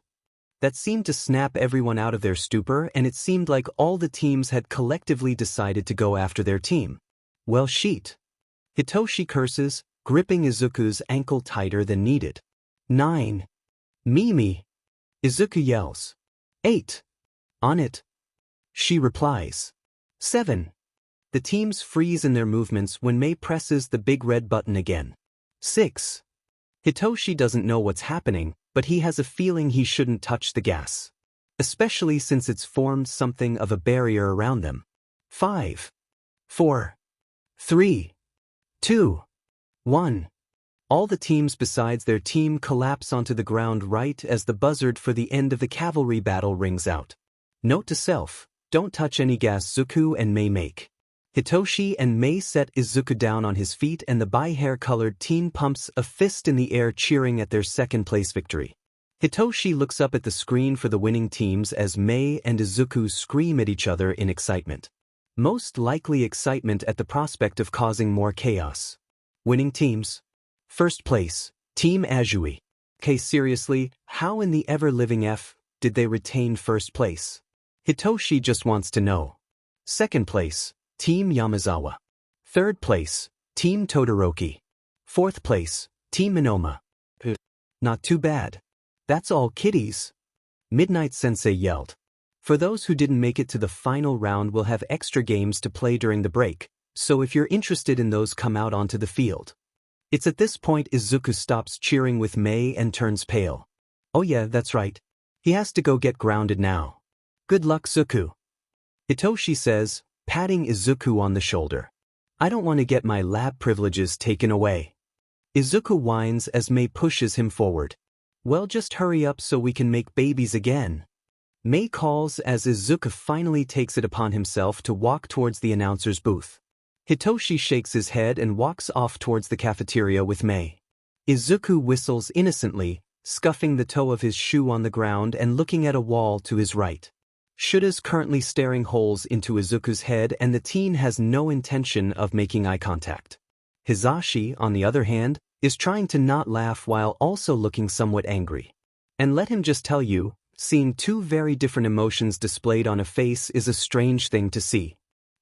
That seemed to snap everyone out of their stupor, and it seemed like all the teams had collectively decided to go after their team. Well, shit. Hitoshi curses, gripping Izuku's ankle tighter than needed. 9. Mimi. Izuku yells. 8. On it. She replies. 7. The teams freeze in their movements when Mei presses the big red button again. 6. Hitoshi doesn't know what's happening, but he has a feeling he shouldn't touch the gas. Especially since it's formed something of a barrier around them. 5. 4. 3. 2. 1. All the teams besides their team collapse onto the ground right as the buzzard for the end of the cavalry battle rings out. Note to self, don't touch any gas Izuku and Mei make. Hitoshi and Mei set Izuku down on his feet, and the bi-hair-colored team pumps a fist in the air, cheering at their second-place victory. Hitoshi looks up at the screen for the winning teams as Mei and Izuku scream at each other in excitement. Most likely excitement at the prospect of causing more chaos. Winning teams. First place, Team Azui. Okay, seriously, how in the ever-living F did they retain first place? Hitoshi just wants to know. Second place, Team Yamazawa. Third place, Team Todoroki. Fourth place, Team Minoma. Not too bad. That's all, kiddies. Midnight Sensei yelled. For those who didn't make it to the final round, we'll have extra games to play during the break, so if you're interested in those, come out onto the field. It's at this point Izuku stops cheering with Mei and turns pale. Oh yeah, that's right. He has to go get grounded now. Good luck, Izuku. Hitoshi says, patting Izuku on the shoulder. I don't want to get my lab privileges taken away. Izuku whines as Mei pushes him forward. Well, just hurry up so we can make babies again. Mei calls as Izuku finally takes it upon himself to walk towards the announcer's booth. Hitoshi shakes his head and walks off towards the cafeteria with Mei. Izuku whistles innocently, scuffing the toe of his shoe on the ground and looking at a wall to his right. Shuta's currently staring holes into Izuku's head, and the teen has no intention of making eye contact. Hizashi, on the other hand, is trying to not laugh while also looking somewhat angry. And let him just tell you, seeing two very different emotions displayed on a face is a strange thing to see.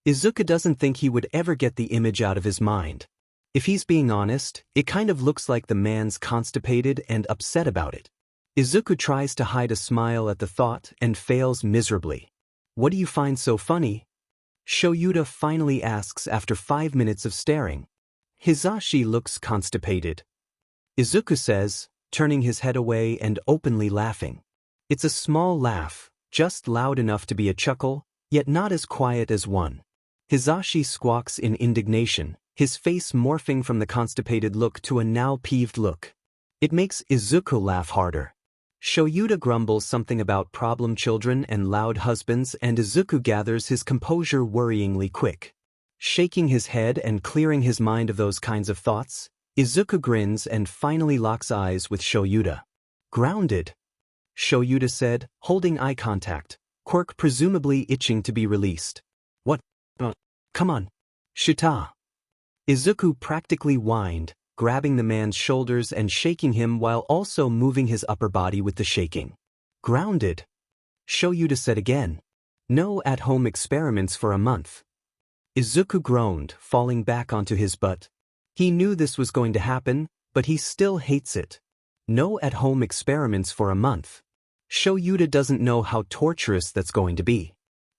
Izuku doesn't think he would ever get the image out of his mind. If he's being honest, it kind of looks like the man's constipated and upset about it. Izuku tries to hide a smile at the thought and fails miserably. What do you find so funny? Shoyuta finally asks after 5 minutes of staring. Hizashi looks constipated. Izuku says, turning his head away and openly laughing. It's a small laugh, just loud enough to be a chuckle, yet not as quiet as one. Hizashi squawks in indignation, his face morphing from the constipated look to a now peeved look. It makes Izuku laugh harder. Shoyuta grumbles something about problem children and loud husbands, and Izuku gathers his composure worryingly quick. Shaking his head and clearing his mind of those kinds of thoughts, Izuku grins and finally locks eyes with Shoyuta. Grounded, Shoyuta said, holding eye contact, Quirk presumably itching to be released. What? Come on. Shuta. Izuku practically whined, grabbing the man's shoulders and shaking him while also moving his upper body with the shaking. Grounded, Shoyuta said again. No at-home experiments for a month. Izuku groaned, falling back onto his butt. He knew this was going to happen, but he still hates it. No at-home experiments for a month. Shoyuta doesn't know how torturous that's going to be.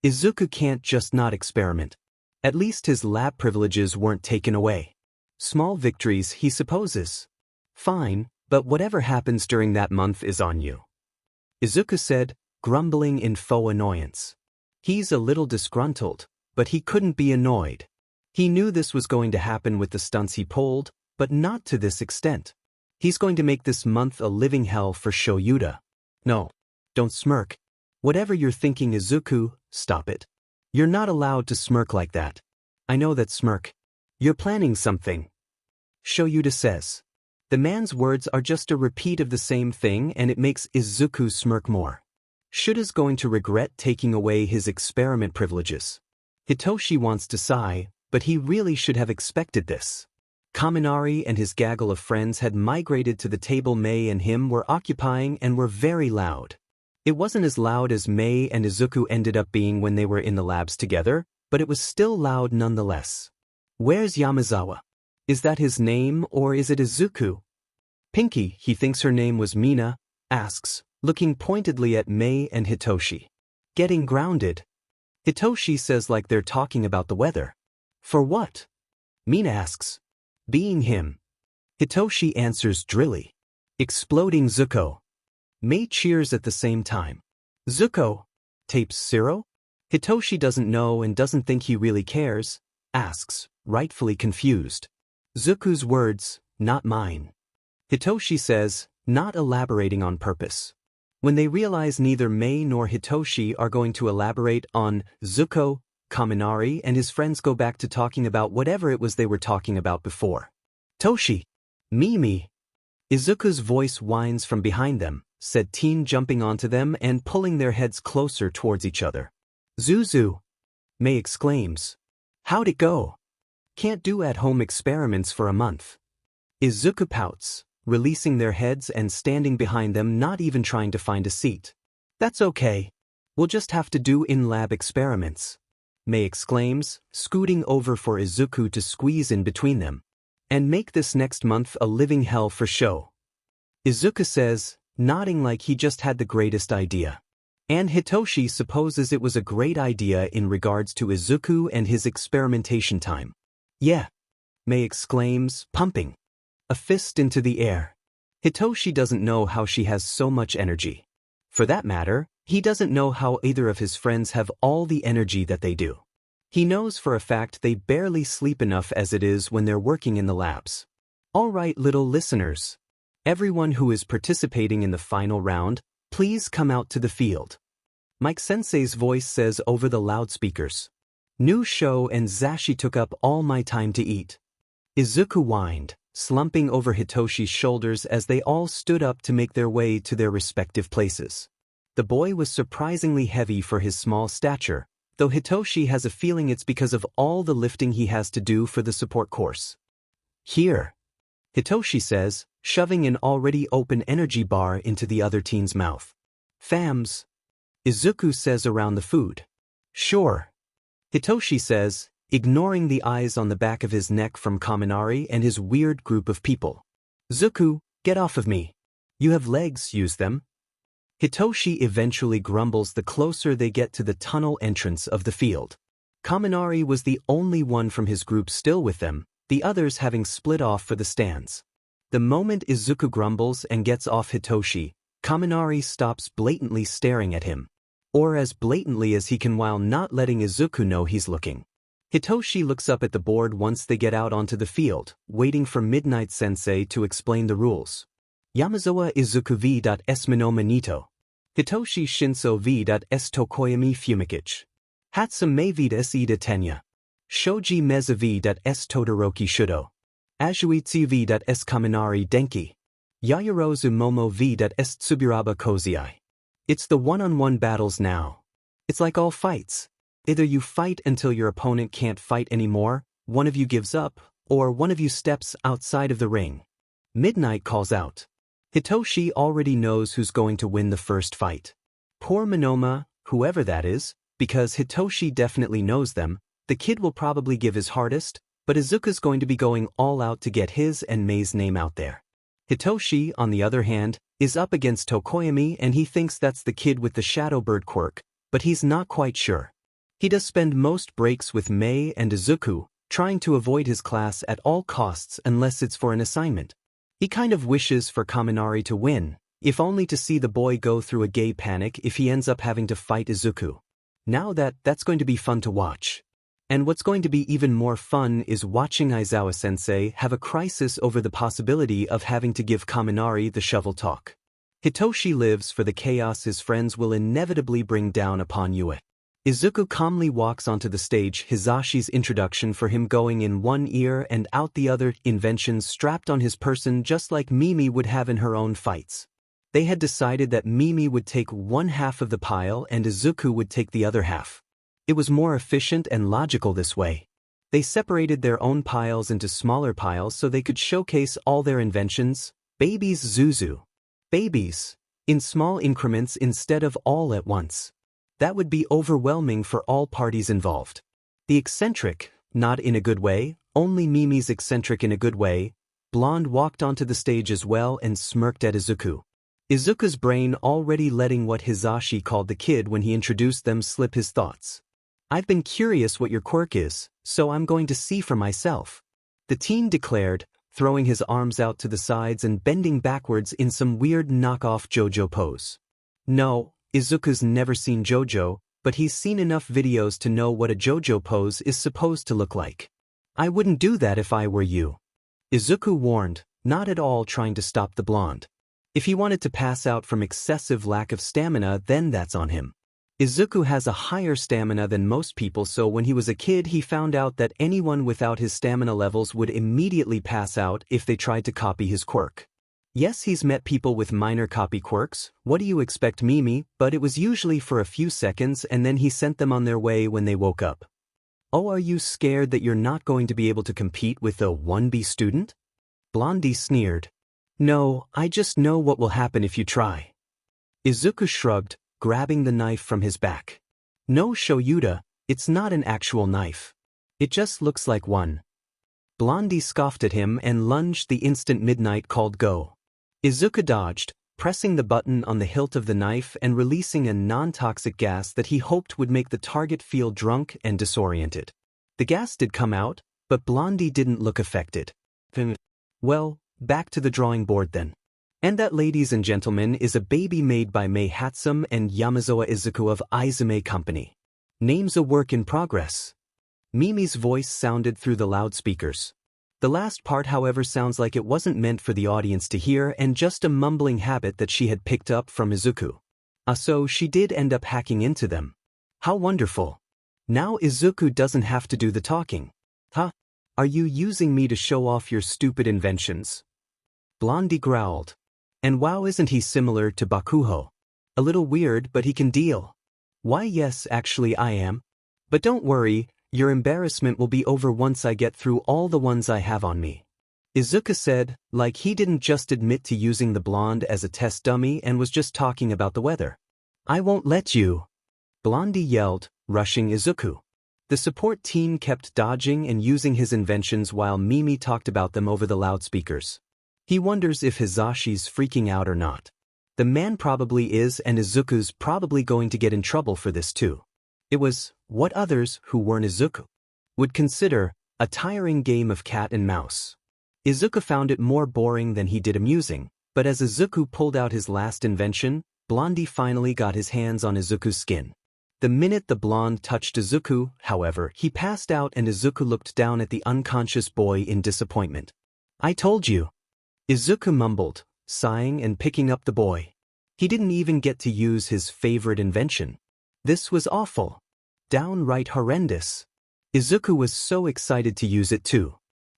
Izuku can't just not experiment. At least his lab privileges weren't taken away. Small victories, he supposes. Fine, but whatever happens during that month is on you. Izuku said, grumbling in faux annoyance. He's a little disgruntled, but he couldn't be annoyed. He knew this was going to happen with the stunts he pulled, but not to this extent. He's going to make this month a living hell for Shoyuta. No, don't smirk. Whatever you're thinking, Izuku, stop it. You're not allowed to smirk like that. I know that smirk. You're planning something. Shoyuta says. The man's words are just a repeat of the same thing, and it makes Izuku smirk more. Shuta's going to regret taking away his experiment privileges. Hitoshi wants to sigh, but he really should have expected this. Kaminari and his gaggle of friends had migrated to the table Mei and him were occupying and were very loud. It wasn't as loud as Mei and Izuku ended up being when they were in the labs together, but it was still loud nonetheless. Where's Yamazawa? Is that his name or is it Izuku? Pinky, he thinks her name was Mina, asks, looking pointedly at Mei and Hitoshi. Getting grounded? Hitoshi says like they're talking about the weather. For what? Mina asks. Being him. Hitoshi answers drilly. Exploding Zuko. Mei cheers at the same time. Zuko? Tapes Zero? Hitoshi doesn't know and doesn't think he really cares, asks, rightfully confused. Zuku's words, not mine. Hitoshi says, not elaborating on purpose. When they realize neither Mei nor Hitoshi are going to elaborate on Zuko, Kaminari and his friends go back to talking about whatever it was they were talking about before. Toshi. Mimi. Izuku's voice whines from behind them, said Teen jumping onto them and pulling their heads closer towards each other. Zuzu. Mei exclaims. How'd it go? Can't do at-home experiments for a month. Izuku pouts, releasing their heads and standing behind them, not even trying to find a seat. That's okay. We'll just have to do in-lab experiments. Mei exclaims, scooting over for Izuku to squeeze in between them. And make this next month a living hell for show. Izuku says, nodding like he just had the greatest idea. And Hitoshi supposes it was a great idea in regards to Izuku and his experimentation time. Yeah. Mei exclaims, pumping a fist into the air. Hitoshi doesn't know how she has so much energy. For that matter, he doesn't know how either of his friends have all the energy that they do. He knows for a fact they barely sleep enough as it is when they're working in the labs. All right, little listeners. Everyone who is participating in the final round, please come out to the field. Mike Sensei's voice says over the loudspeakers. New show and Zashi took up all my time to eat. Izuku whined, slumping over Hitoshi's shoulders as they all stood up to make their way to their respective places. The boy was surprisingly heavy for his small stature, though Hitoshi has a feeling it's because of all the lifting he has to do for the support course. Here. Hitoshi says, shoving an already open energy bar into the other teen's mouth. Fams. Izuku says around the food. Sure. Hitoshi says, ignoring the eyes on the back of his neck from Kaminari and his weird group of people. Zuku, get off of me. You have legs, use them. Hitoshi eventually grumbles the closer they get to the tunnel entrance of the field. Kaminari was the only one from his group still with them, the others having split off for the stands. The moment Izuku grumbles and gets off Hitoshi, Kaminari stops blatantly staring at him. Or as blatantly as he can while not letting Izuku know he's looking. Hitoshi looks up at the board once they get out onto the field, waiting for Midnight Sensei to explain the rules. Yamazawa Izuku v.s Minoma Nito. Hitoshi Shinso v.s Tokoyami Fumikage. Hatsune v.s Ida Tenya. Shoji Meza v.s Todoroki Shudo. Azuitsu v.s Kaminari Denki. Yayarozu Momo v.s Tsuburaba Kozai. It's the one-on-one battles now. It's like all fights. Either you fight until your opponent can't fight anymore, one of you gives up, or one of you steps outside of the ring. Midnight calls out. Hitoshi already knows who's going to win the first fight. Poor Minoma, whoever that is, because Hitoshi definitely knows them, the kid will probably give his hardest, but Izuku's going to be going all out to get his and Mei's name out there. Hitoshi, on the other hand, is up against Tokoyami and he thinks that's the kid with the Shadowbird quirk, but he's not quite sure. He does spend most breaks with Mei and Izuku, trying to avoid his class at all costs unless it's for an assignment. He kind of wishes for Kaminari to win, if only to see the boy go through a gay panic if he ends up having to fight Izuku. Now that's going to be fun to watch. And what's going to be even more fun is watching Aizawa-sensei have a crisis over the possibility of having to give Kaminari the shovel talk. Hitoshi lives for the chaos his friends will inevitably bring down upon Yue. Izuku calmly walks onto the stage, Hisashi's introduction for him going in one ear and out the other, inventions strapped on his person just like Mimi would have in her own fights. They had decided that Mimi would take one half of the pile and Izuku would take the other half. It was more efficient and logical this way. They separated their own piles into smaller piles so they could showcase all their inventions, babies Zuzu. Babies, in small increments instead of all at once. That would be overwhelming for all parties involved. The eccentric, not in a good way, only Mimi's eccentric in a good way, blonde walked onto the stage as well and smirked at Izuku. Izuku's brain already letting what Hisashi called the kid when he introduced them slip his thoughts. I've been curious what your quirk is, so I'm going to see for myself. The teen declared, throwing his arms out to the sides and bending backwards in some weird knockoff JoJo pose. No, Izuku's never seen JoJo, but he's seen enough videos to know what a JoJo pose is supposed to look like. I wouldn't do that if I were you. Izuku warned, not at all trying to stop the blonde. If he wanted to pass out from excessive lack of stamina, then that's on him. Izuku has a higher stamina than most people, so when he was a kid he found out that anyone without his stamina levels would immediately pass out if they tried to copy his quirk. Yes, he's met people with minor copy quirks, what do you expect Mimi, but it was usually for a few seconds and then he sent them on their way when they woke up. Oh, are you scared that you're not going to be able to compete with a 1B student? Blondie sneered. No, I just know what will happen if you try. Izuku shrugged, grabbing the knife from his back. No, Shoyuta, it's not an actual knife. It just looks like one. Blondie scoffed at him and lunged the instant midnight called go. Izuku dodged, pressing the button on the hilt of the knife and releasing a non-toxic gas that he hoped would make the target feel drunk and disoriented. The gas did come out, but Blondie didn't look affected. Well, back to the drawing board then. And that, ladies and gentlemen, is a baby made by Mei Hatsum and Yamazawa Izuku of Izume Company. Name's a work in progress. Mimi's voice sounded through the loudspeakers. The last part, however, sounds like it wasn't meant for the audience to hear and just a mumbling habit that she had picked up from Izuku. So she did end up hacking into them. How wonderful. Now Izuku doesn't have to do the talking. Huh? Are you using me to show off your stupid inventions? Blondie growled. And wow, isn't he similar to Bakuho? A little weird, but he can deal. Why yes, actually I am. But don't worry, your embarrassment will be over once I get through all the ones I have on me. Izuku said, like he didn't just admit to using the blonde as a test dummy and was just talking about the weather. I won't let you. Blondie yelled, rushing Izuku. The support team kept dodging and using his inventions while Mimi talked about them over the loudspeakers. He wonders if Hisashi's freaking out or not. The man probably is, and Izuku's probably going to get in trouble for this too. It was what others, who weren't Izuku, would consider a tiring game of cat and mouse. Izuku found it more boring than he did amusing, but as Izuku pulled out his last invention, Blondie finally got his hands on Izuku's skin. The minute the blonde touched Izuku, however, he passed out and Izuku looked down at the unconscious boy in disappointment. I told you. Izuku mumbled, sighing and picking up the boy. He didn't even get to use his favorite invention. This was awful. Downright horrendous. Izuku was so excited to use it too.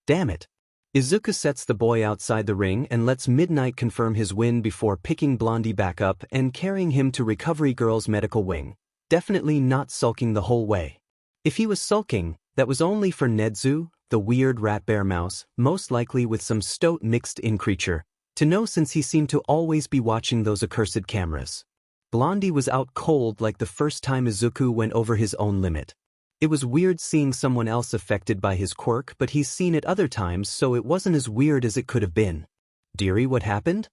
Damn it. Izuku sets the boy outside the ring and lets Midnight confirm his win before picking Blondie back up and carrying him to Recovery Girl's medical wing, definitely not sulking the whole way. If he was sulking, that was only for Nedzu, the weird rat bear mouse, most likely with some stoat mixed in creature, to know since he seemed to always be watching those accursed cameras. Blondie was out cold like the first time Izuku went over his own limit. It was weird seeing someone else affected by his quirk, but he's seen it other times, so it wasn't as weird as it could have been. Dearie, what happened?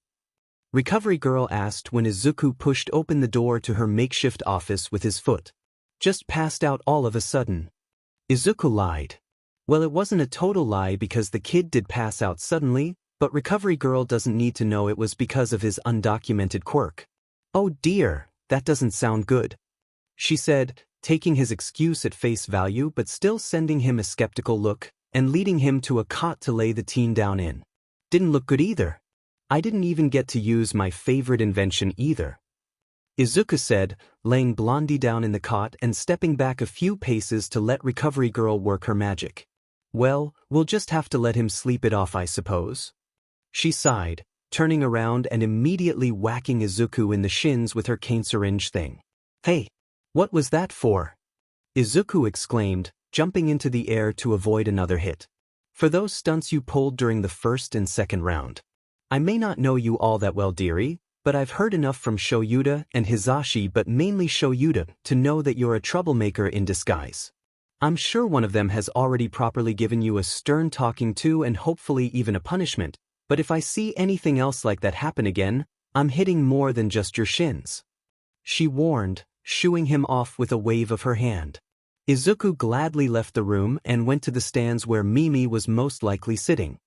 Recovery Girl asked when Izuku pushed open the door to her makeshift office with his foot. Just passed out all of a sudden. Izuku lied. Well, it wasn't a total lie because the kid did pass out suddenly, but Recovery Girl doesn't need to know it was because of his undocumented quirk. Oh dear, that doesn't sound good. She said, taking his excuse at face value but still sending him a skeptical look, and leading him to a cot to lay the teen down in. Didn't look good either. I didn't even get to use my favorite invention either, Izuku said, laying Blondie down in the cot and stepping back a few paces to let Recovery Girl work her magic. Well, we'll just have to let him sleep it off, I suppose. She sighed, turning around and immediately whacking Izuku in the shins with her cane syringe thing. Hey! What was that for? Izuku exclaimed, jumping into the air to avoid another hit. For those stunts you pulled during the first and second round. I may not know you all that well, dearie, but I've heard enough from Shoyuta and Hizashi, but mainly Shoyuta, to know that you're a troublemaker in disguise. I'm sure one of them has already properly given you a stern talking to and hopefully even a punishment, but if I see anything else like that happen again, I'm hitting more than just your shins. She warned, shooing him off with a wave of her hand. Izuku gladly left the room and went to the stands where Mimi was most likely sitting.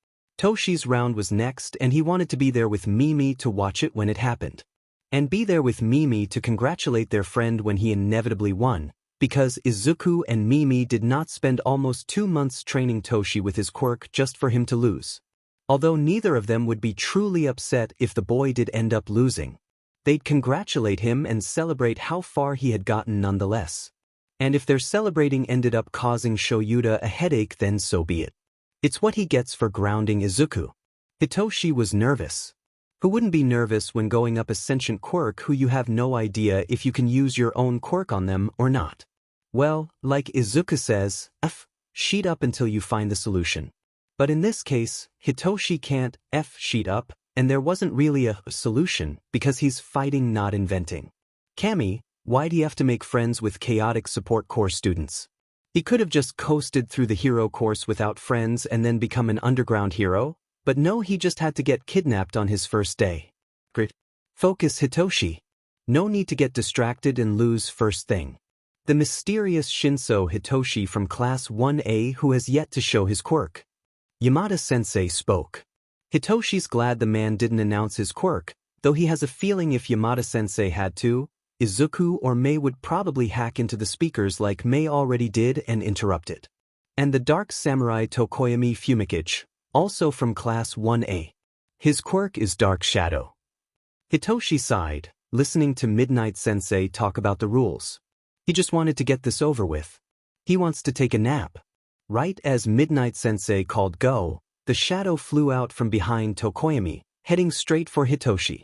Toshi's round was next and he wanted to be there with Mimi to watch it when it happened. And be there with Mimi to congratulate their friend when he inevitably won, because Izuku and Mimi did not spend almost 2 months training Toshi with his quirk just for him to lose. Although neither of them would be truly upset if the boy did end up losing. They'd congratulate him and celebrate how far he had gotten nonetheless. And if their celebrating ended up causing Shoyuta a headache, then so be it. It's what he gets for grounding Izuku. Hitoshi was nervous. Who wouldn't be nervous when going up a sentient quirk who you have no idea if you can use your own quirk on them or not? Well, like Izuku says, sheet up until you find the solution. But in this case, Hitoshi can't sheet up, and there wasn't really a solution because he's fighting, not inventing. Kami, why'd he have to make friends with chaotic support corps students? He could have just coasted through the hero course without friends and then become an underground hero, but no, he just had to get kidnapped on his first day. Great. Focus, Hitoshi. No need to get distracted and lose first thing. The mysterious Shinso Hitoshi from Class 1A who has yet to show his quirk. Yamada-sensei spoke. Hitoshi's glad the man didn't announce his quirk, though he has a feeling if Yamada-sensei had to, Izuku or Mei would probably hack into the speakers like Mei already did and interrupt it. And the Dark Samurai Tokoyami Fumikage, also from Class 1A. His quirk is Dark Shadow. Hitoshi sighed, listening to Midnight Sensei talk about the rules. He just wanted to get this over with. He wants to take a nap. Right as Midnight Sensei called go, the shadow flew out from behind Tokoyami, heading straight for Hitoshi.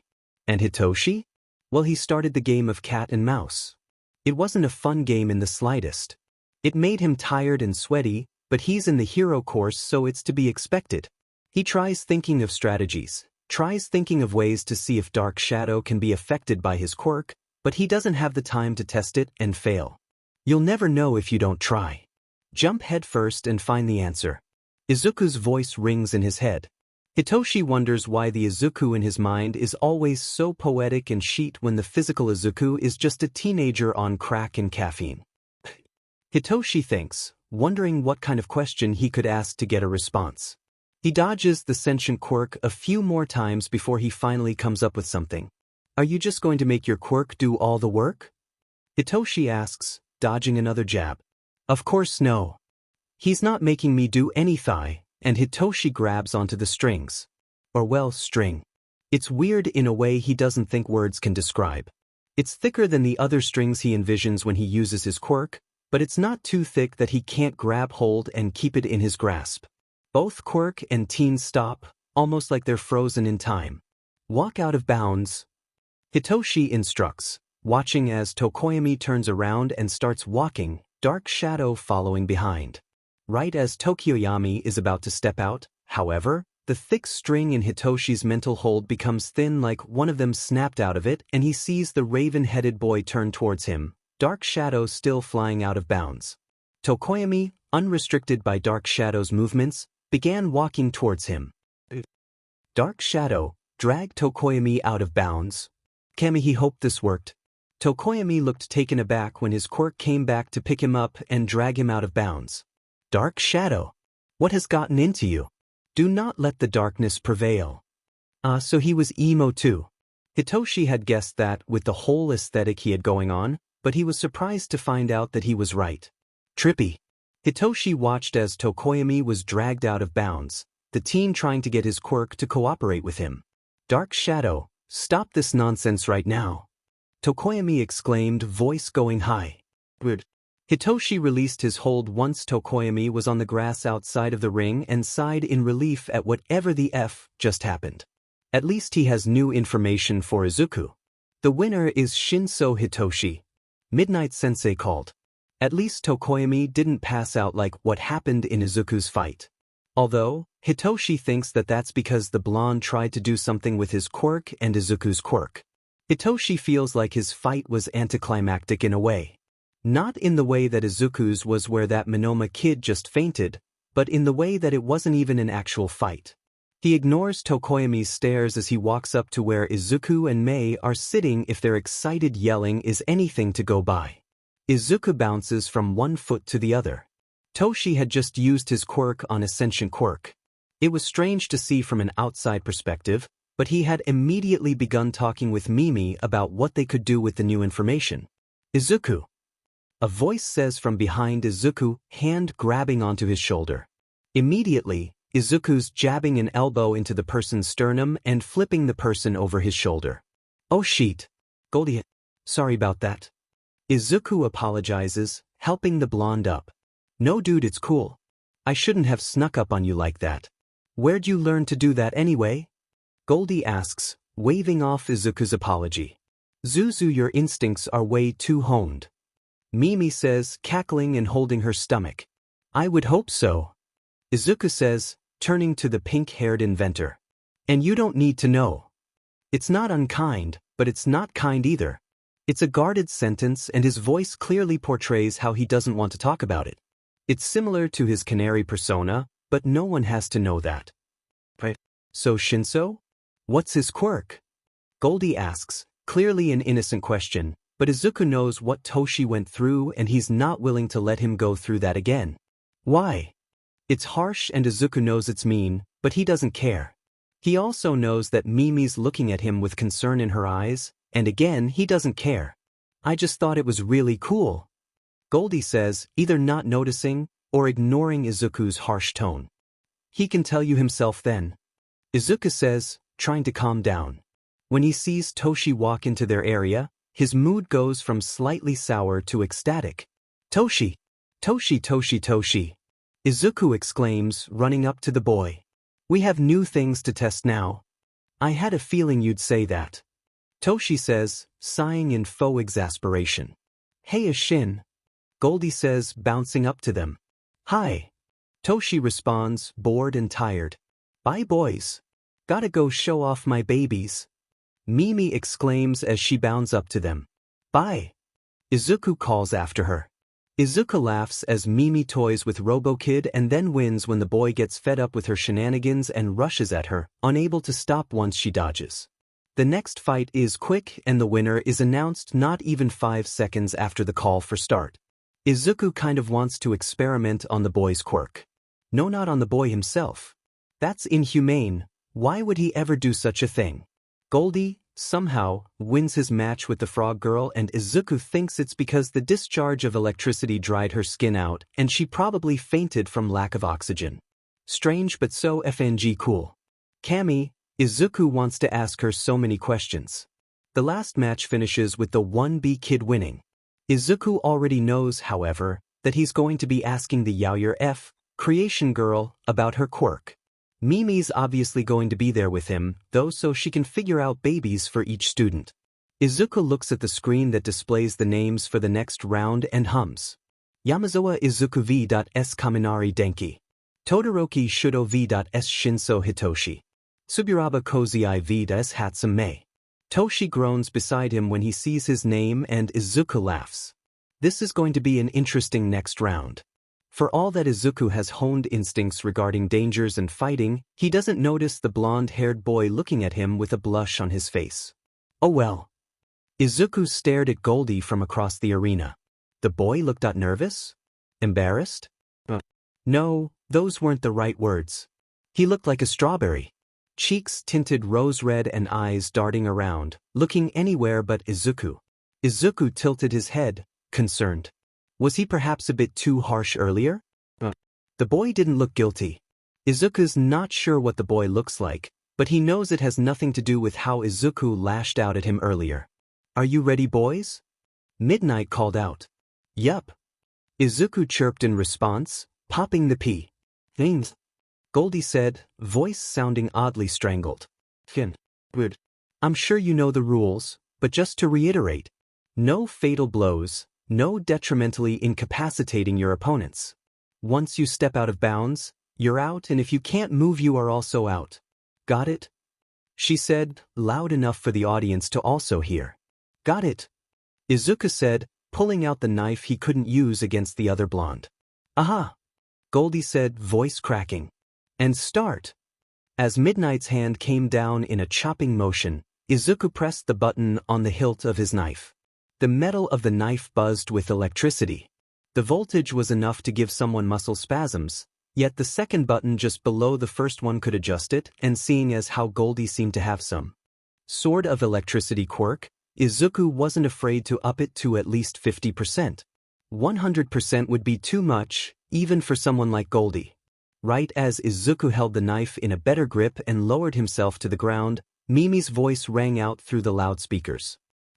And Hitoshi? Well, he started the game of cat and mouse. It wasn't a fun game in the slightest. It made him tired and sweaty, but he's in the hero course, so it's to be expected. He tries thinking of strategies, tries thinking of ways to see if Dark Shadow can be affected by his quirk, but he doesn't have the time to test it and fail. You'll never know if you don't try. Jump head first and find the answer. Izuku's voice rings in his head. Hitoshi wonders why the Izuku in his mind is always so poetic and chic when the physical Izuku is just a teenager on crack and caffeine. Hitoshi thinks, wondering what kind of question he could ask to get a response. He dodges the sentient quirk a few more times before he finally comes up with something. Are you just going to make your quirk do all the work? Hitoshi asks, dodging another jab. Of course no. He's not making me do anything, and Hitoshi grabs onto the strings. Or well, string. It's weird in a way he doesn't think words can describe. It's thicker than the other strings he envisions when he uses his quirk, but it's not too thick that he can't grab hold and keep it in his grasp. Both quirk and teen stop, almost like they're frozen in time. Walk out of bounds. Hitoshi instructs, watching as Tokoyami turns around and starts walking, Dark Shadow following behind. Right as Tokyoyami is about to step out, however, the thick string in Hitoshi's mental hold becomes thin, like one of them snapped out of it, and he sees the raven-headed boy turn towards him, Dark Shadow still flying out of bounds. Tokoyami, unrestricted by Dark Shadow's movements, began walking towards him. Dark Shadow dragged Tokoyami out of bounds. Kami, he hoped this worked. Tokoyami looked taken aback when his quirk came back to pick him up and drag him out of bounds. Dark Shadow, what has gotten into you? Do not let the darkness prevail. So he was emo too. Hitoshi had guessed that with the whole aesthetic he had going on, but he was surprised to find out that he was right. Trippy. Hitoshi watched as Tokoyami was dragged out of bounds, the teen trying to get his quirk to cooperate with him. Dark Shadow, stop this nonsense right now. Tokoyami exclaimed, voice going high. Weird. Hitoshi released his hold once Tokoyami was on the grass outside of the ring and sighed in relief at whatever the F just happened. At least he has new information for Izuku. The winner is Shinso Hitoshi. Midnight Sensei called. At least Tokoyami didn't pass out like what happened in Izuku's fight. Although, Hitoshi thinks that that's because the blonde tried to do something with his quirk and Izuku's quirk. Hitoshi feels like his fight was anticlimactic in a way. Not in the way that Izuku's was where that Monoma kid just fainted, but in the way that it wasn't even an actual fight. He ignores Tokoyami's stares as he walks up to where Izuku and Mei are sitting if their excited yelling is anything to go by. Izuku bounces from one foot to the other. Toshi had just used his quirk on Ascension Quirk. It was strange to see from an outside perspective, but he had immediately begun talking with Mimi about what they could do with the new information. Izuku. A voice says from behind Izuku, hand grabbing onto his shoulder. Immediately, Izuku's jabbing an elbow into the person's sternum and flipping the person over his shoulder. Oh shit. Goldie. Sorry about that. Izuku apologizes, helping the blonde up. No dude, it's cool. I shouldn't have snuck up on you like that. Where'd you learn to do that anyway? Goldie asks, waving off Izuku's apology. Zuzu, your instincts are way too honed. Mimi says, cackling and holding her stomach. I would hope so. Izuku says, turning to the pink-haired inventor. And you don't need to know. It's not unkind, but it's not kind either. It's a guarded sentence and his voice clearly portrays how he doesn't want to talk about it. It's similar to his canary persona, but no one has to know that. Right. So Shinso? What's his quirk? Goldie asks, clearly an innocent question, but Izuku knows what Toshi went through and he's not willing to let him go through that again. Why? It's harsh and Izuku knows it's mean, but he doesn't care. He also knows that Mimi's looking at him with concern in her eyes, and again he doesn't care. I just thought it was really cool. Goldie says, either not noticing or ignoring Izuku's harsh tone. He can tell you himself then. Izuku says, trying to calm down. When he sees Toshi walk into their area, his mood goes from slightly sour to ecstatic. Toshi! Toshi, Toshi, Toshi! Izuku exclaims, running up to the boy. We have new things to test now. I had a feeling you'd say that. Toshi says, sighing in faux exasperation. Hey Shin. Goldie says, bouncing up to them. Hi. Toshi responds, bored and tired. Bye boys. Gotta go show off my babies. Mimi exclaims as she bounds up to them. Bye. Izuku calls after her. Izuku laughs as Mimi toys with RoboKid and then wins when the boy gets fed up with her shenanigans and rushes at her, unable to stop once she dodges. The next fight is quick and the winner is announced not even 5 seconds after the call for start. Izuku kind of wants to experiment on the boy's quirk. No, not on the boy himself. That's inhumane. Why would he ever do such a thing? Goldie, somehow, wins his match with the frog girl and Izuku thinks it's because the discharge of electricity dried her skin out and she probably fainted from lack of oxygen. Strange but so FNG cool. Kami, Izuku wants to ask her so many questions. The last match finishes with the 1B kid winning. Izuku already knows, however, that he's going to be asking the Yaoyer F, creation girl, about her quirk. Mimi's obviously going to be there with him, though, so she can figure out babies for each student. Izuku looks at the screen that displays the names for the next round and hums. Yamazawa Izuku v.s Kaminari Denki. Todoroki Shudo v.s Shinso Hitoshi. Tsuburaba Kozai v.s Hatsum Mei. Toshi groans beside him when he sees his name and Izuku laughs. This is going to be an interesting next round. For all that Izuku has honed instincts regarding dangers and fighting, he doesn't notice the blonde-haired boy looking at him with a blush on his face. Oh well. Izuku stared at Goldie from across the arena. The boy looked nervous? Embarrassed? No, those weren't the right words. He looked like a strawberry. Cheeks tinted rose red and eyes darting around, looking anywhere but Izuku. Izuku tilted his head, concerned. Was he perhaps a bit too harsh earlier? The boy didn't look guilty. Izuku's not sure what the boy looks like, but he knows it has nothing to do with how Izuku lashed out at him earlier. Are you ready, boys? Midnight called out. Yup. Izuku chirped in response, popping the P. Things. Goldie said, voice sounding oddly strangled. Good. I'm sure you know the rules, but just to reiterate. No fatal blows, no detrimentally incapacitating your opponents. Once you step out of bounds, you're out, and if you can't move you are also out. Got it? She said, loud enough for the audience to also hear. Got it. Izuku said, pulling out the knife he couldn't use against the other blonde. Aha! Goldie said, voice cracking. And start. As Midnight's hand came down in a chopping motion, Izuku pressed the button on the hilt of his knife. The metal of the knife buzzed with electricity. The voltage was enough to give someone muscle spasms, yet the second button just below the first one could adjust it, and seeing as how Goldie seemed to have some sort of electricity quirk, Izuku wasn't afraid to up it to at least 50%. 100% would be too much, even for someone like Goldie. Right as Izuku held the knife in a better grip and lowered himself to the ground, Mimi's voice rang out through the loudspeakers.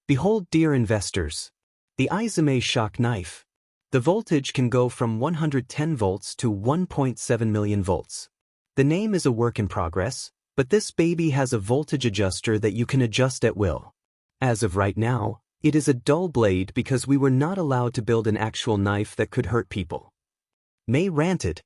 Behold, dear investors. The Izume shock knife. The voltage can go from 110 volts to 1.7 million volts. The name is a work in progress, but this baby has a voltage adjuster that you can adjust at will. As of right now, it is a dull blade because we were not allowed to build an actual knife that could hurt people. May ranted.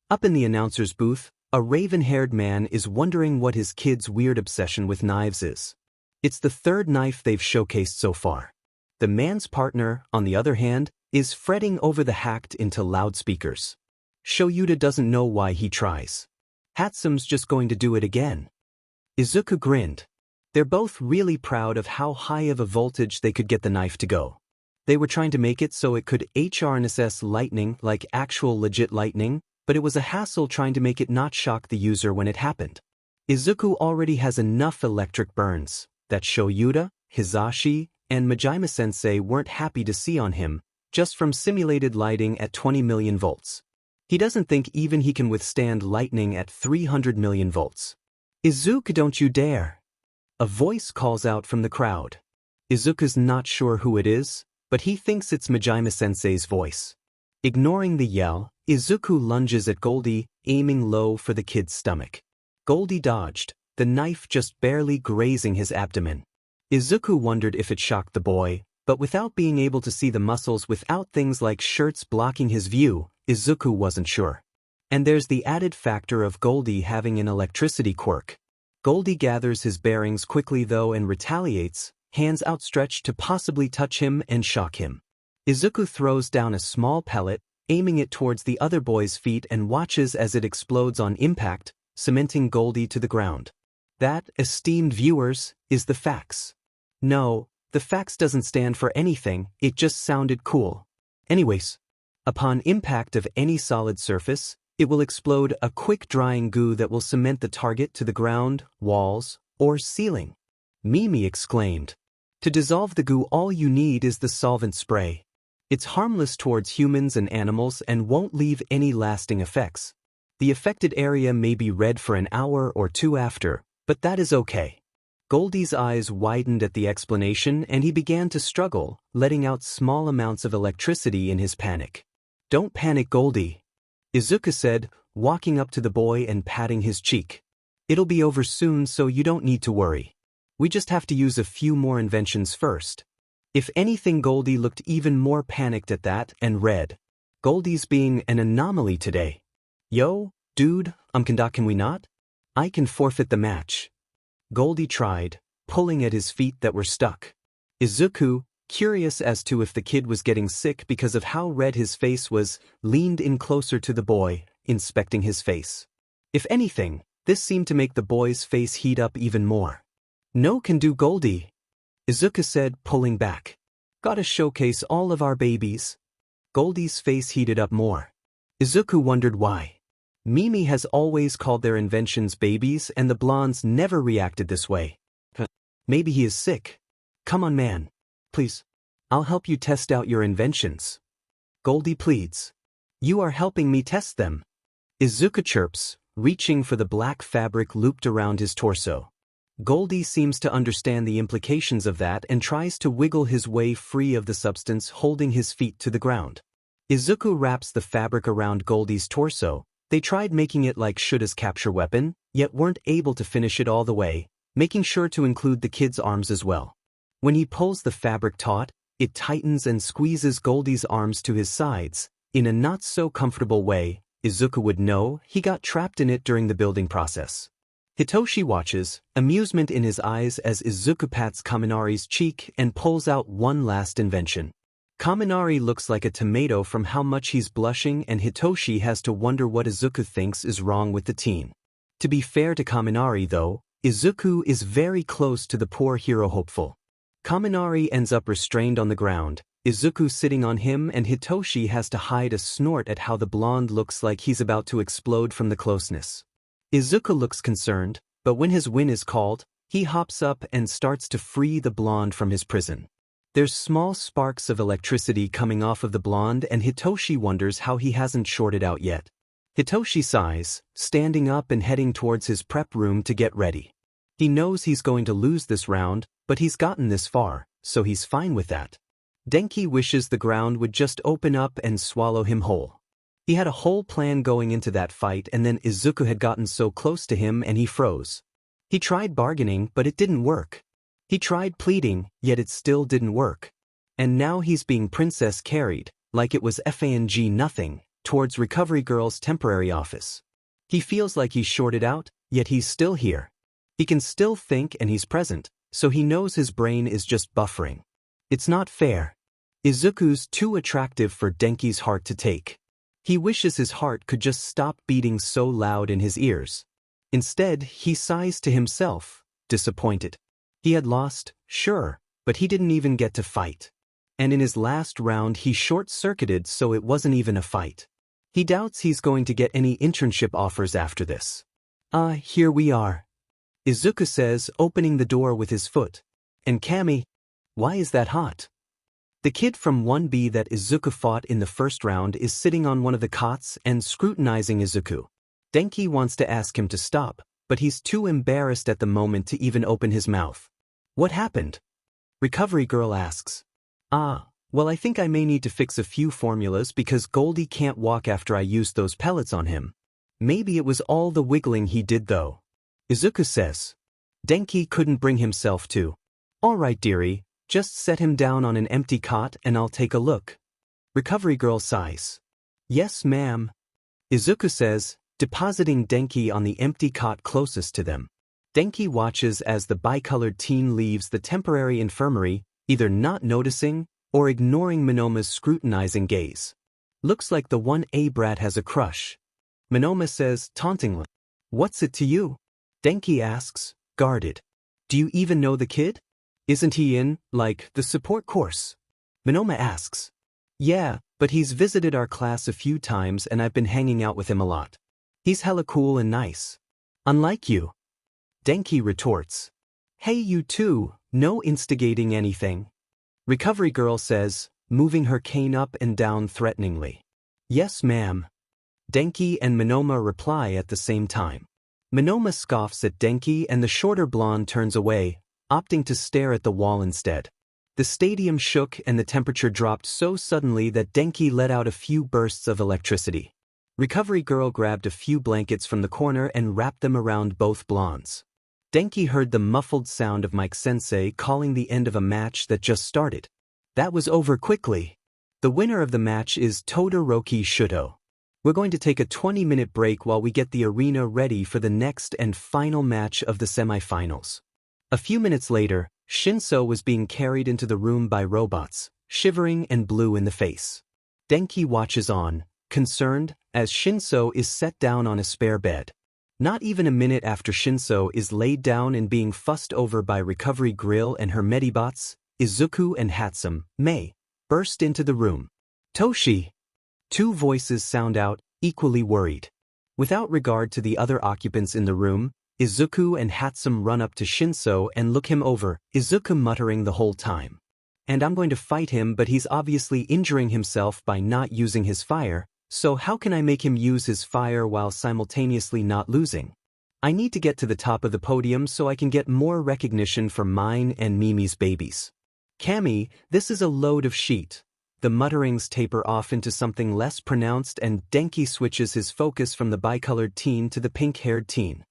Up in the announcer's booth, a raven-haired man is wondering what his kid's weird obsession with knives is. It's the third knife they've showcased so far. The man's partner, on the other hand, is fretting over the hacked into loudspeakers. Shoyuta doesn't know why he tries. Hatsume's just going to do it again. Izuku grinned. They're both really proud of how high of a voltage they could get the knife to go. They were trying to make it so it could HRNSS lightning like actual legit lightning, but it was a hassle trying to make it not shock the user when it happened. Izuku already has enough electric burns that Shoyuta, Hizashi, and Majima-sensei weren't happy to see on him, just from simulated lighting at 20 million volts. He doesn't think even he can withstand lightning at 300 million volts. Izuku, don't you dare! A voice calls out from the crowd. Izuku's not sure who it is, but he thinks it's Majima-sensei's voice. Ignoring the yell, Izuku lunges at Goldie, aiming low for the kid's stomach. Goldie dodged, the knife just barely grazing his abdomen. Izuku wondered if it shocked the boy, but without being able to see the muscles without things like shirts blocking his view, Izuku wasn't sure. And there's the added factor of Goldie having an electricity quirk. Goldie gathers his bearings quickly though and retaliates, hands outstretched to possibly touch him and shock him. Izuku throws down a small pellet, aiming it towards the other boy's feet and watches as it explodes on impact, cementing Goldie to the ground. That, esteemed viewers, is the fax. No, the fax doesn't stand for anything, it just sounded cool. Anyways, upon impact of any solid surface, it will explode a quick-drying goo that will cement the target to the ground, walls, or ceiling. Mimi exclaimed. To dissolve the goo all you need is the solvent spray. It's harmless towards humans and animals and won't leave any lasting effects. The affected area may be red for an hour or two after, but that is okay. Goldie's eyes widened at the explanation and he began to struggle, letting out small amounts of electricity in his panic. Don't panic, Goldie, Izuku said, walking up to the boy and patting his cheek. It'll be over soon so you don't need to worry. We just have to use a few more inventions first. If anything, Goldie looked even more panicked at that and read. Goldie's being an anomaly today. Yo, dude, can we not? I can forfeit the match. Goldie tried, pulling at his feet that were stuck. Izuku, curious as to if the kid was getting sick because of how red his face was, leaned in closer to the boy, inspecting his face. If anything, this seemed to make the boy's face heat up even more. No can do, Goldie, Izuku said, pulling back. Gotta showcase all of our babies. Goldie's face heated up more. Izuku wondered why. Mimi has always called their inventions babies and the blondes never reacted this way. Maybe he is sick. Come on, man. Please. I'll help you test out your inventions. Goldie pleads. You are helping me test them. Izuku chirps, reaching for the black fabric looped around his torso. Goldie seems to understand the implications of that and tries to wiggle his way free of the substance holding his feet to the ground. Izuku wraps the fabric around Goldie's torso. They tried making it like Shura's capture weapon, yet weren't able to finish it all the way, making sure to include the kid's arms as well. When he pulls the fabric taut, it tightens and squeezes Goldie's arms to his sides. In a not-so-comfortable way, Izuku would know he got trapped in it during the building process. Hitoshi watches, amusement in his eyes as Izuku pats Kaminari's cheek and pulls out one last invention. Kaminari looks like a tomato from how much he's blushing, and Hitoshi has to wonder what Izuku thinks is wrong with the teen. To be fair to Kaminari though, Izuku is very close to the poor hero hopeful. Kaminari ends up restrained on the ground, Izuku sitting on him, and Hitoshi has to hide a snort at how the blonde looks like he's about to explode from the closeness. Izuku looks concerned, but when his win is called, he hops up and starts to free the blonde from his prison. There's small sparks of electricity coming off of the blonde, and Hitoshi wonders how he hasn't shorted out yet. Hitoshi sighs, standing up and heading towards his prep room to get ready. He knows he's going to lose this round, but he's gotten this far, so he's fine with that. Denki wishes the ground would just open up and swallow him whole. He had a whole plan going into that fight, and then Izuku had gotten so close to him and he froze. He tried bargaining, but it didn't work. He tried pleading, yet it still didn't work. And now he's being princess carried, like it was FANG nothing, towards Recovery Girl's temporary office. He feels like he's shorted out, yet he's still here. He can still think and he's present, so he knows his brain is just buffering. It's not fair. Izuku's too attractive for Denki's heart to take. He wishes his heart could just stop beating so loud in his ears. Instead, he sighs to himself, disappointed. He had lost, sure, but he didn't even get to fight. And in his last round he short-circuited, so it wasn't even a fight. He doubts he's going to get any internship offers after this. Here we are. Izuku says, opening the door with his foot. And Kami, why is that hot? The kid from 1B that Izuku fought in the first round is sitting on one of the cots and scrutinizing Izuku. Denki wants to ask him to stop, but he's too embarrassed at the moment to even open his mouth. What happened? Recovery Girl asks. Well, I think I may need to fix a few formulas because Goldie can't walk after I used those pellets on him. Maybe it was all the wiggling he did though. Izuku says. Denki couldn't bring himself to. Alright dearie, just set him down on an empty cot and I'll take a look. Recovery Girl sighs. Yes ma'am. Izuku says, depositing Denki on the empty cot closest to them. Denki watches as the bicolored teen leaves the temporary infirmary, either not noticing or ignoring Monoma's scrutinizing gaze. Looks like the 1A brat has a crush. Monoma says tauntingly, "What's it to you?" Denki asks, guarded. "Do you even know the kid? Isn't he in, like, the support course?" Monoma asks. "Yeah, but he's visited our class a few times and I've been hanging out with him a lot. He's hella cool and nice. Unlike you." Denki retorts. "Hey you two, no instigating anything." Recovery Girl says, moving her cane up and down threateningly. "Yes ma'am." Denki and Monoma reply at the same time. Monoma scoffs at Denki and the shorter blonde turns away, opting to stare at the wall instead. The stadium shook and the temperature dropped so suddenly that Denki let out a few bursts of electricity. Recovery Girl grabbed a few blankets from the corner and wrapped them around both blondes. Denki heard the muffled sound of Mike Sensei calling the end of a match that just started. That was over quickly. The winner of the match is Todoroki Shuto. We're going to take a 20-minute break while we get the arena ready for the next and final match of the semifinals. A few minutes later, Shinso was being carried into the room by robots, shivering and blue in the face. Denki watches on, concerned, as Shinso is set down on a spare bed. Not even a minute after Shinso is laid down and being fussed over by Recovery Grill and her Medibots, Izuku and Hatsum, Mei, burst into the room. "Toshi!" Two voices sound out, equally worried. Without regard to the other occupants in the room, Izuku and Hatsum run up to Shinso and look him over, Izuku muttering the whole time. and I'm going to fight him, but he's obviously injuring himself by not using his fire, so how can I make him use his fire while simultaneously not losing? I need to get to the top of the podium so I can get more recognition for mine and Mimi's babies. Kami, this is a load of shit. The mutterings taper off into something less pronounced and Denki switches his focus from the bicolored teen to the pink-haired teen.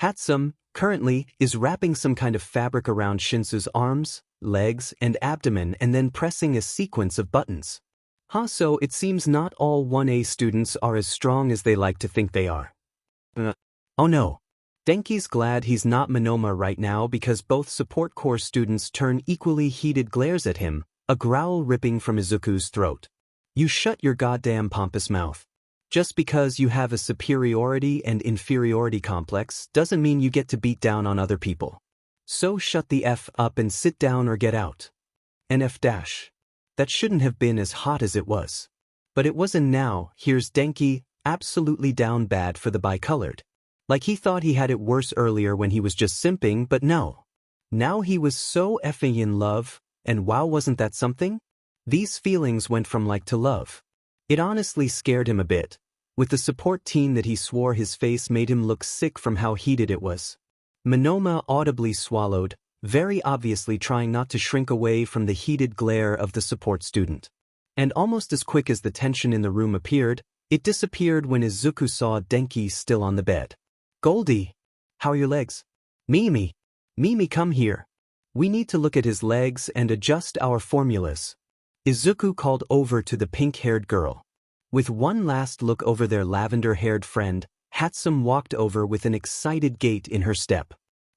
Hatsum, currently, is wrapping some kind of fabric around Shinsu's arms, legs, and abdomen and then pressing a sequence of buttons. So it seems not all 1A students are as strong as they like to think they are. Oh no. Denki's glad he's not Monoma right now because both support corps students turn equally heated glares at him, a growl ripping from Izuku's throat. You shut your goddamn pompous mouth. Just because you have a superiority and inferiority complex doesn't mean you get to beat down on other people. So shut the F up and sit down or get out. NF dash. That shouldn't have been as hot as it was. But it was, and now, here's Denki, absolutely down bad for the bicolored. Like he thought he had it worse earlier when he was just simping, but no. Now he was so effing in love, and wow, wasn't that something? These feelings went from like to love. It honestly scared him a bit. With the support teen that he swore his face made him look sick from how heated it was. Monoma audibly swallowed, very obviously trying not to shrink away from the heated glare of the support student. And almost as quick as the tension in the room appeared, it disappeared when Izuku saw Denki still on the bed. Goldie, how are your legs? Mimi, come here. We need to look at his legs and adjust our formulas. Izuku called over to the pink-haired girl. With one last look over their lavender-haired friend, Hatsum walked over with an excited gait in her step.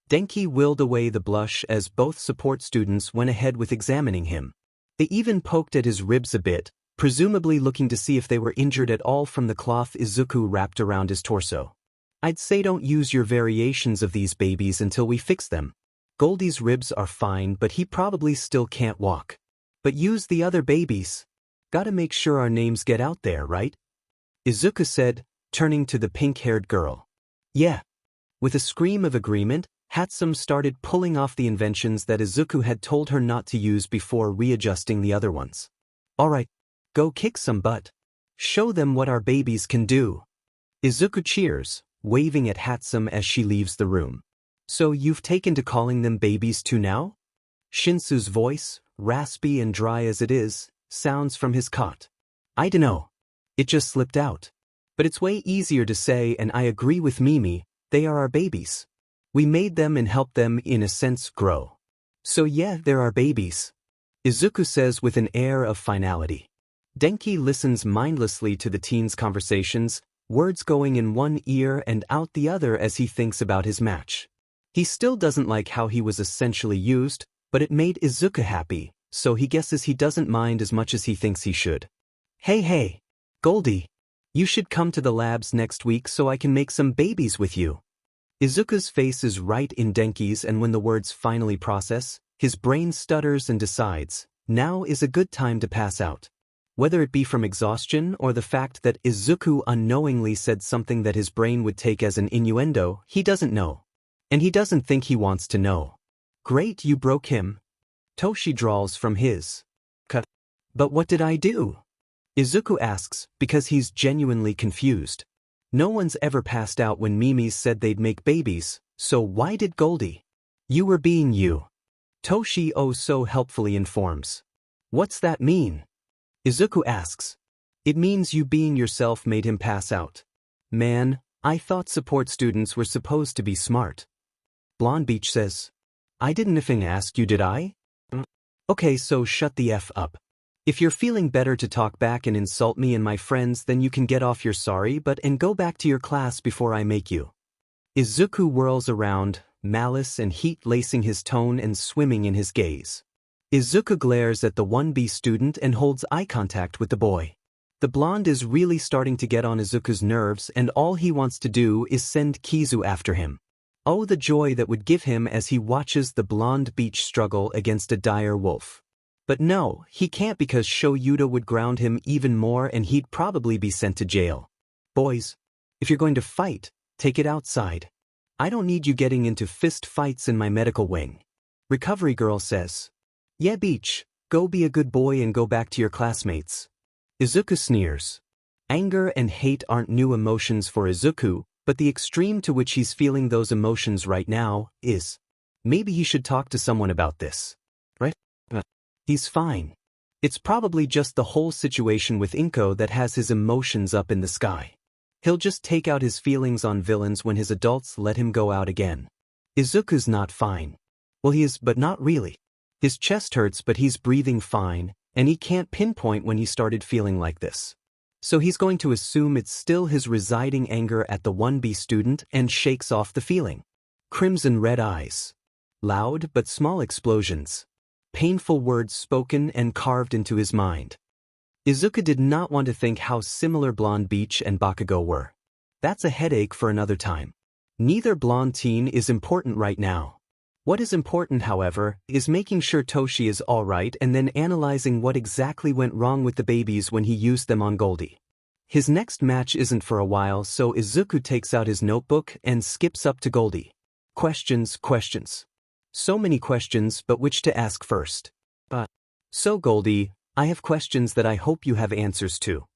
Denki willed away the blush as both support students went ahead with examining him. They even poked at his ribs a bit, presumably looking to see if they were injured at all from the cloth Izuku wrapped around his torso. I'd say don't use your variations of these babies until we fix them. Goldie's ribs are fine, but he probably still can't walk. But use the other babies. Gotta make sure our names get out there, right? Izuku said, turning to the pink-haired girl. Yeah. With a scream of agreement, Hatsum started pulling off the inventions that Izuku had told her not to use before readjusting the other ones. Alright, go kick some butt. Show them what our babies can do. Izuku cheers, waving at Hatsum as she leaves the room. So you've taken to calling them babies too now? Shinsu's voice, raspy and dry as it is, sounds from his cot. I dunno. It just slipped out. But it's way easier to say, and I agree with Mimi, they are our babies. We made them and helped them in a sense grow. So yeah, they're our babies. Izuku says with an air of finality. Denki listens mindlessly to the teen's conversations, words going in one ear and out the other as he thinks about his match. He still doesn't like how he was essentially used, but it made Izuku happy, so he guesses he doesn't mind as much as he thinks he should. Hey, Goldie. You should come to the labs next week so I can make some babies with you. Izuku's face is right in Denki's, and when the words finally process, his brain stutters and decides, now is a good time to pass out. Whether it be from exhaustion or the fact that Izuku unknowingly said something that his brain would take as an innuendo, he doesn't know. And he doesn't think he wants to know. Great, you broke him. Toshi drawls from his cut. But what did I do? Izuku asks, because he's genuinely confused. No one's ever passed out when Mimi's said they'd make babies, so why did Goldie? You were being you. Toshi oh so helpfully informs. What's that mean? Izuku asks. It means you being yourself made him pass out. Man, I thought support students were supposed to be smart. Blonde Beach says. I didn't effing ask you, did I? Okay, so shut the F up. If you're feeling better to talk back and insult me and my friends, then you can get off your sorry butt and go back to your class before I make you. Izuku whirls around, malice and heat lacing his tone and swimming in his gaze. Izuku glares at the 1B student and holds eye contact with the boy. The blonde is really starting to get on Izuku's nerves, and all he wants to do is send Kizu after him. Oh, the joy that would give him as he watches the blonde beach struggle against a dire wolf. But no, he can't, because Shoyuta would ground him even more and he'd probably be sent to jail. Boys, if you're going to fight, take it outside. I don't need you getting into fist fights in my medical wing. Recovery girl says. Yeah, Beach, Go be a good boy and go back to your classmates. Izuku sneers. Anger and hate aren't new emotions for Izuku, but the extreme to which he's feeling those emotions right now is. Maybe he should talk to someone about this. Right? He's fine. It's probably just the whole situation with Inko that has his emotions up in the sky. He'll just take out his feelings on villains when his adults let him go out again. Izuku's not fine. Well, he is, but not really. His chest hurts, but he's breathing fine, and he can't pinpoint when he started feeling like this. So he's going to assume it's still his residing anger at the 1B student and shakes off the feeling. Crimson red eyes. Loud but small explosions. Painful words spoken and carved into his mind. Izuku did not want to think how similar Blonde Beach and Bakugo were. That's a headache for another time. Neither blonde teen is important right now. What is important, however, is making sure Toshi is alright and then analyzing what exactly went wrong with the babies when he used them on Goldie. His next match isn't for a while, so Izuku takes out his notebook and skips up to Goldie. Questions. So many questions, but which to ask first? So Goldie, I have questions that I hope you have answers to.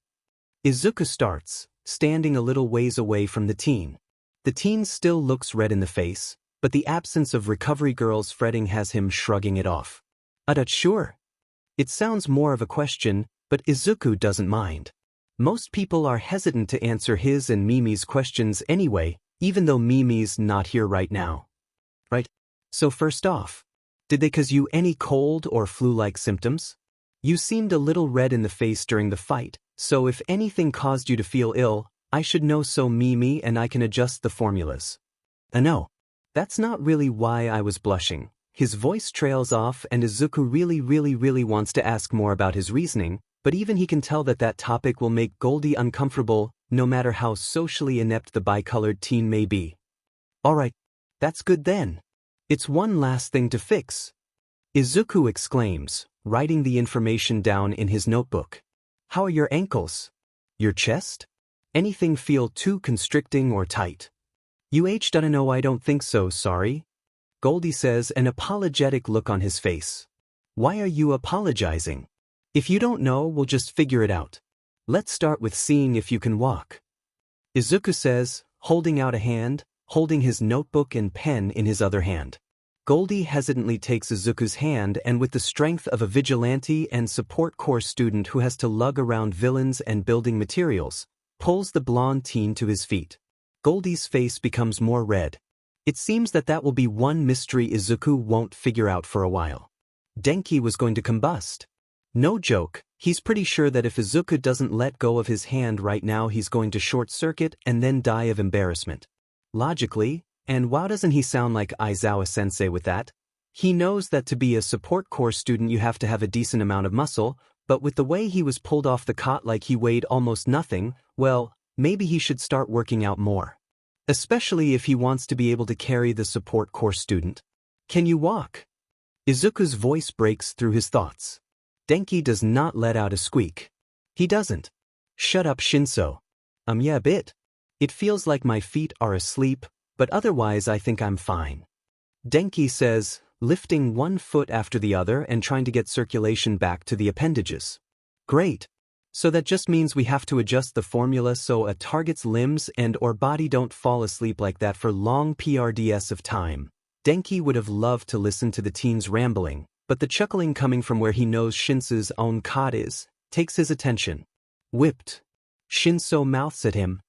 Izuku starts, standing a little ways away from the teen. The teen still looks red in the face, but the absence of recovery girls fretting has him shrugging it off. Sure. It sounds more of a question, but Izuku doesn't mind. Most people are hesitant to answer his and Mimi's questions anyway, even though Mimi's not here right now. Right? So first off, did they cause you any cold or flu-like symptoms? You seemed a little red in the face during the fight, so if anything caused you to feel ill, I should know so Mimi and I can adjust the formulas. No. That's not really why I was blushing. His voice trails off and Izuku really wants to ask more about his reasoning, but even he can tell that topic will make Goldie uncomfortable, no matter how socially inept the bicolored teen may be. Alright, that's good then. It's one last thing to fix. Izuku exclaims, writing the information down in his notebook. How are your ankles? Your chest? Anything feel too constricting or tight? No, I don't think so, sorry. Goldie says, an apologetic look on his face. Why are you apologizing? If you don't know, we'll just figure it out. Let's start with seeing if you can walk. Izuku says, holding out a hand, holding his notebook and pen in his other hand. Goldie hesitantly takes Izuku's hand and with the strength of a vigilante and support corps student who has to lug around villains and building materials, pulls the blonde teen to his feet. Goldie's face becomes more red. It seems that will be one mystery Izuku won't figure out for a while. Denki was going to combust. No joke, he's pretty sure that if Izuku doesn't let go of his hand right now he's going to short-circuit and then die of embarrassment. Logically, and wow doesn't he sound like Aizawa-sensei with that? He knows that to be a support corps student you have to have a decent amount of muscle, but with the way he was pulled off the cot like he weighed almost nothing, well, maybe he should start working out more. Especially if he wants to be able to carry the support corps student. Can you walk? Izuku's voice breaks through his thoughts. Denki does not let out a squeak. He doesn't. Shut up, Shinso. Yeah, a bit. It feels like my feet are asleep, but otherwise I think I'm fine. Denki says, lifting one foot after the other and trying to get circulation back to the appendages. Great. So that just means we have to adjust the formula so a target's limbs and or body don't fall asleep like that for long PRDS of time. Denki would have loved to listen to the teen's rambling, but the chuckling coming from where he knows Shinso's own cot is, takes his attention. Whipped. Shinso mouths at him.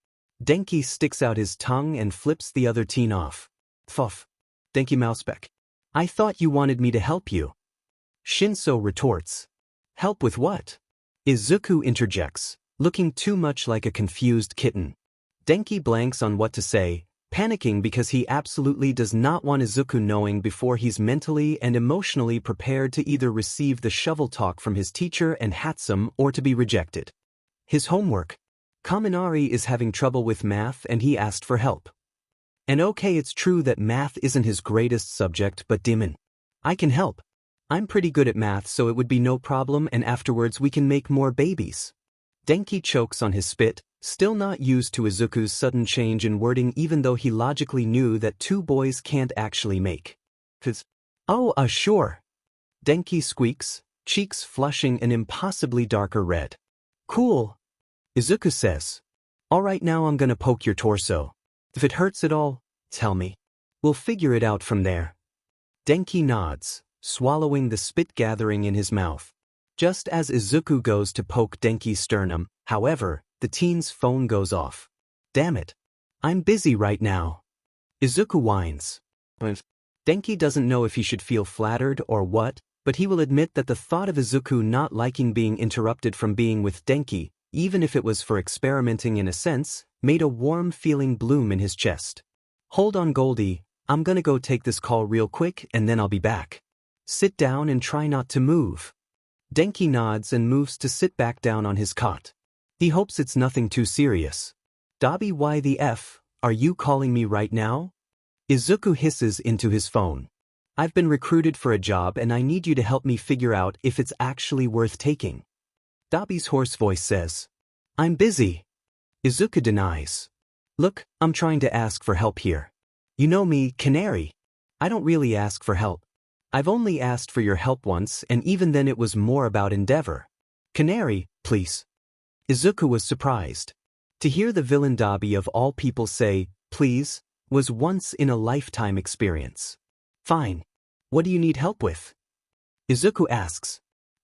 Denki sticks out his tongue and flips the other teen off. Pfuff. Denki mouths back. I thought you wanted me to help you. Shinso retorts. Help with what? Izuku interjects, looking too much like a confused kitten. Denki blanks on what to say, panicking because he absolutely does not want Izuku knowing before he's mentally and emotionally prepared to either receive the shovel talk from his teacher and Hatsum or to be rejected. His homework. Kaminari is having trouble with math and he asked for help. And okay, it's true that math isn't his greatest subject, but Dimon, I can help. I'm pretty good at math, so it would be no problem, and afterwards we can make more babies. Denki chokes on his spit, still not used to Izuku's sudden change in wording even though he logically knew that two boys can't actually make. Sure. Denki squeaks, cheeks flushing an impossibly darker red. Cool, Izuku says. Alright, now I'm gonna poke your torso. If it hurts at all, tell me. We'll figure it out from there. Denki nods, swallowing the spit gathering in his mouth. Just as Izuku goes to poke Denki's sternum, however, the teen's phone goes off. Damn it. I'm busy right now. Izuku whines. Denki doesn't know if he should feel flattered or what, but he will admit that the thought of Izuku not liking being interrupted from being with Denki, even if it was for experimenting in a sense, made a warm feeling bloom in his chest. Hold on, Goldie, I'm gonna go take this call real quick and then I'll be back. Sit down and try not to move. Denki nods and moves to sit back down on his cot. He hopes it's nothing too serious. Dabi, why the F, are you calling me right now? Izuku hisses into his phone. I've been recruited for a job and I need you to help me figure out if it's actually worth taking. Dabi's hoarse voice says. I'm busy. Izuku denies. Look, I'm trying to ask for help here. You know me, Canary. I don't really ask for help. I've only asked for your help once and even then it was more about endeavor. Canary, please. Izuku was surprised. To hear the villain Dabi of all people say, please, was once-in-a-lifetime experience. Fine. What do you need help with? Izuku asks.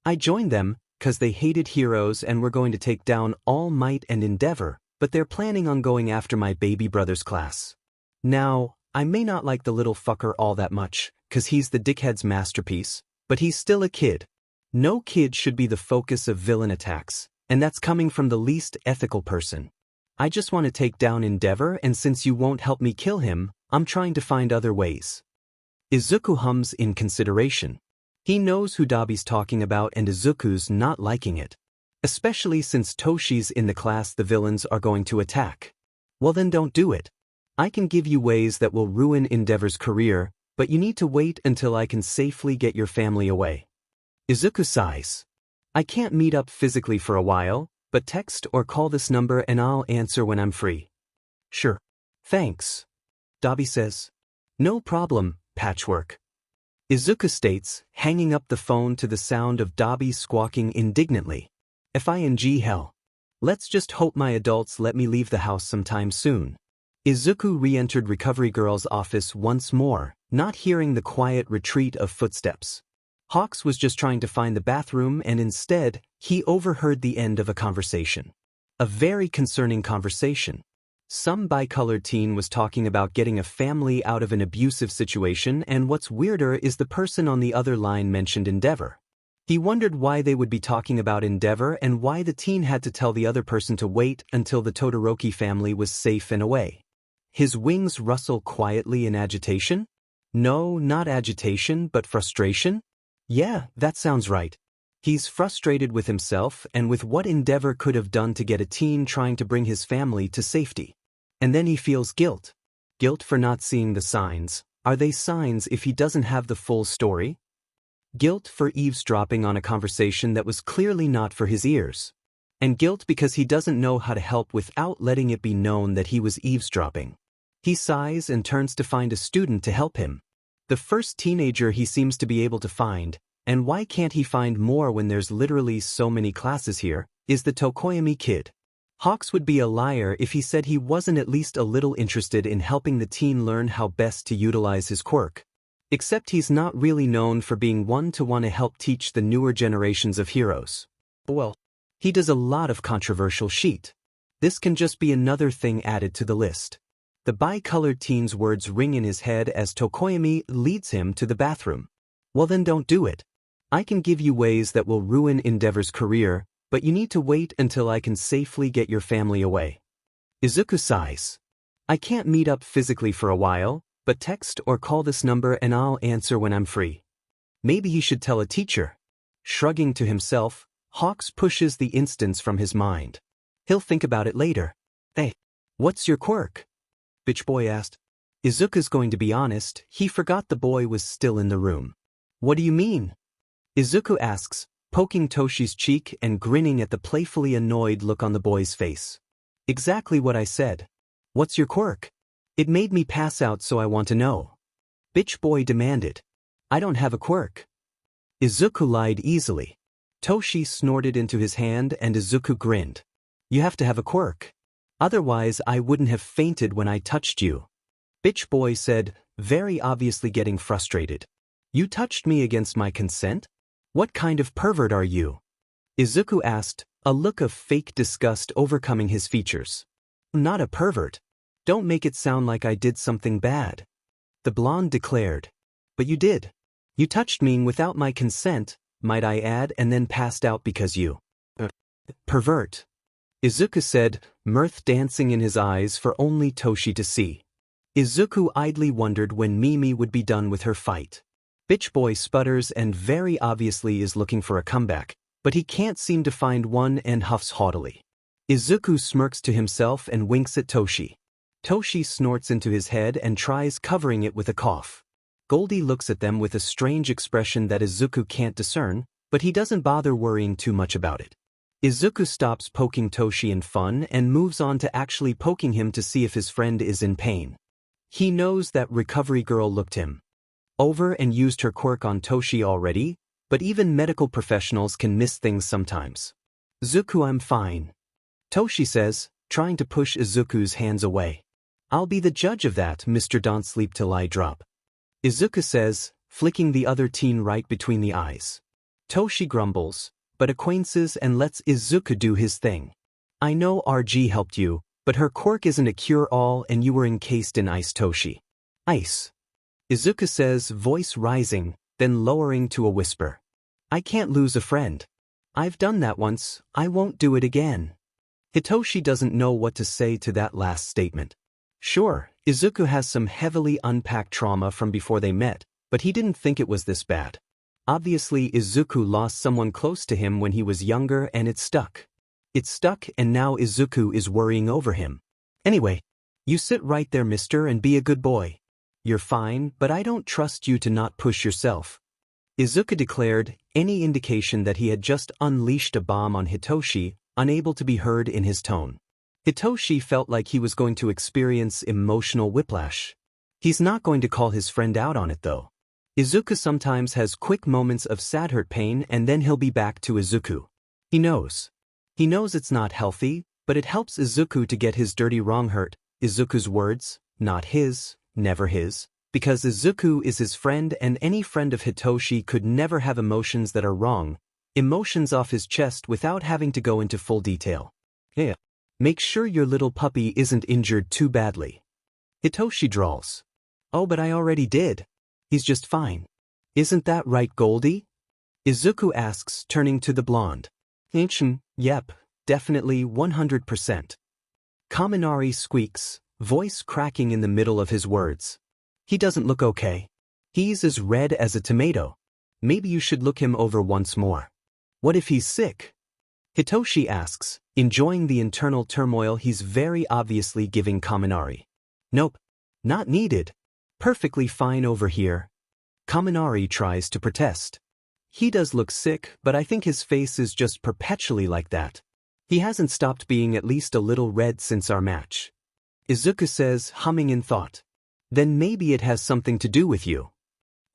I joined them, 'cause they hated heroes and were going to take down All Might and Endeavor, but they're planning on going after my baby brother's class. Now, I may not like the little fucker all that much, 'cause he's the dickhead's masterpiece, but he's still a kid. No kid should be the focus of villain attacks, and that's coming from the least ethical person. I just want to take down Endeavor and since you won't help me kill him, I'm trying to find other ways. Izuku hums in consideration. He knows who Dabi's talking about and Izuku's not liking it. Especially since Toshi's in the class the villains are going to attack. Well then don't do it. I can give you ways that will ruin Endeavor's career, but you need to wait until I can safely get your family away. Izuku sighs. I can't meet up physically for a while, but text or call this number and I'll answer when I'm free. Sure. Thanks. Dabi says. No problem, Patchwork. Izuku states, hanging up the phone to the sound of Dabi squawking indignantly. F-I-N-G hell. Let's just hope my adults let me leave the house sometime soon. Izuku re-entered Recovery Girl's office once more, not hearing the quiet retreat of footsteps. Hawks was just trying to find the bathroom and instead, he overheard the end of a conversation. A very concerning conversation. Some bicolored teen was talking about getting a family out of an abusive situation and what's weirder is the person on the other line mentioned Endeavor. He wondered why they would be talking about Endeavor and why the teen had to tell the other person to wait until the Todoroki family was safe and away. His wings rustle quietly in agitation? No, not agitation, but frustration? Yeah, that sounds right. He's frustrated with himself and with what Endeavor could have done to get a teen trying to bring his family to safety. And then he feels guilt. Guilt for not seeing the signs. Are they signs if he doesn't have the full story? Guilt for eavesdropping on a conversation that was clearly not for his ears. And guilt because he doesn't know how to help without letting it be known that he was eavesdropping. He sighs and turns to find a student to help him. The first teenager he seems to be able to find, and why can't he find more when there's literally so many classes here, is the Tokoyami kid. Hawks would be a liar if he said he wasn't at least a little interested in helping the teen learn how best to utilize his quirk. Except he's not really known for being one to want to help teach the newer generations of heroes. Well, he does a lot of controversial shit. This can just be another thing added to the list. The bicolored teen's words ring in his head as Tokoyami leads him to the bathroom. Well then don't do it. I can give you ways that will ruin Endeavor's career, but you need to wait until I can safely get your family away. Izuku sighs. I can't meet up physically for a while, but text or call this number and I'll answer when I'm free. Maybe he should tell a teacher. Shrugging to himself, Hawks pushes the instance from his mind. He'll think about it later. Hey, what's your quirk? Bitch boy asked. Izuku's going to be honest, he forgot the boy was still in the room. What do you mean? Izuku asks, poking Toshi's cheek and grinning at the playfully annoyed look on the boy's face. Exactly what I said. What's your quirk? It made me pass out so I want to know. Bitch boy demanded. I don't have a quirk. Izuku lied easily. Toshi snorted into his hand and Izuku grinned. You have to have a quirk. Otherwise I wouldn't have fainted when I touched you. Bitch boy said, very obviously getting frustrated. You touched me against my consent? What kind of pervert are you? Izuku asked, a look of fake disgust overcoming his features. Not a pervert. Don't make it sound like I did something bad. The blonde declared. But you did. You touched me without my consent, might I add, and then passed out because you. Pervert. Izuku said, mirth dancing in his eyes for only Toshi to see. Izuku idly wondered when Mimi would be done with her fight. Bitch boy sputters and very obviously is looking for a comeback, but he can't seem to find one and huffs haughtily. Izuku smirks to himself and winks at Toshi. Toshi snorts into his head and tries covering it with a cough. Goldie looks at them with a strange expression that Izuku can't discern, but he doesn't bother worrying too much about it. Izuku stops poking Toshi in fun and moves on to actually poking him to see if his friend is in pain. He knows that recovery girl looked him over and used her quirk on Toshi already, but even medical professionals can miss things sometimes. Izuku, I'm fine. Toshi says, trying to push Izuku's hands away. I'll be the judge of that, Mr. Don't sleep till I drop. Izuku says, flicking the other teen right between the eyes. Toshi grumbles, but acquaintances and lets Izuku do his thing. I know RG helped you, but her quirk isn't a cure-all and you were encased in ice, Toshi. Ice. Izuku says, voice rising, then lowering to a whisper. I can't lose a friend. I've done that once, I won't do it again. Hitoshi doesn't know what to say to that last statement. Sure, Izuku has some heavily unpacked trauma from before they met, but he didn't think it was this bad. Obviously Izuku lost someone close to him when he was younger and it stuck. It stuck and now Izuku is worrying over him. Anyway, you sit right there, mister, and be a good boy. You're fine, but I don't trust you to not push yourself. Izuku declared, any indication that he had just unleashed a bomb on Hitoshi, unable to be heard in his tone. Hitoshi felt like he was going to experience emotional whiplash. He's not going to call his friend out on it though. Izuku sometimes has quick moments of sad hurt pain and then he'll be back to Izuku. He knows. He knows it's not healthy, but it helps Izuku to get his dirty wrong hurt, Izuku's words, not his, never his, because Izuku is his friend and any friend of Hitoshi could never have emotions that are wrong, emotions off his chest without having to go into full detail. Yeah. Make sure your little puppy isn't injured too badly. Hitoshi drawls. Oh, but I already did. He's just fine. Isn't that right, Goldie? Izuku asks, turning to the blonde. Yep, definitely 100%. Kaminari squeaks, voice cracking in the middle of his words. He doesn't look okay. He's as red as a tomato. Maybe you should look him over once more. What if he's sick? Hitoshi asks, enjoying the internal turmoil he's very obviously giving Kaminari. Nope. Not needed. Perfectly fine over here. Kaminari tries to protest. He does look sick, but I think his face is just perpetually like that. He hasn't stopped being at least a little red since our match. Izuku says, humming in thought. Then maybe it has something to do with you.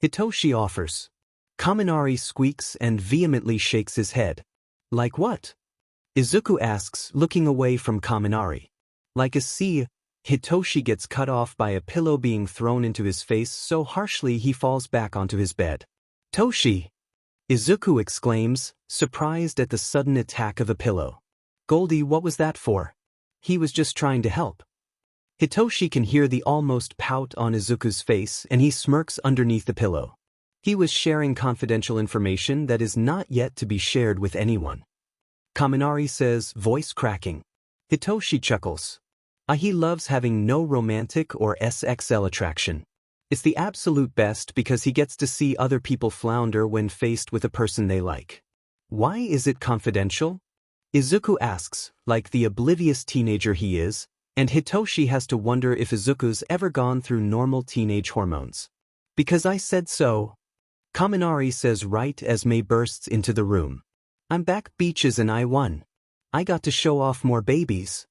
Hitoshi offers. Kaminari squeaks and vehemently shakes his head. Like what? Izuku asks, looking away from Kaminari. Like a sea, Hitoshi gets cut off by a pillow being thrown into his face so harshly he falls back onto his bed. Toshi! Izuku exclaims, surprised at the sudden attack of a pillow. Goldie, what was that for? He was just trying to help. Hitoshi can hear the almost pout on Izuku's face and he smirks underneath the pillow. He was sharing confidential information that is not yet to be shared with anyone. Kaminari says, voice cracking. Hitoshi chuckles. He loves having no romantic or SXL attraction. It's the absolute best because he gets to see other people flounder when faced with a person they like. Why is it confidential? Izuku asks, like the oblivious teenager he is, and Hitoshi has to wonder if Izuku's ever gone through normal teenage hormones. Because I said so. Kaminari says right as May bursts into the room. I'm back, beaches, and I won. I got to show off more babies.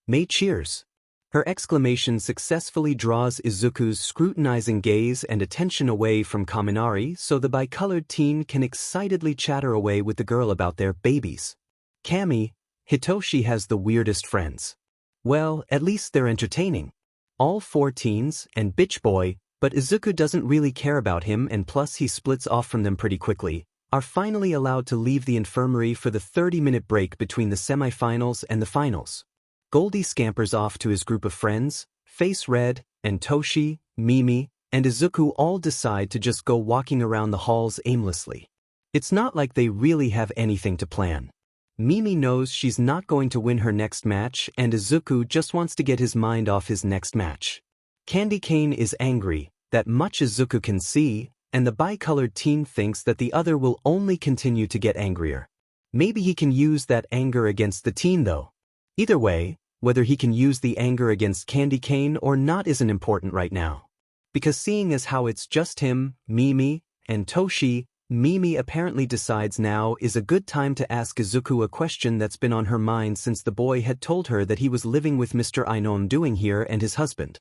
May cheers. Her exclamation successfully draws Izuku's scrutinizing gaze and attention away from Kaminari so the bicolored teen can excitedly chatter away with the girl about their babies. Kami, Hitoshi has the weirdest friends. Well, at least they're entertaining. All 4 teens and bitch boy, but Izuku doesn't really care about him and plus he splits off from them pretty quickly, are finally allowed to leave the infirmary for the 30-minute break between the semifinals and the finals. Goldie scampers off to his group of friends, Face Red, and Toshi, Mimi, and Izuku all decide to just go walking around the halls aimlessly. It's not like they really have anything to plan. Mimi knows she's not going to win her next match and Izuku just wants to get his mind off his next match. Candy Cane is angry, that much Izuku can see, and the bicolored teen thinks that the other will only continue to get angrier. Maybe he can use that anger against the teen though. Either way, whether he can use the anger against Candy Cane or not isn't important right now. Because seeing as how it's just him, Mimi, and Toshi, Mimi apparently decides now is a good time to ask Izuku a question that's been on her mind since the boy had told her that he was living with Mr. Ainon doing here and his husband.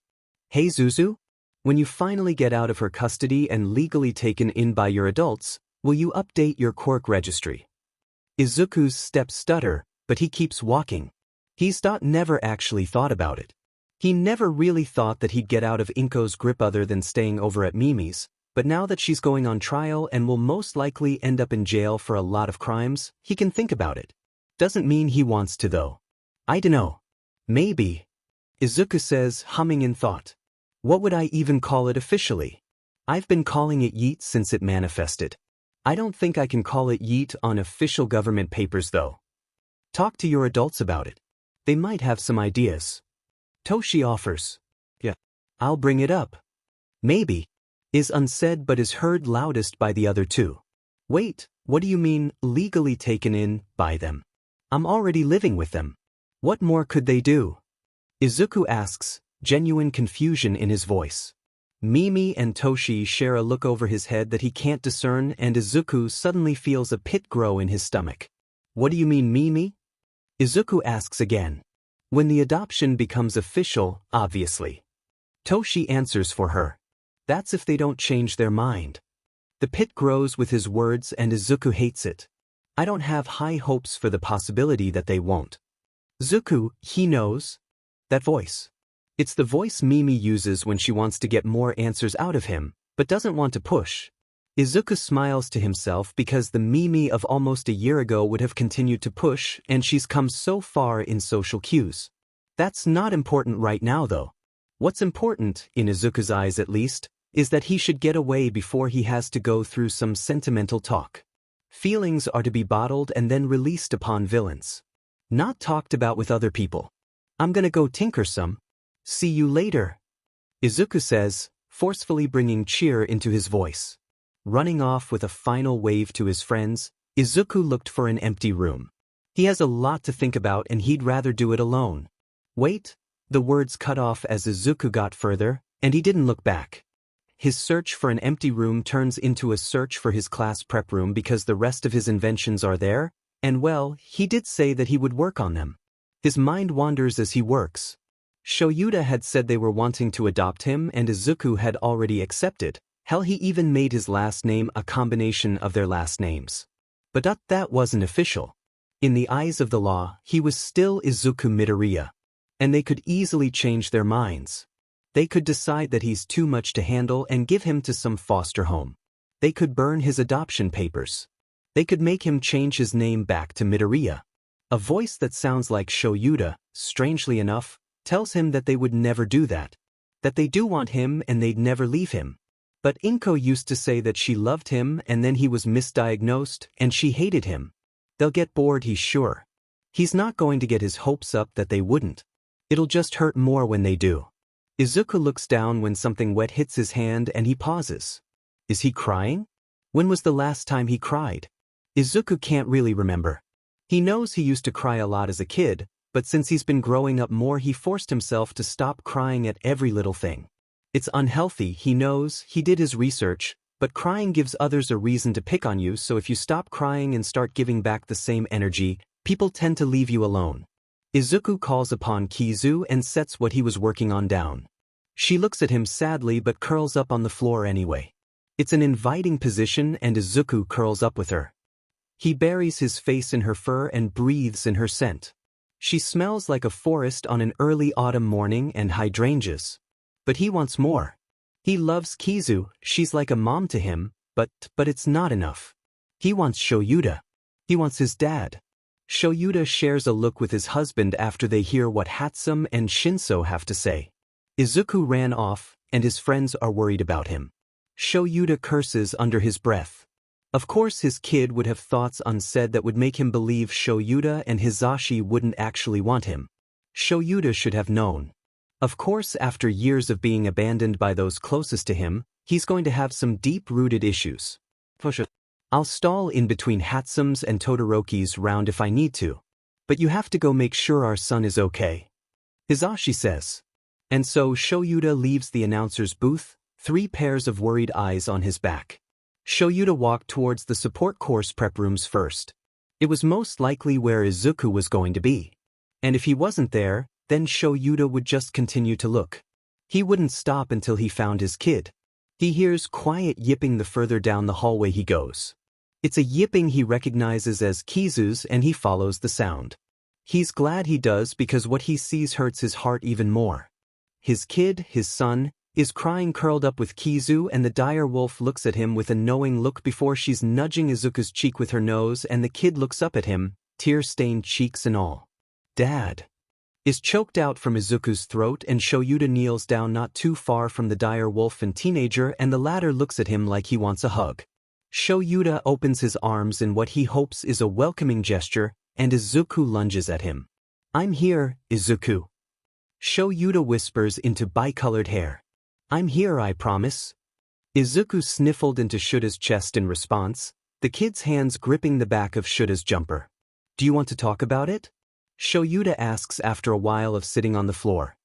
Hey Zuzu? When you finally get out of her custody and legally taken in by your adults, will you update your Quirk registry? Izuku's steps stutter, but he keeps walking. He's never actually thought about it. He never really thought that he'd get out of Inko's grip other than staying over at Mimi's, but now that she's going on trial and will most likely end up in jail for a lot of crimes, he can think about it. Doesn't mean he wants to though. I dunno. Maybe. Izuku says, humming in thought. What would I even call it officially? I've been calling it Yeet since it manifested. I don't think I can call it Yeet on official government papers though. Talk to your adults about it. They might have some ideas. Toshi offers. Yeah. I'll bring it up. Maybe. Is unsaid but is heard loudest by the other two. Wait, what do you mean, legally taken in by them? I'm already living with them. What more could they do? Izuku asks, genuine confusion in his voice. Mimi and Toshi share a look over his head that he can't discern and Izuku suddenly feels a pit grow in his stomach. What do you mean, Mimi? Izuku asks again. When the adoption becomes official, obviously. Toshi answers for her. That's if they don't change their mind. The pit grows with his words and Izuku hates it. I don't have high hopes for the possibility that they won't. Zuku, he knows. That voice. It's the voice Mimi uses when she wants to get more answers out of him, but doesn't want to push. Izuku smiles to himself because the Mimi of almost a year ago would have continued to push and she's come so far in social cues. That's not important right now though. What's important, in Izuku's eyes at least, is that he should get away before he has to go through some sentimental talk. Feelings are to be bottled and then released upon villains. Not talked about with other people. I'm gonna go tinker some. See you later. Izuku says, forcefully bringing cheer into his voice. Running off with a final wave to his friends, Izuku looked for an empty room. He has a lot to think about and he'd rather do it alone. Wait, the words cut off as Izuku got further, and he didn't look back. His search for an empty room turns into a search for his class prep room because the rest of his inventions are there, and well, he did say that he would work on them. His mind wanders as he works. Shoyuta had said they were wanting to adopt him and Izuku had already accepted. Hell, he even made his last name a combination of their last names. But that wasn't official. In the eyes of the law, he was still Izuku Midoriya. And they could easily change their minds. They could decide that he's too much to handle and give him to some foster home. They could burn his adoption papers. They could make him change his name back to Midoriya. A voice that sounds like Shoyuta, strangely enough, tells him that they would never do that. That they do want him and they'd never leave him. But Inko used to say that she loved him and then he was misdiagnosed and she hated him. They'll get bored, he's sure. He's not going to get his hopes up that they wouldn't. It'll just hurt more when they do. Izuku looks down when something wet hits his hand and he pauses. Is he crying? When was the last time he cried? Izuku can't really remember. He knows he used to cry a lot as a kid, but since he's been growing up more he forced himself to stop crying at every little thing. It's unhealthy, he knows, he did his research, but crying gives others a reason to pick on you, so if you stop crying and start giving back the same energy, people tend to leave you alone. Izuku calls upon Kizu and sets what he was working on down. She looks at him sadly but curls up on the floor anyway. It's an inviting position and Izuku curls up with her. He buries his face in her fur and breathes in her scent. She smells like a forest on an early autumn morning and hydrangeas. But he wants more. He loves Kizu, she's like a mom to him, but it's not enough. He wants Shoyuta. He wants his dad. Shoyuta shares a look with his husband after they hear what Hatsum and Shinso have to say. Izuku ran off, and his friends are worried about him. Shoyuta curses under his breath. Of course his kid would have thoughts unsaid that would make him believe Shoyuta and Hizashi wouldn't actually want him. Shoyuta should have known. Of course after years of being abandoned by those closest to him, he's going to have some deep-rooted issues. I'll stall in between Hatsum's and Todoroki's round if I need to. But you have to go make sure our son is okay. Hizashi says. And so Shoyuta leaves the announcer's booth, 3 pairs of worried eyes on his back. Shoyuta walked towards the support course prep rooms first. It was most likely where Izuku was going to be. And if he wasn't there, then Shoyuta would just continue to look. He wouldn't stop until he found his kid. He hears quiet yipping the further down the hallway he goes. It's a yipping he recognizes as Kizu's and he follows the sound. He's glad he does because what he sees hurts his heart even more. His kid, his son, is crying curled up with Kizu and the dire wolf looks at him with a knowing look before she's nudging Izuku's cheek with her nose and the kid looks up at him, tear-stained cheeks and all. Dad. Is choked out from Izuku's throat and Shoyuta kneels down not too far from the dire wolf and teenager and the latter looks at him like he wants a hug. Shoyuta opens his arms in what he hopes is a welcoming gesture and Izuku lunges at him. I'm here, Izuku. Shoyuta whispers into bicolored hair. I'm here, I promise. Izuku sniffled into Shuta's chest in response, the kid's hands gripping the back of Shuta's jumper. Do you want to talk about it? Shoyuta asks after a while of sitting on the floor.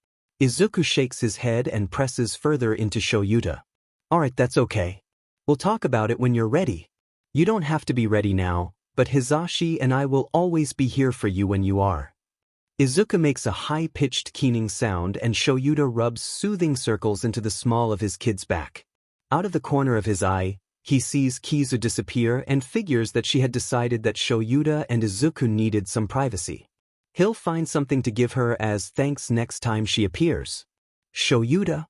Izuku shakes his head and presses further into Shoyuta. Alright, that's okay. We'll talk about it when you're ready. You don't have to be ready now, but Hizashi and I will always be here for you when you are. Izuku makes a high-pitched keening sound and Shoyuta rubs soothing circles into the small of his kid's back. Out of the corner of his eye, he sees Kizu disappear and figures that she had decided that Shoyuta and Izuku needed some privacy. He'll find something to give her as thanks next time she appears. Shoyuta?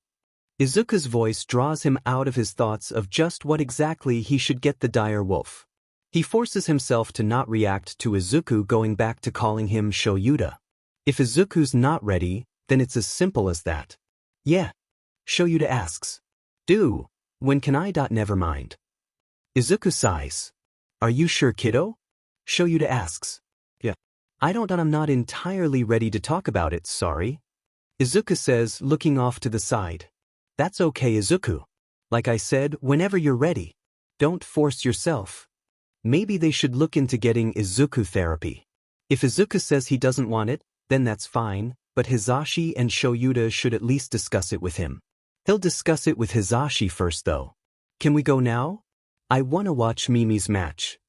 Izuku's voice draws him out of his thoughts of just what exactly he should get the dire wolf. He forces himself to not react to Izuku going back to calling him Shoyuta. If Izuku's not ready, then it's as simple as that. Yeah. Shoyuta asks. When can I? Never mind. Izuku sighs. Are you sure, kiddo? Shoyuta asks. Yeah. I'm not entirely ready to talk about it, sorry. Izuku says, looking off to the side. That's okay, Izuku. Like I said, whenever you're ready. Don't force yourself. Maybe they should look into getting Izuku therapy. If Izuku says he doesn't want it, then that's fine, but Hizashi and Shoyuta should at least discuss it with him. He'll discuss it with Hizashi first though. Can we go now? I wanna watch Mimi's match.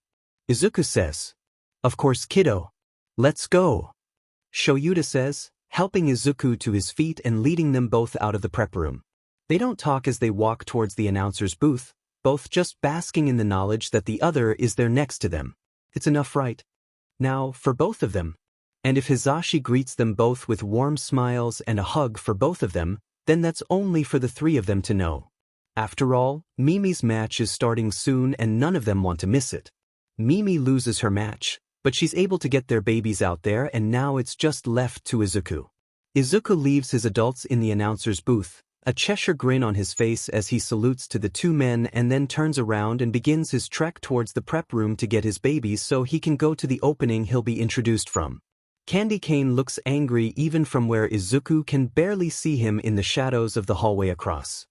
Izuku says. Of course, kiddo. Let's go. Shoyuta says, helping Izuku to his feet and leading them both out of the prep room. They don't talk as they walk towards the announcer's booth, both just basking in the knowledge that the other is there next to them. It's enough, right? Now, for both of them. And if Hizashi greets them both with warm smiles and a hug for both of them, then that's only for the 3 of them to know. After all, Mimi's match is starting soon and none of them want to miss it. Mimi loses her match, but she's able to get their babies out there and now it's just left to Izuku. Izuku leaves his adults in the announcer's booth, a Cheshire grin on his face as he salutes to the 2 men and then turns around and begins his trek towards the prep room to get his babies so he can go to the opening he'll be introduced from. Candy Cane looks angry even from where Izuku can barely see him in the shadows of the hallway across.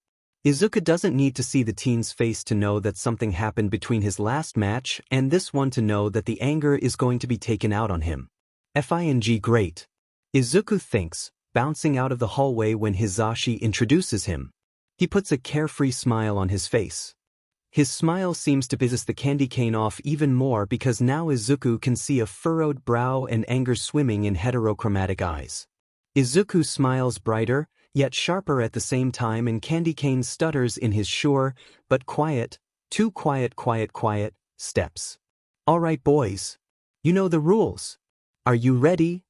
Izuku doesn't need to see the teen's face to know that something happened between his last match and this one to know that the anger is going to be taken out on him. Fing great. Izuku thinks, bouncing out of the hallway when Hizashi introduces him. He puts a carefree smile on his face. His smile seems to piss the candy cane off even more because now Izuku can see a furrowed brow and anger swimming in heterochromatic eyes. Izuku smiles brighter, yet sharper at the same time, and candy cane stutters in his sure, but quiet, too quiet steps. "Alright boys. You know the rules. Are you ready?"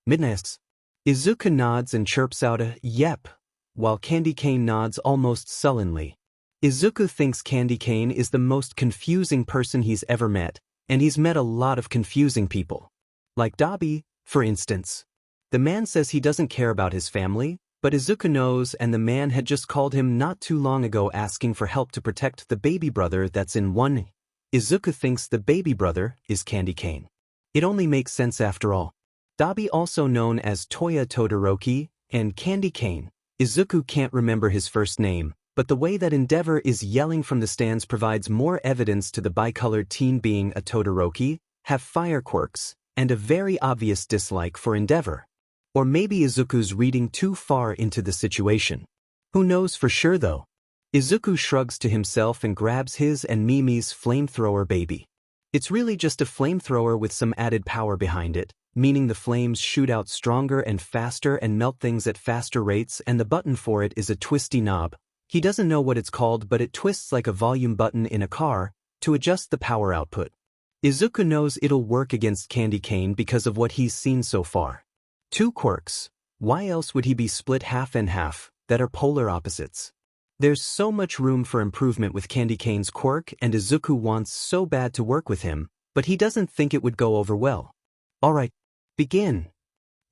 Midnight. Izuku nods and chirps out a "yep," while candy cane nods almost sullenly. Izuku thinks candy cane is the most confusing person he's ever met, and he's met a lot of confusing people. Like Dabi, for instance. The man says he doesn't care about his family, but Izuku knows, and the man had just called him not too long ago asking for help to protect the baby brother that's in one. Izuku thinks the baby brother is candy cane. It only makes sense after all. Dabi, also known as Toya Todoroki, and candy cane. Izuku can't remember his first name, but the way that Endeavor is yelling from the stands provides more evidence to the bicolored teen being a Todoroki, have fire quirks, and a very obvious dislike for Endeavor. Or maybe Izuku's reading too far into the situation. Who knows for sure though? Izuku shrugs to himself and grabs his and Mimi's flamethrower baby. It's really just a flamethrower with some added power behind it, meaning the flames shoot out stronger and faster and melt things at faster rates, and the button for it is a twisty knob. He doesn't know what it's called, but it twists like a volume button in a car to adjust the power output. Izuku knows it'll work against candy cane because of what he's seen so far. 2 quirks. Why else would he be split half and half, that are polar opposites? There's so much room for improvement with candy cane's quirk, and Izuku wants so bad to work with him, but he doesn't think it would go over well. Alright, begin.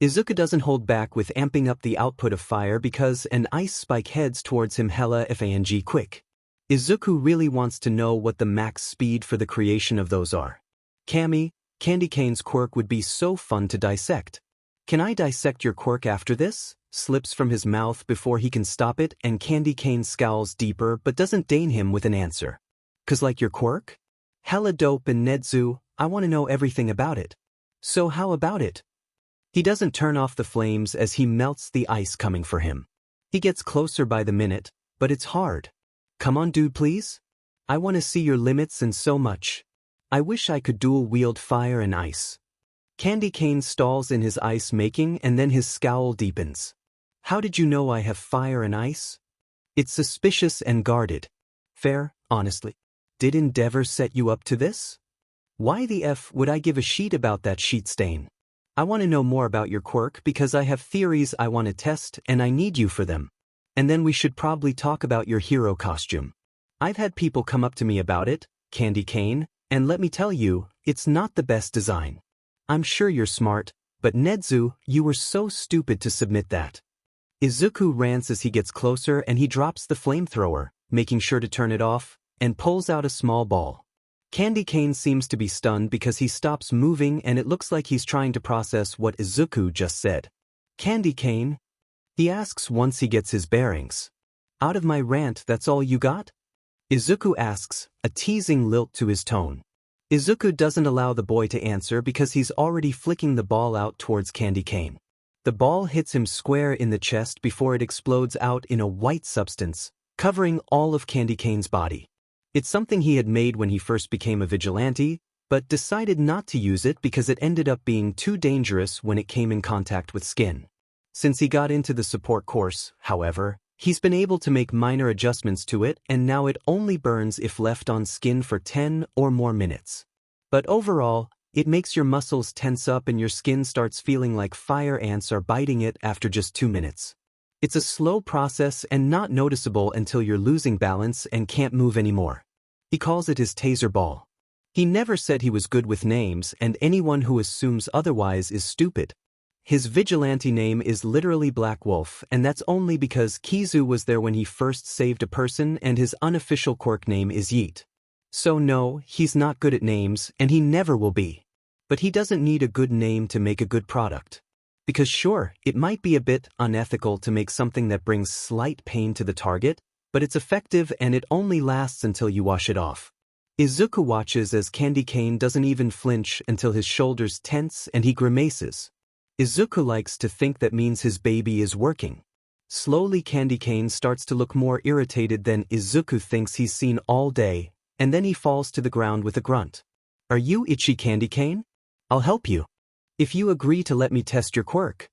Izuku doesn't hold back with amping up the output of fire because an ice spike heads towards him hella fang quick. Izuku really wants to know what the max speed for the creation of those are. Candy cane's quirk would be so fun to dissect. "Can I dissect your quirk after this?" slips from his mouth before he can stop it, and candy cane scowls deeper but doesn't deign him with an answer. "'Cause like your quirk? Hella dope, and Nedzu, I want to know everything about it. So how about it?" He doesn't turn off the flames as he melts the ice coming for him. He gets closer by the minute, but it's hard. "Come on dude, please? I want to see your limits and so much. I wish I could dual wield fire and ice." Candy cane stalls in his ice making, and then his scowl deepens. "How did you know I have fire and ice?" It's suspicious and guarded. Fair, honestly. Did Endeavor set you up to this? Why the F would I give a shit about that sheet stain? I want to know more about your quirk because I have theories I want to test and I need you for them. And then we should probably talk about your hero costume. I've had people come up to me about it, candy cane, and let me tell you, it's not the best design. I'm sure you're smart, but Nedzu, you were so stupid to submit that. Izuku rants as he gets closer, and he drops the flamethrower, making sure to turn it off, and pulls out a small ball. Candy cane seems to be stunned because he stops moving, and it looks like he's trying to process what Izuku just said. "Candy cane?" he asks once he gets his bearings. "Out of my rant, that's all you got?" Izuku asks, a teasing lilt to his tone. Izuku doesn't allow the boy to answer because he's already flicking the ball out towards candy cane. The ball hits him square in the chest before it explodes out in a white substance, covering all of candy cane's body. It's something he had made when he first became a vigilante, but decided not to use it because it ended up being too dangerous when it came in contact with skin. Since he got into the support course, however, he's been able to make minor adjustments to it, and now it only burns if left on skin for 10 or more minutes. But overall, it makes your muscles tense up and your skin starts feeling like fire ants are biting it after just 2 minutes. It's a slow process and not noticeable until you're losing balance and can't move anymore. He calls it his taser ball. He never said he was good with names, and anyone who assumes otherwise is stupid. His vigilante name is literally Black Wolf, and that's only because Kizu was there when he first saved a person, and his unofficial quirk name is Yeet. So no, he's not good at names, and he never will be. But he doesn't need a good name to make a good product. Because sure, it might be a bit unethical to make something that brings slight pain to the target, but it's effective and it only lasts until you wash it off. Izuku watches as candy cane doesn't even flinch until his shoulders tense and he grimaces. Izuku likes to think that means his baby is working. Slowly Candy Cane starts to look more irritated than Izuku thinks he's seen all day, and then he falls to the ground with a grunt. Are you itchy, Candy Cane? I'll help you. If you agree to let me test your quirk.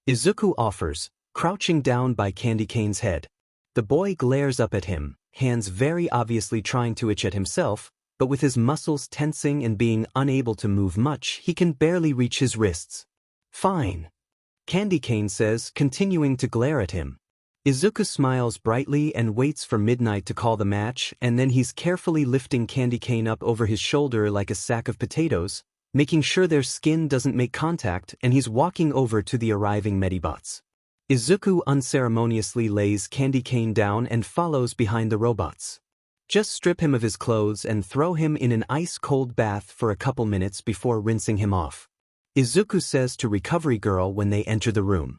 Izuku offers, crouching down by Candy Cane's head. The boy glares up at him, hands very obviously trying to itch at himself, but with his muscles tensing and being unable to move much, he can barely reach his wrists. Fine. Candy Cane says, continuing to glare at him. Izuku smiles brightly and waits for midnight to call the match, and then he's carefully lifting Candy Cane up over his shoulder like a sack of potatoes, making sure their skin doesn't make contact, and he's walking over to the arriving Medibots. Izuku unceremoniously lays Candy Cane down and follows behind the robots. Just strip him of his clothes and throw him in an ice-cold bath for a couple minutes before rinsing him off. Izuku says to Recovery Girl when they enter the room.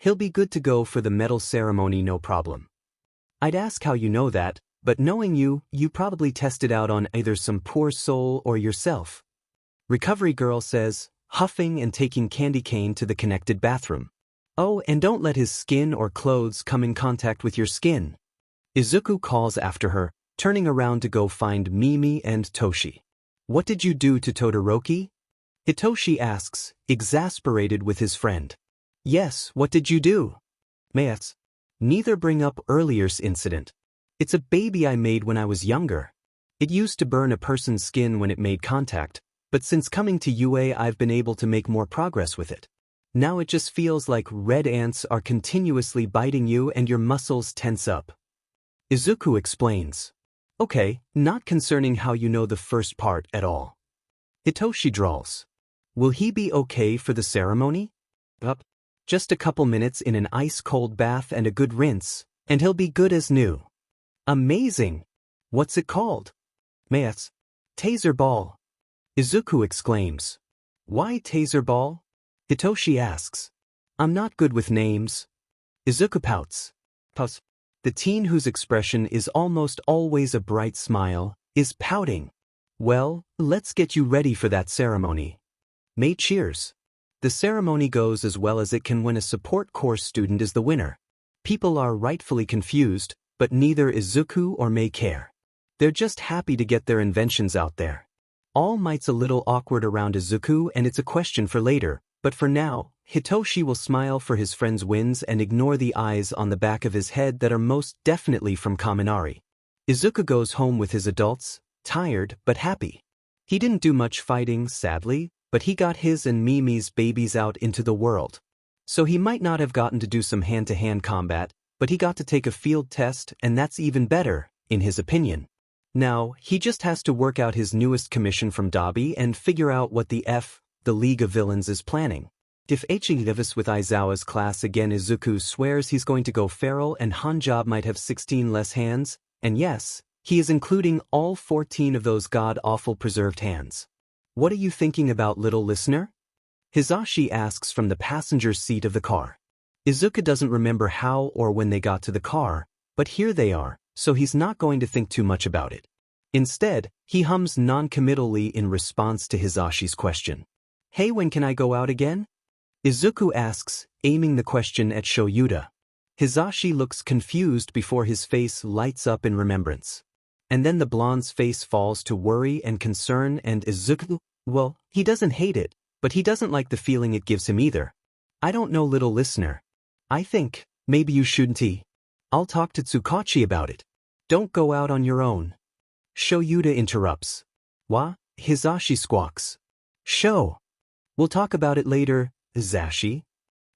He'll be good to go for the medal ceremony, no problem. I'd ask how you know that, but knowing you probably tested out on either some poor soul or yourself. Recovery Girl says, huffing and taking Candy Cane to the connected bathroom. Oh, and don't let his skin or clothes come in contact with your skin. Izuku calls after her, turning around to go find Mimi and Toshi. What did you do to Todoroki? Hitoshi asks, exasperated with his friend. Yes, what did you do? Maths. Neither bring up earlier's incident. It's a baby I made when I was younger. It used to burn a person's skin when it made contact, but since coming to UA I've been able to make more progress with it. Now it just feels like red ants are continuously biting you and your muscles tense up. Izuku explains. Okay, not concerning how you know the first part at all. Hitoshi drawls. Will he be okay for the ceremony? Just a couple minutes in an ice-cold bath and a good rinse, and he'll be good as new. Amazing! What's it called? Maths. Taser ball. Izuku exclaims. Why taser ball? Hitoshi asks. I'm not good with names. Izuku pouts. The teen whose expression is almost always a bright smile, is pouting. Well, let's get you ready for that ceremony. May cheers. The ceremony goes as well as it can when a support course student is the winner. People are rightfully confused, but neither Izuku or May care. They're just happy to get their inventions out there. All Might's a little awkward around Izuku and it's a question for later, but for now, Hitoshi will smile for his friend's wins and ignore the eyes on the back of his head that are most definitely from Kaminari. Izuku goes home with his adults, tired but happy. He didn't do much fighting, sadly, but he got his and Mimi's babies out into the world. So he might not have gotten to do some hand-to-hand combat, but he got to take a field test, and that's even better, in his opinion. Now, he just has to work out his newest commission from Dabi and figure out what the League of Villains is planning. If Eiichi lives with Aizawa's class again, Izuku swears he's going to go feral and Hanjob might have 16 less hands, and yes, he is including all 14 of those god-awful preserved hands. What are you thinking about, little listener? Hisashi asks from the passenger seat of the car. Izuku doesn't remember how or when they got to the car, but here they are, so he's not going to think too much about it. Instead, he hums non-committally in response to Hisashi's question. Hey, when can I go out again? Izuku asks, aiming the question at Shoyuta. Hisashi looks confused before his face lights up in remembrance. And then the blonde's face falls to worry and concern, and Izuku, well, he doesn't hate it, but he doesn't like the feeling it gives him either. I don't know, little listener. I think, maybe you shouldn't. I'll talk to Tsukachi about it. Don't go out on your own. Shoyuta interrupts. Wa? Hisashi squawks. We'll talk about it later, Hisashi.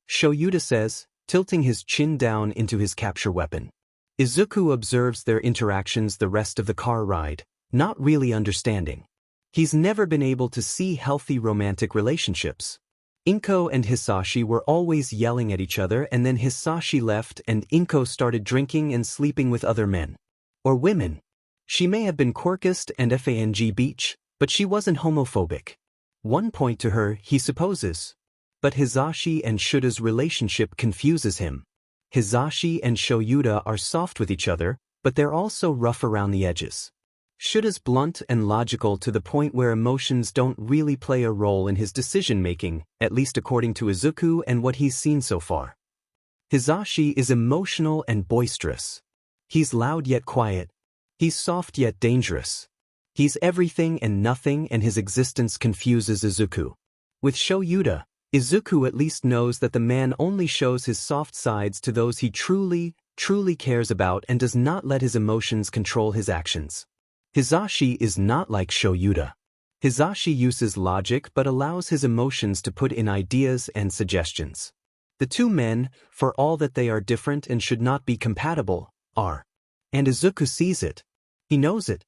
Shoyuta says, tilting his chin down into his capture weapon. Izuku observes their interactions the rest of the car ride, not really understanding. He's never been able to see healthy romantic relationships. Inko and Hisashi were always yelling at each other, and then Hisashi left and Inko started drinking and sleeping with other men. Or women. She may have been quirkist and fang beach, but she wasn't homophobic. One point to her, he supposes. But Hisashi and Shuta's relationship confuses him. Hisashi and Shoyuta are soft with each other, but they're also rough around the edges. Shuta's blunt and logical to the point where emotions don't really play a role in his decision-making, at least according to Izuku and what he's seen so far. Hisashi is emotional and boisterous. He's loud yet quiet. He's soft yet dangerous. He's everything and nothing, and his existence confuses Izuku. With Shoyuta, Izuku at least knows that the man only shows his soft sides to those he truly cares about and does not let his emotions control his actions. Hisashi is not like Shoyuta. Hisashi uses logic but allows his emotions to put in ideas and suggestions. The two men, for all that they are different and should not be compatible, are. And Izuku sees it. He knows it.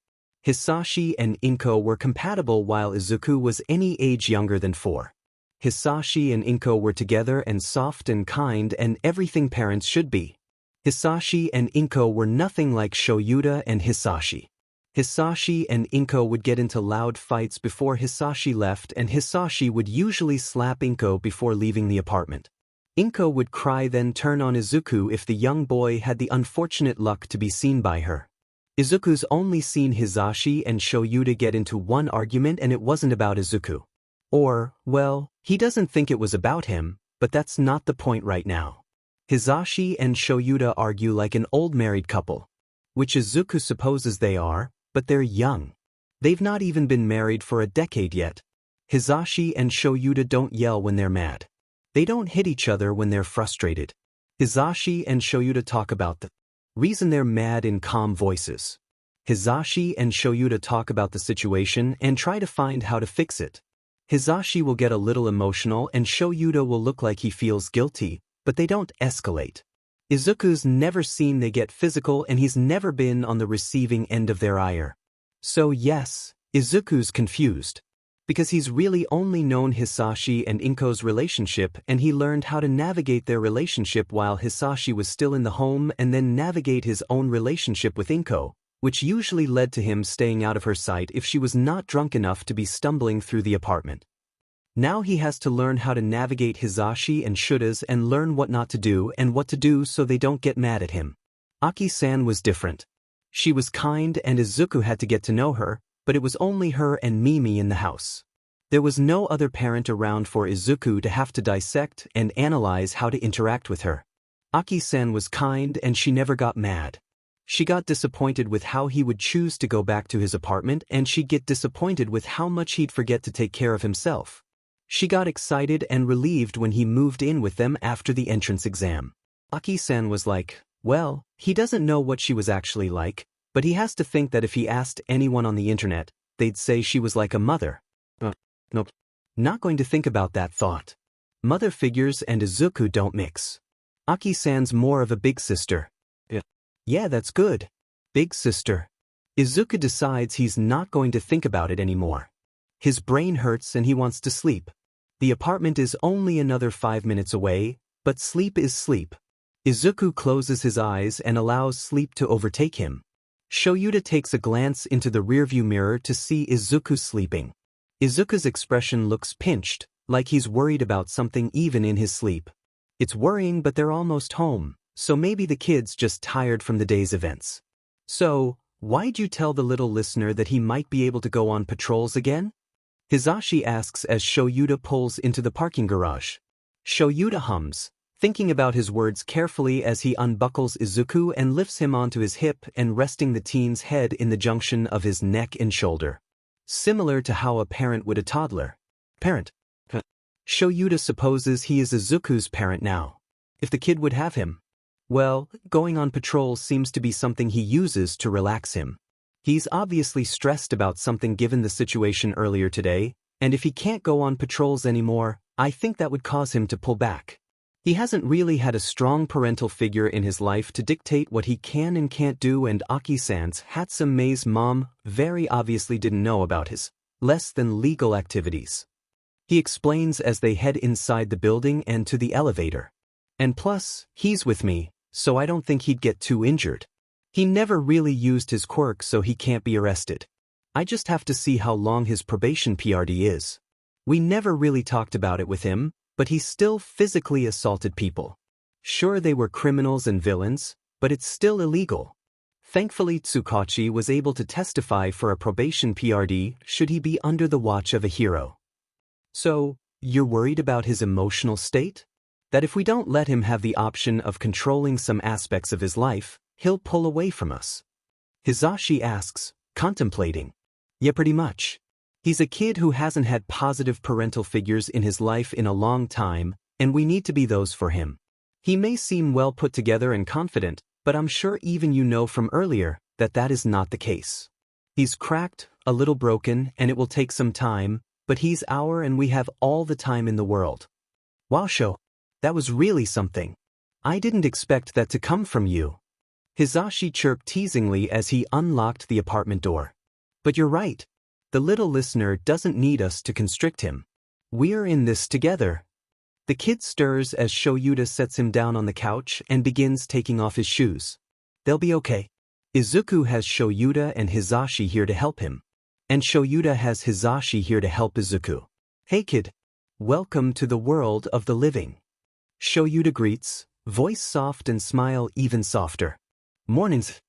Hisashi and Inko were compatible while Izuku was any age younger than 4. Hisashi and Inko were together and soft and kind and everything parents should be. Hisashi and Inko were nothing like Shoyuta and Hisashi. Hisashi and Inko would get into loud fights before Hisashi left, and Hisashi would usually slap Inko before leaving the apartment. Inko would cry then turn on Izuku if the young boy had the unfortunate luck to be seen by her. Izuku's only seen Hisashi and Shoyuta get into one argument, and it wasn't about Izuku. Or, well, he doesn't think it was about him, but that's not the point right now. Hisashi and Shoyuta argue like an old married couple, which Izuku supposes they are, but they're young. They've not even been married for a decade yet. Hisashi and Shoyuta don't yell when they're mad. They don't hit each other when they're frustrated. Hisashi and Shoyuta talk about the reason they're mad in calm voices. Hisashi and Shoyuta talk about the situation and try to find how to fix it. Hisashi will get a little emotional and Shoyuta will look like he feels guilty, but they don't escalate. Izuku's never seen they get physical, and he's never been on the receiving end of their ire. So yes, Izuku's confused. Because he's really only known Hisashi and Inko's relationship, and he learned how to navigate their relationship while Hisashi was still in the home, and then navigate his own relationship with Inko, which usually led to him staying out of her sight if she was not drunk enough to be stumbling through the apartment. Now he has to learn how to navigate Hisashi and Shuta's and learn what not to do and what to do so they don't get mad at him. Aki-san was different. She was kind and Izuku had to get to know her, but it was only her and Mimi in the house. There was no other parent around for Izuku to have to dissect and analyze how to interact with her. Aki-san was kind and she never got mad. She got disappointed with how he would choose to go back to his apartment, and she'd get disappointed with how much he'd forget to take care of himself. She got excited and relieved when he moved in with them after the entrance exam. Aki-san was like, well, he doesn't know what she was actually like, but he has to think that if he asked anyone on the internet, they'd say she was like a mother. Nope. Not going to think about that thought. Mother figures and Izuku don't mix. Aki-san's more of a big sister. Yeah, that's good. Big sister. Izuku decides he's not going to think about it anymore. His brain hurts and he wants to sleep. The apartment is only another 5 minutes away, but sleep is sleep. Izuku closes his eyes and allows sleep to overtake him. Shoyuta takes a glance into the rearview mirror to see Izuku sleeping. Izuku's expression looks pinched, like he's worried about something even in his sleep. It's worrying, but they're almost home, so maybe the kid's just tired from the day's events. So, why'd you tell the little listener that he might be able to go on patrols again? Hisashi asks as Shoyuta pulls into the parking garage. Shoyuta hums, thinking about his words carefully as he unbuckles Izuku and lifts him onto his hip and resting the teen's head in the junction of his neck and shoulder. Similar to how a parent would a toddler. Parent. Shoyuta supposes he is Izuku's parent now. If the kid would have him. Well, going on patrol seems to be something he uses to relax him. He's obviously stressed about something given the situation earlier today, and if he can't go on patrols anymore, I think that would cause him to pull back. He hasn't really had a strong parental figure in his life to dictate what he can and can't do, and Aki-san's handsome Mei's mom very obviously didn't know about his less than legal activities. He explains as they head inside the building and to the elevator. And plus, he's with me, so I don't think he'd get too injured. He never really used his quirk, so he can't be arrested. I just have to see how long his probation period is. We never really talked about it with him, but he still physically assaulted people. Sure, they were criminals and villains, but it's still illegal. Thankfully, Tsukachi was able to testify for a probation period should he be under the watch of a hero. So, you're worried about his emotional state? That if we don't let him have the option of controlling some aspects of his life, he'll pull away from us. Hizashi asks, contemplating. Yeah, pretty much. He's a kid who hasn't had positive parental figures in his life in a long time, and we need to be those for him. He may seem well put together and confident, but I'm sure even you know from earlier that is not the case. He's cracked, a little broken, and it will take some time, but he's our and we have all the time in the world. Wow, Sho. That was really something. I didn't expect that to come from you. Hizashi chirped teasingly as he unlocked the apartment door. But you're right. The little listener doesn't need us to constrict him. We're in this together. The kid stirs as Shoyuta sets him down on the couch and begins taking off his shoes. They'll be okay. Izuku has Shoyuta and Hizashi here to help him. And Shoyuta has Hizashi here to help Izuku. Hey kid. Welcome to the world of the living. Shoyuta greets, voice soft and smile even softer. Mornings.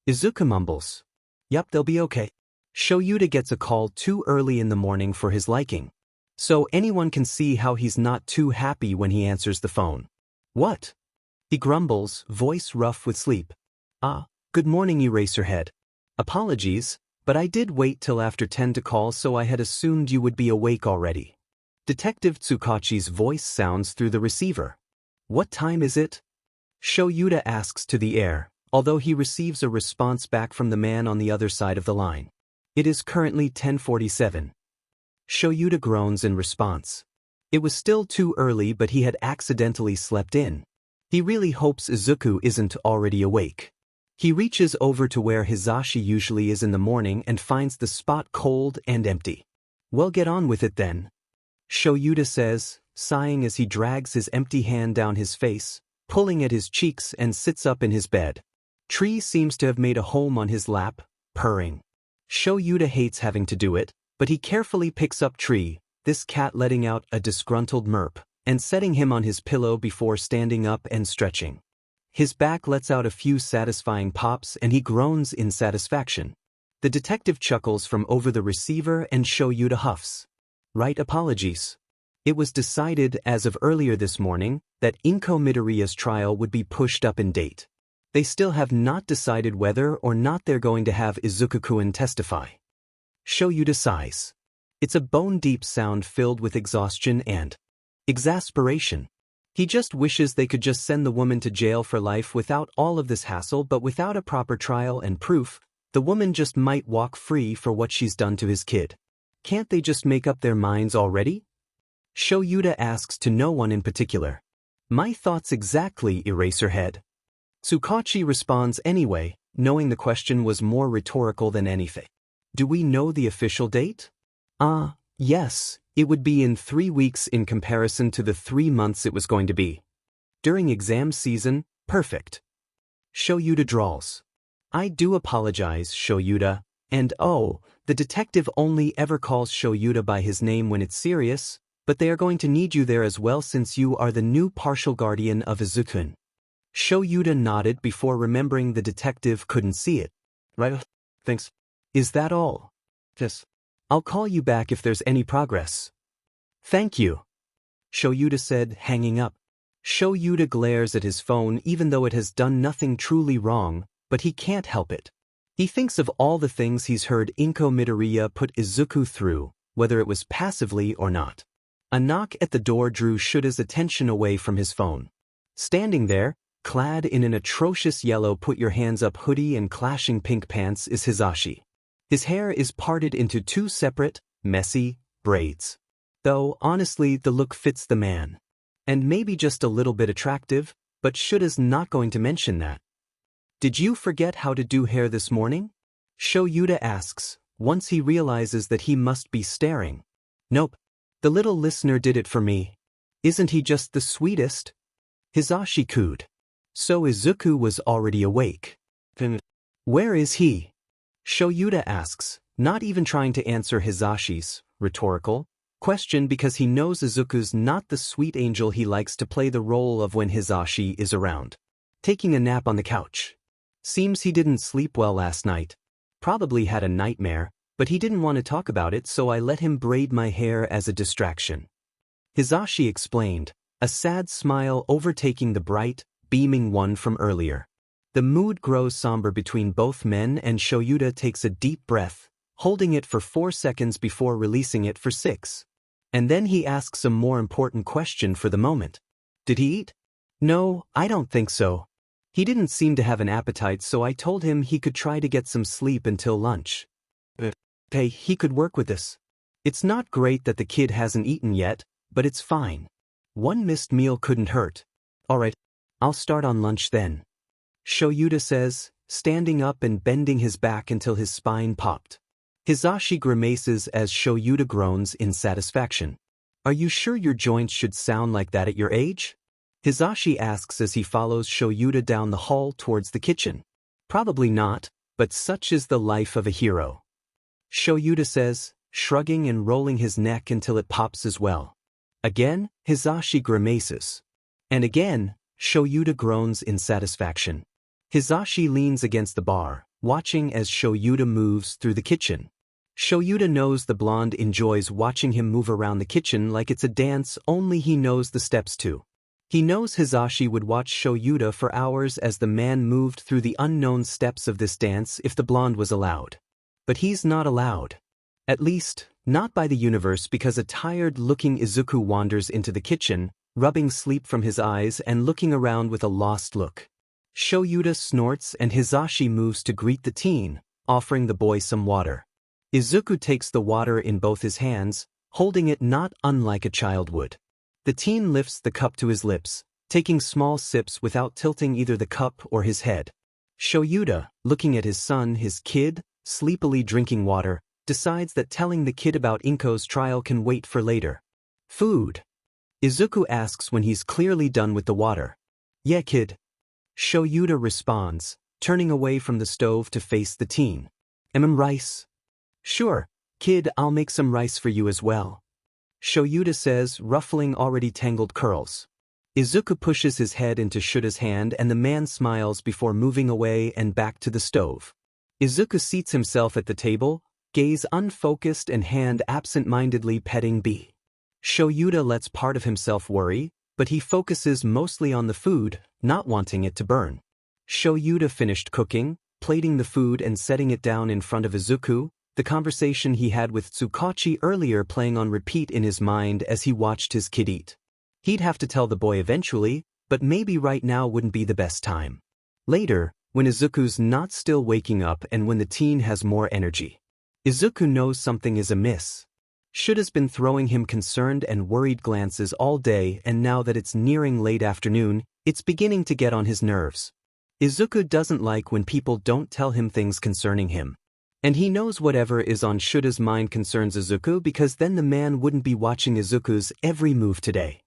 Izuku mumbles. Yup, they'll be okay. Shoyuta gets a call too early in the morning for his liking. So anyone can see how he's not too happy when he answers the phone. What? He grumbles, voice rough with sleep. Good morning, Eraserhead. Apologies, but I did wait till after 10 to call, so I had assumed you would be awake already. Detective Tsukachi's voice sounds through the receiver. What time is it? Shoyuta asks to the air, although he receives a response back from the man on the other side of the line. It is currently 10:47. Shoyuta groans in response. It was still too early, but he had accidentally slept in. He really hopes Izuku isn't already awake. He reaches over to where Hizashi usually is in the morning and finds the spot cold and empty. Well, get on with it then. Shoyuta says, sighing as he drags his empty hand down his face, pulling at his cheeks, and sits up in his bed. Tree seems to have made a home on his lap, purring. Shoyuta hates having to do it, but he carefully picks up Tree, this cat letting out a disgruntled murp, and setting him on his pillow before standing up and stretching. His back lets out a few satisfying pops and he groans in satisfaction. The detective chuckles from over the receiver and Shoyuta huffs. Right, apologies. It was decided as of earlier this morning that Inko Midoriya's trial would be pushed up in date. They still have not decided whether or not they're going to have Izuku-kun testify. Shoyuta sighs. It's a bone-deep sound filled with exhaustion and exasperation. He just wishes they could just send the woman to jail for life without all of this hassle, but without a proper trial and proof, the woman just might walk free for what she's done to his kid. Can't they just make up their minds already? Shoyuta asks to no one in particular. My thoughts exactly, Eraserhead. Tsukachi responds anyway, knowing the question was more rhetorical than anything. Do we know the official date? Yes, it would be in 3 weeks in comparison to the 3 months it was going to be. During exam season, perfect. Shoyuta drawls. I do apologize, Shoyuta, and the detective only ever calls Shoyuta by his name when it's serious, but they are going to need you there as well since you are the new partial guardian of Izuku. Shoyuta nodded before remembering the detective couldn't see it. Right, thanks. Is that all? Yes. I'll call you back if there's any progress. Thank you. Shoyuta said, hanging up. Shoyuta glares at his phone even though it has done nothing truly wrong, but he can't help it. He thinks of all the things he's heard Inko Midoriya put Izuku through, whether it was passively or not. A knock at the door drew Shuta's attention away from his phone. Standing there, clad in an atrocious yellow put-your-hands-up hoodie and clashing pink pants, is Hizashi. His hair is parted into 2 separate, messy, braids. Though, honestly, the look fits the man. And maybe just a little bit attractive, but Shuta's not going to mention that. Did you forget how to do hair this morning? Shoyuta asks, once he realizes that he must be staring. Nope. The little listener did it for me. Isn't he just the sweetest? Hizashi cooed. So Izuku was already awake. Where is he? Shoyuta asks, not even trying to answer Hizashi's rhetorical question because he knows Izuku's not the sweet angel he likes to play the role of when Hizashi is around. Taking a nap on the couch. Seems he didn't sleep well last night. Probably had a nightmare, but he didn't want to talk about it, so I let him braid my hair as a distraction. Hizashi explained, a sad smile overtaking the bright, beaming one from earlier. The mood grows somber between both men and Shoyuta takes a deep breath, holding it for 4 seconds before releasing it for 6. And then he asks a more important question for the moment. Did he eat? No, I don't think so. He didn't seem to have an appetite, so I told him he could try to get some sleep until lunch. Hey, he could work with this. It's not great that the kid hasn't eaten yet, but it's fine. One missed meal couldn't hurt. Alright, I'll start on lunch then. Shoyuta says, standing up and bending his back until his spine popped. Hisashi grimaces as Shoyuta groans in satisfaction. Are you sure your joints should sound like that at your age? Hisashi asks as he follows Shoyuta down the hall towards the kitchen. Probably not, but such is the life of a hero. Shoyuta says, shrugging and rolling his neck until it pops as well. Again, Hisashi grimaces. And again, Shoyuta groans in satisfaction. Hisashi leans against the bar, watching as Shoyuta moves through the kitchen. Shoyuta knows the blonde enjoys watching him move around the kitchen like it's a dance only he knows the steps to. He knows Hisashi would watch Shoyuta for hours as the man moved through the unknown steps of this dance if the blonde was allowed. But he's not allowed. At least, not by the universe, because a tired-looking Izuku wanders into the kitchen, rubbing sleep from his eyes and looking around with a lost look. Shoyuta snorts and Hisashi moves to greet the teen, offering the boy some water. Izuku takes the water in both his hands, holding it not unlike a child would. The teen lifts the cup to his lips, taking small sips without tilting either the cup or his head. Shoyuta, looking at his son, his kid, sleepily drinking water, decides that telling the kid about Inko's trial can wait for later. Food? Izuku asks when he's clearly done with the water. Yeah, kid. Shoyuta responds, turning away from the stove to face the teen. Rice? Sure, kid, I'll make some rice for you as well. Shoyuta says, ruffling already tangled curls. Izuku pushes his head into Shuta's hand and the man smiles before moving away and back to the stove. Izuku seats himself at the table, gaze unfocused and hand absent-mindedly petting B. Shoyuta lets part of himself worry, but he focuses mostly on the food, not wanting it to burn. Shoyuta finished cooking, plating the food and setting it down in front of Izuku, the conversation he had with Tsukachi earlier playing on repeat in his mind as he watched his kid eat. He'd have to tell the boy eventually, but maybe right now wouldn't be the best time. Later, when Izuku's not still waking up and when the teen has more energy. Izuku knows something is amiss. Shuta's been throwing him concerned and worried glances all day, and now that it's nearing late afternoon, it's beginning to get on his nerves. Izuku doesn't like when people don't tell him things concerning him. And he knows whatever is on Shuta's mind concerns Izuku because then the man wouldn't be watching Izuku's every move today.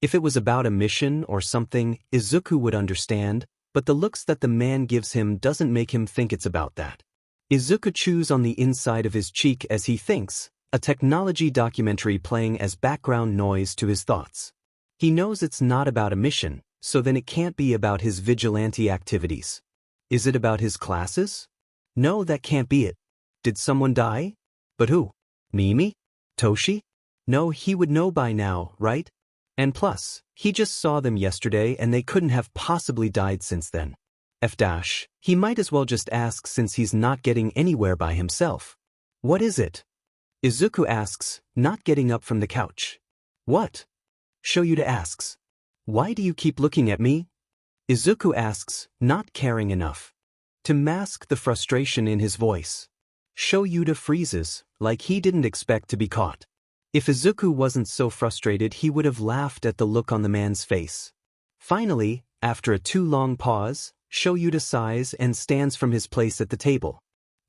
If it was about a mission or something, Izuku would understand, but the looks that the man gives him doesn't make him think it's about that. Izuku chews on the inside of his cheek as he thinks, a technology documentary playing as background noise to his thoughts. He knows it's not about a mission, so then it can't be about his vigilante activities. Is it about his classes? No, that can't be it. Did someone die? But who? Mimi? Toshi? No, he would know by now, right? And plus, he just saw them yesterday and they couldn't have possibly died since then. He might as well just ask since he's not getting anywhere by himself. What is it? Izuku asks, not getting up from the couch. What? Shoyuta asks. Why do you keep looking at me? Izuku asks, not caring enough to mask the frustration in his voice. Shoyuta freezes, like he didn't expect to be caught. If Izuku wasn't so frustrated, he would have laughed at the look on the man's face. Finally, after a too long pause, Shoyuta sighs and stands from his place at the table.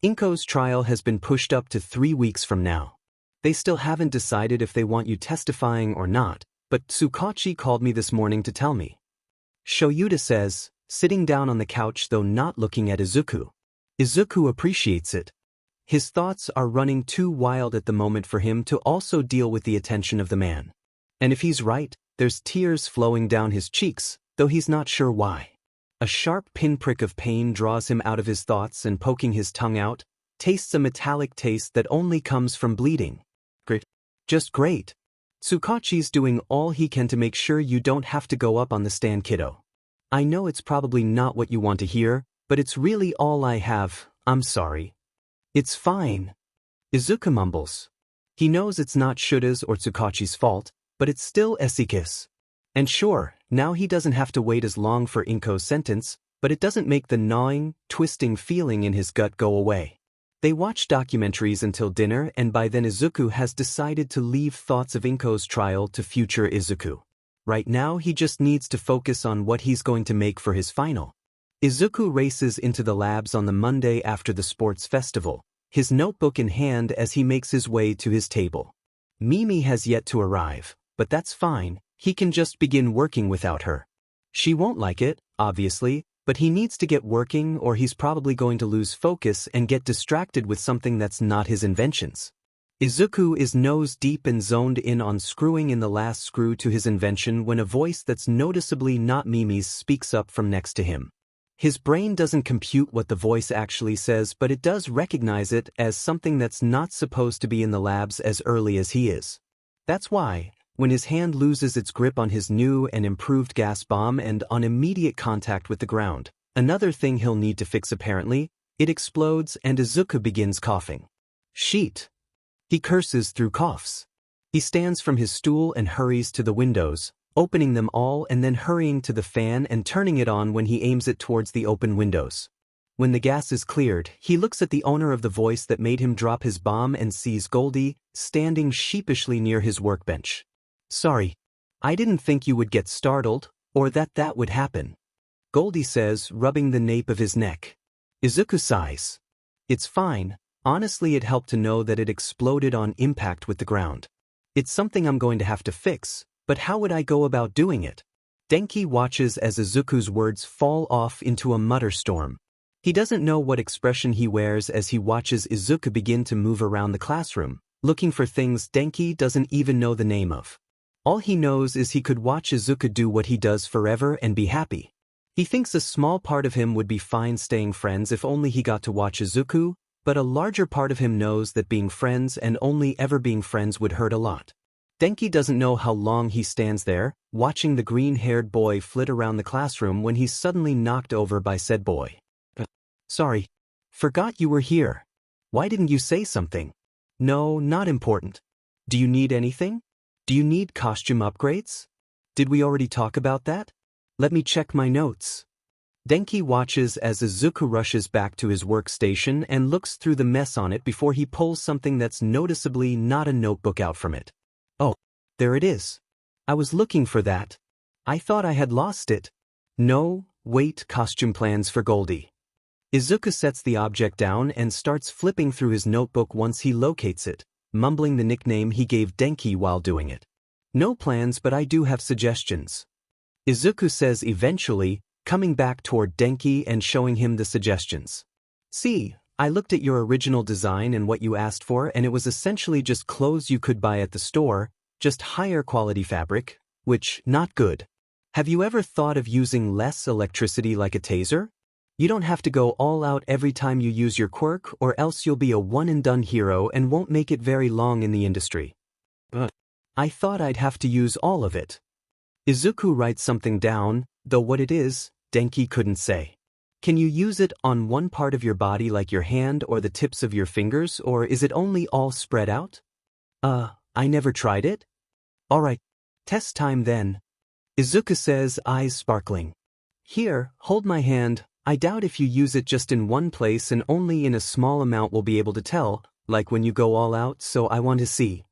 Inko's trial has been pushed up to 3 weeks from now. They still haven't decided if they want you testifying or not, but Tsukachi called me this morning to tell me. Shoyuta says, sitting down on the couch though not looking at Izuku. Izuku appreciates it. His thoughts are running too wild at the moment for him to also deal with the attention of the man. And if he's right, there's tears flowing down his cheeks, though he's not sure why. A sharp pinprick of pain draws him out of his thoughts and poking his tongue out, tastes a metallic taste that only comes from bleeding. Great. Just great. Tsukachi's doing all he can to make sure you don't have to go up on the stand, kiddo. I know it's probably not what you want to hear, but it's really all I have. I'm sorry. It's fine. Izuku mumbles. He knows it's not Shura's or Tsukachi's fault, but it's still Esika's. And sure, now he doesn't have to wait as long for Inko's sentence, but it doesn't make the gnawing, twisting feeling in his gut go away. They watch documentaries until dinner, and by then Izuku has decided to leave thoughts of Inko's trial to future Izuku. Right now he just needs to focus on what he's going to make for his final. Izuku races into the labs on the Monday after the sports festival, his notebook in hand as he makes his way to his table. Mimi has yet to arrive, but that's fine, he can just begin working without her. She won't like it, obviously, but he needs to get working or he's probably going to lose focus and get distracted with something that's not his inventions. Izuku is nose deep and zoned in on screwing in the last screw to his invention when a voice that's noticeably not Mimi's speaks up from next to him. His brain doesn't compute what the voice actually says, but it does recognize it as something that's not supposed to be in the labs as early as he is. That's why, when his hand loses its grip on his new and improved gas bomb and on immediate contact with the ground, another thing he'll need to fix apparently, it explodes and Izuku begins coughing. Sheet. He curses through coughs. He stands from his stool and hurries to the windows, opening them all and then hurrying to the fan and turning it on when he aims it towards the open windows. When the gas is cleared, he looks at the owner of the voice that made him drop his bomb and sees Goldie, standing sheepishly near his workbench. Sorry. I didn't think you would get startled, or that would happen. Goldie says, rubbing the nape of his neck. Izuku sighs. It's fine, honestly it helped to know that it exploded on impact with the ground. It's something I'm going to have to fix, but how would I go about doing it? Denki watches as Izuku's words fall off into a mutter storm. He doesn't know what expression he wears as he watches Izuku begin to move around the classroom, looking for things Denki doesn't even know the name of. All he knows is he could watch Izuku do what he does forever and be happy. He thinks a small part of him would be fine staying friends if only he got to watch Izuku, but a larger part of him knows that being friends and only ever being friends would hurt a lot. Denki doesn't know how long he stands there, watching the green-haired boy flit around the classroom when he's suddenly knocked over by said boy. Sorry. Forgot you were here. Why didn't you say something? No, not important. Do you need anything? Do you need costume upgrades? Did we already talk about that? Let me check my notes. Denki watches as Izuku rushes back to his workstation and looks through the mess on it before he pulls something that's noticeably not a notebook out from it. Oh, there it is. I was looking for that. I thought I had lost it. No, wait, costume plans for Goldie. Izuku sets the object down and starts flipping through his notebook once he locates it, mumbling the nickname he gave Denki while doing it. No plans, but I do have suggestions. Izuku says eventually, coming back toward Denki and showing him the suggestions. See, I looked at your original design and what you asked for, and it was essentially just clothes you could buy at the store, just higher quality fabric, which, not good. Have you ever thought of using less electricity like a taser? You don't have to go all out every time you use your quirk, or else you'll be a one-and-done hero and won't make it very long in the industry. But I thought I'd have to use all of it. Izuku writes something down, though what it is, Denki couldn't say. Can you use it on one part of your body like your hand or the tips of your fingers, or is it only all spread out? I never tried it. Alright, test time then. Izuku says, eyes sparkling. Here, hold my hand. I doubt if you use it just in one place and only in a small amount we'll be able to tell, like when you go all out, so I want to see.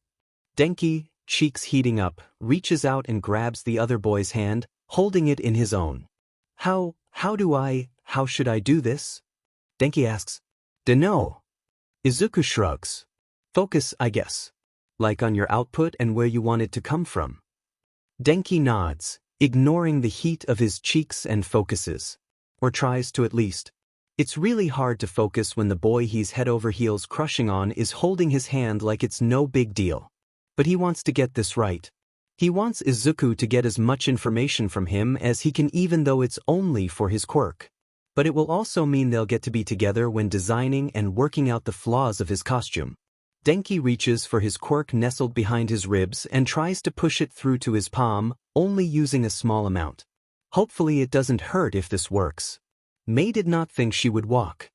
Denki, cheeks heating up, reaches out and grabs the other boy's hand, holding it in his own. How should I do this? Denki asks. Dunno. Izuku shrugs. Focus, I guess. Like on your output and where you want it to come from. Denki nods, ignoring the heat of his cheeks and focuses. Or tries to at least. It's really hard to focus when the boy he's head over heels crushing on is holding his hand like it's no big deal. But he wants to get this right. He wants Izuku to get as much information from him as he can, even though it's only for his quirk. But it will also mean they'll get to be together when designing and working out the flaws of his costume. Denki reaches for his quirk nestled behind his ribs and tries to push it through to his palm, only using a small amount. Hopefully it doesn't hurt if this works. Mei did not think she would walk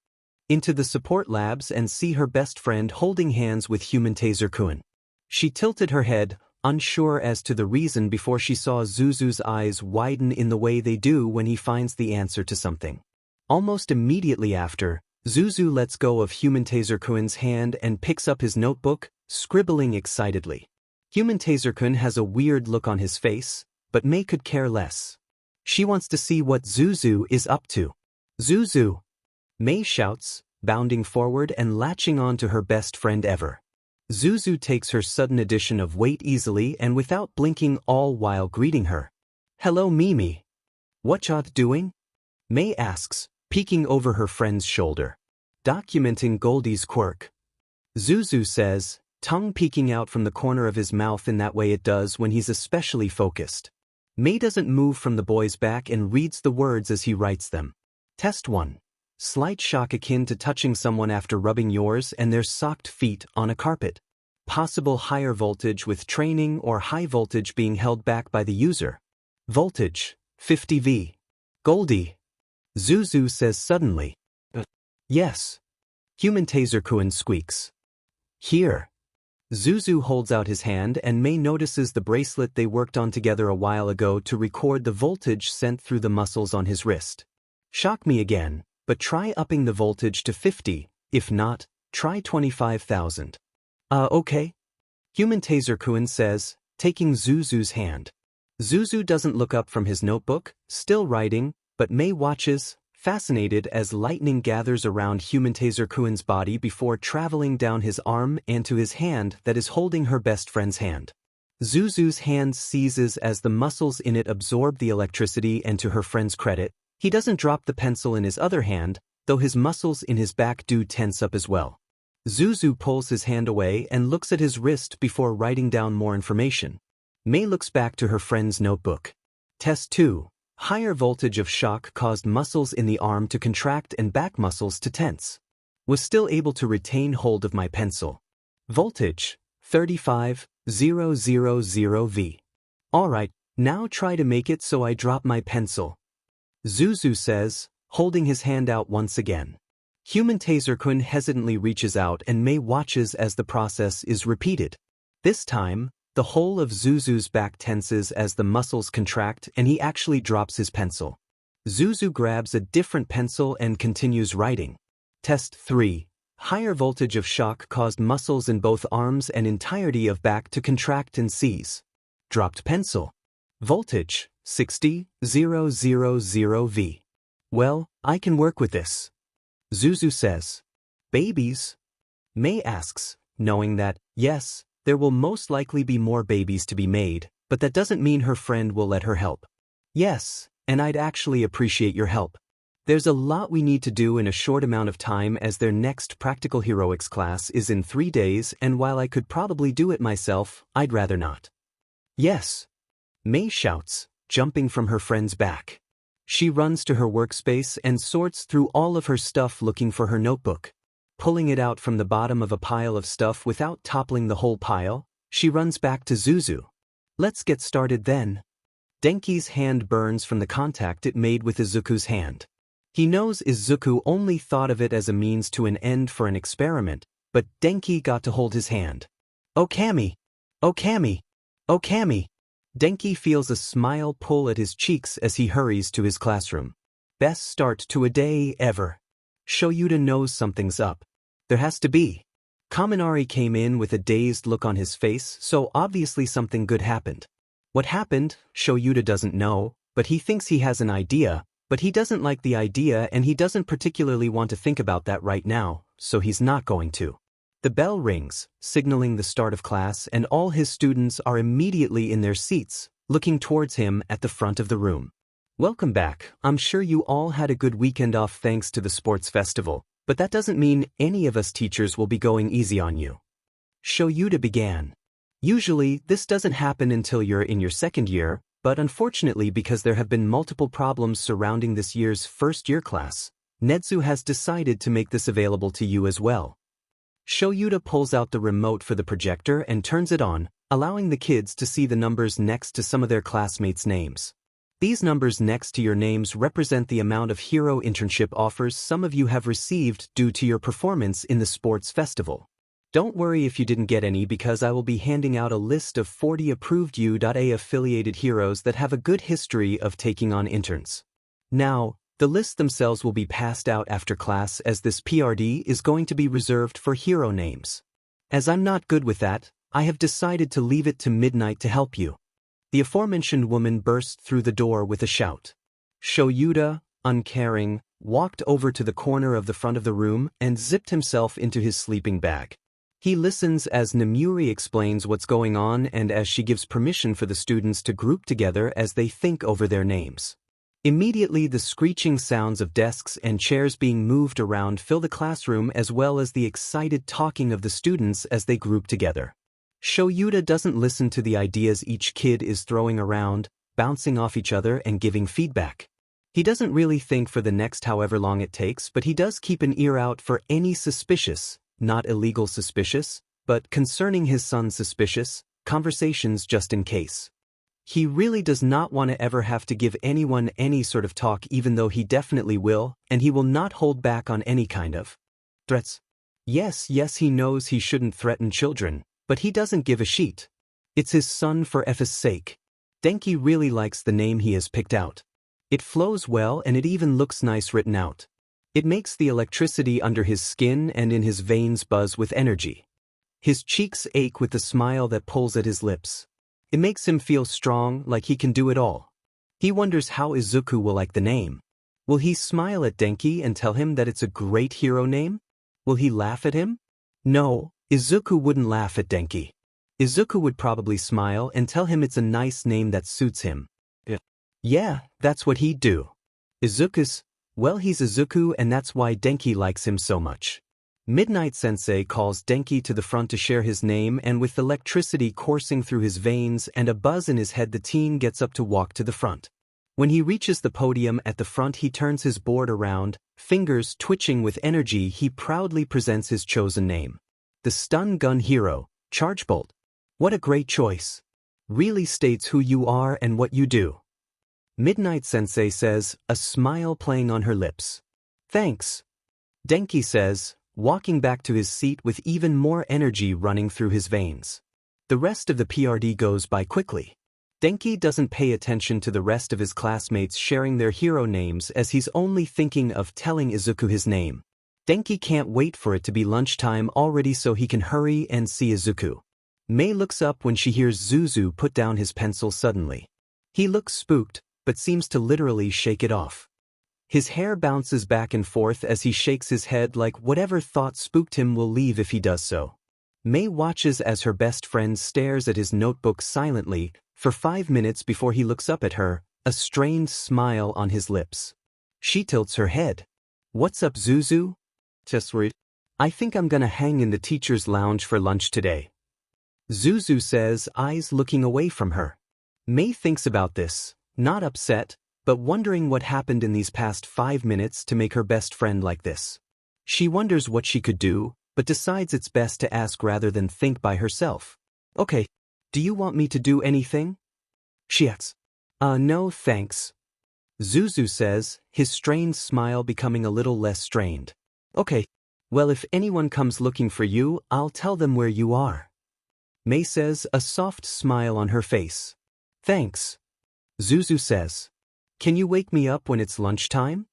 into the support labs and see her best friend holding hands with human Taser-kun. She tilted her head, unsure as to the reason, before she saw Zuzu's eyes widen in the way they do when he finds the answer to something. Almost immediately after, Zuzu lets go of human Taser-kun's hand and picks up his notebook, scribbling excitedly. Human Taser-kun has a weird look on his face, but Mei could care less. She wants to see what Zuzu is up to. Zuzu! Mei shouts, bounding forward and latching on to her best friend ever. Zuzu takes her sudden addition of weight easily and without blinking, all while greeting her. Hello Mimi. What y'all doing? Mei asks, peeking over her friend's shoulder. Documenting Goldie's quirk. Zuzu says, tongue peeking out from the corner of his mouth in that way it does when he's especially focused. Mei doesn't move from the boy's back and reads the words as he writes them. Test 1. Slight shock akin to touching someone after rubbing yours and their socked feet on a carpet. Possible higher voltage with training or high voltage being held back by the user. Voltage, 50 V. Goldie. Zuzu says suddenly. Yes. Human Taser-kun squeaks. Here. Zuzu holds out his hand and Mei notices the bracelet they worked on together a while ago to record the voltage sent through the muscles on his wrist. Shock me again, but try upping the voltage to 50, if not, try 25,000. Okay. Human Taser-kun says, taking Zuzu's hand. Zuzu doesn't look up from his notebook, still writing, but Mei watches, fascinated as lightning gathers around Human Taser-kun's body before traveling down his arm and to his hand that is holding her best friend's hand. Zuzu's hand seizes as the muscles in it absorb the electricity, and to her friend's credit, he doesn't drop the pencil in his other hand, though his muscles in his back do tense up as well. Zuzu pulls his hand away and looks at his wrist before writing down more information. Mei looks back to her friend's notebook. Test 2. Higher voltage of shock caused muscles in the arm to contract and back muscles to tense. Was still able to retain hold of my pencil. Voltage, 35,000 V. Alright, now try to make it so I drop my pencil. Zuzu says, holding his hand out once again. Human Taser-kun hesitantly reaches out and Mei watches as the process is repeated. This time, the whole of Zuzu's back tenses as the muscles contract and he actually drops his pencil. Zuzu grabs a different pencil and continues writing. Test 3. Higher voltage of shock caused muscles in both arms and entirety of back to contract and seize. Dropped pencil. Voltage, 60,000 V. Well, I can work with this. Zuzu says. Babies? Mei asks, knowing that, yes, there will most likely be more babies to be made, but that doesn't mean her friend will let her help. Yes, and I'd actually appreciate your help. There's a lot we need to do in a short amount of time as their next practical heroics class is in 3 days, and while I could probably do it myself, I'd rather not. Yes. Mei shouts, jumping from her friend's back. She runs to her workspace and sorts through all of her stuff looking for her notebook. Pulling it out from the bottom of a pile of stuff without toppling the whole pile, she runs back to Zuzu. Let's get started then. Denki's hand burns from the contact it made with Izuku's hand. He knows Izuku only thought of it as a means to an end for an experiment, but Denki got to hold his hand. Oh Kami! Oh Kami! Oh Kami! Denki feels a smile pull at his cheeks as he hurries to his classroom. Best start to a day ever. Shoyuta knows something's up. There has to be. Kaminari came in with a dazed look on his face, so obviously something good happened. What happened, Shoyuta doesn't know, but he thinks he has an idea, but he doesn't like the idea and he doesn't particularly want to think about that right now, so he's not going to. The bell rings, signaling the start of class, and all his students are immediately in their seats, looking towards him at the front of the room. Welcome back. I'm sure you all had a good weekend off thanks to the sports festival, but that doesn't mean any of us teachers will be going easy on you. Shoyuta began. Usually, this doesn't happen until you're in your second year, but unfortunately because there have been multiple problems surrounding this year's first-year class, Netsu has decided to make this available to you as well. Shoyuta pulls out the remote for the projector and turns it on, allowing the kids to see the numbers next to some of their classmates' names. These numbers next to your names represent the amount of hero internship offers some of you have received due to your performance in the sports festival. Don't worry if you didn't get any, because I will be handing out a list of 40 approved U.A affiliated heroes that have a good history of taking on interns. Now, the lists themselves will be passed out after class, as this PRD is going to be reserved for hero names. As I'm not good with that, I have decided to leave it to Midnight to help you. The aforementioned woman burst through the door with a shout. Shoyuta, uncaring, walked over to the corner of the front of the room and zipped himself into his sleeping bag. He listens as Namuri explains what's going on and as she gives permission for the students to group together as they think over their names. Immediately, the screeching sounds of desks and chairs being moved around fill the classroom, as well as the excited talking of the students as they group together. Shoyuta doesn't listen to the ideas each kid is throwing around, bouncing off each other and giving feedback. He doesn't really think for the next however long it takes, but he does keep an ear out for any suspicious, not illegal suspicious, but concerning his son suspicious, conversations just in case. He really does not want to ever have to give anyone any sort of talk, even though he definitely will, and he will not hold back on any kind of threats. Yes, he knows he shouldn't threaten children, but he doesn't give a shit. It's his son for F's sake. Denki really likes the name he has picked out. It flows well and it even looks nice written out. It makes the electricity under his skin and in his veins buzz with energy. His cheeks ache with the smile that pulls at his lips. It makes him feel strong, like he can do it all. He wonders how Izuku will like the name. Will he smile at Denki and tell him that it's a great hero name? Will he laugh at him? No, Izuku wouldn't laugh at Denki. Izuku would probably smile and tell him it's a nice name that suits him. Yeah, that's what he'd do. Well, he's Izuku, and that's why Denki likes him so much. Midnight Sensei calls Denki to the front to share his name, and with electricity coursing through his veins and a buzz in his head, the teen gets up to walk to the front. When he reaches the podium at the front, he turns his board around, fingers twitching with energy. He proudly presents his chosen name. The Stun Gun Hero, Chargebolt. What a great choice. Really states who you are and what you do. Midnight Sensei says, a smile playing on her lips. Thanks. Denki says, walking back to his seat with even more energy running through his veins. The rest of the PRD goes by quickly. Denki doesn't pay attention to the rest of his classmates sharing their hero names, as he's only thinking of telling Izuku his name. Denki can't wait for it to be lunchtime already so he can hurry and see Izuku. Mei looks up when she hears Zuzu put down his pencil suddenly. He looks spooked, but seems to literally shake it off. His hair bounces back and forth as he shakes his head, like whatever thought spooked him will leave if he does so. Mei watches as her best friend stares at his notebook silently for 5 minutes before he looks up at her, a strained smile on his lips. She tilts her head. What's up, Zuzu? Just worried. I think I'm gonna hang in the teacher's lounge for lunch today. Zuzu says, eyes looking away from her. Mei thinks about this, not upset, but wondering what happened in these past 5 minutes to make her best friend like this. She wonders what she could do, but decides it's best to ask rather than think by herself. Okay, do you want me to do anything? She asks. No thanks. Zuzu says, his strained smile becoming a little less strained. Okay, well, if anyone comes looking for you, I'll tell them where you are. Mei says, a soft smile on her face. Thanks. Zuzu says, can you wake me up when it's lunchtime?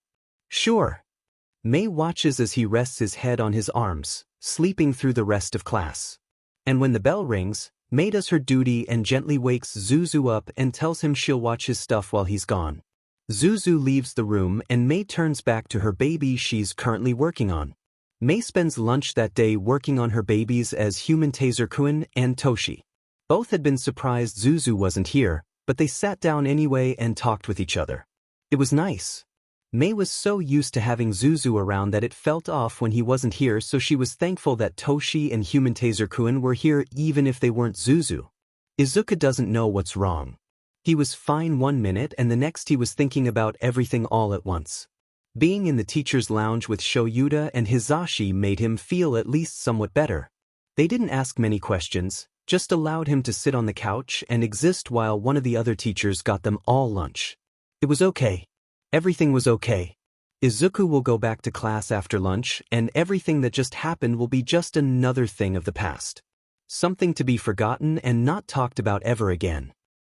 Sure. Mei watches as he rests his head on his arms, sleeping through the rest of class. And when the bell rings, Mei does her duty and gently wakes Zuzu up and tells him she'll watch his stuff while he's gone. Zuzu leaves the room and Mei turns back to her baby she's currently working on. Mei spends lunch that day working on her babies as Human Taser-kun and Toshi. Both had been surprised Zuzu wasn't here, but they sat down anyway and talked with each other. It was nice. Mei was so used to having Zuzu around that it felt off when he wasn't here, so she was thankful that Toshi and Human Taser-kun were here even if they weren't Zuzu. Izuku doesn't know what's wrong. He was fine 1 minute and the next he was thinking about everything all at once. Being in the teacher's lounge with Shoyuta and Hizashi made him feel at least somewhat better. They didn't ask many questions, just allowed him to sit on the couch and exist while one of the other teachers got them all lunch. It was okay. Everything was okay. Izuku will go back to class after lunch, and everything that just happened will be just another thing of the past. Something to be forgotten and not talked about ever again.